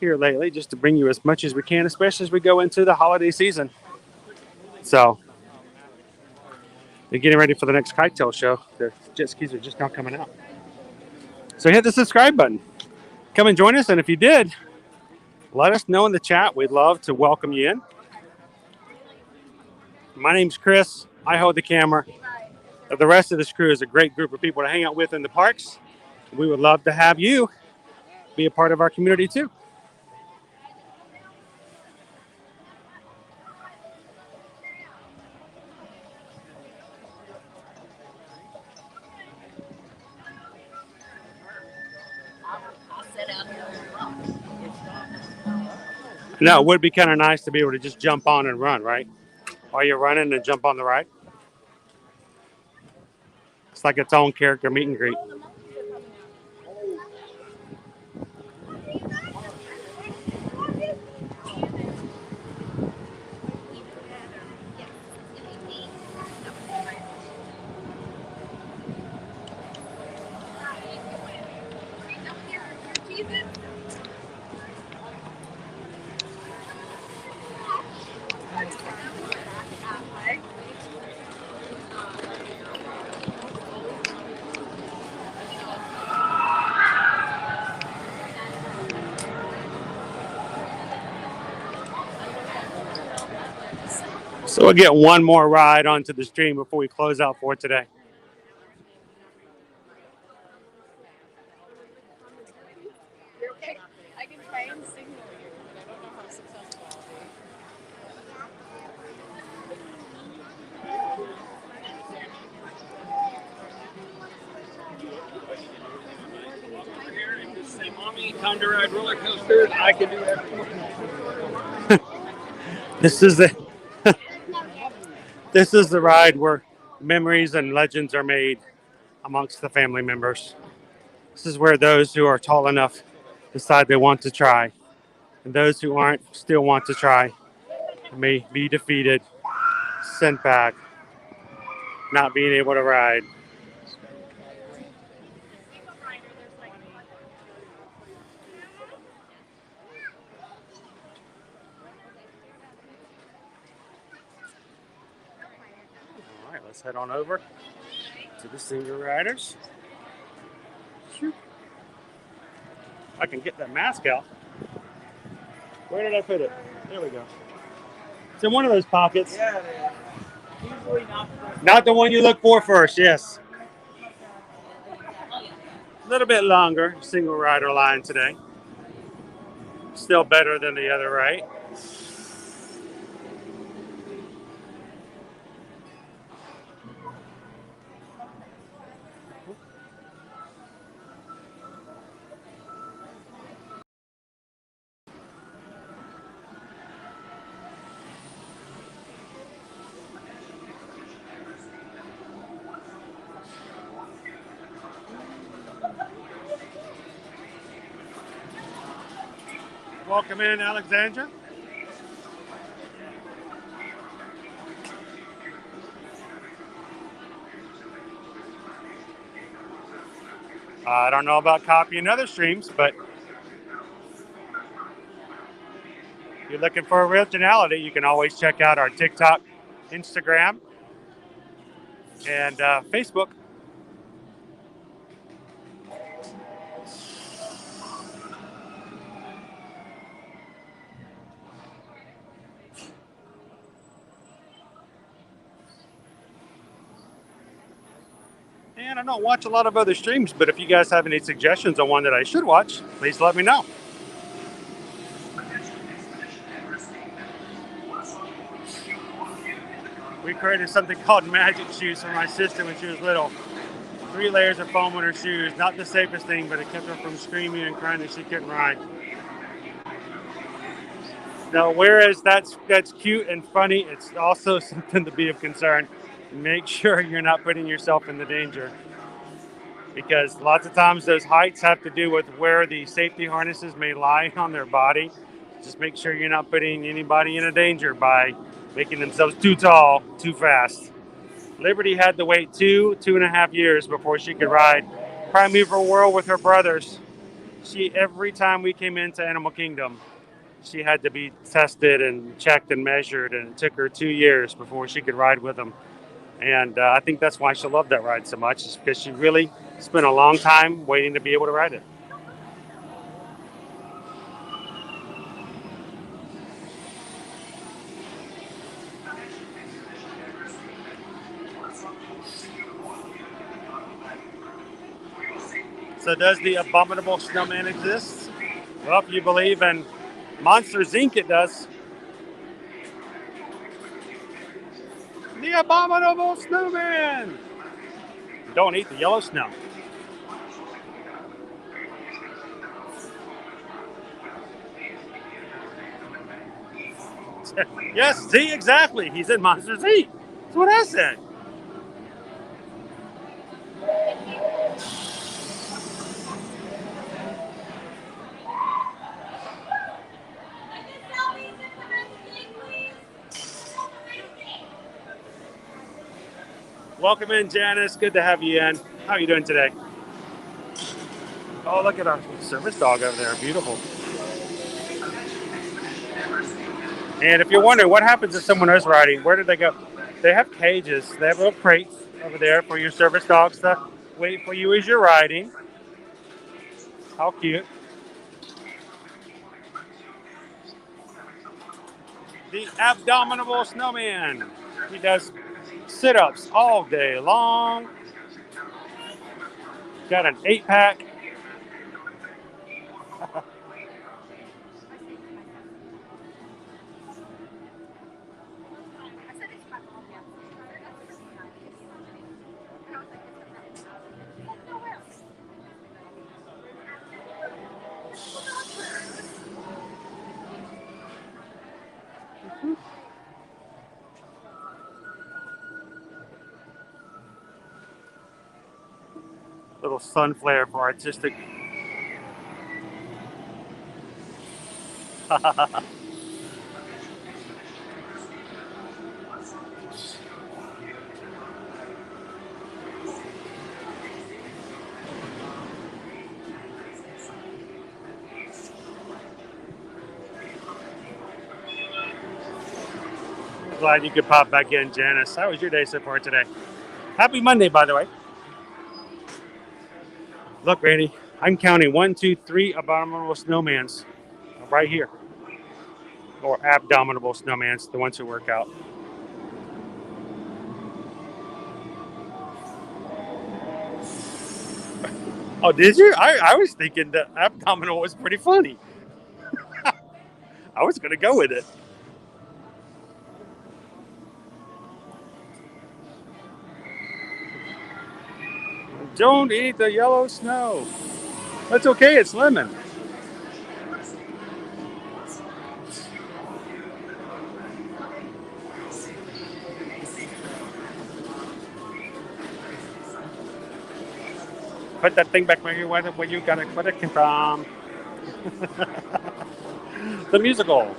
A: here lately, just to bring you as much as we can, especially as we go into the holiday season. So they're getting ready for the next KiteTails show. The jet skis are just now coming out. So hit the subscribe button. Come and join us. And if you did, let us know in the chat. We'd love to welcome you in. My name's Chris. I hold the camera. The rest of this crew is a great group of people to hang out with in the parks. We would love to have you be a part of our community too. Now, it would be kind of nice to be able to just jump on and run, right? While you're running and jump on the ride. It's like its own character meet and greet. So we'll get one more ride onto the stream before we close out for today.
G: I can try and signal you, but I don't know how successful I'll be.
A: Say, Mommy, time to ride roller coasters. I can do everything. This is the ride where memories and legends are made amongst the family members. This is where those who are tall enough decide they want to try, and those who aren't still want to try may be defeated, sent back, not being able to ride. All right, let's head on over to the single riders. Shoot. I can get that mask out. Where did I put it? There we go. It's in one of those pockets.
J: Yeah, it is. Usually
A: Not the one you look for first, yes. A little bit longer single rider line today. Still better than the other, right? Welcome in, Alexandra. I don't know about copying other streams, but if you're looking for originality, you can always check out our TikTok, Instagram, and Facebook. And I don't watch a lot of other streams, but if you guys have any suggestions on one that I should watch, please let me know. We created something called magic shoes for my sister when she was little. 3 layers of foam on her shoes. Not the safest thing, but it kept her from screaming and crying that she couldn't ride. Now, whereas that's cute and funny, it's also something to be of concern. Make sure you're not putting yourself in the danger, because lots of times those heights have to do with where the safety harnesses may lie on their body. Just make sure you're not putting anybody in a danger by making themselves too tall, too fast. Liberty had to wait 2.5 years before she could ride Primeval World with her brothers. Every time we came into Animal Kingdom, she had to be tested and checked and measured, and it took her 2 years before she could ride with them. And I think that's why she loved that ride so much, is because she really spent a long time waiting to be able to ride it. So does the Abominable Snowman exist? Well, if you believe in Monsters, Inc., it does. The Abominable Snowman! Don't eat the yellow snow. Yes, Z, exactly. He's in Monster Z. That's what I said. Welcome in, Janice. Good to have you in. How are you doing today? Oh, look at our service dog over there. Beautiful. And if you're wondering what happens if someone is riding, where do they go? They have cages. They have little crates over there for your service dogs to wait for you as you're riding. How cute. The Abdominable Snowman. He does sit-ups all day long. Got an 8-pack. Little sun flare for artistic. Glad you could pop back in, Janice. How was your day so far today? Happy Monday, by the way. Look, Randy, I'm counting 1, 2, 3 abominable snowmans right here. Or abdominable snowmans, the ones who work out. Oh, did you? I was thinking that abdominal was pretty funny. I was going to go with it. Don't eat the yellow snow. That's okay, it's lemon. Put that thing back where you got it, where it came from. The musical.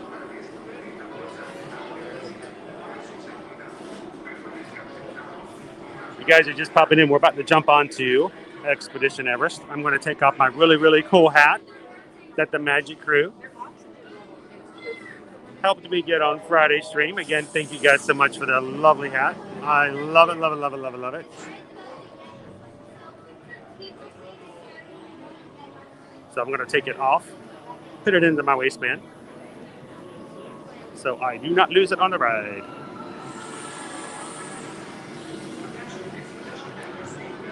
A: You guys are just popping in. We're about to jump onto Expedition Everest. I'm going to take off my really, really cool hat that the Magic Crew helped me get on Friday stream. Again, thank you guys so much for the lovely hat. I love it, love it, love it, love it, love it. So I'm going to take it off, put it into my waistband, so I do not lose it on the ride.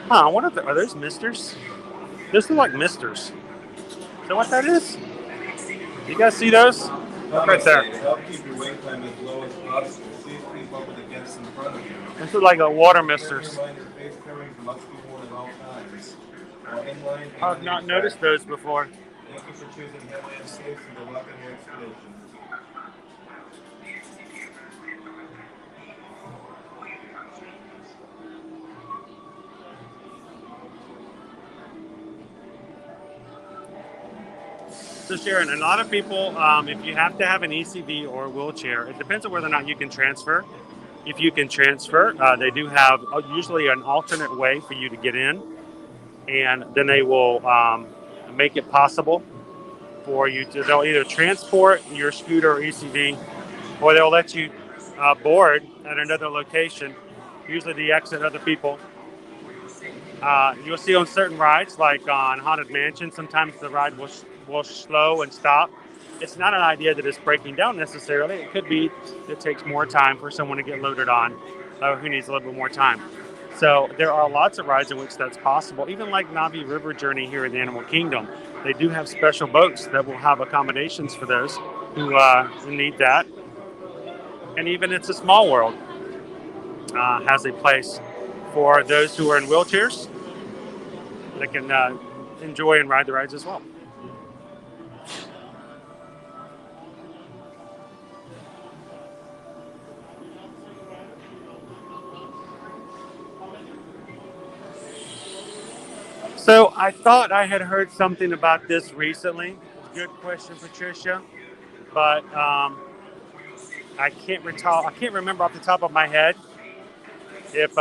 A: Huh, what are those misters? Those look like misters. Is that what that is? You guys see those? Right there.
K: Help keep your wait time as low as possible. Please keep up with the guests in front of you.
A: This is like a water misters.
K: Face coverings must be worn at all times. Inline,
A: I've not noticed those before.
K: Thank you for choosing Headland States and good luck on your expedition.
A: So Sharon, a lot of people, if you have to have an ECV or a wheelchair, it depends on whether or not you can transfer. If you can transfer, they do have usually an alternate way for you to get in, and then they will make it possible for you to, they'll either transport your scooter or ECV, or they'll let you board at another location, usually to exit other people. You'll see on certain rides, like on Haunted Mansion, sometimes the ride will slow and stop. It's not an idea that it's breaking down necessarily. It could be it takes more time for someone to get loaded on who needs a little bit more time. So there are lots of rides in which that's possible. Even like Navi River Journey here in the Animal Kingdom, they do have special boats that will have accommodations for those who need that. And even It's a Small World has a place for those who are in wheelchairs that can enjoy and ride the rides as well. So I thought I had heard something about this recently. Good question, Patricia. But I can't recall. I can't remember off the top of my head if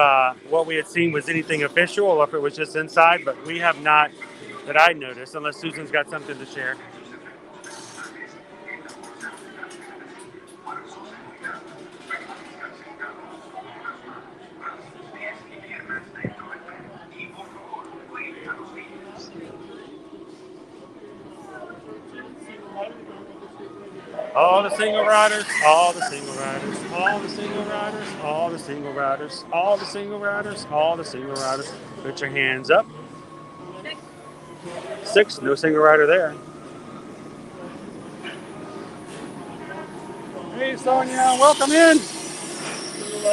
A: what we had seen was anything official or if it was just inside. But we have not, that I noticed, unless Susan's got something to share. All the single riders, all the single riders, all the single riders, all the single riders, all the single riders, all the single riders. Put your hands up. 6, no single rider there. Hey Sonia, welcome in. All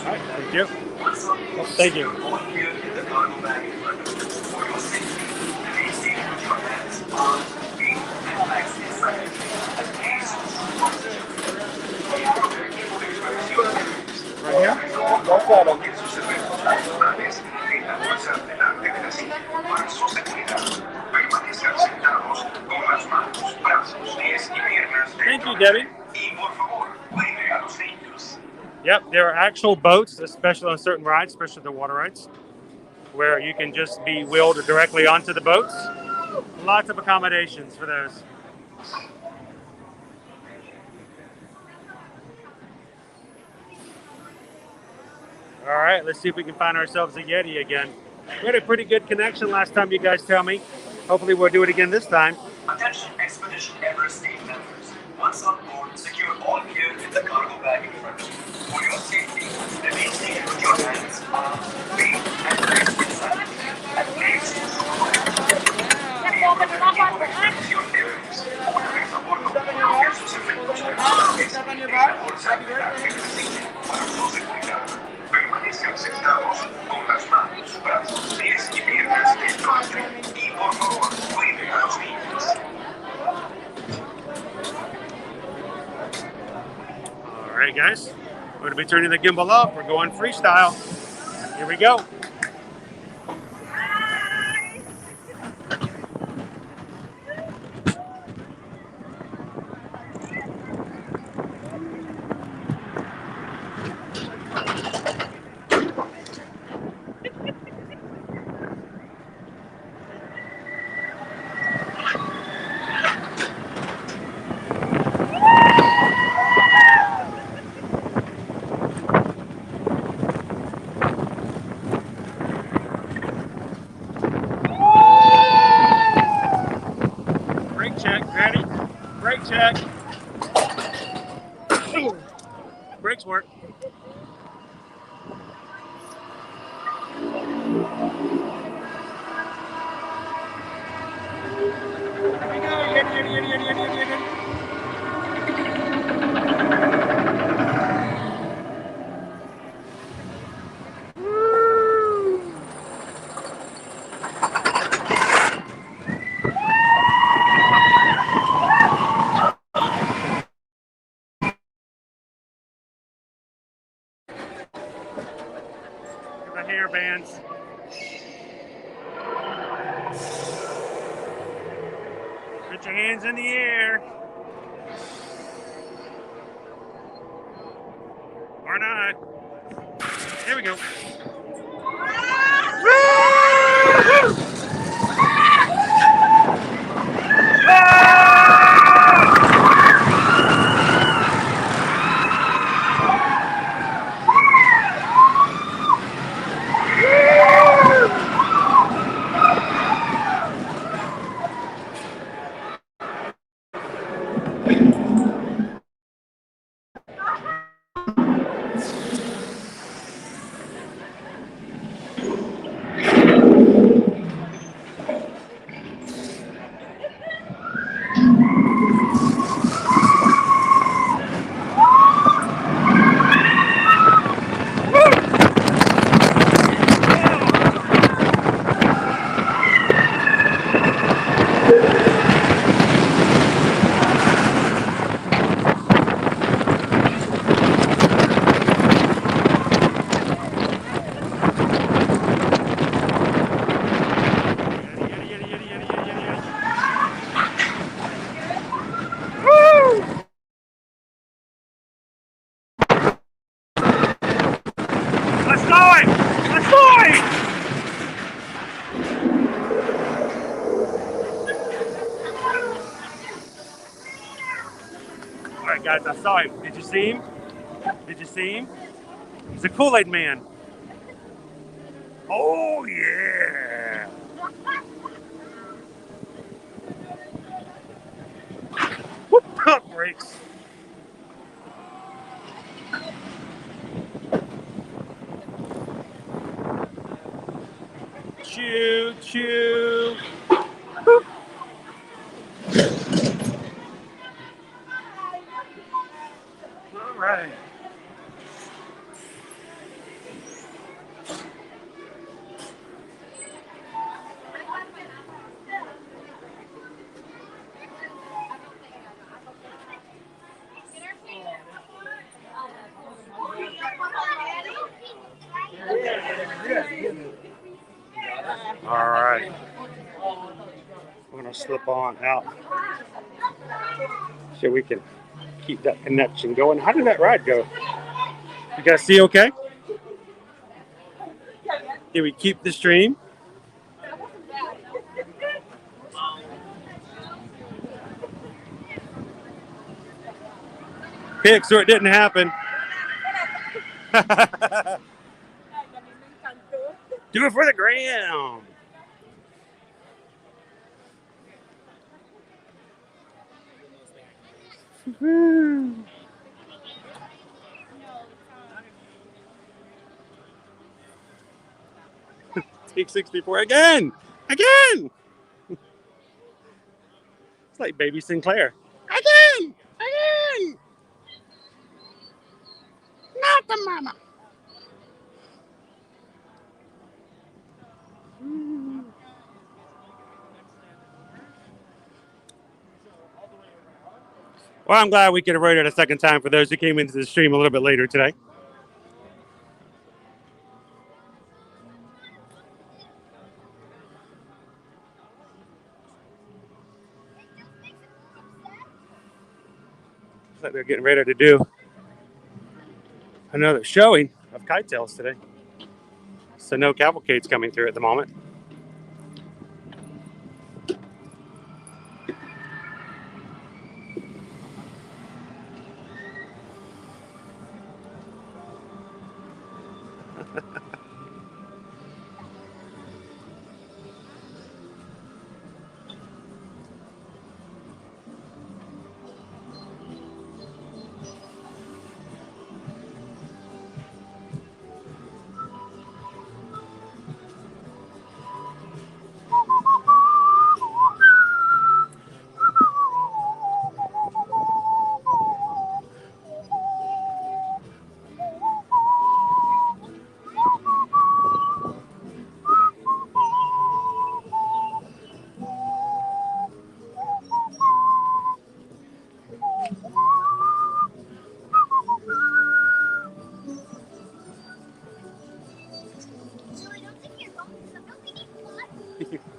A: right, thank you. Oh, thank you. Right here? Thank you, Debbie. Yep, there are actual boats, especially on certain rides, especially the water rides, where you can just be wheeled directly onto the boats. Lots of accommodations for those. All right, let's see if we can find ourselves a Yeti again. We had a pretty good connection last time, you guys tell me. Hopefully we'll do it again this time.
C: Attention Expedition Everest team members. Once on board, secure all gear in the cargo bag in front of you. For your safety, remain seated with your hands, arms, feet, and legs inside. And please use your areas. Permanezcan sentados con las manos, brazos, pies y piernas dentro del tren. Y por favor, cuiden a los niños.
A: All right, guys. We're going to be turning the gimbal up. We're going freestyle. Here we go. Check. Brakes work. Here we go. Yeti. Hair bands. Put your hands in the air. Or not. Here we go. Guys, I saw him. Did you see him? Did you see him? He's a Kool-Aid man. Oh, yeah. Whoop, pump brakes. Choo, choo. Boop. All right. All right. We're going to slip on out so we can keep that connection going. How did that ride go? You guys see okay? Did we keep the stream? Pick, so it didn't happen. Do it for the gram. Take 64 again. Again. It's like baby Sinclair. Again. Again. Not the mama. Well, I'm glad we could have rode it a second time for those who came into the stream a little bit later today. Looks like they're getting ready to do another showing of KiteTails today. So no cavalcades coming through at the moment.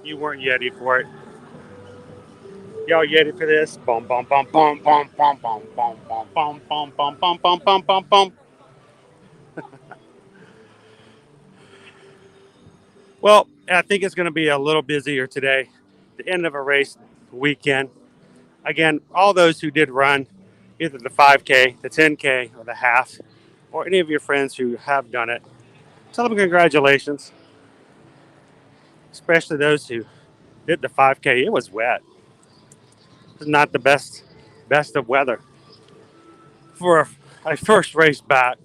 A: You weren't ready for it. Y'all ready for this? Bum bum bum bum bum bum bum bum bum bum bum bum bum bum bum bum bum. Well, I think it's going to be a little busier today. The end of a race weekend. Again, all those who did run either the 5K, the 10K, or the half, or any of your friends who have done it, tell them congratulations. Especially those who did the 5K. It was wet. It was not the best of weather for a first race back.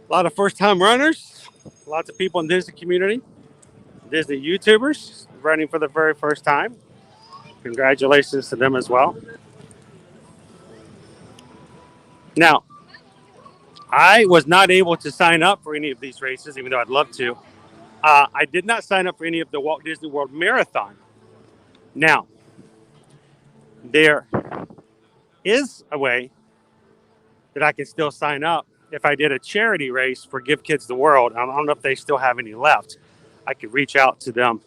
A: A lot of first-time runners, lots of people in the Disney community, Disney YouTubers running for the very first time. Congratulations to them as well. Now, I was not able to sign up for any of these races, even though I'd love to. I did not sign up for any of the Walt Disney World Marathon. Now, there is a way that I can still sign up if I did a charity race for Give Kids the World. I don't know if they still have any left. I could reach out to them,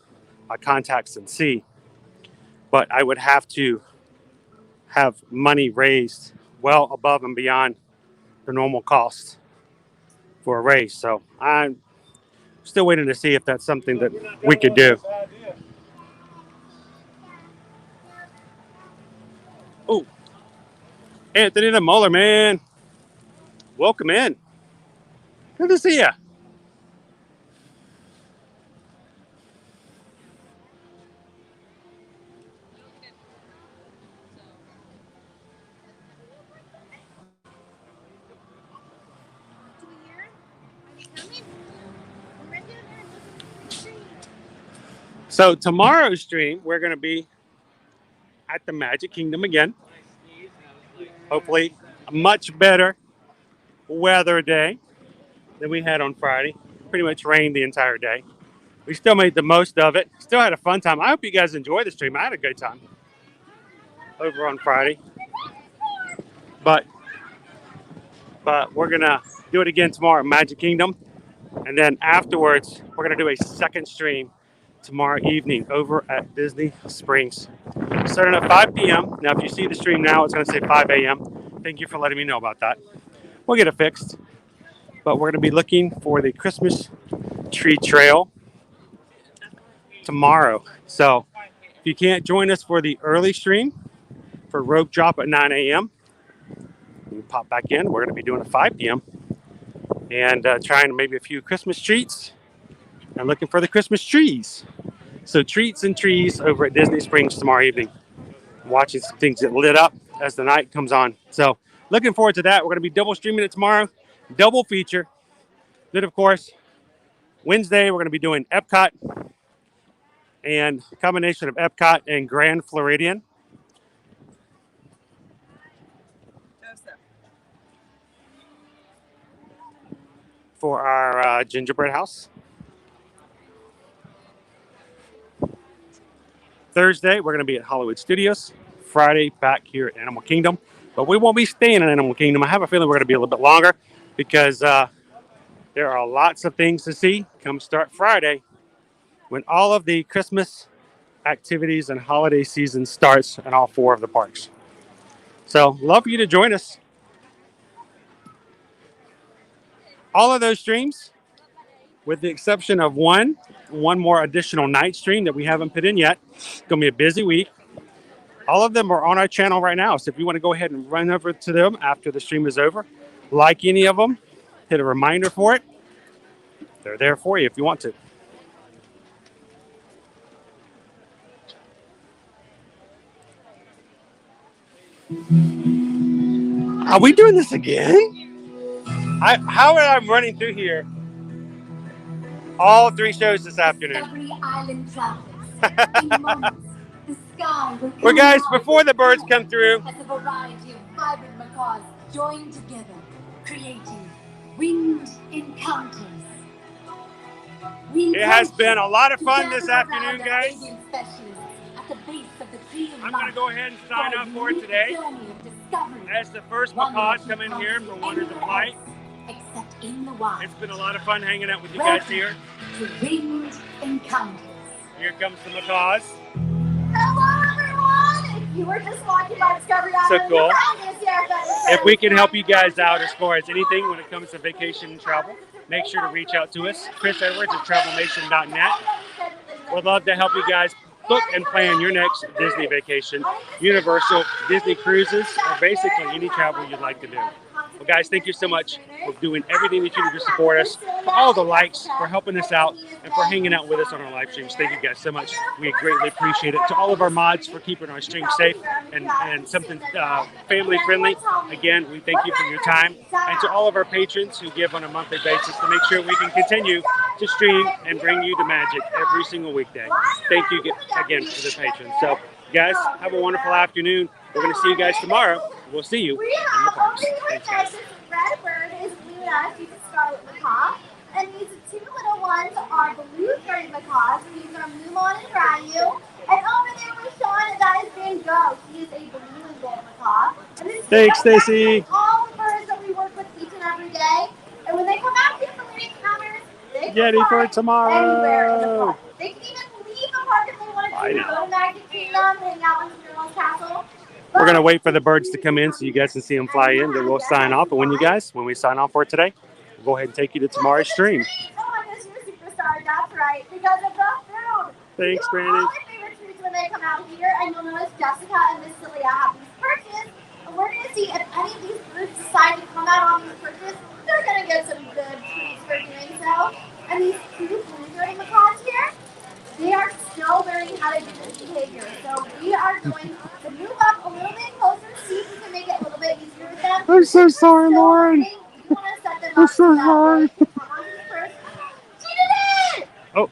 A: my contacts, and see. But I would have to have money raised well above and beyond the normal cost for a race. So I'm still waiting to see if that's something that we could do. Oh, Anthony the Molar Man. Welcome in. Good to see you. So tomorrow's stream, we're going to be at the Magic Kingdom again. Hopefully, a much better weather day than we had on Friday. Pretty much rained the entire day. We still made the most of it. Still had a fun time. I hope you guys enjoy the stream. I had a good time over on Friday. But we're going to do it again tomorrow at Magic Kingdom. And then afterwards, we're going to do a second stream tomorrow evening over at Disney Springs. Starting at 5 p.m. Now, if you see the stream now, it's going to say 5 a.m. Thank you for letting me know about that. We'll get it fixed. But we're going to be looking for the Christmas tree trail tomorrow. So if you can't join us for the early stream for rope drop at 9 a.m., we pop back in. We're going to be doing it at 5 p.m. and trying maybe a few Christmas treats and looking for the Christmas trees. So treats and trees over at Disney Springs tomorrow evening. Watching some things get lit up as the night comes on. So looking forward to that. We're going to be double streaming it tomorrow. Double feature. Then, of course, Wednesday, we're going to be doing Epcot and a combination of Epcot and Grand Floridian. For our gingerbread house. Thursday, we're going to be at Hollywood Studios. Friday, back here at Animal Kingdom. But we won't be staying in Animal Kingdom. I have a feeling we're going to be a little bit longer because there are lots of things to see. Come start Friday when all of the Christmas activities and holiday season starts in all 4 of the parks. So, love for you to join us. All of those streams, with the exception of one more additional night stream that we haven't put in yet. It's going to be a busy week. All of them are on our channel right now. So if you want to go ahead and run over to them after the stream is over, like any of them, hit a reminder for it. They're there for you if you want to. Are we doing this again? How am I running through here? All 3 shows this afternoon. Well, guys, before the birds come through,
H: as a variety of vibrant macaws join together, creating winged encounters.
A: It has been a lot of fun this afternoon, guys. I'm going to go ahead and sign up for it today. As the first macaws come in here for Wonders of Flight.
H: Except in the wild.
A: It's been a lot of fun hanging out with you guys here.
H: To winged encounters.
A: Here comes the macaws.
B: Hello, everyone! If you were just walking by Discovery Island,
A: So cool.
B: If
A: If we can help you guys out as far as anything when it comes to vacation and travel, make sure to reach out to us. Chris Edwards at travelnation.net. We'd love to help you guys book and plan your next Disney vacation, Universal, Disney cruises, or basically any travel you'd like to do. Well, guys, thank you so much for doing everything that you do to support us, for all the likes, for helping us out, and for hanging out with us on our live streams. Thank you guys so much. We greatly appreciate it. To all of our mods for keeping our stream safe and something family friendly. Again, we thank you for your time. And to all of our patrons who give on a monthly basis to make sure we can continue to stream and bring you the magic every single weekday. Thank you again for the patrons. So, guys, have a wonderful afternoon. We're going to see you guys tomorrow. We'll see you in the parks. Thanks, guys.
B: This red bird is Luna. She's a scarlet macaw. And these 2 little ones are blue-throated macaws. These are Mulan and Ryu. And over there with Sean, that is Van Gogh. He is a blue and gold macaw. And this
A: Thanks, Stacy.
B: all the birds that we work with each and every day. And when they come out here for the encounters, they
A: Get
B: can
A: it for
B: fly
A: tomorrow.
B: anywhere in the park. They can even leave the park if they want
A: I
B: to.
A: know.
B: Go to Magic Kingdom, hang out in Cinderella's castle.
A: We're going to wait for the birds to come in so you guys can see them fly in. Then we'll sign off. And when we sign off for today, we'll go ahead and take you to tomorr's stream.
B: Oh my goodness, you're a superstar. That's right. Because of the food.
A: Thanks,
B: We do
A: Brandon.
B: all my favorite treats when they come out here. And you'll notice Jessica and Miss Celia have these perches. And we're going to see if any of these birds decide to come out on these perches. They're going to get some good treats for doing so. And these two blue-throated macaws here, they are still learning how to do this behavior. So we are going to move up a little bit closer, see if we can make it a little bit easier with them.
A: I'm so sorry, Lauren. I'm so sorry. Oh.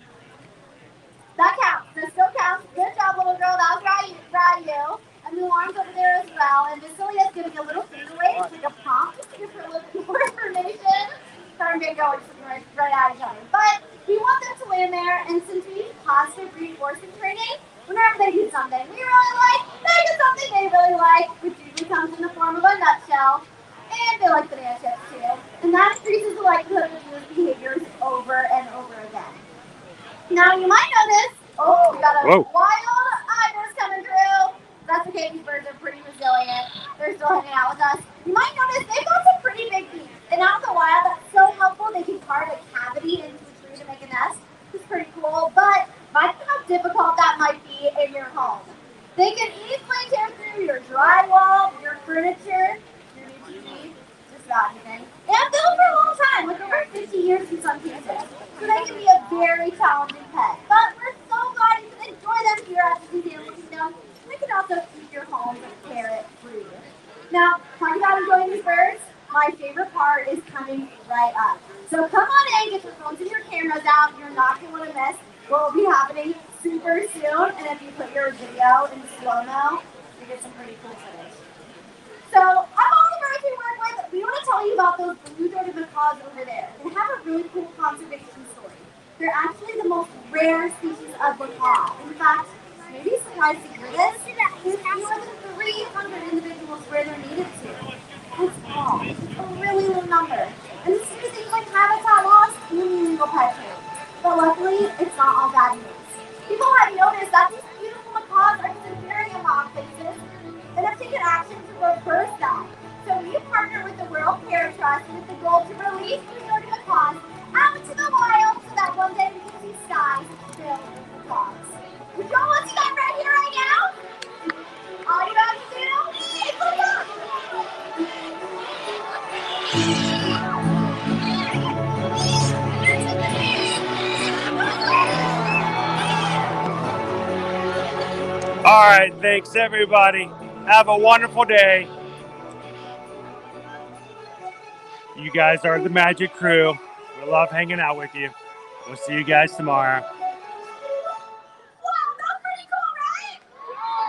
B: That counts. That still counts. Good job, little girl. That was right, you. And the alarm's over there as well. And Vasilia's giving a little finger wave. It's like a prompt to give her a little bit more information. Sorry, I'm going to go right at each other. But we want them to land there. And since we use positive reinforcement training, whenever they do something we really like, they do something they really like, which usually comes in the form of a nutshell. And they like banana chips too. And that increases the likelihood of those behaviors over and over again. Now you might notice, we got a wild ibis coming through. That's okay, these birds are pretty resilient. They're still hanging out with us. You might notice they've got some pretty big beaks. And out in the wild, that's so helpful. They can carve a cavity into a tree to make a nest. It's pretty cool, but imagine how difficult that might be in your home. They can easily tear through your drywall, your furniture, your new TV, just about anything. They have built for a long time, like over 50 years in some cases. So they can be a very challenging pet. But we're so glad you can enjoy them here at the Museum Kingdom. They can also keep your home carrot-free. Now, talking about enjoying these birds, my favorite part is coming right up. So come on in, get your phones and your cameras out. You're not going to want to miss what will be happening super soon. And if you put your video in slow-mo, you get some pretty cool footage. So, of all the birds we work with, we want to tell you about those blue-throated macaws over there. They have a really cool conservation story. They're actually the most rare species of macaw. In fact, maybe surprised to hear this, there's fewer than 300 individuals where they're needed to. That's small. It's a really low number. And this is things like habitat loss and illegal pet trade. But luckily, it's not all bad news. People have noticed that these beautiful macaws are disappearing in mock places and have taken action to reverse that. So we partner with the World Parrot Trust with the goal to release blue-throated macaws out into the wild so that one day we can see skies filled with macaws. Would you all want to see that right here, right now? All you have to do is look up.
A: All right, thanks everybody. Have a wonderful day. You guys are the magic crew. We love hanging out with you. We'll see you guys tomorrow.